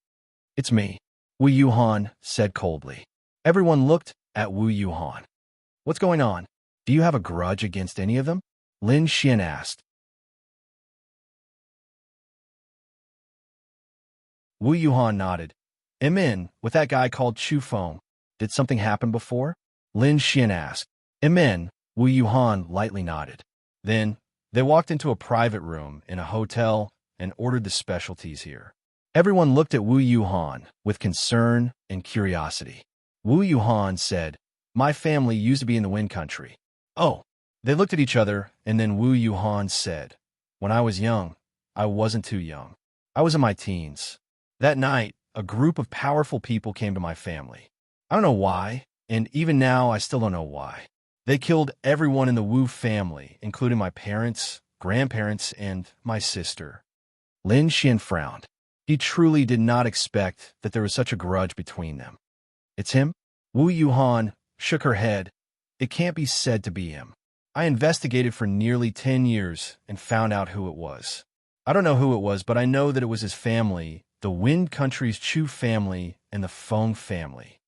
"It's me," Wu Yuhan said coldly. Everyone looked at Wu Yuhan. "What's going on? Do you have a grudge against any of them?" Lin Xian asked. Wu Yuhan nodded. "I'm in with that guy called Chu Feng. Did something happen before?" Lin Xian asked. "I'm in," Wu Yuhan lightly nodded. Then, they walked into a private room in a hotel and ordered the specialties here. Everyone looked at Wu Yuhan with concern and curiosity. Wu Yuhan said, "My family used to be in the Wind Country." Oh. They looked at each other, and then Wu Yuhan said, "When I was young, I wasn't too young. I was in my teens. That night, a group of powerful people came to my family. I don't know why, and even now I still don't know why. They killed everyone in the Wu family, including my parents, grandparents, and my sister." Lin Xian frowned. He truly did not expect that there was such a grudge between them. "It's him?" Wu Yuhan shook her head. "It can't be said to be him. I investigated for nearly 10 years and found out who it was. I don't know who it was, but I know that it was his family, the Wind Country's Chu family and the Feng family."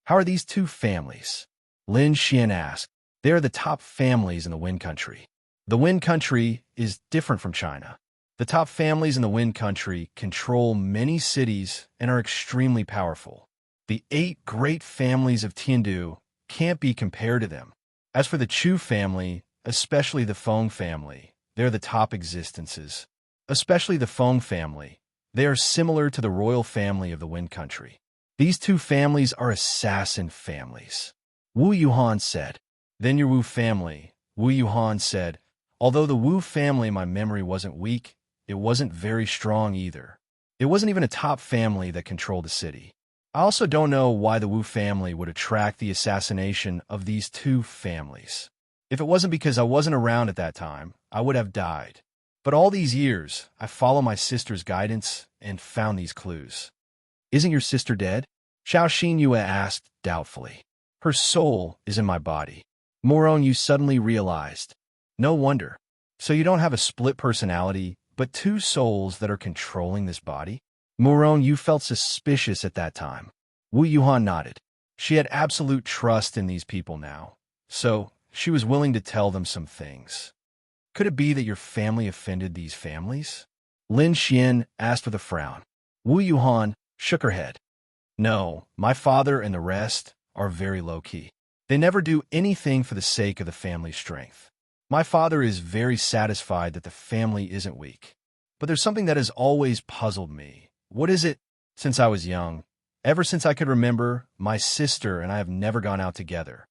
"How are these two families?" Lin Xian asked. "They are the top families in the Wind Country. The Wind Country is different from China. The top families in the Wind Country control many cities and are extremely powerful. The 8 great families of Tiandu can't be compared to them. As for the Chu family, especially the Feng family, they're the top existences. Especially the Feng family, they are similar to the royal family of the Wind Country. These two families are assassin families." Wu Yuhan said. "Then your Wu family," Wu Yuhan said. "Although the Wu family, my memory wasn't weak, it wasn't very strong either. It wasn't even a top family that controlled the city. I also don't know why the Wu family would attract the assassination of these two families. If it wasn't because I wasn't around at that time, I would have died. But all these years, I followed my sister's guidance and found these clues." "Isn't your sister dead?" Xiao Xinyue asked doubtfully. "Her soul is in my body." Moron, you suddenly realized. "No wonder. So you don't have a split personality, but 2 souls that are controlling this body?" Moron, you felt suspicious at that time. Wu Yuhan nodded. She had absolute trust in these people now, so she was willing to tell them some things. "Could it be that your family offended these families?" Lin Xian asked with a frown. Wu Yuhan shook her head. "No, my father and the rest are very low-key. They never do anything for the sake of the family's strength. My father is very satisfied that the family isn't weak. But there's something that has always puzzled me. What is it? Since I was young, ever since I could remember, my sister and I have never gone out together."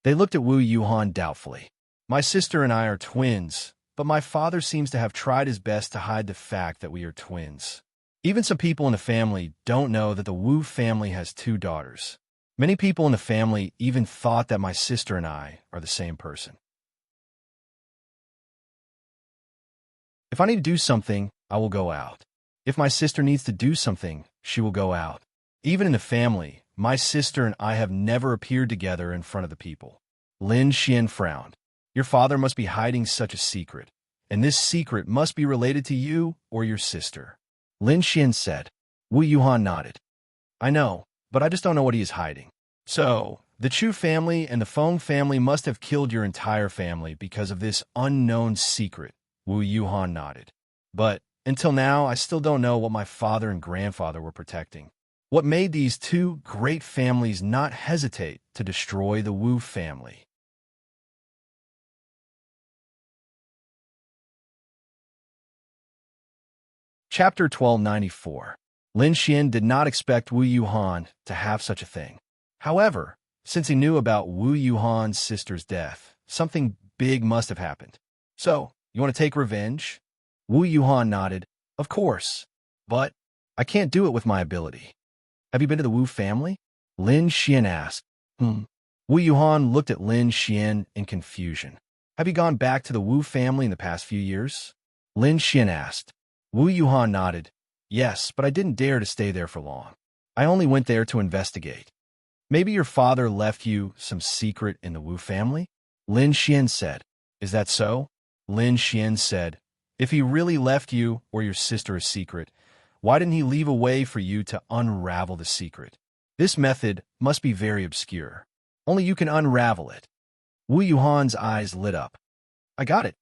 They looked at Wu Yuhan doubtfully. "My sister and I are twins, but my father seems to have tried his best to hide the fact that we are twins. Even some people in the family don't know that the Wu family has 2 daughters. Many people in the family even thought that my sister and I are the same person. If I need to do something, I will go out. If my sister needs to do something, she will go out. Even in the family, my sister and I have never appeared together in front of the people." Lin Xian frowned. "Your father must be hiding such a secret, and this secret must be related to you or your sister." Lin Xian said. Wu Yuhan nodded. "I know, but I just don't know what he is hiding." "So, the Chu family and the Feng family must have killed your entire family because of this unknown secret," Wu Yuhan nodded. "But until now, I still don't know what my father and grandfather were protecting. What made these 2 great families not hesitate to destroy the Wu family?" Chapter 1294. Lin Xian did not expect Wu Yuhan to have such a thing. However, since he knew about Wu Yuhan's sister's death, something big must have happened. "So, you want to take revenge?" Wu Yuhan nodded. "Of course. But I can't do it with my ability." "Have you been to the Wu family?" Lin Xian asked. Wu Yuhan looked at Lin Xian in confusion. "Have you gone back to the Wu family in the past few years?" Lin Xian asked. Wu Yuhan nodded. "Yes, but I didn't dare to stay there for long. I only went there to investigate." "Maybe your father left you some secret in the Wu family?" Lin Xian said. "Is that so?" Lin Xian said. "If he really left you or your sister a secret, why didn't he leave a way for you to unravel the secret? This method must be very obscure. Only you can unravel it." Wu Yuhan's eyes lit up. "I got it.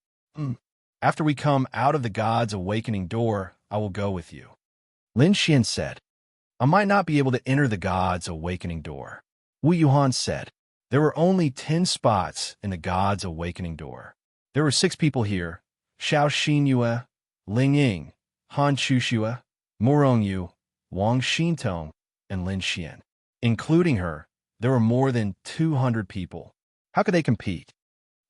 After we come out of the God's Awakening door, I will go with you." Lin Xian said. "I might not be able to enter the God's Awakening door." Wu Yuhan said. There were only 10 spots in the God's Awakening door. There were 6 people here: Xiao Xinyue, Ling Ying, Han Chuxue, Morong Yu, Wang Xintong, and Lin Xian. Including her, there were more than 200 people. How could they compete?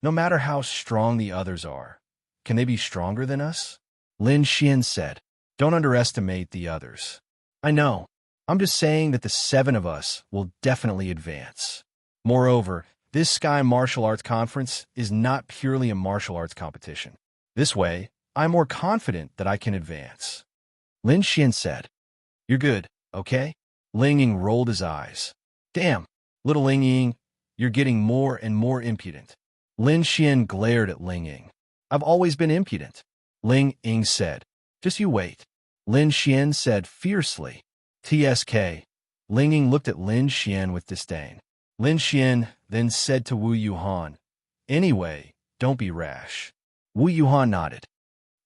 No matter how strong the others are, can they be stronger than us? Lin Xian said, don't underestimate the others. I know. I'm just saying that the 7 of us will definitely advance. Moreover, this Sky Martial Arts Conference is not purely a martial arts competition. This way, I'm more confident that I can advance. Lin Xian said, you're good, okay? Ling Ying rolled his eyes. Damn, little Ling Ying, you're getting more and more impudent. Lin Xian glared at Ling Ying. I've always been impudent. Ling Ying said, just you wait. Lin Xian said fiercely. TSK. Ling Ying looked at Lin Xian with disdain. Lin Xian then said to Wu Yuhan, anyway, don't be rash. Wu Yuhan nodded.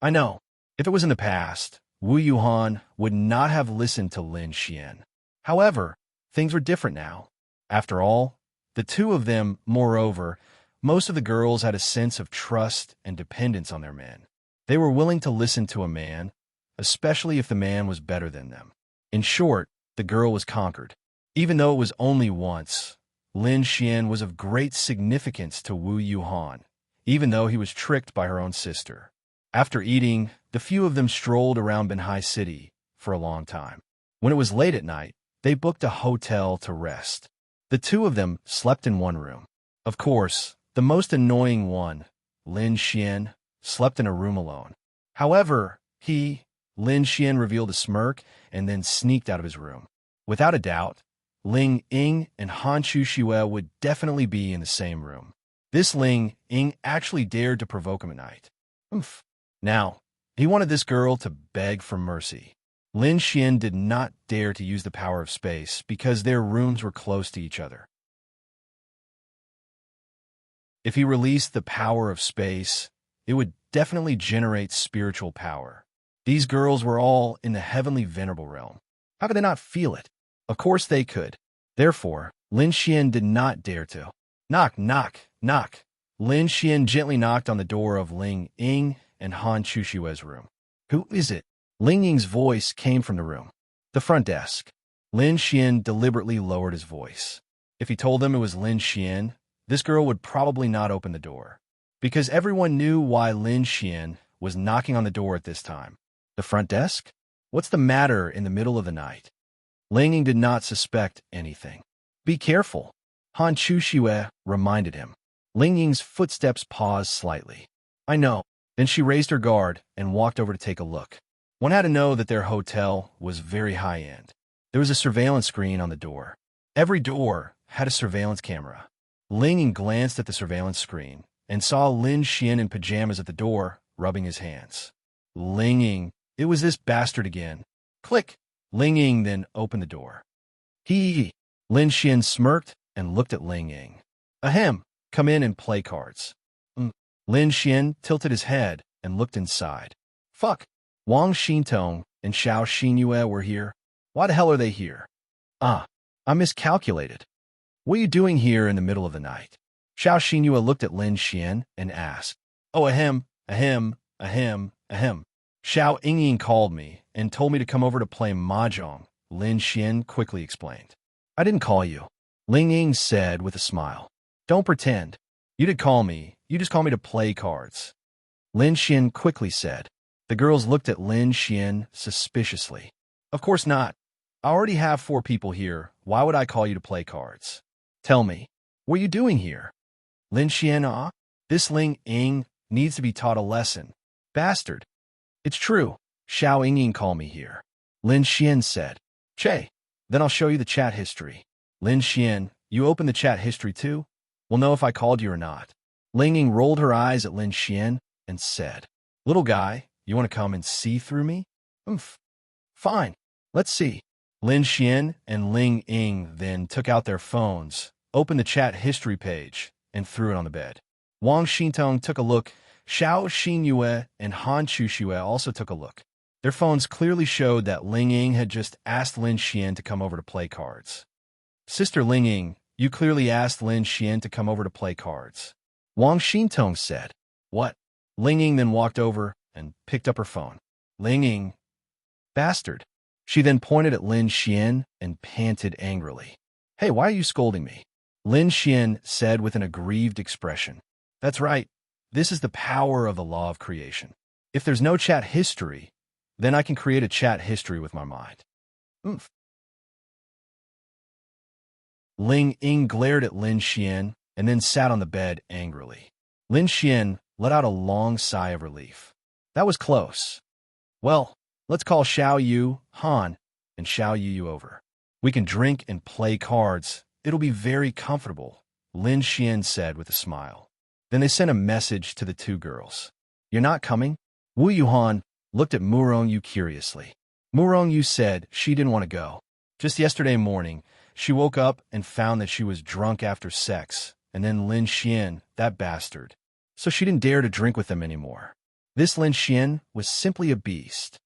I know. If it was in the past, Wu Yuhan would not have listened to Lin Xian. However, things were different now. After all, the 2 of them, moreover, most of the girls had a sense of trust and dependence on their men. They were willing to listen to a man, especially if the man was better than them. In short, the girl was conquered. Even though it was only once, Lin Xian was of great significance to Wu Yuhan, even though he was tricked by her own sister. After eating, the few of them strolled around Benhai City for a long time. When it was late at night, they booked a hotel to rest. The 2 of them slept in one room. Of course, the most annoying one, Lin Xian, slept in a room alone. However, Lin Xian revealed a smirk and then sneaked out of his room. Without a doubt, Ling Ying and Han Chuxue would definitely be in the same room. This Ling Ying actually dared to provoke him at night. Oomph. Now, he wanted this girl to beg for mercy. Lin Xian did not dare to use the power of space because their rooms were close to each other. If he released the power of space, it would definitely generate spiritual power. These girls were all in the heavenly venerable realm. How could they not feel it? Of course they could. Therefore, Lin Xian did not dare to. Knock, knock, knock. Lin Xian gently knocked on the door of Ling Ying and Han Chuxue's room. Who is it? Ling Ying's voice came from the room. The front desk. Lin Xian deliberately lowered his voice. If he told them it was Lin Xian, this girl would probably not open the door, because everyone knew why Lin Xian was knocking on the door at this time. The front desk? What's the matter in the middle of the night? Ling Ying did not suspect anything. Be careful, Han Chuxue reminded him. Ling Ying's footsteps paused slightly. I know. Then she raised her guard and walked over to take a look. One had to know that their hotel was very high-end. There was a surveillance screen on the door. Every door had a surveillance camera. Ling Ying glanced at the surveillance screen and saw Lin Xian in pajamas at the door, rubbing his hands. Ling Ying, it was this bastard again. Click. Ling Ying then opened the door. Hee. Lin Xian smirked and looked at Ling Ying. Ahem, come in and play cards. Lin Xian tilted his head and looked inside. Fuck. Wang Xintong and Xiao Xinyue were here. Why the hell are they here? I miscalculated. What are you doing here in the middle of the night? Xiao Xinyue looked at Lin Xian and asked. Oh, ahem. Xiao Yingying called me and told me to come over to play mahjong, Lin Xian quickly explained. I didn't call you, Ling Ying said with a smile. Don't pretend. You did call me. You just called me to play cards. Lin Xian quickly said. The girls looked at Lin Xian suspiciously. Of course not. I already have 4 people here. Why would I call you to play cards? Tell me, what are you doing here? Lin Xian, this Ling Ying needs to be taught a lesson. Bastard. It's true. Xiao Yingying called me here. Lin Xian said. Che, then I'll show you the chat history. Lin Xian, you open the chat history too? We'll know if I called you or not. Ling Ying rolled her eyes at Lin Xian and said, Little guy, you want to come and see through me? Fine. Let's see. Lin Xian and Ling Ying then took out their phones, opened the chat history page, and threw it on the bed. Wang Xintong took a look. Xiao Xinyue and Han Chuxue also took a look. Their phones clearly showed that Ling Ying had just asked Lin Xian to come over to play cards. Sister Ling Ying, you clearly asked Lin Xian to come over to play cards. Wang Xintong said. What? Ling Ying then walked over and picked up her phone. Ling Ying. Bastard. She then pointed at Lin Xian and panted angrily. Hey, why are you scolding me? Lin Xian said with an aggrieved expression. That's right. This is the power of the law of creation. If there's no chat history, then I can create a chat history with my mind. Oomph. Ling Ying glared at Lin Xian and then sat on the bed angrily. Lin Xian let out a long sigh of relief. That was close. Well, let's call Xiao Yu, Han, and Xiao Yu over. We can drink and play cards. It'll be very comfortable, Lin Xian said with a smile. Then they sent a message to the two girls. You're not coming? Wu Yuhan looked at Murong Yu curiously. Murong Yu said she didn't want to go. Just yesterday morning, she woke up and found that she was drunk after sex, and then Lin Xian, that bastard. So she didn't dare to drink with them anymore. This Lin Xian was simply a beast.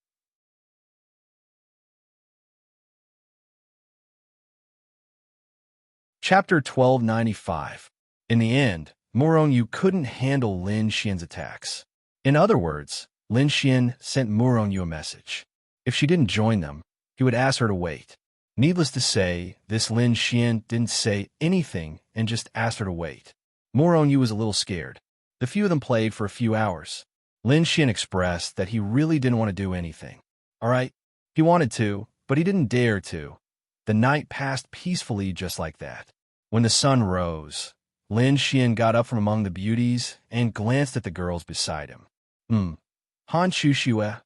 Chapter 1295. In the end, Murong Yu couldn't handle Lin Xian's attacks. In other words, Lin Xian sent Murong Yu a message. If she didn't join them, he would ask her to wait. Needless to say, this Lin Xian didn't say anything and just asked her to wait. Murong Yu was a little scared. The few of them played for a few hours. Lin Xian expressed that he really didn't want to do anything. All right, he wanted to, but he didn't dare to. The night passed peacefully just like that. When the sun rose, Lin Xian got up from among the beauties and glanced at the girls beside him. Han Chuxue,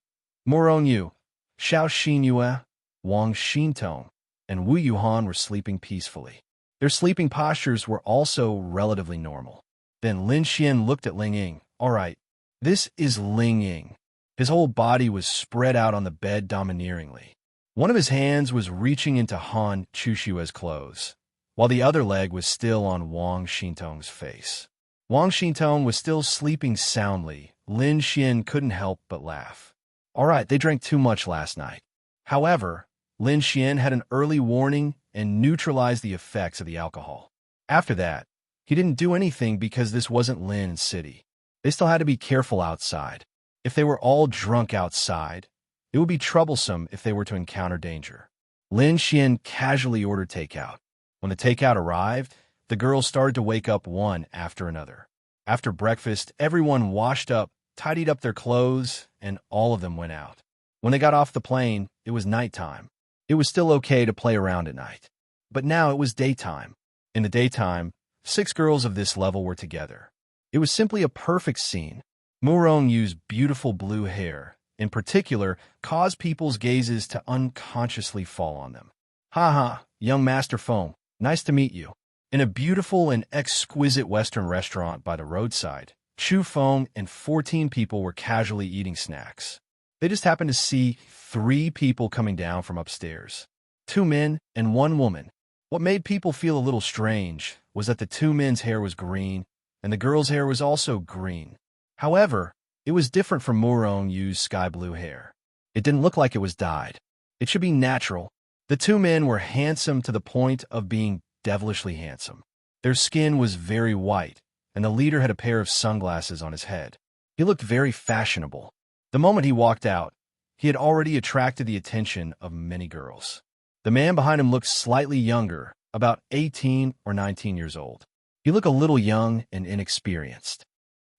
Murong Yu, Xiao Xinyue, Wang Xintong, and Wu Yuhan were sleeping peacefully. Their sleeping postures were also relatively normal. Then Lin Xian looked at Ling Ying. All right, this is Ling Ying. His whole body was spread out on the bed domineeringly. One of his hands was reaching into Han Chuxue's clothes, while the other leg was still on Wang Xintong's face. Wang Xintong was still sleeping soundly. Lin Xian couldn't help but laugh. All right, they drank too much last night. However, Lin Xian had an early warning and neutralized the effects of the alcohol. After that, he didn't do anything because this wasn't Lin City. They still had to be careful outside. If they were all drunk outside, it would be troublesome if they were to encounter danger. Lin Xian casually ordered takeout. When the takeout arrived, the girls started to wake up one after another. After breakfast, everyone washed up, tidied up their clothes, and all of them went out. When they got off the plane, it was nighttime. It was still okay to play around at night. But now it was daytime. In the daytime, 6 girls of this level were together. It was simply a perfect scene. Murong Yu's beautiful blue hair, in particular, caused people's gazes to unconsciously fall on them. Ha ha, young Master Feng, nice to meet you. In a beautiful and exquisite Western restaurant by the roadside, Chu Feng and 14 people were casually eating snacks. They just happened to see 3 people coming down from upstairs. 2 men and 1 woman. What made people feel a little strange was that the 2 men's hair was green, and the girl's hair was also green. However, it was different from Murong Yu's sky blue hair. It didn't look like it was dyed. It should be natural. The 2 men were handsome to the point of being devilishly handsome. Their skin was very white, and the leader had a pair of sunglasses on his head. He looked very fashionable. The moment he walked out, he had already attracted the attention of many girls. The man behind him looked slightly younger, about 18 or 19 years old. He looked a little young and inexperienced.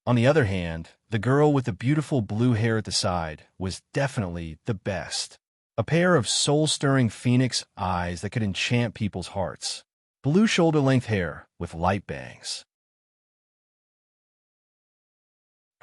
On the other hand, the girl with the beautiful blue hair at the side was definitely the best. A pair of soul-stirring phoenix eyes that could enchant people's hearts. Blue shoulder-length hair with light bangs.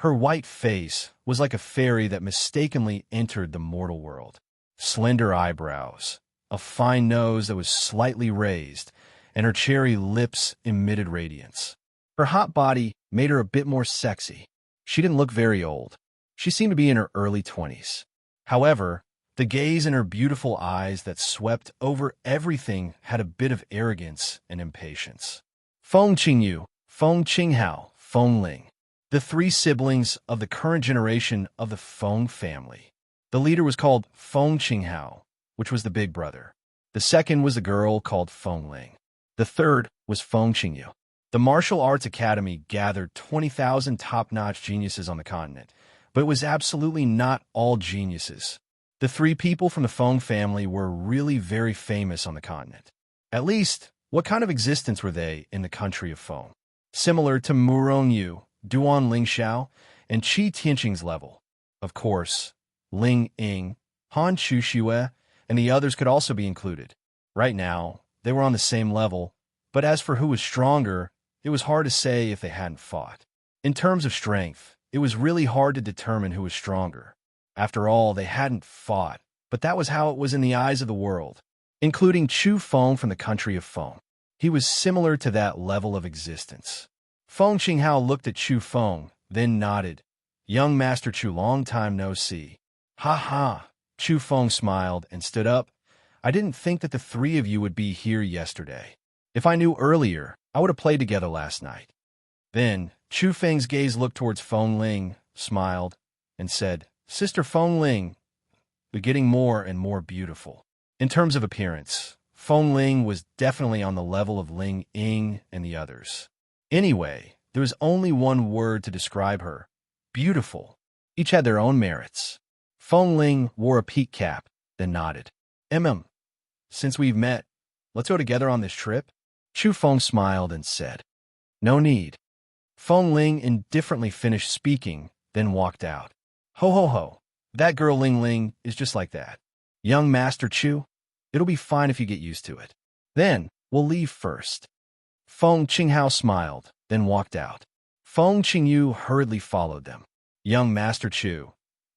Her white face was like a fairy that mistakenly entered the mortal world. Slender eyebrows, a fine nose that was slightly raised, and her cherry lips emitted radiance. Her hot body made her a bit more sexy. She didn't look very old. She seemed to be in her early 20s. However, the gaze in her beautiful eyes that swept over everything had a bit of arrogance and impatience. Feng Qingyu, Feng Qinghao, Feng Ling. The 3 siblings of the current generation of the Feng family. The leader was called Feng Qinghao, which was the big brother. The second was a girl called Feng Ling. The third was Feng Qingyu. The Martial Arts Academy gathered 20,000 top-notch geniuses on the continent, but it was absolutely not all geniuses. The 3 people from the Feng family were really very famous on the continent. At least, what kind of existence were they in the country of Feng? Similar to Murong Yu, Duan Ling Xiao, and Qi Tianqing's level. Of course, Ling Ying, Han Chu Xue, and the others could also be included. Right now, they were on the same level, but as for who was stronger, it was hard to say if they hadn't fought. In terms of strength, it was really hard to determine who was stronger. After all, they hadn't fought, but that was how it was in the eyes of the world, including Chu Feng from the country of Feng. He was similar to that level of existence. Feng Qinghao looked at Chu Feng, then nodded. Young Master Chu, long time no see. Ha ha. Chu Feng smiled and stood up. I didn't think that the three of you would be here yesterday. If I knew earlier, I would have played together last night. Then, Chu Feng's gaze looked towards Feng Ling, smiled, and said, Sister Feng Ling, you're getting more and more beautiful. In terms of appearance, Feng Ling was definitely on the level of Ling Ying and the others. Anyway, there was only one word to describe her. Beautiful. Each had their own merits. Feng Ling wore a peak cap, then nodded. Since we've met, let's go together on this trip? Chu Feng smiled and said, No need. Feng Ling indifferently finished speaking, then walked out. Ho ho ho. That girl Ling Ling is just like that. Young Master Chu, it'll be fine if you get used to it. Then, we'll leave first. Feng Qinghao smiled, then walked out. Feng Qingyu hurriedly followed them. Young Master Chu,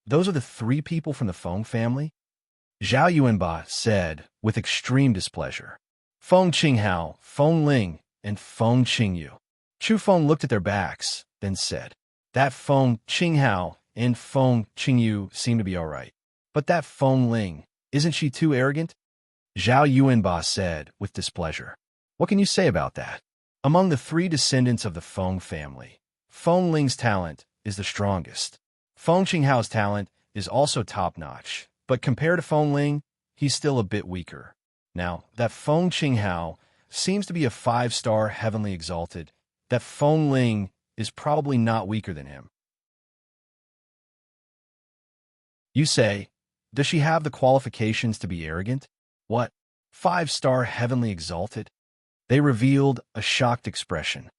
those are the three people from the Feng family? Zhao Yuanba said, with extreme displeasure. Feng Qinghao, Feng Ling, and Feng Qingyu. Chu Feng looked at their backs, then said, That Feng Qinghao and Feng Qingyu seem to be all right. But that Feng Ling, isn't she too arrogant? Zhao Yuanba said, with displeasure. What can you say about that? Among the three descendants of the Feng family, Feng Ling's talent is the strongest. Feng Qinghao's talent is also top-notch, but compared to Feng Ling, he's still a bit weaker. Now, that Feng Qinghao seems to be a 5-star heavenly exalted, that Feng Ling is probably not weaker than him. You say, does she have the qualifications to be arrogant? What? 5-star heavenly exalted? They revealed a shocked expression.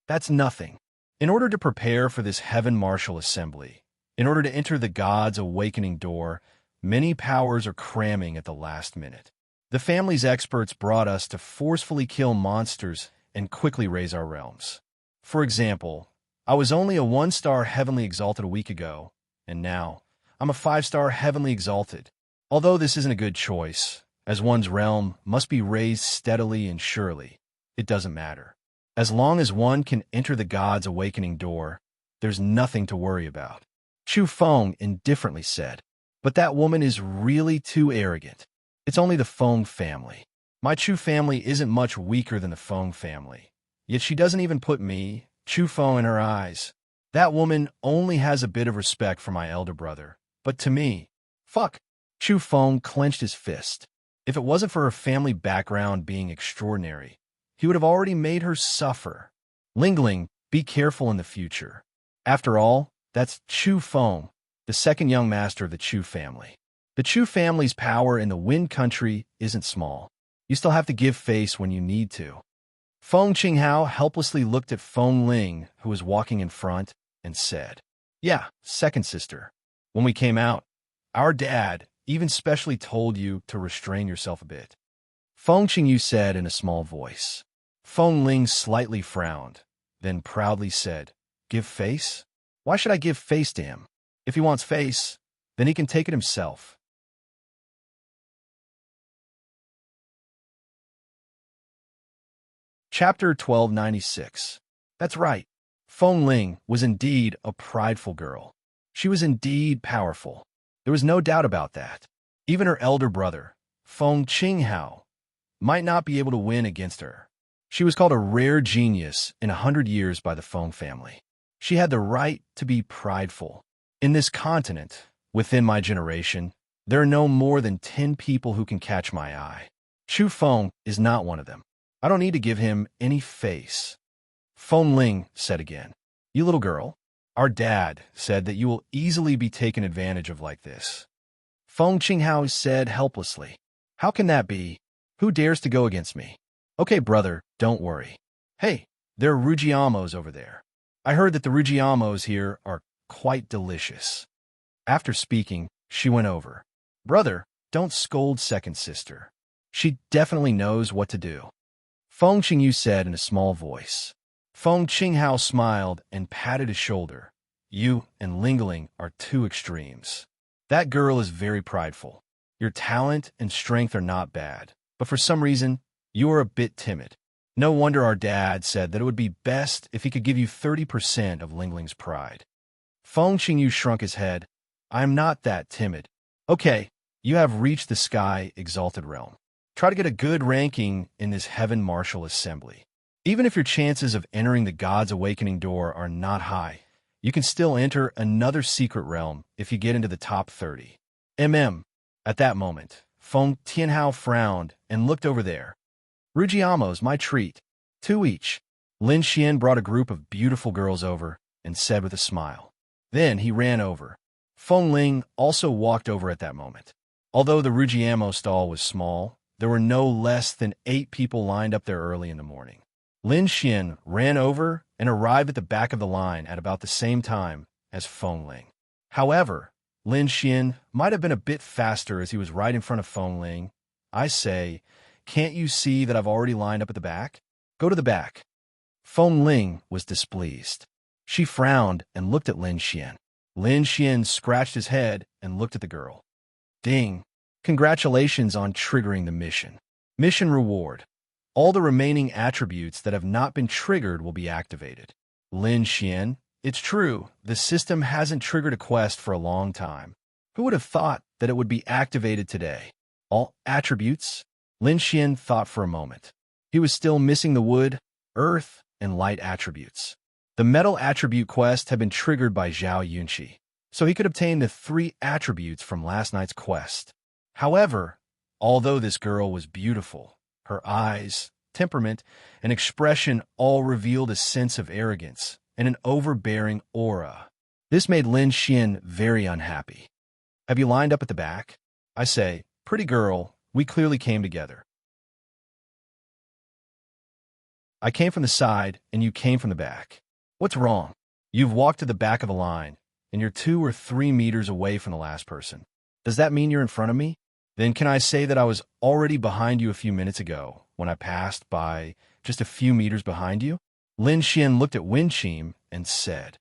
That's nothing. In order to prepare for this heaven martial assembly, in order to enter the God's awakening door, many powers are cramming at the last minute. The family's experts brought us to forcefully kill monsters and quickly raise our realms. For example, I was only a 1-star heavenly exalted a week ago, and now I'm a 5-star heavenly exalted. Although this isn't a good choice, as one's realm must be raised steadily and surely, it doesn't matter. As long as one can enter the God's awakening door, there's nothing to worry about. Chu Feng indifferently said, But that woman is really too arrogant. It's only the Feng family. My Chu family isn't much weaker than the Feng family. Yet she doesn't even put me, Chu Feng, in her eyes. That woman only has a bit of respect for my elder brother. But to me, fuck. Chu Feng clenched his fist. If it wasn't for her family background being extraordinary, he would have already made her suffer. Ling, be careful in the future. After all, that's Chu Feng, the second young master of the Chu family. The Chu family's power in the Wind Country isn't small. You still have to give face when you need to. Feng Qinghao helplessly looked at Feng Ling, who was walking in front, and said, Yeah, second sister. When we came out, our dad even specially told you to restrain yourself a bit. Feng Qingyu said in a small voice. Feng Ling slightly frowned, then proudly said, Give face? Why should I give face to him? If he wants face, then he can take it himself. Chapter 1296. That's right. Feng Ling was indeed a prideful girl. She was indeed powerful. There was no doubt about that. Even her elder brother, Feng Qinghao, might not be able to win against her. She was called a rare genius in 100 years by the Feng family. She had the right to be prideful. In this continent, within my generation, there are no more than 10 people who can catch my eye. Chu Feng is not one of them. I don't need to give him any face. Feng Ling said again, You little girl, our dad said that you will easily be taken advantage of like this. Feng Qinghao said helplessly, How can that be? Who dares to go against me? Okay, brother, don't worry. Hey, there are Rujiamos over there. I heard that the Rugiamos here are quite delicious. After speaking, she went over. Brother, don't scold second sister. She definitely knows what to do. Feng Qingyu said in a small voice. Feng Qinghao smiled and patted his shoulder. You and Lingling are two extremes. That girl is very prideful. Your talent and strength are not bad, but for some reason, you are a bit timid. No wonder our dad said that it would be best if he could give you 30% of Lingling's pride. Feng Qingyu shrunk his head. I am not that timid. Okay, you have reached the sky exalted realm. Try to get a good ranking in this heaven martial assembly. Even if your chances of entering the God's Awakening door are not high, you can still enter another secret realm if you get into the top 30. At that moment, Feng Tianhao frowned and looked over there. Rugiamos, my treat. 2 each. Lin Xian brought a group of beautiful girls over and said with a smile. Then he ran over. Feng Ling also walked over at that moment. Although the Rugiamo stall was small, there were no less than 8 people lined up there early in the morning. Lin Xian ran over and arrived at the back of the line at about the same time as Feng Ling. However, Lin Xian might have been a bit faster as he was right in front of Feng Ling. I say, can't you see that I've already lined up at the back? Go to the back. Feng Ling was displeased. She frowned and looked at Lin Xian. Lin Xian scratched his head and looked at the girl. Ding! Congratulations on triggering the mission. Mission reward. All the remaining attributes that have not been triggered will be activated. Lin Xian, it's true, the system hasn't triggered a quest for a long time. Who would have thought that it would be activated today? All attributes? Lin Xian thought for a moment. He was still missing the wood, earth, and light attributes. The metal attribute quest had been triggered by Zhao Yunqi, so he could obtain the 3 attributes from last night's quest. However, although this girl was beautiful, her eyes, temperament, and expression all revealed a sense of arrogance and an overbearing aura. This made Lin Xian very unhappy. Have you lined up at the back? I say, pretty girl, we clearly came together. I came from the side, and you came from the back. What's wrong? You've walked to the back of the line, and you're 2 or 3 meters away from the last person. Does that mean you're in front of me? Then can I say that I was already behind you a few minutes ago when I passed by just a few meters behind you? Lin Xian looked at Wen Qim and said,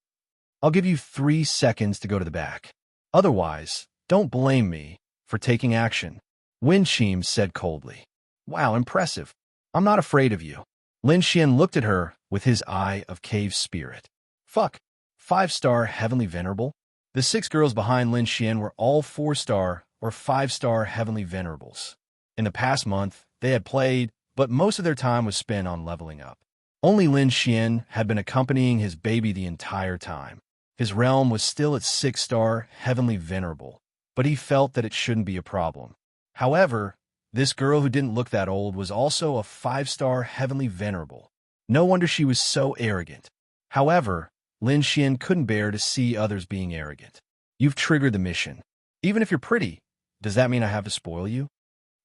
I'll give you 3 seconds to go to the back. Otherwise, don't blame me for taking action. Wen Qim said coldly. Wow, impressive. I'm not afraid of you. Lin Xian looked at her with his eye of cave spirit. Fuck. 5-star Heavenly Venerable? The 6 girls behind Lin Xian were all 4-star or 5-star Heavenly Venerables. In the past month, they had played, but most of their time was spent on leveling up. Only Lin Xian had been accompanying his baby the entire time. His realm was still at 6-star Heavenly Venerable, but he felt that it shouldn't be a problem. However, this girl who didn't look that old was also a 5-star Heavenly Venerable. No wonder she was so arrogant. However, Lin Xian couldn't bear to see others being arrogant. You've triggered the mission. Even if you're pretty, does that mean I have to spoil you?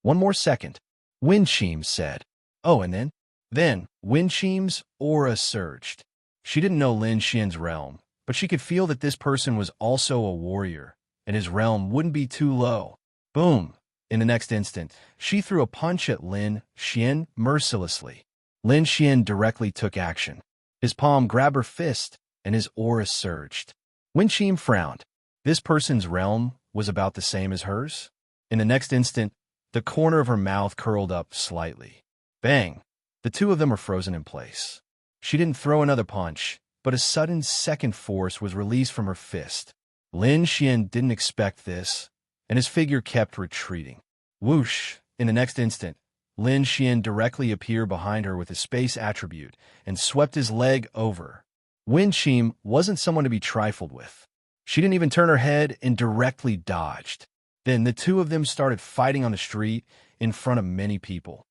1 more second. Wen Qim said. Oh, and then? Then, Wen Qim's aura surged. She didn't know Lin Xian's realm, but she could feel that this person was also a warrior, and his realm wouldn't be too low. Boom! In the next instant, she threw a punch at Lin Xian mercilessly. Lin Xian directly took action. His palm grabbed her fist, and his aura surged. Wen Qim frowned. This person's realm was about the same as hers. In the next instant, the corner of her mouth curled up slightly. Bang! The 2 of them were frozen in place. She didn't throw another punch, but a sudden second force was released from her fist. Lin Xian didn't expect this, and his figure kept retreating. Whoosh! In the next instant, Lin Xian directly appeared behind her with his space attribute and swept his leg over. Wen Qim wasn't someone to be trifled with. She didn't even turn her head and directly dodged. Then the 2 of them started fighting on the street in front of many people.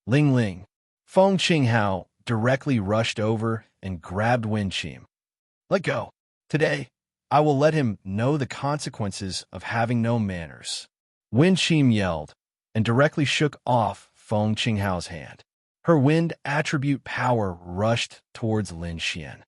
Ling Ling. Feng Qinghao directly rushed over and grabbed Wen Qim. Let go. Today, I will let him know the consequences of having no manners. Wen Qim yelled and directly shook off Feng Qinghao's hand. Her wind attribute power rushed towards Lin Xian.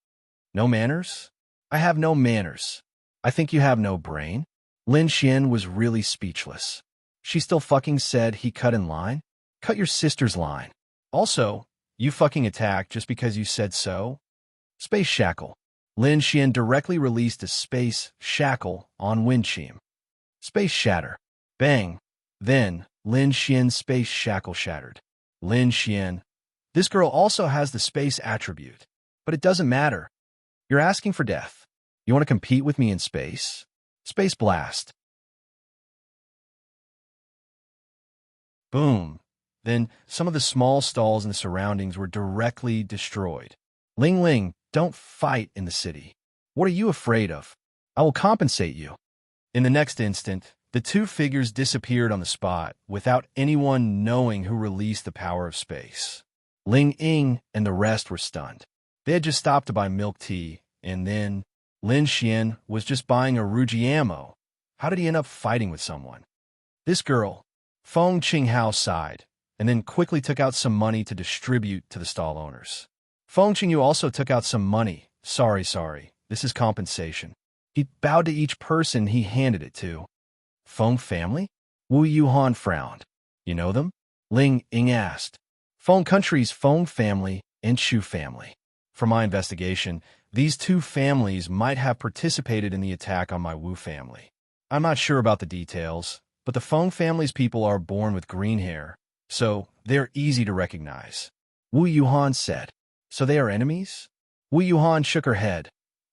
No manners? I have no manners. I think you have no brain? Lin Xian was really speechless. She still fucking said he cut in line? Cut your sister's line. Also, you fucking attacked just because you said so? Space Shackle. Lin Xian directly released a space shackle on Winchim. Space Shatter. Bang. Then, Lin Xian's space shackle shattered. Lin Xian. This girl also has the space attribute. But it doesn't matter. You're asking for death. You want to compete with me in space? Space Blast. Boom. Then, some of the small stalls in the surroundings were directly destroyed. Ling Ling, don't fight in the city. What are you afraid of? I will compensate you. In the next instant, the two figures disappeared on the spot without anyone knowing who released the power of space. Ling Ying and the rest were stunned. They had just stopped to buy milk tea, and then Lin Xian was just buying a Ruji ammo. How did he end up fighting with someone? This girl, Feng Qinghao, sighed, and then quickly took out some money to distribute to the stall owners. Feng Qingyu also took out some money. Sorry, this is compensation. He bowed to each person he handed it to. Feng family? Wu Yuhan frowned. You know them? Ling Ying asked. Feng country's Feng family and Chu family. From my investigation, these two families might have participated in the attack on my Wu family. I'm not sure about the details, but the Feng family's people are born with green hair, so they're easy to recognize. Wu Yuhan said. So they are enemies? Wu Yuhan shook her head.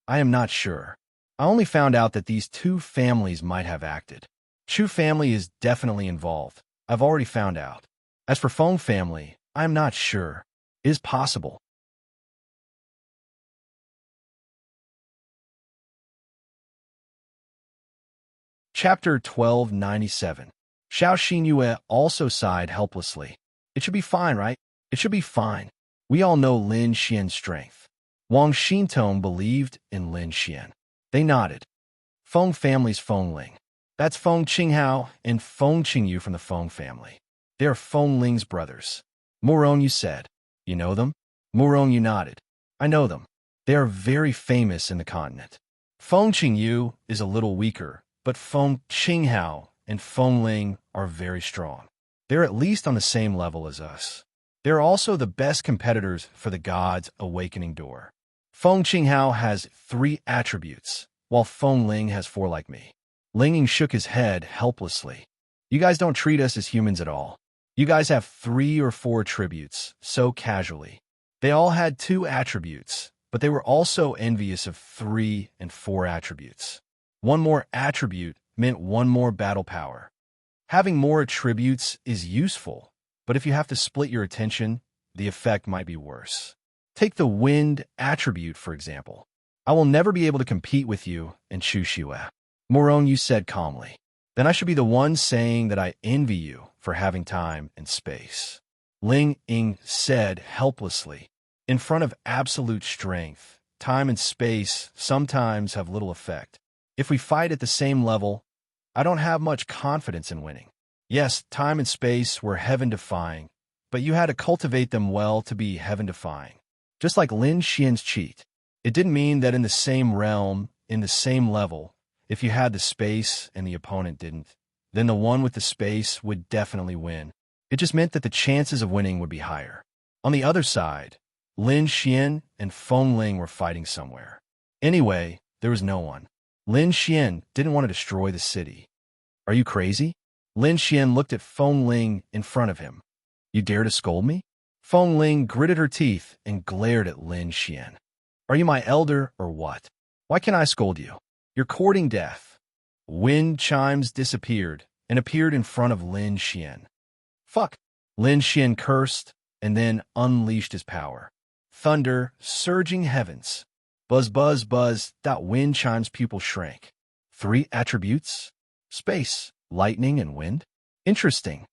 I am not sure. I only found out that these two families might have acted. Chu family is definitely involved. I've already found out. As for Feng family, I am not sure. It is possible. Chapter 1297. Xiao Xinyue also sighed helplessly. It should be fine, right? It should be fine. We all know Lin Xian's strength. Wang Xintong believed in Lin Xian. They nodded. Feng family's Feng Ling. That's Feng Qinghao and Feng Qingyu from the Feng family. They are Feng Ling's brothers. Morongyu said. You know them? Morongyu nodded. I know them. They are very famous in the continent. Feng Qingyu is a little weaker, but Feng Qinghao and Feng Ling are very strong. They're at least on the same level as us. They're also the best competitors for the God's Awakening Door. Feng Qinghao has 3 attributes, while Feng Ling has 4 like me. Ling Ying shook his head helplessly. You guys don't treat us as humans at all. You guys have 3 or 4 attributes, so casually. They all had 2 attributes, but they were also envious of 3 and 4 attributes. 1 more attribute meant 1 more battle power. Having more attributes is useful, but if you have to split your attention, the effect might be worse. Take the wind attribute, for example. I will never be able to compete with you and Chu Xue. Morongyu said calmly. Then I should be the one saying that I envy you for having time and space. Ling Ying said helplessly. In front of absolute strength, time and space sometimes have little effect. If we fight at the same level, I don't have much confidence in winning. Yes, time and space were heaven-defying, but you had to cultivate them well to be heaven-defying. Just like Lin Xian's cheat. It didn't mean that in the same realm, in the same level, if you had the space and the opponent didn't, then the one with the space would definitely win. It just meant that the chances of winning would be higher. On the other side, Lin Xian and Feng Ling were fighting somewhere. Anyway, there was no one. Lin Xian didn't want to destroy the city. Are you crazy? Lin Xian looked at Feng Ling in front of him. You dare to scold me? Feng Ling gritted her teeth and glared at Lin Xian. Are you my elder or what? Why can't I scold you? You're courting death. Wind chimes disappeared and appeared in front of Lin Xian. Fuck! Lin Xian cursed and then unleashed his power. Thunder, surging heavens. Buzz, buzz, buzz, that wind chimes pupil shrank. 3 attributes? Space, lightning, and wind? Interesting.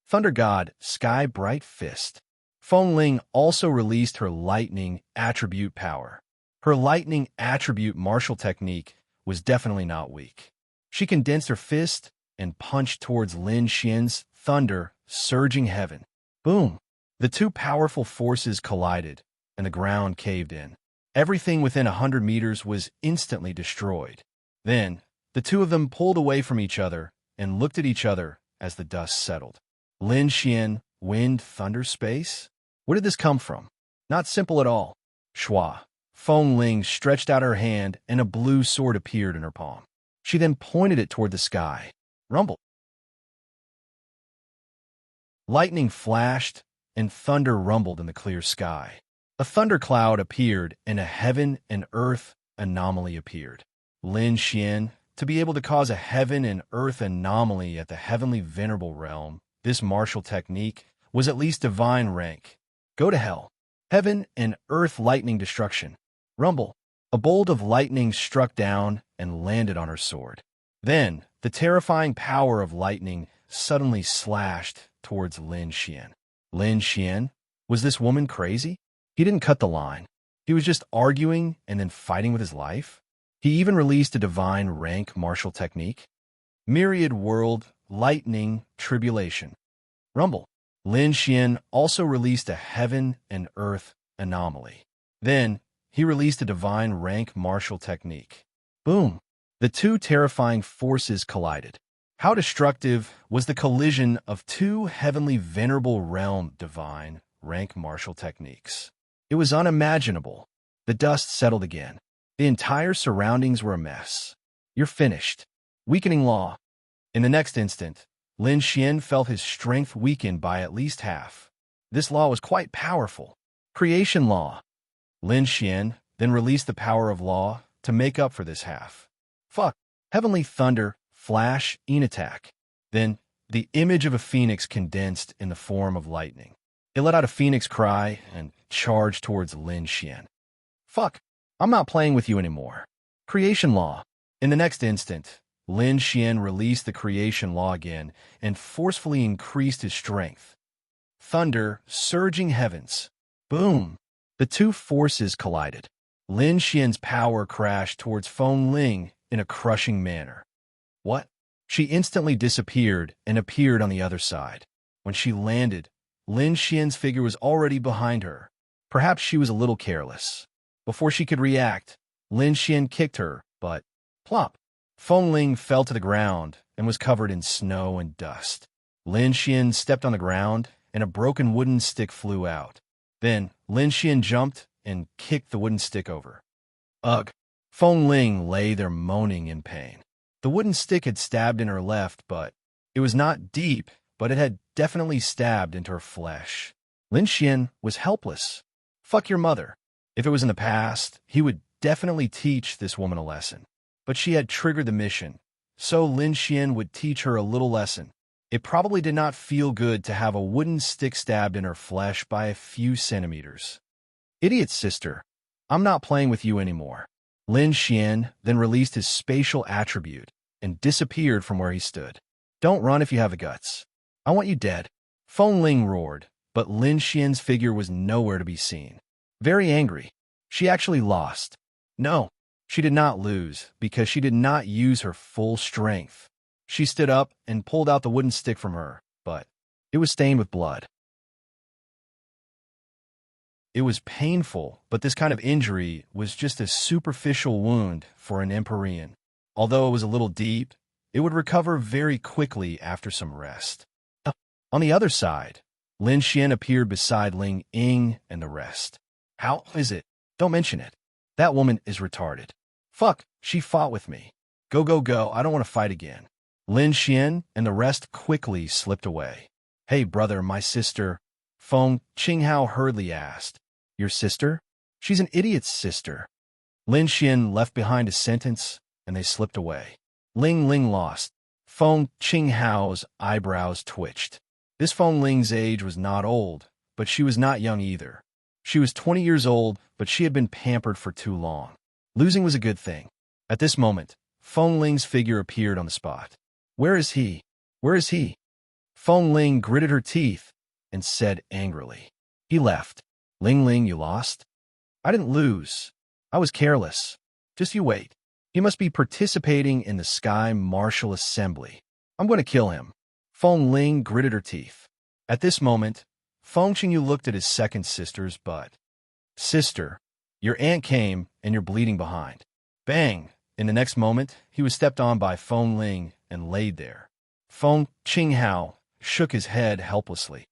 Thunder God, sky bright fist. Feng Ling also released her lightning attribute power. Her lightning attribute martial technique was definitely not weak. She condensed her fist and punched towards Lin Xian's thunder, surging heaven. Boom! The 2 powerful forces collided, and the ground caved in. Everything within 100 meters was instantly destroyed. Then, the two of them pulled away from each other and looked at each other as the dust settled. Lin Xian, wind, thunder, space? Where did this come from? Not simple at all. Shua. Feng Ling stretched out her hand and a blue sword appeared in her palm. She then pointed it toward the sky. Rumble. Lightning flashed and thunder rumbled in the clear sky. A thundercloud appeared and a heaven and earth anomaly appeared. Lin Xian, to be able to cause a heaven and earth anomaly at the heavenly venerable realm, this martial technique was at least divine rank. Go to hell. Heaven and earth lightning destruction. Rumble. A bolt of lightning struck down and landed on her sword. Then, the terrifying power of lightning suddenly slashed towards Lin Xian. Lin Xian? Was this woman crazy? He didn't cut the line. He was just arguing and then fighting with his life. He even released a divine rank martial technique. Myriad world, lightning, tribulation. Rumble. Lin Xian also released a heaven and earth anomaly. Then, he released a divine rank martial technique. Boom! The two terrifying forces collided. How destructive was the collision of two heavenly venerable realm divine rank martial techniques? It was unimaginable. The dust settled again. The entire surroundings were a mess. You're finished. Weakening law. In the next instant, Lin Xian felt his strength weaken by at least half. This law was quite powerful. Creation law. Lin Xian then released the power of law to make up for this half. Fuck. Heavenly thunder, flash, attack. Then, the image of a phoenix condensed in the form of lightning. It let out a phoenix cry and charged towards Lin Xian. Fuck. I'm not playing with you anymore. Creation law. In the next instant, Lin Xian released the creation law again and forcefully increased his strength. Thunder, surging heavens. Boom! The two forces collided. Lin Xian's power crashed towards Feng Ling in a crushing manner. What? She instantly disappeared and appeared on the other side. When she landed, Lin Xian's figure was already behind her. Perhaps she was a little careless. Before she could react, Lin Xian kicked her, but plop! Feng Ling fell to the ground and was covered in snow and dust. Lin Xian stepped on the ground and a broken wooden stick flew out. Then Lin Xian jumped and kicked the wooden stick over. Ugh! Feng Ling lay there moaning in pain. The wooden stick had stabbed in her left, but it was not deep, but it had definitely stabbed into her flesh. Lin Xian was helpless. Fuck your mother. If it was in the past, he would definitely teach this woman a lesson. But she had triggered the mission, so Lin Xian would teach her a little lesson. It probably did not feel good to have a wooden stick stabbed in her flesh by a few centimeters. Idiot sister, I'm not playing with you anymore. Lin Xian then released his spatial attribute and disappeared from where he stood. Don't run if you have the guts. I want you dead. Feng Ling roared, but Lin Xian's figure was nowhere to be seen. Very angry. She actually lost. No, she did not lose because she did not use her full strength. She stood up and pulled out the wooden stick from her, but it was stained with blood. It was painful, but this kind of injury was just a superficial wound for an Empyrean. Although it was a little deep, it would recover very quickly after some rest. On the other side, Lin Xian appeared beside Ling Ying and the rest. How is it? Don't mention it. That woman is retarded. Fuck, she fought with me. Go, go, go, I don't want to fight again. Lin Xian and the rest quickly slipped away. Hey, brother, my sister. Feng Qinghao hurriedly asked. Your sister? She's an idiot's sister. Lin Xian left behind a sentence, and they slipped away. Ling Ling lost. Feng Qinghao's eyebrows twitched. This Feng Ling's age was not old, but she was not young either. She was 20 years old, but she had been pampered for too long. Losing was a good thing. At this moment, Feng Ling's figure appeared on the spot. Where is he? Where is he? Feng Ling gritted her teeth and said angrily. He left. Ling Ling, you lost? I didn't lose. I was careless. Just you wait. He must be participating in the Sky Martial Assembly. I'm going to kill him. Feng Ling gritted her teeth. At this moment, Feng Qingyu looked at his second sister's butt. Sister, Your aunt came, and you're bleeding behind. Bang! In the next moment, he was stepped on by Feng Ling and laid there. Feng Qinghao shook his head helplessly.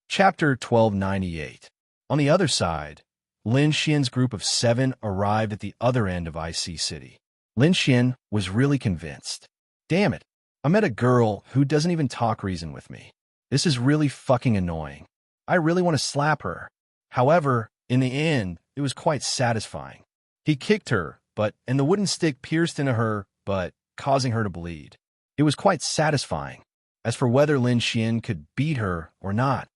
Chapter 1298. On the other side, Lin Xian's group of 7 arrived at the other end of IC City. Lin Xian was really convinced. Damn it, I met a girl who doesn't even talk reason with me. This is really fucking annoying. I really want to slap her. However, in the end, it was quite satisfying. He kicked her, and the wooden stick pierced into her, causing her to bleed. It was quite satisfying. As for whether Lin Xian could beat her or not,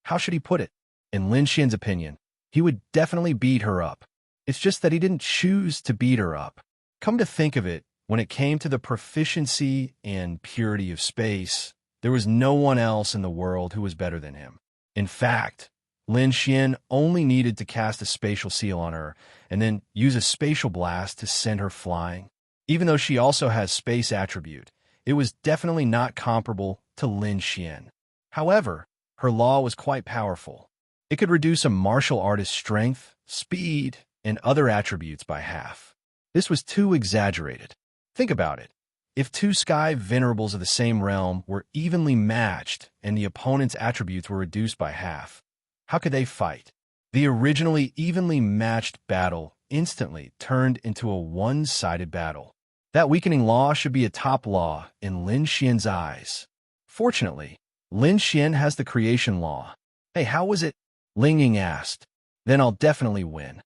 how should he put it? In Lin Xian's opinion, he would definitely beat her up. It's just that he didn't choose to beat her up. Come to think of it, when it came to the proficiency and purity of space, there was no one else in the world who was better than him. In fact, Lin Xian only needed to cast a spatial seal on her and then use a spatial blast to send her flying. Even though she also has space attribute, it was definitely not comparable to Lin Xian. However, her law was quite powerful. It could reduce a martial artist's strength, speed, and other attributes by half. This was too exaggerated. Think about it. If 2 sky venerables of the same realm were evenly matched and the opponent's attributes were reduced by half, how could they fight? The originally evenly matched battle instantly turned into a one-sided battle. That weakening law should be a top law in Lin Xian's eyes. Fortunately, Lin Xian has the creation law. Hey, how was it? Ling Ying asked. Then I'll definitely win.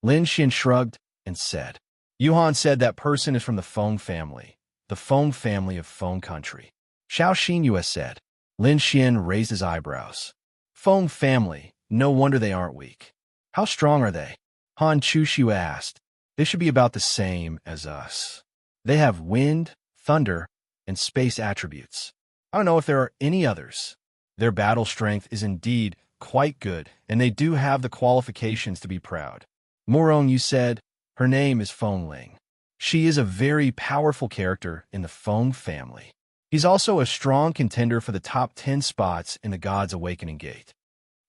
Lin Xian shrugged and said. Yuhan said that person is from the Feng family. The Feng family of Feng country. Xiao Xinyue said. Lin Xian raised his eyebrows. Feng family, no wonder they aren't weak. How strong are they? Han Chuxiu asked. They should be about the same as us. They have wind, thunder, and space attributes. I don't know if there are any others. Their battle strength is indeed quite good, and they do have the qualifications to be proud. Morong, you said, her name is Feng Ling. She is a very powerful character in the Feng family. He's also a strong contender for the top 10 spots in the God's Awakening Gate.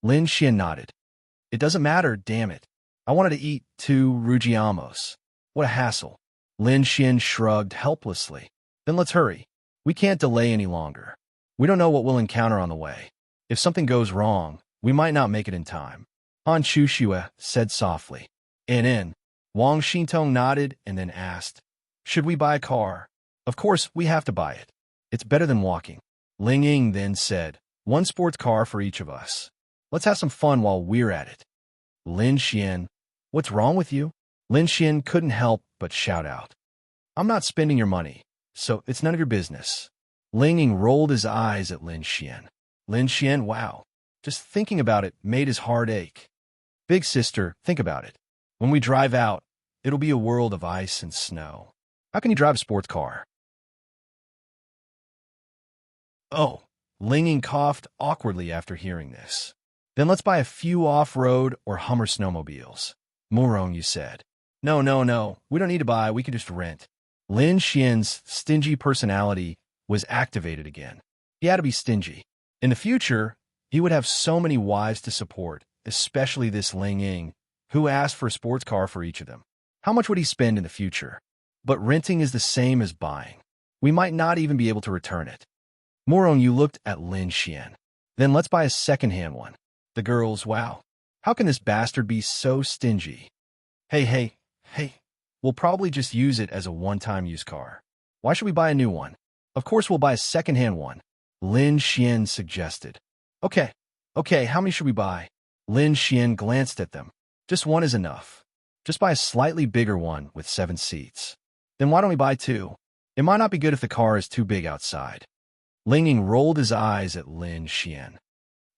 Lin Xian nodded. It doesn't matter, damn it. I wanted to eat 2 Rujiamos. What a hassle. Lin Xian shrugged helplessly. Then let's hurry. We can't delay any longer. We don't know what we'll encounter on the way. If something goes wrong, we might not make it in time. Han Chuxue said softly. In. Wang Xintong nodded and then asked, should we buy a car? Of course, we have to buy it. It's better than walking. Ling Ying then said, 1 sports car for each of us. Let's have some fun while we're at it. Lin Xian, what's wrong with you? Lin Xian couldn't help but shout out. I'm not spending your money, so it's none of your business. Ling Ying rolled his eyes at Lin Xian. Lin Xian, wow. Just thinking about it made his heart ache. Big sister, think about it. When we drive out, it'll be a world of ice and snow. How can you drive a sports car? Oh, Ling Ying coughed awkwardly after hearing this. Then let's buy a few off-road or Hummer snowmobiles. Morong, you said. No, we don't need to buy, we can just rent. Lin Xian's stingy personality was activated again. He had to be stingy. In the future, he would have so many wives to support, especially this Ling Ying, who asked for a sports car for each of them. How much would he spend in the future? But renting is the same as buying. We might not even be able to return it. Morong, you looked at Lin Xian. Then let's buy a second-hand one. The girls, wow. How can this bastard be so stingy? Hey. We'll probably just use it as a one-time use car. Why should we buy a new one? Of course we'll buy a second-hand one. Lin Xian suggested. Okay, how many should we buy? Lin Xian glanced at them. Just one is enough. Just buy a slightly bigger one with 7 seats. Then why don't we buy 2? It might not be good if the car is too big outside. Ling Ying rolled his eyes at Lin Xian.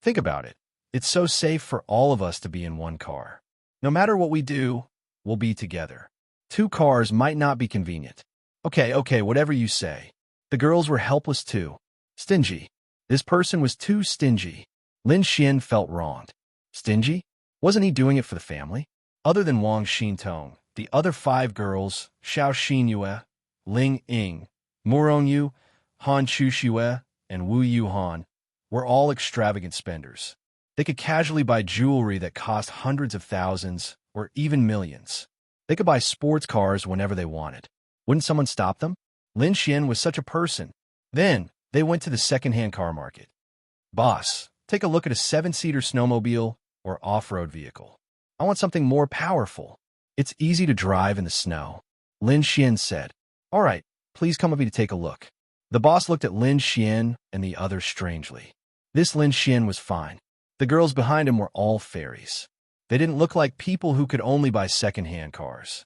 Think about it. It's so safe for all of us to be in one car. No matter what we do, we'll be together. 2 cars might not be convenient. Okay, whatever you say. The girls were helpless too. Stingy. This person was too stingy. Lin Xian felt wronged. Stingy? Wasn't he doing it for the family? Other than Wang Xintong, the other 5 girls, Xiao Xinyue, Ling Ying, Morong Yu, Han Chuxue, and Wu Yuhan, were all extravagant spenders. They could casually buy jewelry that cost hundreds of thousands or even millions. They could buy sports cars whenever they wanted. Wouldn't someone stop them? Lin Xian was such a person. Then, they went to the second-hand car market. Boss, take a look at a 7-seater snowmobile or off-road vehicle. I want something more powerful. It's easy to drive in the snow. Lin Xian said. All right, please come with me to take a look. The boss looked at Lin Xian and the others strangely. This Lin Xian was fine. The girls behind him were all fairies. They didn't look like people who could only buy second-hand cars.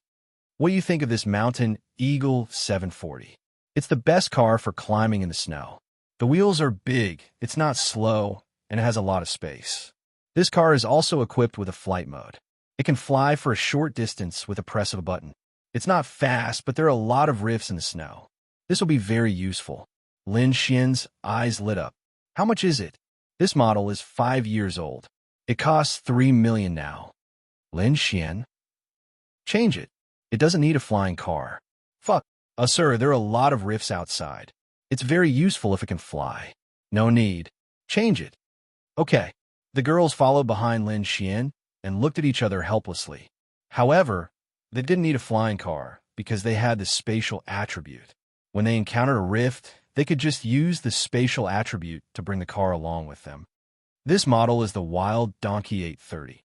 What do you think of this Mountain Eagle 740? It's the best car for climbing in the snow. The wheels are big, it's not slow, and it has a lot of space. This car is also equipped with a flight mode. It can fly for a short distance with a press of a button. It's not fast, but there are a lot of rifts in the snow. This will be very useful. Lin Xian's eyes lit up. How much is it? This model is 5 years old. It costs 3 million now. Lin Xian? Change it. It doesn't need a flying car. Fuck. Sir, there are a lot of rifts outside. It's very useful if it can fly. No need. Change it. Okay. The girls followed behind Lin Xian and looked at each other helplessly. However, they didn't need a flying car because they had the spatial attribute. When they encountered a rift, they could just use the spatial attribute to bring the car along with them. This model is the Wild Donkey 830.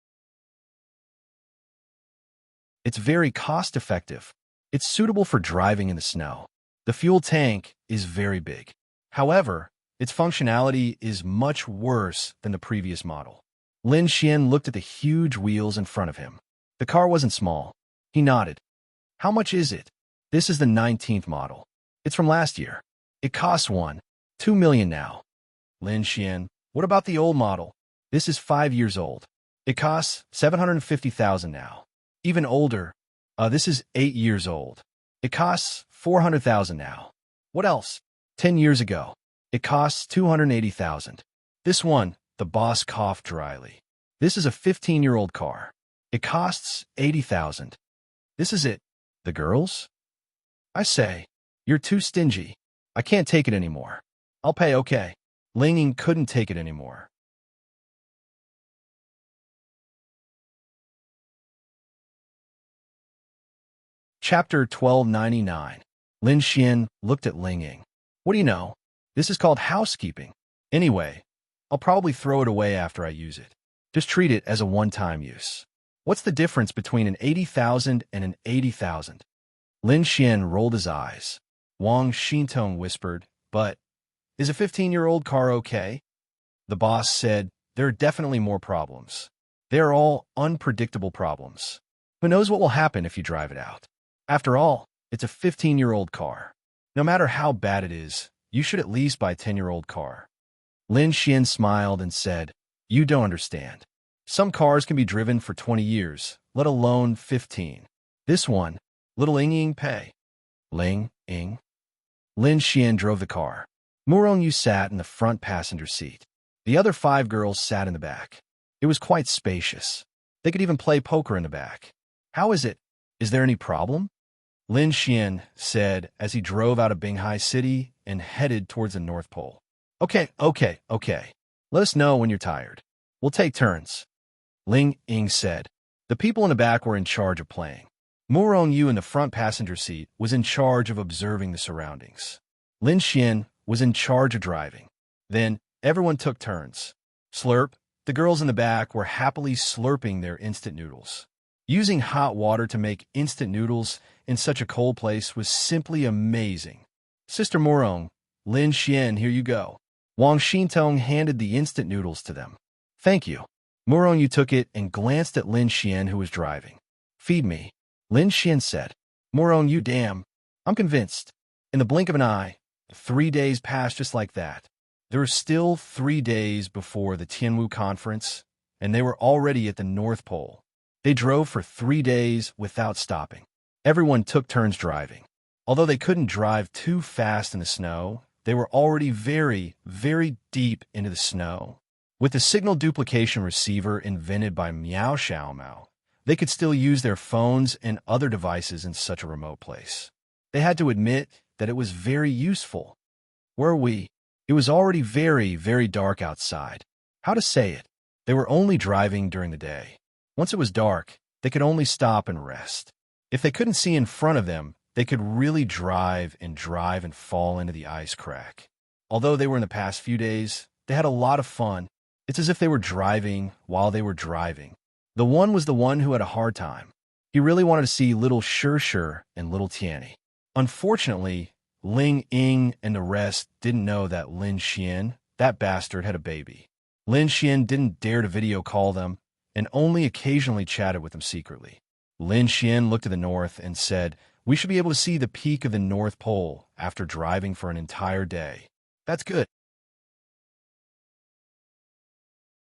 It's very cost-effective. It's suitable for driving in the snow. The fuel tank is very big. However, its functionality is much worse than the previous model. Lin Xian looked at the huge wheels in front of him. The car wasn't small. He nodded. How much is it? This is the 19th model. It's from last year. It costs 2 million now. Lin Xian, what about the old model? This is 5 years old. It costs 750,000 now. Even older. This is 8 years old. It costs 400,000 now. What else? 10 years ago. It costs 280,000. This one, the boss coughed dryly. This is a 15-year-old car. It costs 80,000. This is it. The girls? I say, you're too stingy. I can't take it anymore. I'll pay, okay. Ling Ying couldn't take it anymore. Chapter 1299. Lin Xian looked at Ling Ying. What do you know? This is called housekeeping. Anyway, I'll probably throw it away after I use it. Just treat it as a one-time use. What's the difference between an 80,000 and an 80,000? Lin Xian rolled his eyes. Wang Xintong whispered, but is a 15-year-old car okay? The boss said, there are definitely more problems. They are all unpredictable problems. Who knows what will happen if you drive it out? After all, it's a 15-year-old car. No matter how bad it is, you should at least buy a 10-year-old car. Lin Xian smiled and said, you don't understand. Some cars can be driven for 20 years, let alone 15. This one, little Ling Ying pay. Ling Ying? Lin Xian drove the car. Murong Yu sat in the front passenger seat. The other 5 girls sat in the back. It was quite spacious. They could even play poker in the back. How is it? Is there any problem? Lin Xian said as he drove out of Binghai City and headed towards the North Pole. Okay. Let us know when you're tired. We'll take turns. Ling Ying said. The people in the back were in charge of playing. Murong Yu in the front passenger seat was in charge of observing the surroundings. Lin Xian was in charge of driving. Then, everyone took turns. Slurp, the girls in the back were happily slurping their instant noodles. Using hot water to make instant noodles in such a cold place was simply amazing. Sister Murong, Lin Xian, here you go. Wang Xintong handed the instant noodles to them. Thank you. Murong Yu took it and glanced at Lin Xian, who was driving. Feed me. Lin Xian said. Murong Yu, damn. I'm convinced. In the blink of an eye, 3 days passed just like that. There were still 3 days before the Tianwu conference, and they were already at the North Pole. They drove for 3 days without stopping. Everyone took turns driving. Although they couldn't drive too fast in the snow, they were already very, very deep into the snow. With the signal duplication receiver invented by Miao Xiaomao, they could still use their phones and other devices in such a remote place. They had to admit that it was very useful. Where are we? It was already very, very dark outside. How to say it? They were only driving during the day. Once it was dark, they could only stop and rest. If they couldn't see in front of them, they could really drive and fall into the ice crack. Although they were in the past few days, they had a lot of fun. It's as if they were driving while they were driving. The one was the one who had a hard time. He really wanted to see little Shir and little Tianny. Unfortunately, Ling Ying and the rest didn't know that Lin Xian, that bastard, had a baby. Lin Xian didn't dare to video call them and only occasionally chatted with them secretly. Lin Xian looked to the north and said, "We should be able to see the peak of the North Pole after driving for an entire day. That's good.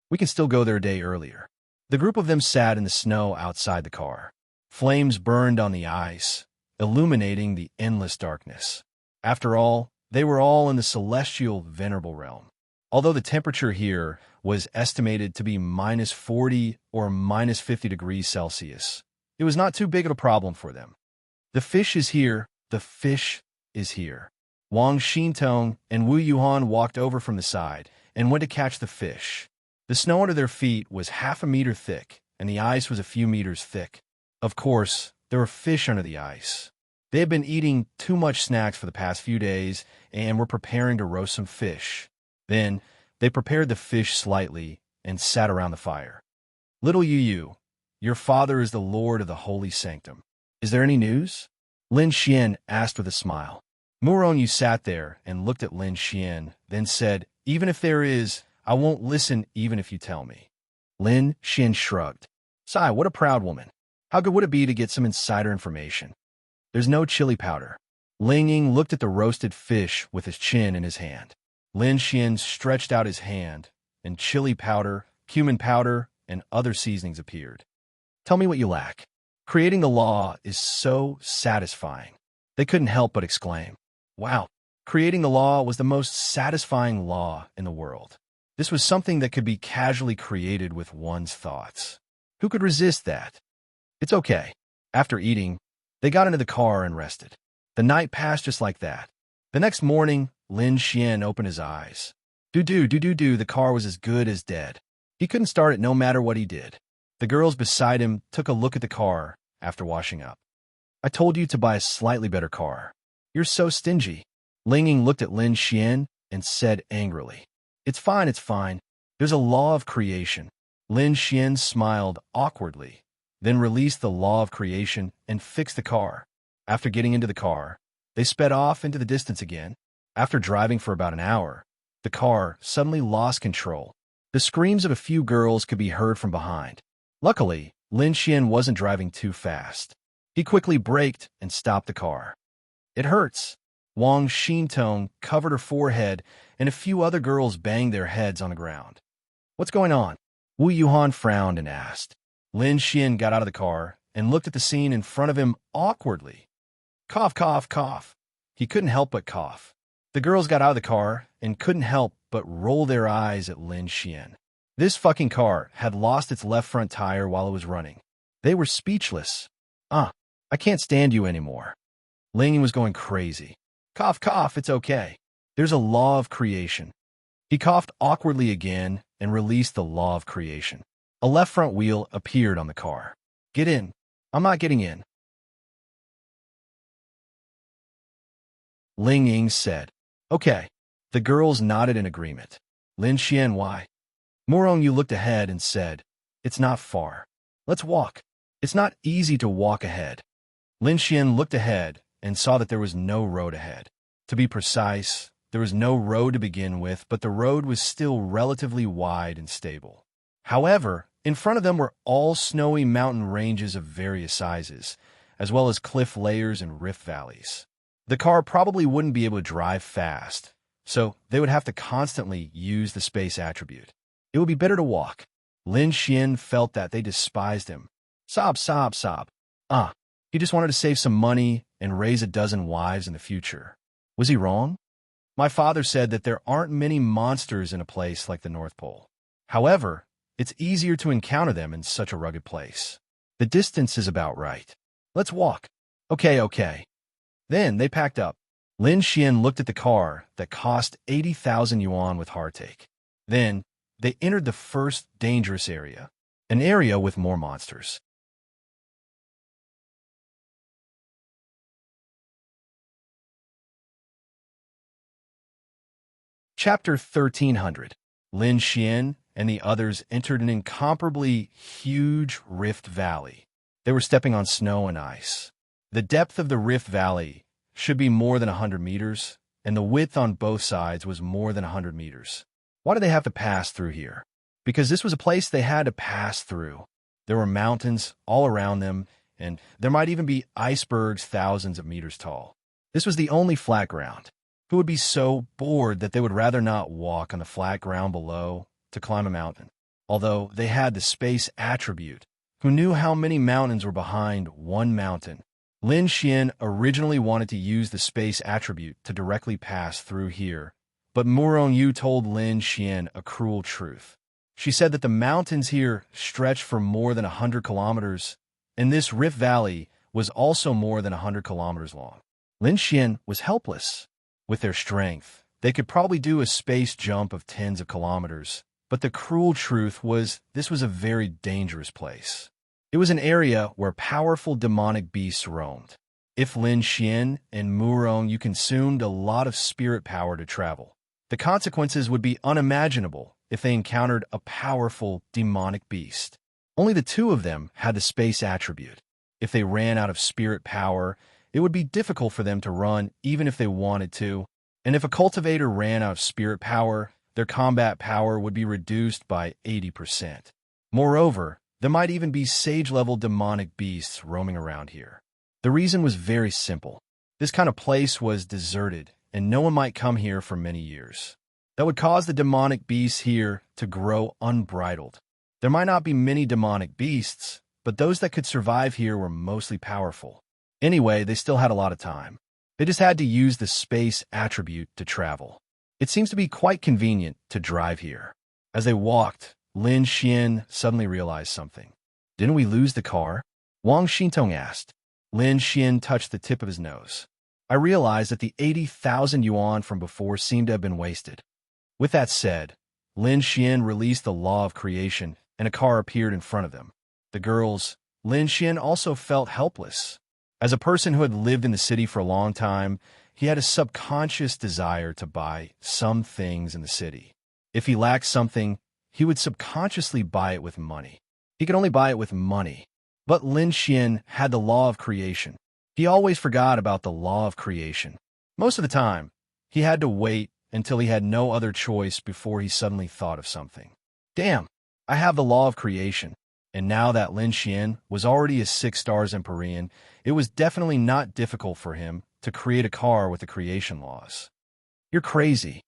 We can still go there a day earlier." The group of them sat in the snow outside the car. Flames burned on the ice, illuminating the endless darkness. After all, they were all in the celestial venerable realm. Although the temperature here was estimated to be -40 or -50 degrees Celsius, it was not too big of a problem for them. The fish is here. The fish is here. Wang Xintong and Wu Yuhan walked over from the side and went to catch the fish. The snow under their feet was half a meter thick, and the ice was a few meters thick. Of course, there were fish under the ice. They had been eating too much snacks for the past few days and were preparing to roast some fish. Then, they prepared the fish slightly and sat around the fire. "Little Yu, your father is the lord of the holy sanctum. Is there any news?" Lin Xian asked with a smile. Muronyu sat there and looked at Lin Xian, then said, "Even if there is, I won't listen even if you tell me." Lin Xian shrugged. "Sai, what a proud woman. How good would it be to get some insider information?" "There's no chili powder." Ling Ying looked at the roasted fish with his chin in his hand. Lin Xian stretched out his hand, and chili powder, cumin powder, and other seasonings appeared. "Tell me what you lack." Creating the law is so satisfying. They couldn't help but exclaim, "Wow, creating the law was the most satisfying law in the world." This was something that could be casually created with one's thoughts. Who could resist that? It's okay. After eating, they got into the car and rested. The night passed just like that. The next morning, Lin Xian opened his eyes. The car was as good as dead. He couldn't start it no matter what he did. The girls beside him took a look at the car after washing up. "I told you to buy a slightly better car. You're so stingy." Ling Ying looked at Lin Xian and said angrily, It's fine. There's a law of creation." Lin Xian smiled awkwardly, then released the law of creation and fixed the car. After getting into the car, they sped off into the distance again. After driving for about an hour, the car suddenly lost control. The screams of a few girls could be heard from behind. Luckily, Lin Xian wasn't driving too fast. He quickly braked and stopped the car. "It hurts." Wang Xintong covered her forehead, and a few other girls banged their heads on the ground. "What's going on?" Wu Yuhan frowned and asked. Lin Xian got out of the car and looked at the scene in front of him awkwardly. Cough, cough, cough. He couldn't help but cough. The girls got out of the car and couldn't help but roll their eyes at Lin Xian. This fucking car had lost its left front tire while it was running. They were speechless. I can't stand you anymore." Ling was going crazy. "Cough, cough, it's okay. There's a law of creation." He coughed awkwardly again and released the law of creation. A left front wheel appeared on the car. "Get in." "I'm not getting in." Ling Ying said. "Okay." The girls nodded in agreement. Lin Xian, why? Morong looked ahead and said, "It's not far. Let's walk." "It's not easy to walk ahead." Lin Xian looked ahead and saw that there was no road ahead. To be precise, there was no road to begin with, but the road was still relatively wide and stable. However, in front of them were all snowy mountain ranges of various sizes, as well as cliff layers and rift valleys. The car probably wouldn't be able to drive fast, so they would have to constantly use the space attribute. It would be better to walk. Lin Xian felt that they despised him. Sob. He just wanted to save some money and raise a dozen wives in the future. Was he wrong? My father said that there aren't many monsters in a place like the North Pole. However, it's easier to encounter them in such a rugged place. The distance is about right. Let's walk. Okay. Then they packed up. Lin Xian looked at the car that cost 80,000 yuan with heartache. Then, they entered the first dangerous area, an area with more monsters. Chapter 1300. Lin Xian and the others entered an incomparably huge rift valley. They were stepping on snow and ice. The depth of the rift valley should be more than 100 meters, and the width on both sides was more than 100 meters. Why did they have to pass through here? Because this was a place they had to pass through. There were mountains all around them, and there might even be icebergs thousands of meters tall. This was the only flat ground. Who would be so bored that they would rather not walk on the flat ground below to climb a mountain? Although they had the space attribute, who knew how many mountains were behind one mountain? Lin Xian originally wanted to use the space attribute to directly pass through here, but Murong Yu told Lin Xian a cruel truth. She said that the mountains here stretched for more than 100 kilometers, and this rift valley was also more than 100 kilometers long. Lin Xian was helpless. With their strength, they could probably do a space jump of tens of kilometers, but the cruel truth was this was a very dangerous place. It was an area where powerful demonic beasts roamed. If Lin Xian and Murong Yu consumed a lot of spirit power to travel, the consequences would be unimaginable if they encountered a powerful demonic beast. Only the two of them had the space attribute. If they ran out of spirit power, it would be difficult for them to run even if they wanted to, and if a cultivator ran out of spirit power, their combat power would be reduced by 80%. Moreover, there might even be sage-level demonic beasts roaming around here. The reason was very simple. This kind of place was deserted, and no one might come here for many years. That would cause the demonic beasts here to grow unbridled. There might not be many demonic beasts, but those that could survive here were mostly powerful. Anyway, they still had a lot of time. They just had to use the space attribute to travel. It seems to be quite convenient to drive here. As they walked, Lin Xian suddenly realized something. Didn't we lose the car? Wang Xintong asked. Lin Xian touched the tip of his nose. I realized that the 80,000 yuan from before seemed to have been wasted. With that said, Lin Xian released the law of creation, and a car appeared in front of them. The girls, Lin Xian also felt helpless. As a person who had lived in the city for a long time, he had a subconscious desire to buy some things in the city. If he lacked something, he would subconsciously buy it with money. He could only buy it with money. But Lin Xian had the law of creation. He always forgot about the law of creation. Most of the time, he had to wait until he had no other choice before he suddenly thought of something. Damn, I have the law of creation. And now that Lin Xian was already a 6 stars Empyrean, it was definitely not difficult for him to create a car with the creation laws. You're crazy.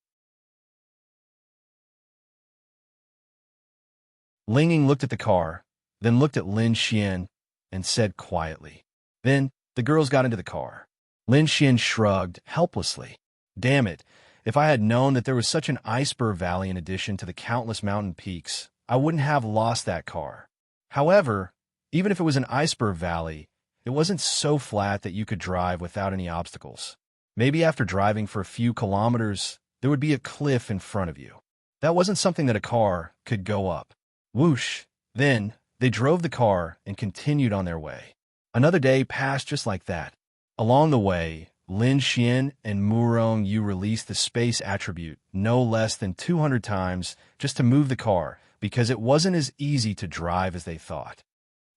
Ling Ying looked at the car, then looked at Lin Xian, and said quietly. Then the girls got into the car. Lin Xian shrugged helplessly. Damn it, if I had known that there was such an iceberg valley in addition to the countless mountain peaks, I wouldn't have lost that car. However, even if it was an iceberg valley, it wasn't so flat that you could drive without any obstacles. Maybe after driving for a few kilometers, there would be a cliff in front of you. That wasn't something that a car could go up. Whoosh! Then, they drove the car and continued on their way. Another day passed just like that. Along the way, Lin Xian and Murong Yu released the space attribute no less than 200 times just to move the car, because it wasn't as easy to drive as they thought.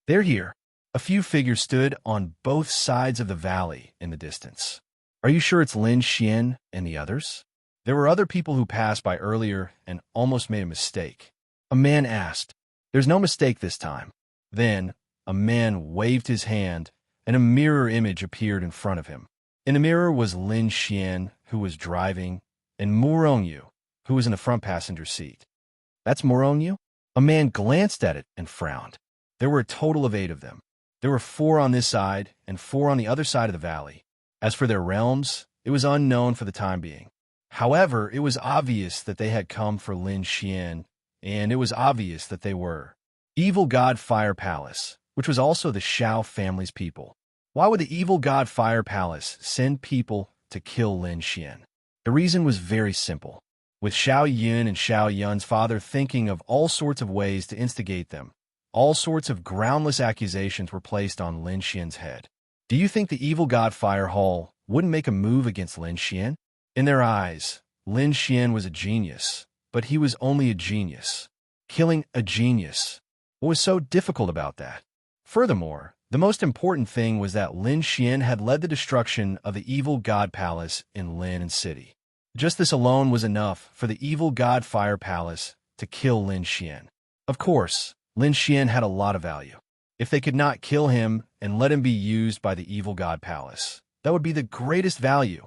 They're here. A few figures stood on both sides of the valley in the distance. Are you sure it's Lin Xian and the others? There were other people who passed by earlier and almost made a mistake. A man asked. There's no mistake this time. Then, a man waved his hand, and a mirror image appeared in front of him. In the mirror was Lin Xian, who was driving, and Murong Yu, who was in the front passenger seat. That's Murong Yu? A man glanced at it and frowned. There were a total of 8 of them. There were 4 on this side and 4 on the other side of the valley. As for their realms, it was unknown for the time being. However, it was obvious that they had come for Lin Xian, and it was obvious that they were Evil God Fire Palace, which was also the Shao family's people. Why would the Evil God Fire Palace send people to kill Lin Xian. The reason was very simple. With Xiao Yun and Xiao Yun's father thinking of all sorts of ways to instigate them, all sorts of groundless accusations were placed on Lin Xian's head. Do you think the evil god Fire Hall wouldn't make a move against Lin Xian? In their eyes, Lin Xian was a genius, but he was only a genius. Killing a genius. What was so difficult about that? Furthermore, the most important thing was that Lin Xian had led the destruction of the evil god palace in Lin City. Just this alone was enough for the evil god Fire Palace to kill Lin Xian. Of course, Lin Xian had a lot of value. If they could not kill him and let him be used by the evil god palace, that would be the greatest value.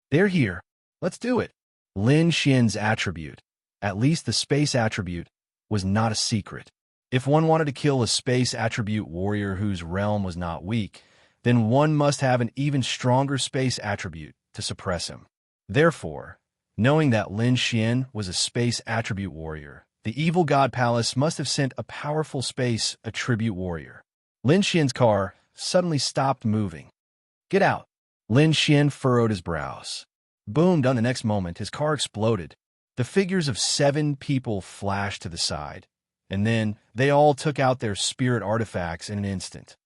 They're here. Let's do it. Lin Xian's attribute, at least the space attribute, was not a secret. If one wanted to kill a space attribute warrior whose realm was not weak, then one must have an even stronger space attribute to suppress him. Therefore, knowing that Lin Xian was a space attribute warrior, the evil god palace must have sent a powerful space attribute warrior. Lin Xian's car suddenly stopped moving. Get out. Lin Xian furrowed his brows. Boom, done. The next moment, his car exploded. The figures of 7 people flashed to the side, and then they all took out their spirit artifacts in an instant.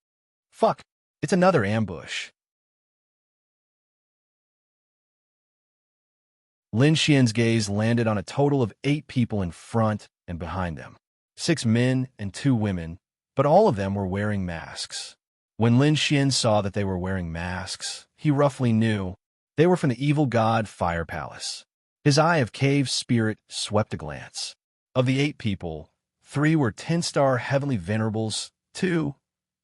Fuck, it's another ambush. Lin Xian's gaze landed on a total of 8 people in front and behind them. 6 men and 2 women, but all of them were wearing masks. When Lin Xian saw that they were wearing masks, he roughly knew they were from the evil god Fire Palace. His eye of cave spirit swept a glance. Of the 8 people, 3 were 10-star heavenly venerables, 2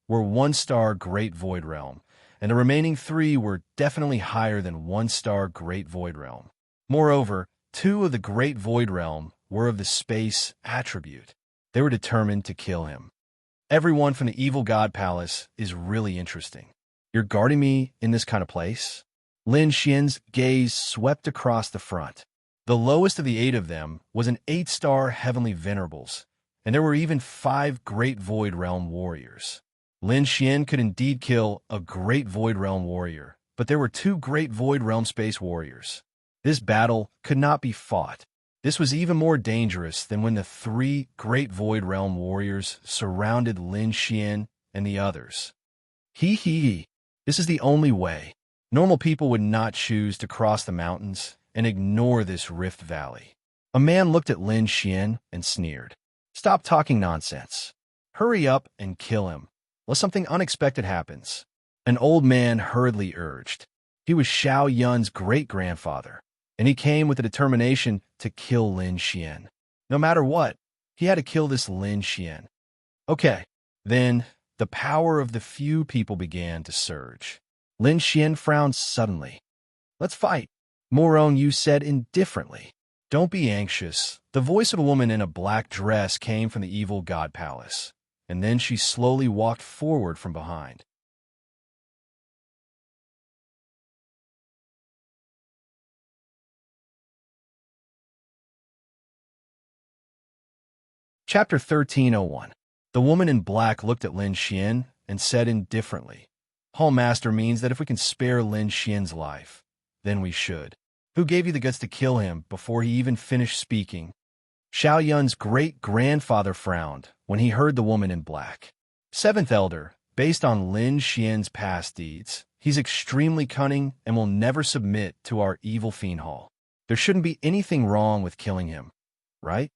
were 1-star Great Void Realm, and the remaining 3 were definitely higher than 1-star Great Void Realm. Moreover, 2 of the Great Void Realm were of the space attribute. They were determined to kill him. Everyone from the evil god palace is really interesting. You're guarding me in this kind of place? Lin Xian's gaze swept across the front. The lowest of the 8 of them was an 8-star heavenly venerables, and there were even 5 Great Void Realm warriors. Lin Xian could indeed kill a Great Void Realm warrior, but there were 2 Great Void Realm space warriors. This battle could not be fought. This was even more dangerous than when the 3 Great Void Realm warriors surrounded Lin Xian and the others. Hee. This is the only way. Normal people would not choose to cross the mountains and ignore this rift valley. A man looked at Lin Xian and sneered. Stop talking nonsense. Hurry up and kill him, lest something unexpected happens. An old man hurriedly urged. He was Xiao Yun's great-grandfather, and he came with the determination to kill Lin Xian. No matter what, he had to kill this Lin Xian. Okay, then the power of the few people began to surge. Lin Xian frowned suddenly. Let's fight. Moron Yu said indifferently. Don't be anxious. The voice of a woman in a black dress came from the evil god palace, and then she slowly walked forward from behind. Chapter 1301. The woman in black looked at Lin Xian and said indifferently, Hall Master means that if we can spare Lin Xian's life, then we should. Who gave you the guts to kill him before he even finished speaking? Xiao Yun's great-grandfather frowned when he heard the woman in black. 7th Elder, based on Lin Xian's past deeds, he's extremely cunning and will never submit to our evil fiend hall. There shouldn't be anything wrong with killing him, right?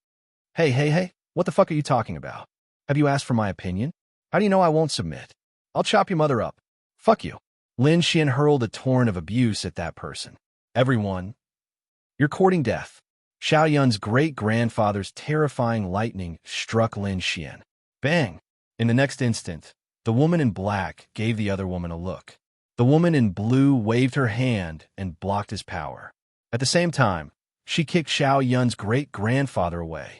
Hey, what the fuck are you talking about? Have you asked for my opinion? How do you know I won't submit? I'll chop your mother up. Fuck you. Lin Xian hurled a torrent of abuse at that person. Everyone, you're courting death. Xiao Yun's great-grandfather's terrifying lightning struck Lin Xian. Bang! In the next instant, the woman in black gave the other woman a look. The woman in blue waved her hand and blocked his power. At the same time, she kicked Xiao Yun's great-grandfather away.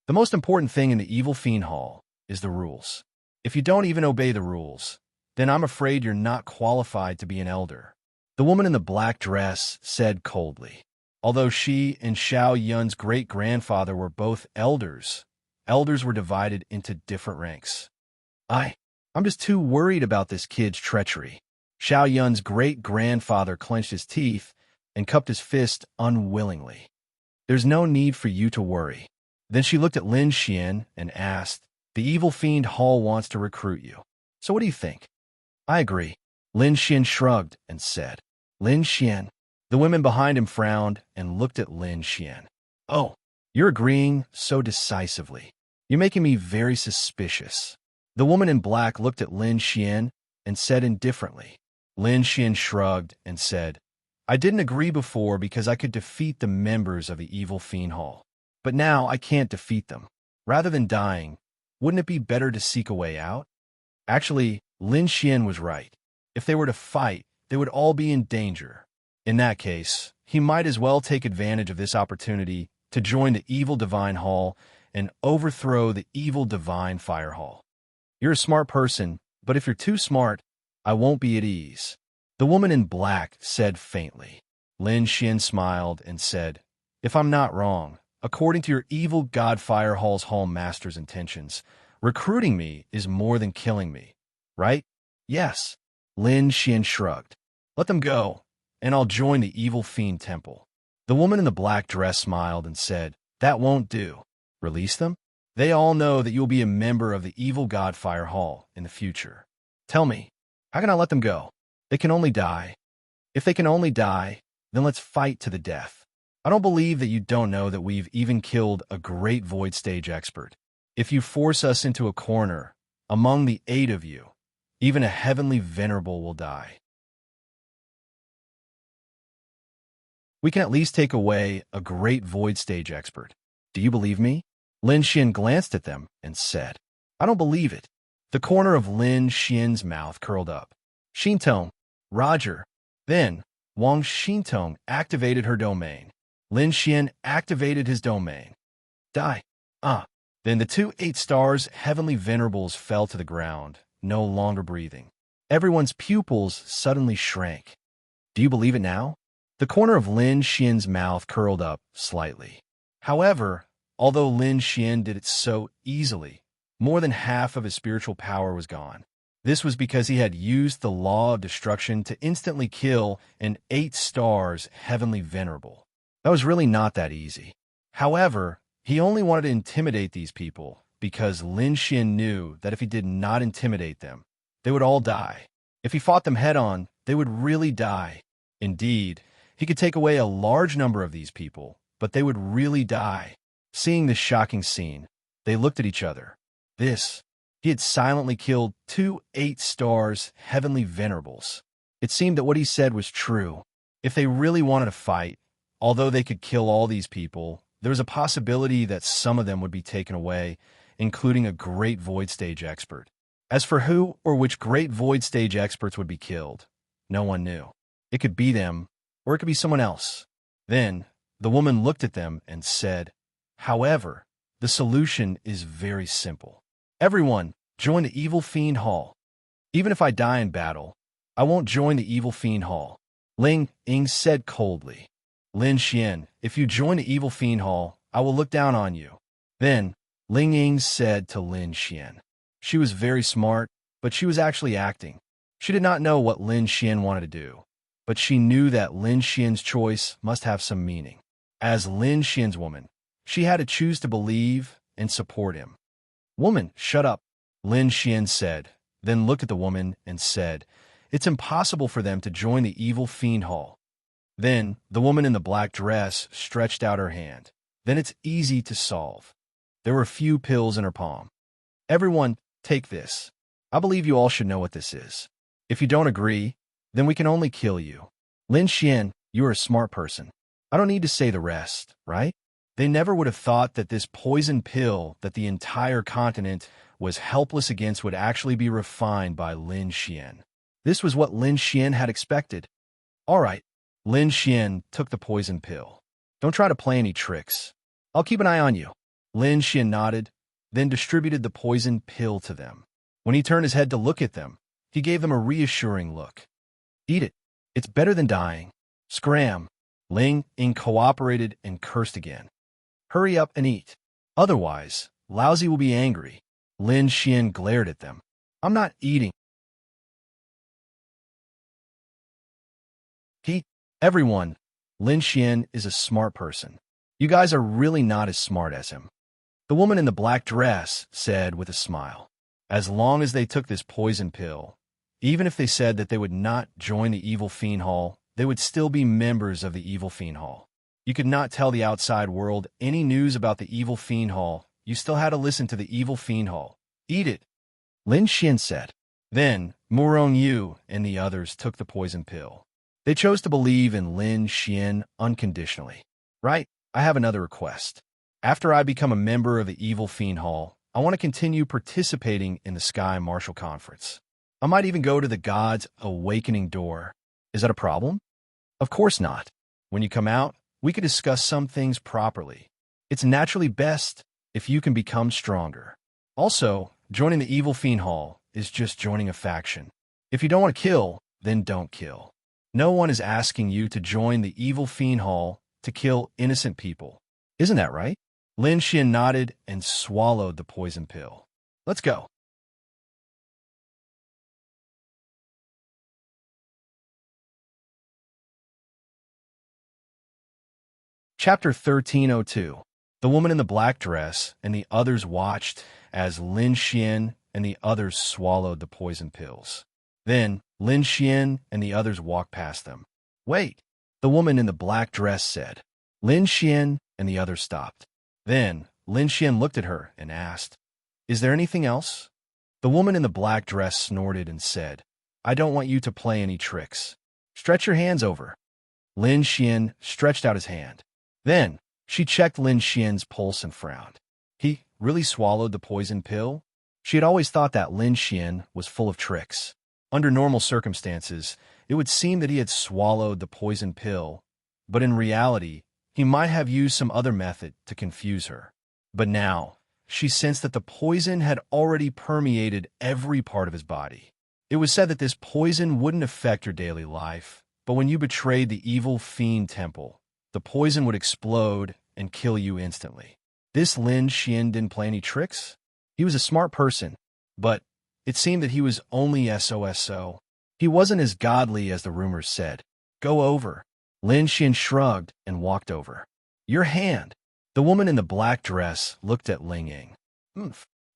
The most important thing in the Evil Fiend Hall is the rules. If you don't even obey the rules, then I'm afraid you're not qualified to be an elder. The woman in the black dress said coldly. Although she and Xiao Yun's great-grandfather were both elders, elders were divided into different ranks. I'm just too worried about this kid's treachery. Xiao Yun's great-grandfather clenched his teeth and cupped his fist unwillingly. There's no need for you to worry. Then she looked at Lin Xian and asked, the evil fiend Hall wants to recruit you. So what do you think? I agree. Lin Xian shrugged and said, Lin Xian. The women behind him frowned and looked at Lin Xian. Oh, you're agreeing so decisively. You're making me very suspicious. The woman in black looked at Lin Xian and said indifferently. Lin Xian shrugged and said, I didn't agree before because I could defeat the members of the evil fiend Hall. But now I can't defeat them. Rather than dying, wouldn't it be better to seek a way out? Actually, Lin Xian was right. If they were to fight, they would all be in danger. In that case, he might as well take advantage of this opportunity to join the evil Divine Hall and overthrow the evil Divine Fire Hall. You're a smart person, but if you're too smart, I won't be at ease. The woman in black said faintly. Lin Xian smiled and said, if I'm not wrong, according to your evil God Fire Hall's Hall Master's intentions, recruiting me is more than killing me, right? Yes. Lin Xian shrugged. Let them go, and I'll join the evil fiend temple. The woman in the black dress smiled and said, that won't do. Release them? They all know that you'll be a member of the evil God Fire Hall in the future. Tell me, how can I let them go? They can only die. If they can only die, then let's fight to the death. I don't believe that you don't know that we've even killed a great void stage expert. If you force us into a corner, among the 8 of you, even a heavenly venerable will die. We can at least take away a great void stage expert. Do you believe me? Lin Xian glanced at them and said, I don't believe it. The corner of Lin Xian's mouth curled up. Xintong, Roger. Then, Wang Xintong activated her domain. Lin Xian activated his domain. Die. Then the 2 8-stars heavenly venerables fell to the ground, no longer breathing. Everyone's pupils suddenly shrank. Do you believe it now? The corner of Lin Xian's mouth curled up slightly. However, although Lin Xian did it so easily, more than half of his spiritual power was gone. This was because he had used the law of destruction to instantly kill an 8-stars heavenly venerable. That was really not that easy. However, he only wanted to intimidate these people because Lin Xian knew that if he did not intimidate them, they would all die. If he fought them head-on, they would really die. Indeed, he could take away a large number of these people, but they would really die. Seeing this shocking scene, they looked at each other. He had silently killed 2 8-stars heavenly venerables. It seemed that what he said was true. If they really wanted to fight, although they could kill all these people, there was a possibility that some of them would be taken away, including a great void stage expert. As for who or which great void stage experts would be killed, no one knew. It could be them, or it could be someone else. Then, the woman looked at them and said, however, the solution is very simple. Everyone, join the evil fiend hall. Even if I die in battle, I won't join the evil fiend hall. Ling Ying said coldly. Lin Xian, if you join the evil fiend hall, I will look down on you. Then, Ling Ying said to Lin Xian. She was very smart, but she was actually acting. She did not know what Lin Xian wanted to do, but she knew that Lin Xian's choice must have some meaning. As Lin Xian's woman, she had to choose to believe and support him. Woman, shut up, Lin Xian said, then looked at the woman and said, it's impossible for them to join the evil fiend hall. Then, the woman in the black dress stretched out her hand. Then it's easy to solve. There were a few pills in her palm. Everyone, take this. I believe you all should know what this is. If you don't agree, then we can only kill you. Lin Xian, you are a smart person. I don't need to say the rest, right? They never would have thought that this poison pill that the entire continent was helpless against would actually be refined by Lin Xian. This was what Lin Xian had expected. All right. Lin Xian took the poison pill. Don't try to play any tricks. I'll keep an eye on you. Lin Xian nodded, then distributed the poison pill to them. When he turned his head to look at them, he gave them a reassuring look. Eat it. It's better than dying. Scram. Ling Ying cooperated and cursed again. Hurry up and eat. Otherwise, Lousy will be angry. Lin Xian glared at them. I'm not eating. Everyone, Lin Xian is a smart person. You guys are really not as smart as him. The woman in the black dress said with a smile. As long as they took this poison pill, even if they said that they would not join the Evil Fiend Hall, they would still be members of the Evil Fiend Hall. You could not tell the outside world any news about the Evil Fiend Hall. You still had to listen to the Evil Fiend Hall. Eat it, Lin Xian said. Then, Murong Yu and the others took the poison pill. They chose to believe in Lin Xian unconditionally. Right, I have another request. After I become a member of the Evil Fiend Hall, I want to continue participating in the Sky Martial Conference. I might even go to the God's Awakening Door. Is that a problem? Of course not. When you come out, we could discuss some things properly. It's naturally best if you can become stronger. Also, joining the Evil Fiend Hall is just joining a faction. If you don't want to kill, then don't kill. No one is asking you to join the Evil Fiend Hall to kill innocent people. Isn't that right? Lin Xian nodded and swallowed the poison pill. Let's go. Chapter 1302. The woman in the black dress and the others watched as Lin Xian and the others swallowed the poison pills. Then, Lin Xian and the others walked past them. Wait, the woman in the black dress said. Lin Xian and the others stopped. Then, Lin Xian looked at her and asked, Is there anything else? The woman in the black dress snorted and said, I don't want you to play any tricks. Stretch your hands over. Lin Xian stretched out his hand. Then, she checked Lin Xian's pulse and frowned. He really swallowed the poison pill? She had always thought that Lin Xian was full of tricks. Under normal circumstances, it would seem that he had swallowed the poison pill, but in reality, he might have used some other method to confuse her. But now, she sensed that the poison had already permeated every part of his body. It was said that this poison wouldn't affect your daily life, but when you betrayed the evil fiend temple, the poison would explode and kill you instantly. This Lin Xian didn't play any tricks. He was a smart person, but it seemed that he was only SOSO. He wasn't as godly as the rumors said. Go over. Lin Xian shrugged and walked over. Your hand. The woman in the black dress looked at Ling Ying.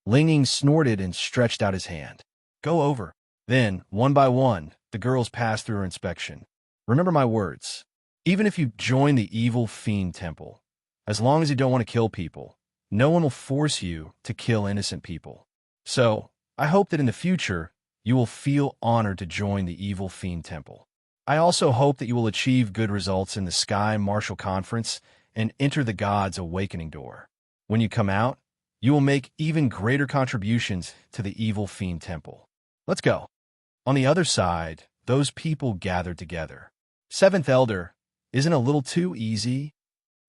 Ling Ying snorted and stretched out his hand. Go over. Then, one by one, the girls passed through her inspection. Remember my words. Even if you join the evil fiend temple, as long as you don't want to kill people, no one will force you to kill innocent people. So, I hope that in the future, you will feel honored to join the evil fiend temple. I also hope that you will achieve good results in the Sky Martial Conference and enter the God's Awakening Door. When you come out, you will make even greater contributions to the evil fiend temple. Let's go. On the other side, those people gathered together. Seventh Elder, isn't a little too easy?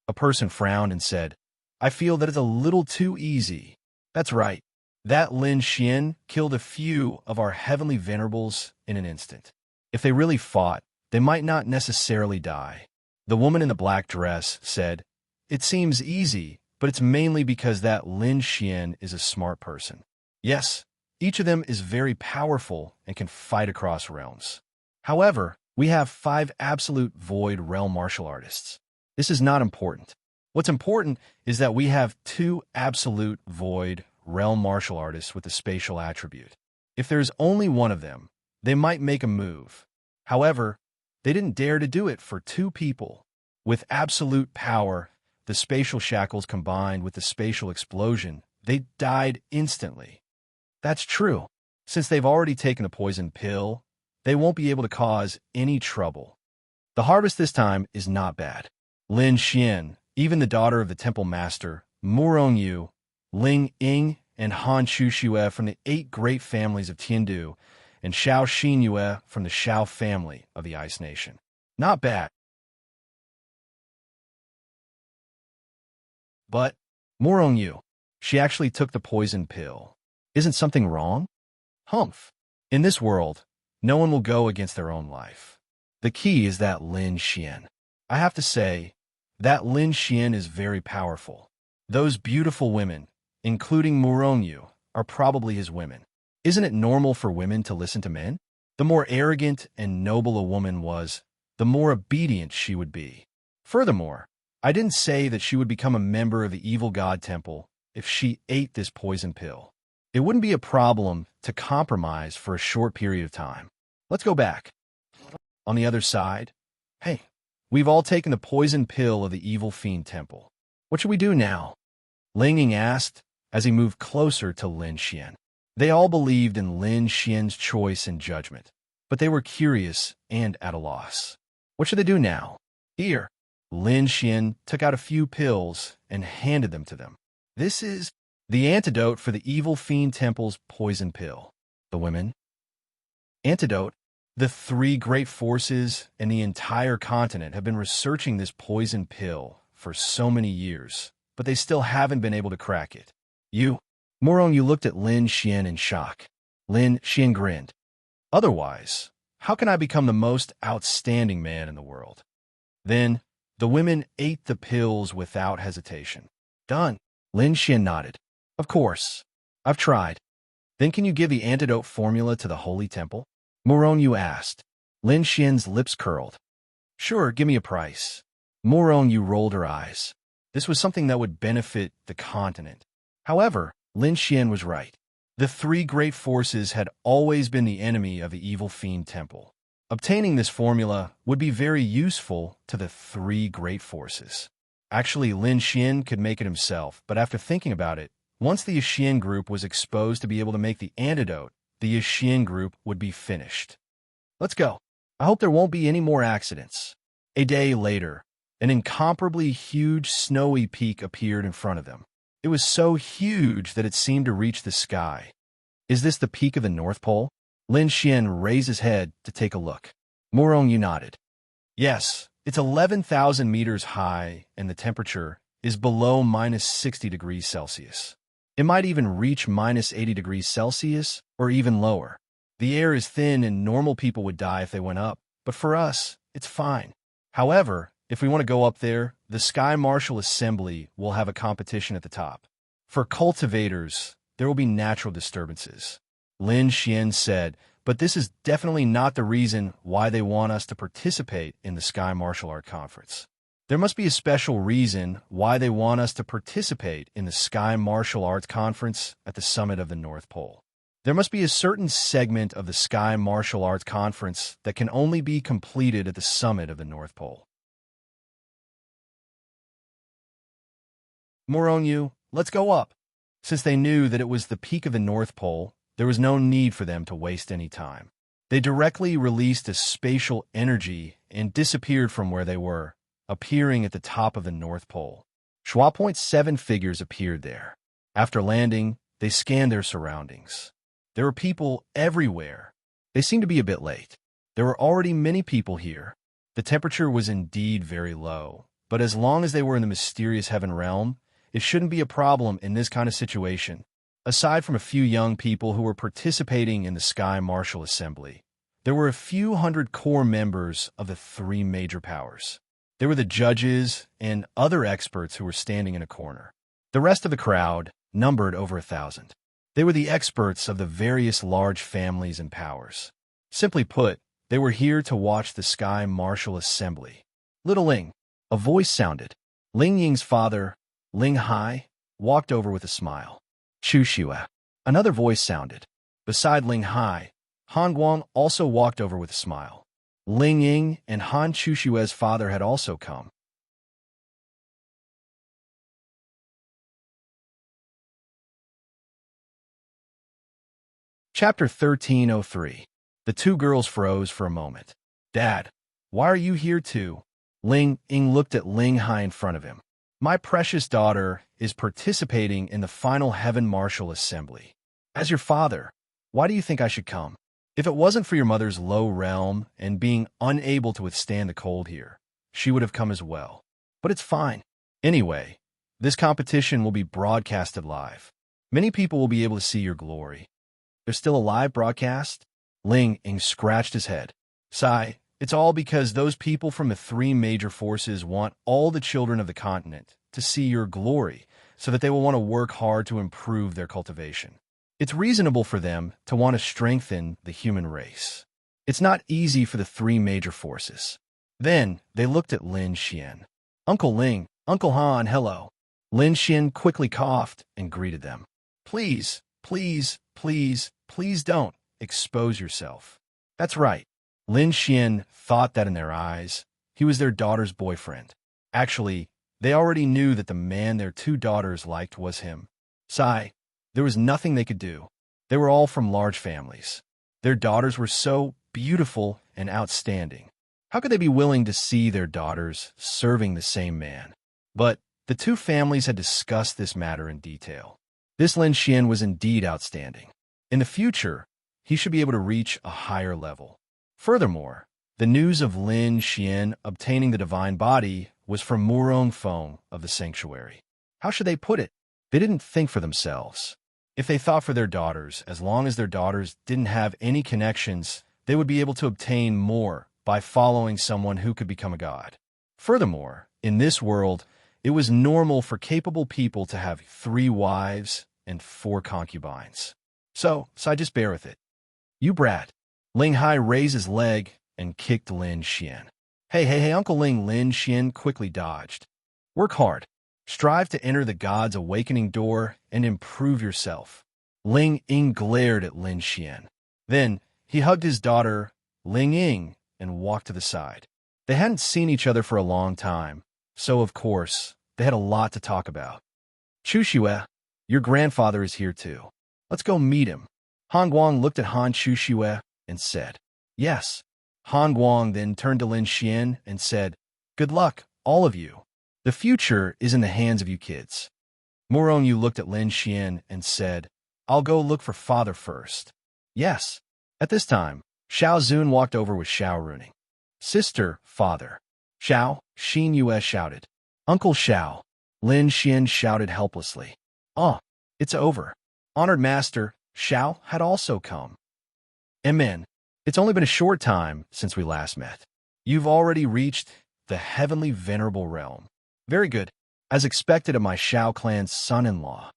A person frowned and said, I feel that it's a little too easy. That's right. That Lin Xian killed a few of our heavenly venerables in an instant. If they really fought, they might not necessarily die. The woman in the black dress said, It seems easy, but it's mainly because that Lin Xian is a smart person. Yes, each of them is very powerful and can fight across realms. However, we have 5 absolute void realm martial artists. This is not important. What's important is that we have 2 absolute void realm martial artists with a spatial attribute. If there's only one of them, they might make a move. However, they didn't dare to do it for 2 people. With absolute power, the spatial shackles combined with the spatial explosion, they died instantly. That's true. Since they've already taken a poison pill, they won't be able to cause any trouble. The harvest this time is not bad. Lin Xian, even the daughter of the temple master, Murong Yu, Ling Ying, and Han Chuxue from the 8 great families of Tiandu, and Xiao Xinyue from the Xiao family of the Ice Nation. Not bad. But, Murong Yu, she actually took the poison pill. Isn't something wrong? Humph. In this world, no one will go against their own life. The key is that Lin Xian. I have to say, that Lin Xian is very powerful. Those beautiful women, including Murong Yu, are probably his women. Isn't it normal for women to listen to men? The more arrogant and noble a woman was, the more obedient she would be. Furthermore, I didn't say that she would become a member of the evil god temple if she ate this poison pill. It wouldn't be a problem to compromise for a short period of time. Let's go back. On the other side, hey, we've all taken the poison pill of the evil fiend temple. What should we do now? Ling Ying asked as he moved closer to Lin Xian. They all believed in Lin Xian's choice and judgment, but they were curious and at a loss. What should they do now? Here, Lin Xian took out a few pills and handed them to them. This is the antidote for the evil fiend temple's poison pill. The women. Antidote. The three great forces and the entire continent have been researching this poison pill for so many years, but they still haven't been able to crack it. You. Morong looked at Lin Xian in shock. Lin Xian grinned. Otherwise, how can I become the most outstanding man in the world? Then, the women ate the pills without hesitation. Done. Lin Xian nodded. Of course. I've tried. Then can you give the antidote formula to the holy temple? Morong asked. Lin Xian's lips curled. Sure, give me a price. Morong rolled her eyes. This was something that would benefit the continent. However, Lin Xian was right. The three great forces had always been the enemy of the evil fiend temple. Obtaining this formula would be very useful to the three great forces. Actually, Lin Xian could make it himself, but after thinking about it, once the Yixian group was exposed to be able to make the antidote, the Yixian group would be finished. Let's go. I hope there won't be any more accidents. A day later, an incomparably huge snowy peak appeared in front of them. It was so huge that it seemed to reach the sky. Is this the peak of the North Pole? Lin Xian raised his head to take a look. Morong nodded. Yes, it's 11,000 meters high, and the temperature is below -60 degrees Celsius. It might even reach -80 degrees Celsius or even lower. The air is thin and normal people would die if they went up, but for us, it's fine. However, if we want to go up there, the Sky Marshal Assembly will have a competition at the top. For cultivators, there will be natural disturbances. Lin Xian said, but this is definitely not the reason why they want us to participate in the Sky Martial Art Conference. There must be a special reason why they want us to participate in the Sky Martial Arts Conference at the summit of the North Pole. There must be a certain segment of the Sky Martial Arts Conference that can only be completed at the summit of the North Pole. Morong, let's go up. Since they knew that it was the peak of the North Pole, there was no need for them to waste any time. They directly released a spatial energy and disappeared from where they were, appearing at the top of the North Pole. 7 figures appeared there. After landing, they scanned their surroundings. There were people everywhere. They seemed to be a bit late. There were already many people here. The temperature was indeed very low, but as long as they were in the mysterious heaven realm, it shouldn't be a problem in this kind of situation. Aside from a few young people who were participating in the Sky Martial Assembly, there were a few hundred core members of the three major powers. There were the judges and other experts who were standing in a corner. The rest of the crowd numbered over 1,000. They were the experts of the various large families and powers. Simply put, they were here to watch the Sky Martial Assembly. Little Ling, a voice sounded. Ling Ying's father, Ling Hai, walked over with a smile. Chu Xue. Another voice sounded. Beside Ling Hai, Han Guang also walked over with a smile. Ling Ying and Han Chushue's father had also come. Chapter 1303. The two girls froze for a moment. Dad, why are you here too? Ling Ying looked at Ling Hai in front of him. My precious daughter is participating in the final Heaven Martial Assembly. As your father, why do you think I should come? If it wasn't for your mother's low realm and being unable to withstand the cold here, she would have come as well. But it's fine. Anyway, this competition will be broadcasted live. Many people will be able to see your glory. There's still a live broadcast? Ling Ying scratched his head. Sigh, it's all because those people from the three major forces want all the children of the continent to see your glory so that they will want to work hard to improve their cultivation. It's reasonable for them to want to strengthen the human race. It's not easy for the three major forces. Then they looked at Lin Xian. Uncle Ling, Uncle Han, hello. Lin Xian quickly coughed and greeted them. Please, please, please, please don't expose yourself. That's right. Lin Xian thought that in their eyes, he was their daughter's boyfriend. Actually, they already knew that the man their two daughters liked was him. Sigh, there was nothing they could do. They were all from large families. Their daughters were so beautiful and outstanding. How could they be willing to see their daughters serving the same man? But the two families had discussed this matter in detail. This Lin Xian was indeed outstanding. In the future, he should be able to reach a higher level. Furthermore, the news of Lin Xian obtaining the divine body was from Murong Feng of the sanctuary. How should they put it? They didn't think for themselves. If they thought for their daughters, as long as their daughters didn't have any connections, they would be able to obtain more by following someone who could become a god. Furthermore, in this world, it was normal for capable people to have 3 wives and 4 concubines. So I just bear with it. You brat. Ling Hai raised his leg and kicked Lin Xian. Hey, Uncle Ling. Lin Xian quickly dodged. Work hard. Strive to enter the God's awakening door and improve yourself. Ling Ying glared at Lin Xian. Then he hugged his daughter, Ling Ying, and walked to the side. They hadn't seen each other for a long time, so of course, they had a lot to talk about. Chu Xue, your grandfather is here too. Let's go meet him. Han Guang looked at Han Chu Xue and said, Yes. Han Guang then turned to Lin Xian and said, Good luck, all of you. The future is in the hands of you kids. Murong Yu looked at Lin Xian and said, I'll go look for father first. Yes. At this time, Xiao Zun walked over with Xiao Runing. Sister, father. Xiao, Xin Yue shouted. Uncle Xiao. Lin Xian shouted helplessly. Oh, it's over. Honored master, Xiao had also come. Amen. It's only been a short time since we last met. You've already reached the heavenly venerable realm. Very good, as expected of my Xiao clan's son-in-law.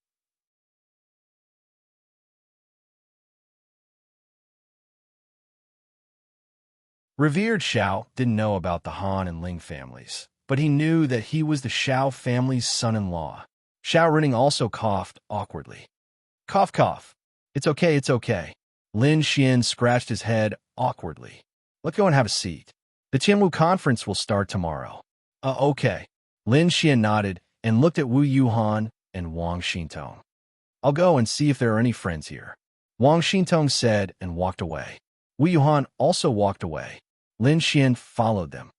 Revered Xiao didn't know about the Han and Ling families, but he knew that he was the Xiao family's son-in-law. Xiao Runing also coughed awkwardly. Cough, cough. It's okay, it's okay. Lin Xian scratched his head awkwardly. Let's go and have a seat. The Qianwu conference will start tomorrow. Okay. Lin Xian nodded and looked at Wu Yuhan and Wang Xintong. I'll go and see if there are any friends here. Wang Xintong said and walked away. Wu Yuhan also walked away. Lin Xian followed them.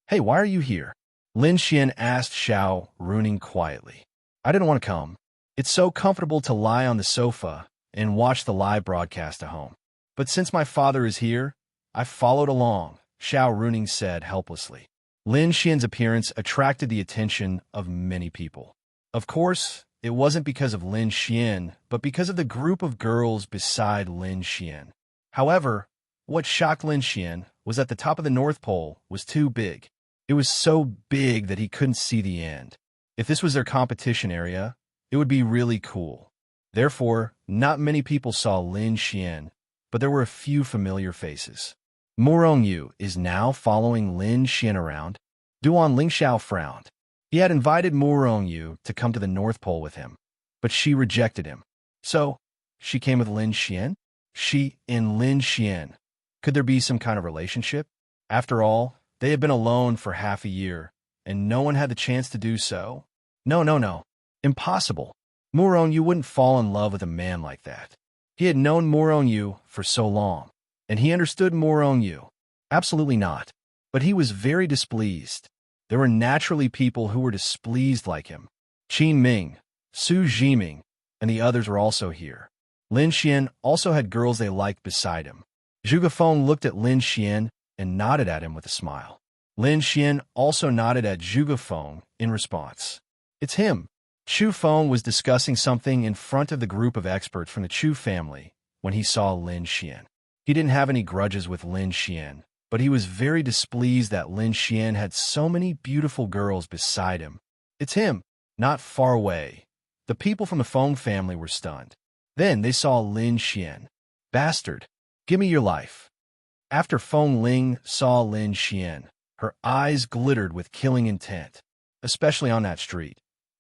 Hey, why are you here? Lin Xian asked Xiao Runing quietly. I didn't want to come. It's so comfortable to lie on the sofa and watch the live broadcast at home. But since my father is here, I followed along, Xiao Runing said helplessly. Lin Xian's appearance attracted the attention of many people. Of course, it wasn't because of Lin Xian, but because of the group of girls beside Lin Xian. However, what shocked Lin Xian was that the top of the North Pole was too big. It was so big that he couldn't see the end. If this was their competition area, it would be really cool. Therefore, not many people saw Lin Xian, but there were a few familiar faces. Murong Yu is now following Lin Xian around. Duan Lingxiao frowned. He had invited Murong Yu to come to the North Pole with him, but she rejected him. So, she came with Lin Xian? She and Lin Xian. Could there be some kind of relationship? After all, they had been alone for half a year, and no one had the chance to do so. No. Impossible. Murong Yu wouldn't fall in love with a man like that. He had known Murong Yu for so long, and he understood Murong Yu. Absolutely not. But he was very displeased. There were naturally people who were displeased like him. Qin Ming, Su Jiming, and the others were also here. Lin Xian also had girls they liked beside him. Zhuge Feng looked at Lin Xian and nodded at him with a smile. Lin Xian also nodded at Zhuge Feng in response. It's him. Chu Feng was discussing something in front of the group of experts from the Chu family when he saw Lin Xian. He didn't have any grudges with Lin Xian, but he was very displeased that Lin Xian had so many beautiful girls beside him. It's him. Not far away. The people from the Feng family were stunned. Then they saw Lin Xian. Bastard. Give me your life. After Feng Ling saw Lin Xian, Her eyes glittered with killing intent, especially on that street.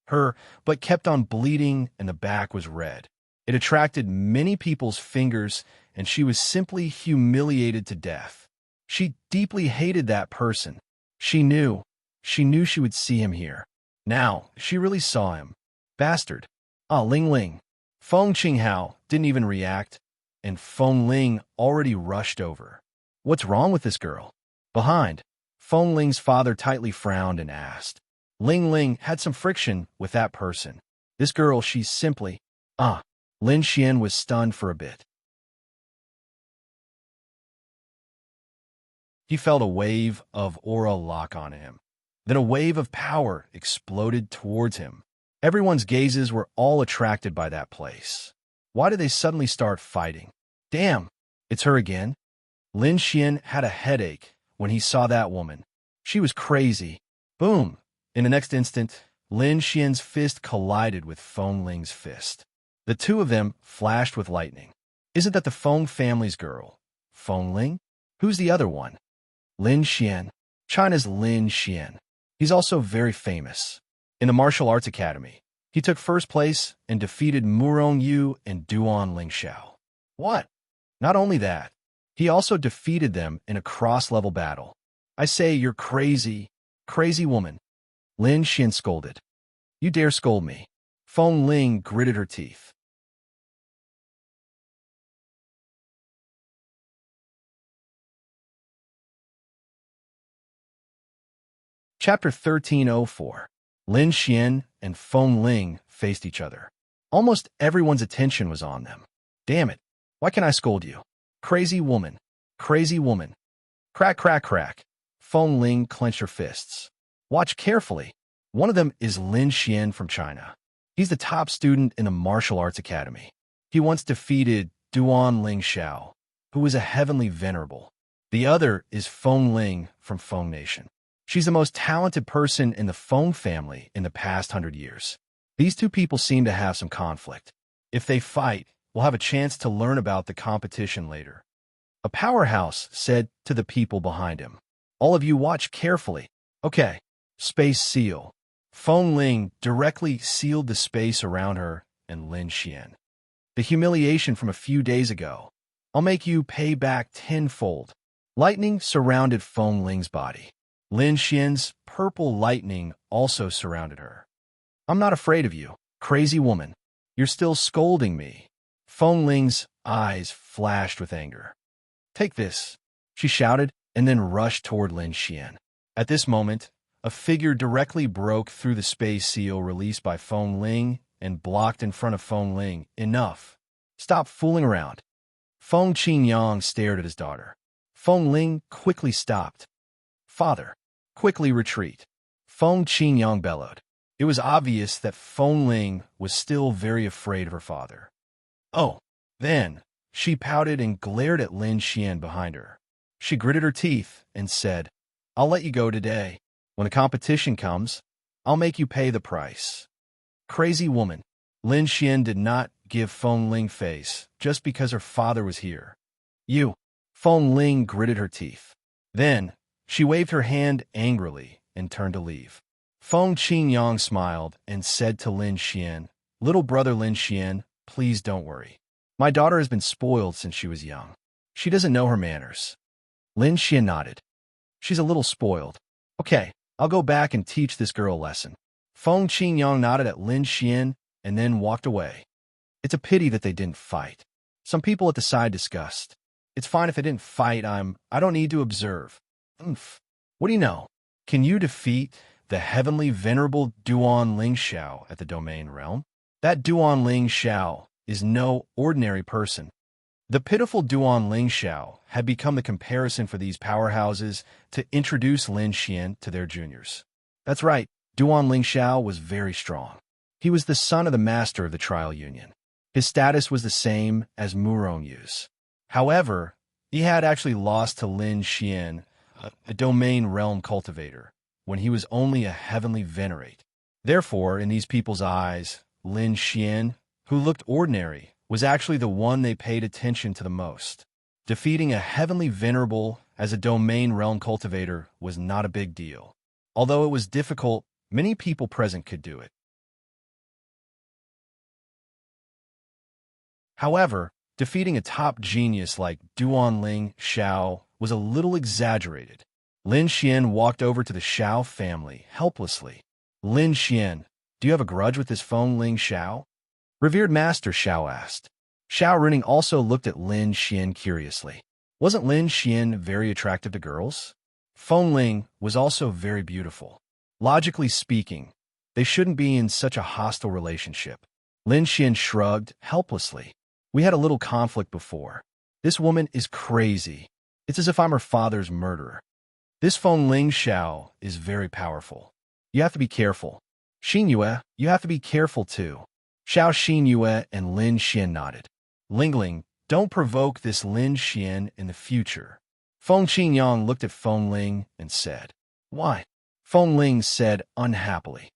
But kept on bleeding and the back was red. It attracted many people's fingers and she was simply humiliated to death. She deeply hated that person. She knew she would see him here. Now, she really saw him. Bastard. Ah, Ling Ling. Feng Qinghao didn't even react, and Feng Ling already rushed over. What's wrong with this girl? Behind, Feng Ling's father tightly frowned and asked. Ling Ling had some friction with that person. This girl, she's simply... Lin Xian was stunned for a bit. He felt a wave of aura lock on him. Then a wave of power exploded towards him. Everyone's gazes were all attracted by that place. Why did they suddenly start fighting? Damn, it's her again? Lin Xian had a headache when he saw that woman. She was crazy. Boom! In the next instant, Lin Xian's fist collided with Feng Ling's fist. The two of them flashed with lightning. Isn't that the Feng family's girl? Feng Ling? Who's the other one? Lin Xian. China's Lin Xian. He's also very famous. In the martial arts academy, he took first place and defeated Murong Yu and Duan Lingxiao. What? Not only that, he also defeated them in a cross-level battle. I say, you're crazy, crazy woman. Lin Xian scolded. You dare scold me? Feng Ling gritted her teeth. Chapter 1304. Lin Xian and Feng Ling faced each other. Almost everyone's attention was on them. Damn it, why can't I scold you? Crazy woman. Crazy woman. Crack, crack, crack. Feng Ling clenched her fists. Watch carefully. One of them is Lin Xian from China. He's the top student in the martial arts academy. He once defeated Duan Lingxiao, who is a heavenly venerable. The other is Feng Ling from Feng Nation. She's the most talented person in the Feng family in the past 100 years. These two people seem to have some conflict. If they fight, we'll have a chance to learn about the competition later. A powerhouse said to the people behind him. All of you watch carefully. Okay. Space seal. Feng Ling directly sealed the space around her and Lin Xian. The humiliation from a few days ago. I'll make you pay back tenfold. Lightning surrounded Feng Ling's body. Lin Xian's purple lightning also surrounded her. I'm not afraid of you, crazy woman. You're still scolding me. Feng Ling's eyes flashed with anger. Take this, she shouted, and then rushed toward Lin Xian. At this moment, a figure directly broke through the space seal released by Feng Ling and blocked in front of Feng Ling. Enough. Stop fooling around. Feng Qingyang stared at his daughter. Feng Ling quickly stopped. Father, quickly retreat. Feng Qingyang bellowed. It was obvious that Feng Ling was still very afraid of her father. Oh, then, she pouted and glared at Lin Xian behind her. She gritted her teeth and said, I'll let you go today. When the competition comes, I'll make you pay the price. Crazy woman. Lin Xian did not give Feng Ling face just because her father was here. You. Feng Ling gritted her teeth. Then, she waved her hand angrily and turned to leave. Feng Qingyang smiled and said to Lin Xian, Little brother Lin Xian, please don't worry. My daughter has been spoiled since she was young. She doesn't know her manners. Lin Xian nodded. She's a little spoiled. Okay, I'll go back and teach this girl a lesson. Feng Qingyang nodded at Lin Xian and then walked away. It's a pity that they didn't fight. Some people at the side discussed. It's fine if they didn't fight, I don't need to observe. What do you know? Can you defeat the heavenly venerable Duan Lingxiao at the domain realm? That Duan Lingxiao is no ordinary person. The pitiful Duan Lingxiao had become the comparison for these powerhouses to introduce Lin Xian to their juniors. That's right, Duan Lingxiao was very strong. He was the son of the master of the trial union. His status was the same as Murong Yu's. However, he had actually lost to Lin Xian, a domain realm cultivator, when he was only a heavenly venerate. Therefore, in these people's eyes, Lin Xian, who looked ordinary, was actually the one they paid attention to the most. Defeating a heavenly venerable as a domain realm cultivator was not a big deal. Although it was difficult, many people present could do it. However, defeating a top genius like Duan Xiao was a little exaggerated. Lin Xian walked over to the Xiao family helplessly. Lin Xian, do you have a grudge with this Feng Ling Xiao? Revered Master Xiao asked. Xiao Runing also looked at Lin Xian curiously. Wasn't Lin Xian very attractive to girls? Feng Ling was also very beautiful. Logically speaking, they shouldn't be in such a hostile relationship. Lin Xian shrugged helplessly. We had a little conflict before. This woman is crazy. It's as if I'm her father's murderer. This Feng Ling Xiao is very powerful. You have to be careful. Xin Yue, you have to be careful too. Xiao Xin Yue and Lin Xian nodded. Lingling, don't provoke this Lin Xian in the future. Feng Qinyang looked at Feng Ling and said, Why? Feng Ling said unhappily,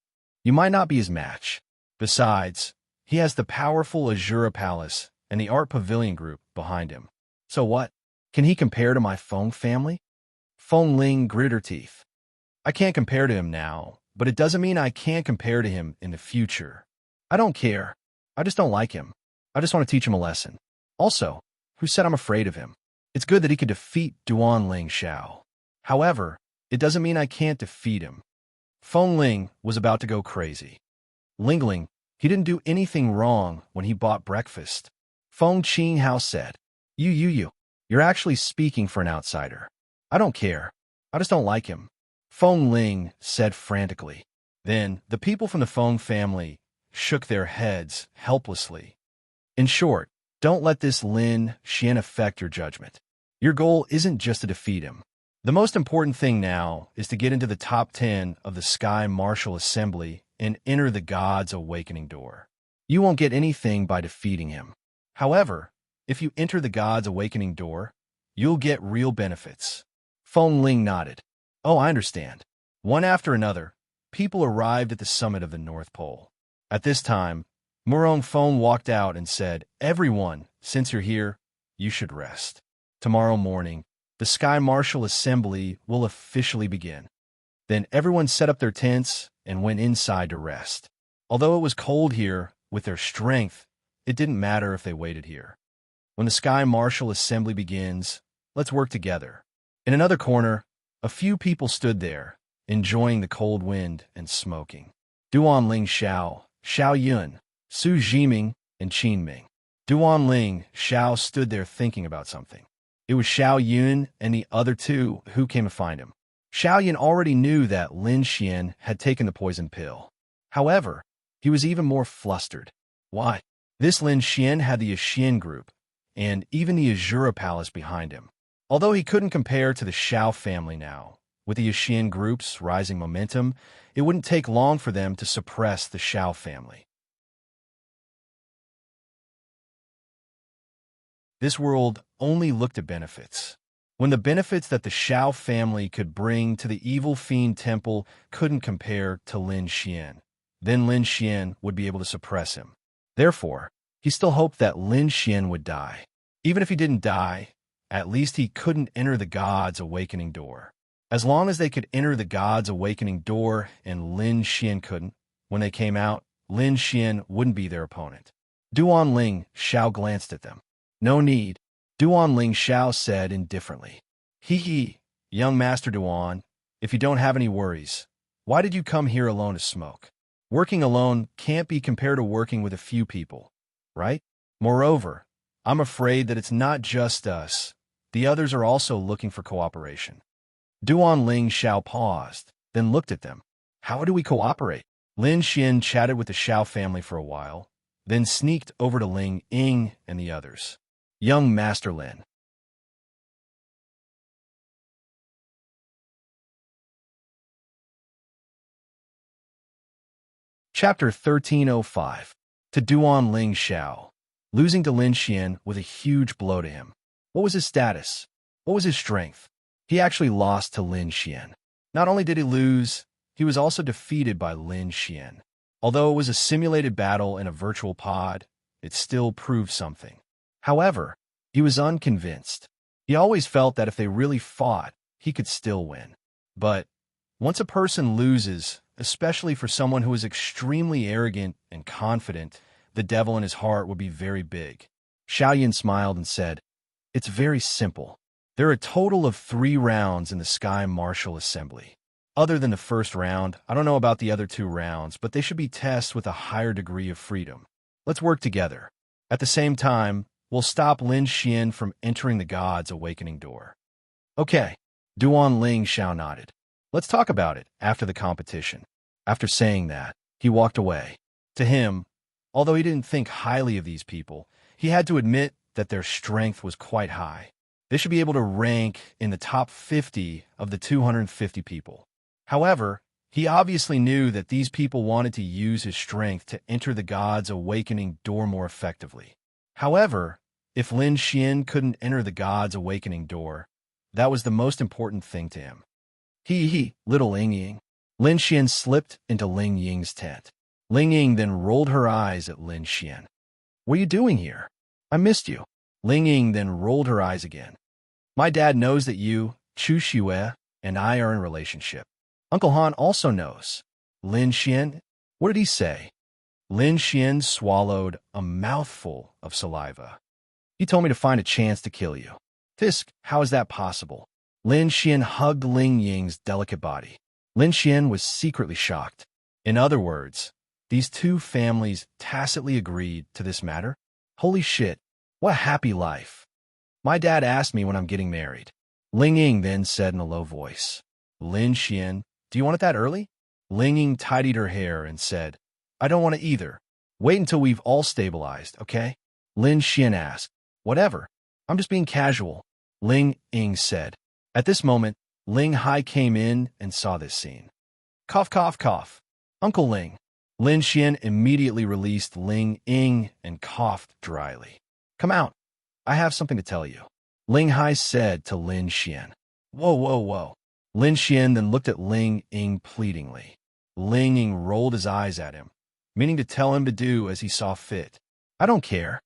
You might not be his match. Besides, he has the powerful Azura Palace and the Art Pavilion Group behind him. So what? Can he compare to my Feng family? Feng Ling gritted her teeth. I can't compare to him now, but it doesn't mean I can't compare to him in the future. I don't care. I just don't like him. I just want to teach him a lesson. Also, who said I'm afraid of him? It's good that he could defeat Duan Ling Xiao. However, it doesn't mean I can't defeat him. Feng Ling was about to go crazy. Lingling, he didn't do anything wrong when he bought breakfast. Feng Qinghao said, You're actually speaking for an outsider. I don't care. I just don't like him. Feng Ling said frantically. Then, the people from the Feng family shook their heads helplessly. In short, don't let this Lin Xian affect your judgment. Your goal isn't just to defeat him. The most important thing now is to get into the top 10 of the Sky Martial Assembly and enter the God's Awakening door. You won't get anything by defeating him. However, if you enter the God's Awakening door, you'll get real benefits. Feng Ling nodded. Oh, I understand. One after another, people arrived at the summit of the North Pole. At this time, Murong Feng walked out and said, Everyone, since you're here, you should rest. Tomorrow morning, the Sky Martial Assembly will officially begin. Then everyone set up their tents and went inside to rest. Although it was cold here, with their strength, it didn't matter if they waited here. When the Sky Martial Assembly begins, let's work together. In another corner, a few people stood there, enjoying the cold wind and smoking. Duan Ling Xiao, Xiao Yun, Su Jiming, and Qin Ming. Duan Ling Xiao stood there thinking about something. It was Xiao Yun and the other two who came to find him. Xiao Yun already knew that Lin Xian had taken the poison pill. However, he was even more flustered. Why? This Lin Xian had the Xian group, and even the Azura Palace behind him. Although he couldn't compare to the Xiao family now, with the Xian group's rising momentum, it wouldn't take long for them to suppress the Xiao family. This world only looked at benefits. When the benefits that the Xiao family could bring to the evil fiend temple couldn't compare to Lin Xian, then Lin Xian would be able to suppress him. Therefore, he still hoped that Lin Xian would die. Even if he didn't die, at least he couldn't enter the God's Awakening door. As long as they could enter the God's Awakening door and Lin Xian couldn't, when they came out, Lin Xian wouldn't be their opponent. Duan Ling Xiao glanced at them. No need, Duan Ling Xiao said indifferently. Hee, young Master Duan, if you don't have any worries, why did you come here alone to smoke? Working alone can't be compared to working with a few people, right? Moreover, I'm afraid that it's not just us. The others are also looking for cooperation. Duan Ling Xiao paused, then looked at them. How do we cooperate? Lin Xian chatted with the Xiao family for a while, then sneaked over to Ling Ying and the others. Young Master Lin. Chapter 1305. To Duan Ling Xiao. Losing to Lin Xian was a huge blow to him. What was his status? What was his strength? He actually lost to Lin Xian. Not only did he lose, he was also defeated by Lin Xian. Although it was a simulated battle in a virtual pod, it still proved something. However, he was unconvinced. He always felt that if they really fought, he could still win. But once a person loses, especially for someone who is extremely arrogant and confident, the devil in his heart would be very big. Xiaoyan smiled and said, "It's very simple. There are a total of 3 rounds in the Sky Martial Assembly. Other than the first round, I don't know about the other 2 rounds, but they should be tests with a higher degree of freedom. Let's work together. At the same time, we'll stop Lin Xian from entering the God's Awakening door." "Okay." Duan Ling Xiao nodded. "Let's talk about it after the competition." After saying that, he walked away. To him, although he didn't think highly of these people, he had to admit that their strength was quite high. They should be able to rank in the top 50 of the 250 people. However, he obviously knew that these people wanted to use his strength to enter the God's Awakening door more effectively. However, if Lin Xian couldn't enter the God's Awakening door, that was the most important thing to him. Little Ling Ying. Lin Xian slipped into Ling Ying's tent. Ling Ying then rolled her eyes at Lin Xian. "What are you doing here? I missed you." Ling Ying then rolled her eyes again. "My dad knows that you, Chu Xue, and I are in a relationship. Uncle Han also knows." "Lin Xian? What did he say?" Lin Xian swallowed a mouthful of saliva. "He told me to find a chance to kill you." "Tisk, how is that possible?" Lin Xian hugged Ling Ying's delicate body. Lin Xian was secretly shocked. In other words, these 2 families tacitly agreed to this matter? Holy shit, what a happy life. "My dad asked me when I'm getting married." Ling Ying then said in a low voice. "Lin Xian, do you want it that early?" Ling Ying tidied her hair and said, "I don't want it either. Wait until we've all stabilized, okay?" Lin Xian asked, "Whatever. I'm just being casual," Ling Ying said. At this moment, Ling Hai came in and saw this scene. "Cough, cough, cough. Uncle Ling." Lin Xian immediately released Ling Ying and coughed dryly. "Come out. I have something to tell you," Ling Hai said to Lin Xian. "Whoa, whoa, whoa." Lin Xian then looked at Ling Ying pleadingly. Ling Ying rolled his eyes at him, meaning to tell him to do as he saw fit. "I don't care."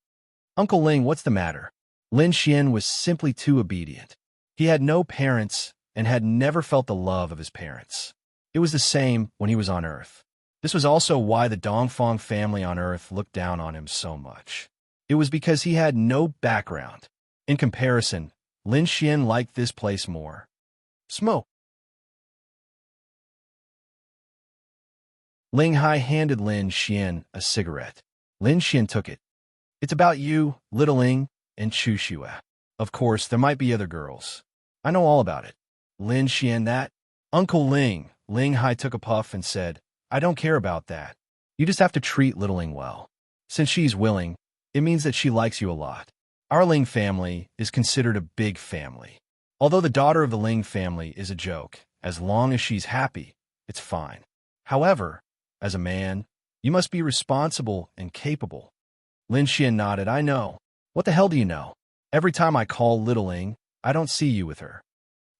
"Uncle Ling, what's the matter?" Lin Xian was simply too obedient. He had no parents and had never felt the love of his parents. It was the same when he was on Earth. This was also why the Dongfang family on Earth looked down on him so much. It was because he had no background. In comparison, Lin Xian liked this place more. "Smoke." Ling Hai handed Lin Xian a cigarette. Lin Xian took it. "It's about you, Little Ling, and Chu Xue. Of course, there might be other girls. I know all about it." Lin Xian, "That?" "Uncle Ling." Ling Hai took a puff and said, "I don't care about that. You just have to treat Little Ling well. Since she's willing, it means that she likes you a lot. Our Ling family is considered a big family. Although the daughter of the Ling family is a joke, as long as she's happy, it's fine. However, as a man, you must be responsible and capable." Lin Xian nodded. "I know. What the hell do you know? Every time I call Little Ling, I don't see you with her."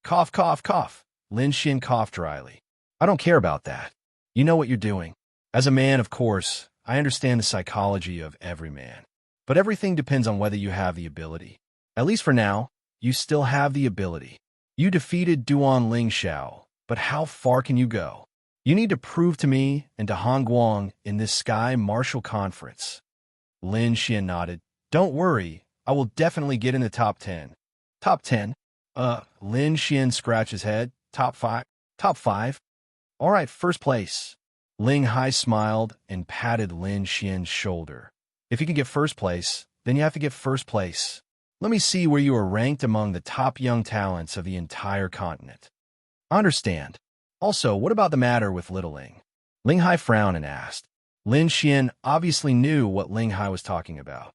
Cough, cough, cough. Lin Xian coughed dryly. "I don't care about that. You know what you're doing. As a man, of course, I understand the psychology of every man. But everything depends on whether you have the ability. At least for now, you still have the ability. You defeated Duan Ling Xiao, but how far can you go? You need to prove to me and to Han Guang in this Sky Martial Conference." Lin Xian nodded. "Don't worry, I will definitely get in the top 10. "Top 10? Lin Xian scratched his head. "Top 5? Top 5? All right, first place." Ling Hai smiled and patted Lin Xian's shoulder. "If you can get first place, then you have to get first place. Let me see where you are ranked among the top young talents of the entire continent." "I understand. Also, what about the matter with Little Ling?" Ling Hai frowned and asked. Lin Xian obviously knew what Ling Hai was talking about.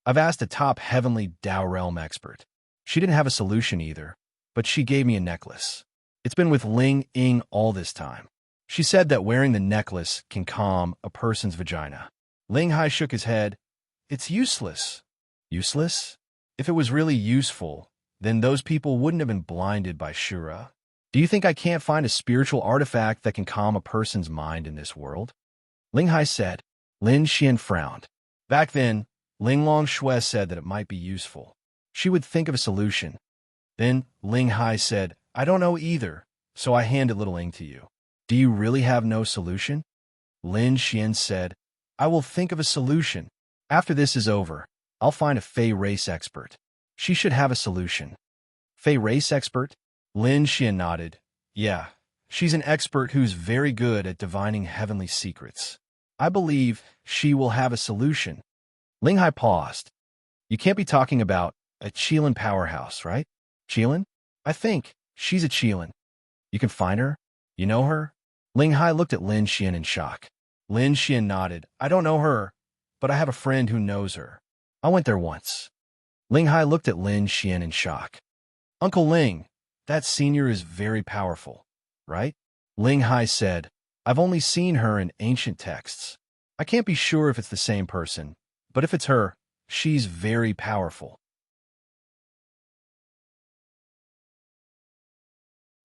"I've asked a top heavenly Dao realm expert. She didn't have a solution either, but she gave me a necklace. It's been with Ling Ying all this time. She said that wearing the necklace can calm a person's vagina." Ling Hai shook his head. "It's useless." "Useless? If it was really useful, then those people wouldn't have been blinded by Shura. Do you think I can't find a spiritual artifact that can calm a person's mind in this world?" Ling Hai said. Lin Xian frowned. Back then, Ling Long Shui said that it might be useful. She would think of a solution. Then Ling Hai said, I don't know either, so I handed little Ing to you. Do you really have no solution? Lin Xian said, I will think of a solution. After this is over, I'll find a Fey race expert. She should have a solution. Fey race expert? Lin Xian nodded. Yeah, she's an expert who's very good at divining heavenly secrets. I believe she will have a solution. Ling Hai paused. You can't be talking about a Qilin powerhouse, right? Qilin? I think she's a Qilin. You can find her? You know her? Ling Hai looked at Lin Xian in shock. Lin Xian nodded. I don't know her, but I have a friend who knows her. I went there once. Ling Hai looked at Lin Xian in shock. Uncle Ling, that senior is very powerful, right? Ling Hai said, I've only seen her in ancient texts. I can't be sure if it's the same person, but if it's her, she's very powerful.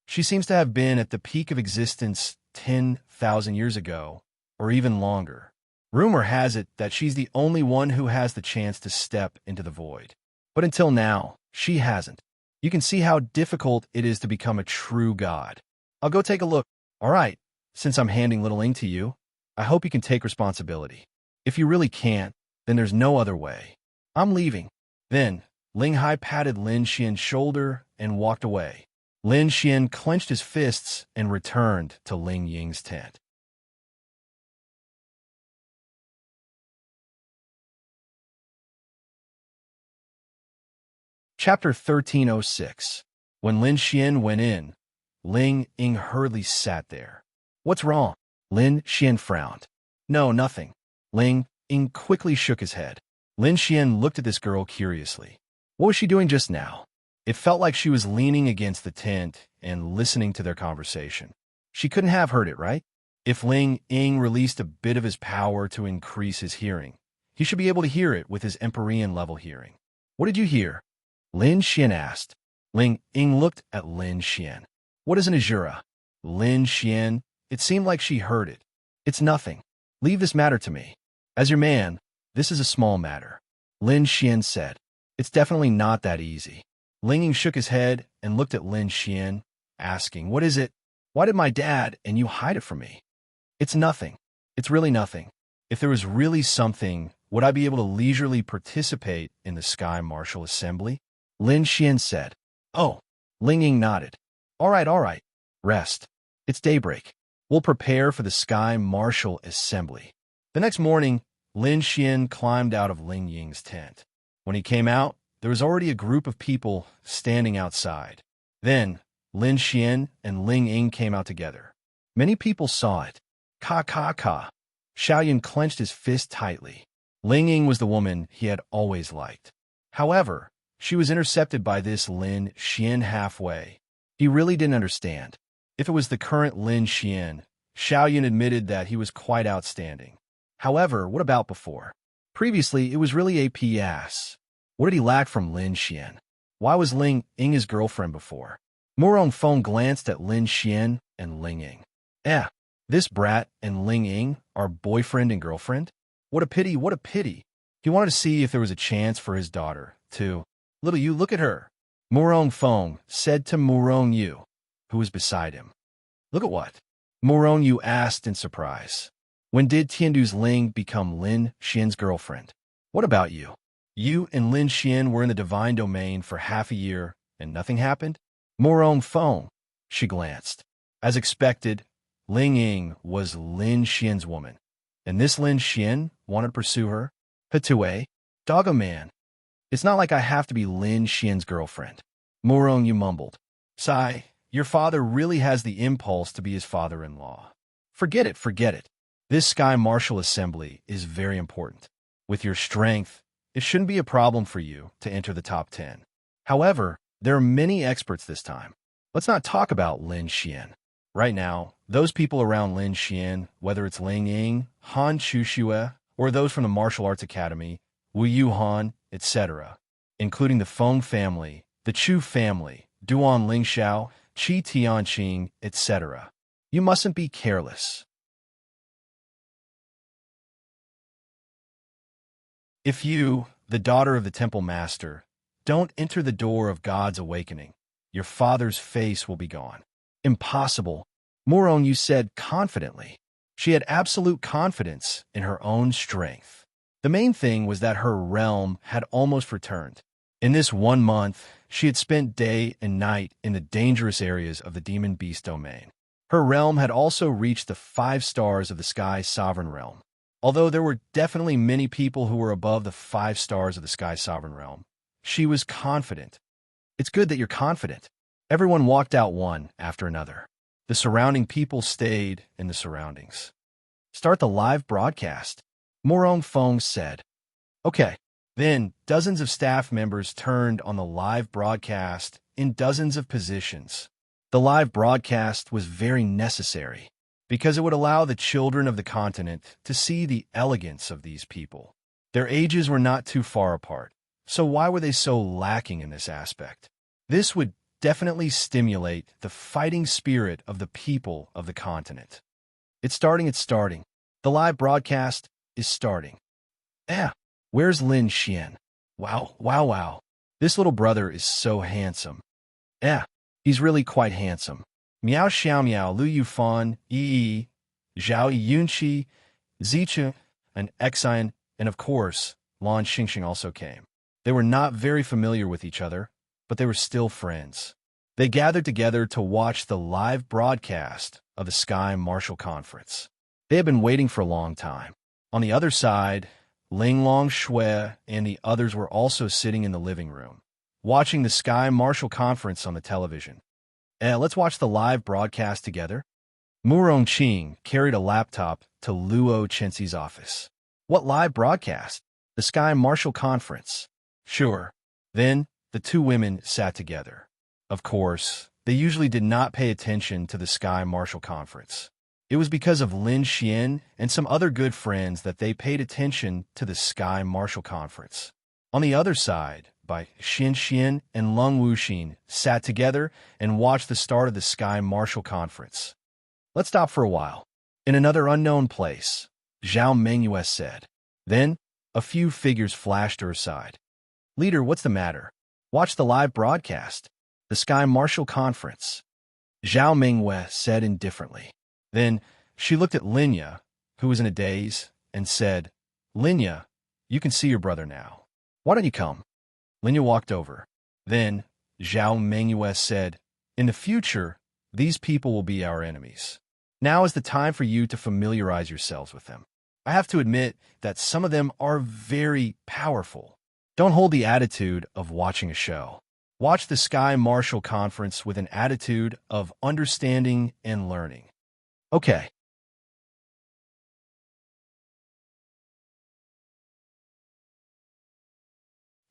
She seems to have been at the peak of existence 10,000 years ago, or even longer. Rumor has it that she's the only one who has the chance to step into the void. But until now, she hasn't. You can see how difficult it is to become a true god. I'll go take a look. All right, since I'm handing little Ing to you, I hope you can take responsibility. If you really can't, then there's no other way. I'm leaving. Then, Ling Hai patted Lin Xian's shoulder and walked away. Lin Xian clenched his fists and returned to Ling Ying's tent. Chapter 1306. When Lin Xian went in, Ling Ying hurriedly sat there. What's wrong? Lin Xian frowned. No, nothing. Ling Ying quickly shook his head. Lin Xian looked at this girl curiously. What was she doing just now? It felt like she was leaning against the tent and listening to their conversation. She couldn't have heard it, right? If Ling Ying released a bit of his power to increase his hearing, he should be able to hear it with his Empyrean level hearing. What did you hear? Lin Xian asked. Ling Ying looked at Lin Xian. What is an Azura? Lin Xian, it seemed like she heard it. It's nothing. Leave this matter to me. As your man, this is a small matter. Lin Xian said. It's definitely not that easy. Ling Ying shook his head and looked at Lin Xian, asking, What is it? Why did my dad and you hide it from me? It's nothing. It's really nothing. If there was really something, would I be able to leisurely participate in the Sky Martial Assembly? Lin Xian said. Oh. Ling Ying nodded. All right. Rest. It's daybreak. We'll prepare for the Sky Martial Assembly. The next morning, Lin Xian climbed out of Ling Ying's tent. When he came out, there was already a group of people standing outside. Then, Lin Xian and Ling Ying came out together. Many people saw it. Ka. Xiaoyan clenched his fist tightly. Ling Ying was the woman he had always liked. However, she was intercepted by this Lin Xian halfway. He really didn't understand. If it was the current Lin Xian, Xiaoyan admitted that he was quite outstanding. However, what about before? Previously, it was really a PS. What did he lack from Lin Xian? Why was Ling Ying his girlfriend before? Murong Feng glanced at Lin Xian and Ling Ying. This brat and Ling Ying are boyfriend and girlfriend? What a pity. He wanted to see if there was a chance for his daughter, too. Little you, look at her. Murong Feng said to Murong Yu, who was beside him. Look at what? Murong Yu asked in surprise. When did Tiandu's Ling become Lin Xian's girlfriend? What about you? You and Lin Xian were in the divine domain for half a year, and nothing happened? Murong Feng, she glanced. As expected, Ling Ying was Lin Xian's woman, and this Lin Xian wanted to pursue her? Hatue, doggo man. It's not like I have to be Lin Xian's girlfriend. Murong Yu mumbled. Sigh, your father really has the impulse to be his father-in-law. Forget it. This Sky Martial Assembly is very important. With your strength, it shouldn't be a problem for you to enter the top 10. However, there are many experts this time. Let's not talk about Lin Xian. Right now, those people around Lin Xian, whether it's Ling Ying, Han Chuxue, or those from the Martial Arts Academy, Wu Yuhan, etc., including the Feng family, the Chu family, Duan Lingxiao, Qi Tianqing, etc. You mustn't be careless. If you, the daughter of the Temple Master, don't enter the door of God's awakening, your father's face will be gone. Impossible. Morong said confidently. She had absolute confidence in her own strength. The main thing was that her realm had almost returned. In this 1 month, she had spent day and night in the dangerous areas of the demon beast domain. Her realm had also reached the 5 stars of the sky sovereign realm. Although there were definitely many people who were above the 5 stars of the sky sovereign realm, she was confident. It's good that you're confident. Everyone walked out one after another. The surrounding people stayed in the surroundings. Start the live broadcast, Morong Fong said. Okay. Then, dozens of staff members turned on the live broadcast in dozens of positions. The live broadcast was very necessary because it would allow the children of the continent to see the elegance of these people. Their ages were not too far apart, so why were they so lacking in this aspect? This would definitely stimulate the fighting spirit of the people of the continent. It's starting. The live broadcast is starting. Where's Lin Xian? Wow. This little brother is so handsome. He's really quite handsome. Miao Xiaomiao, Lu Yufan, Yi, Zhao Yunqi, Zicha, and Xian, and of course, Lan Xingxing also came. They were not very familiar with each other, but they were still friends. They gathered together to watch the live broadcast of the Sky Martial Conference. They had been waiting for a long time. On the other side, Ling Long Shui and the others were also sitting in the living room, watching the Sky Martial Conference on the television. Let's watch the live broadcast together. Murong Qing carried a laptop to Luo Chenxi's office. What live broadcast? The Sky Martial Conference. Sure. Then, the two women sat together. Of course, they usually did not pay attention to the Sky Martial Conference. It was because of Lin Xian and some other good friends that they paid attention to the Sky Martial Conference. On the other side, by Xin Xian and Lung Wuxin sat together and watched the start of the Sky Martial Conference. Let's stop for a while. In another unknown place, Zhao Mengyue said. Then, a few figures flashed to her side. Leader, what's the matter? Watch the live broadcast. The Sky Martial Conference. Zhao Mengyue said indifferently. Then, she looked at Linya, who was in a daze, and said, Linya, you can see your brother now. Why don't you come? Linya walked over. Then, Zhao Mengyue said, in the future, these people will be our enemies. Now is the time for you to familiarize yourselves with them. I have to admit that some of them are very powerful. Don't hold the attitude of watching a show. Watch the Sky Martial Conference with an attitude of understanding and learning. Okay.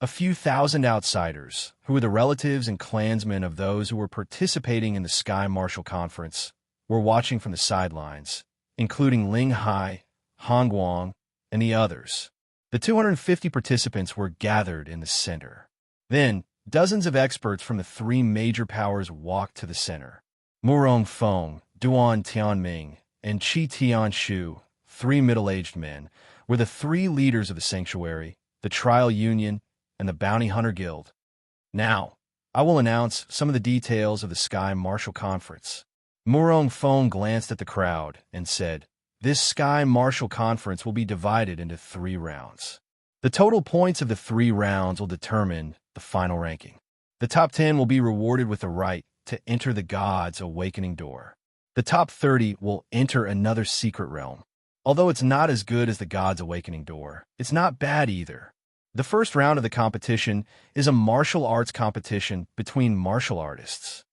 A few thousand outsiders, who were the relatives and clansmen of those who were participating in the Sky Martial Conference, were watching from the sidelines, including Ling Hai, Han Guang, and the others. The 250 participants were gathered in the center. Then, dozens of experts from the 3 major powers walked to the center. Murong Feng, Duan Tianming, and Qi Tianshu, 3 middle-aged men, were the 3 leaders of the sanctuary, the Trial Union, and the Bounty Hunter Guild. Now, I will announce some of the details of the Sky Martial Conference. Murong Feng glanced at the crowd and said, this Sky Martial Conference will be divided into 3 rounds. The total points of the 3 rounds will determine the final ranking. The top 10 will be rewarded with the right to enter the God's Awakening Door. The top 30 will enter another secret realm. Although it's not as good as the God's Awakening Door, it's not bad either. The first round of the competition is a martial arts competition between martial artists.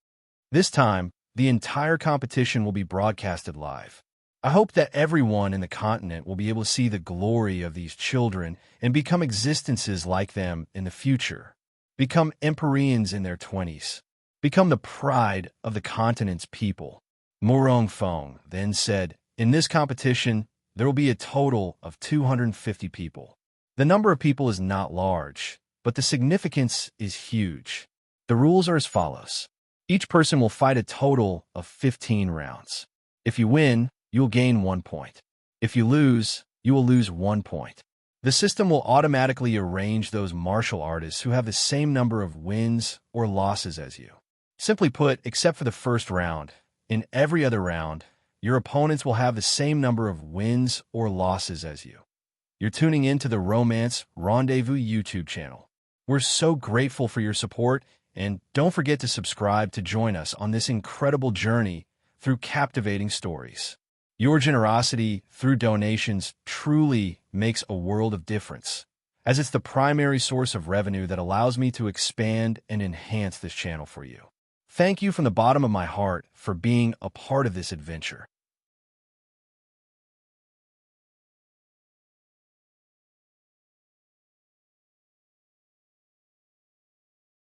This time, the entire competition will be broadcasted live. I hope that everyone in the continent will be able to see the glory of these children and become existences like them in the future. Become Empyreans in their 20s. Become the pride of the continent's people. Murong Feng then said, in this competition, there will be a total of 250 people. The number of people is not large, but the significance is huge. The rules are as follows. Each person will fight a total of 15 rounds. If you win, you will gain 1 point. If you lose, you will lose 1 point. The system will automatically arrange those martial artists who have the same number of wins or losses as you. Simply put, except for the first round, in every other round, your opponents will have the same number of wins or losses as you. You're tuning in to the Romance Rendezvous YouTube channel. We're so grateful for your support, and don't forget to subscribe to join us on this incredible journey through captivating stories. Your generosity through donations truly makes a world of difference, as it's the primary source of revenue that allows me to expand and enhance this channel for you. Thank you from the bottom of my heart for being a part of this adventure.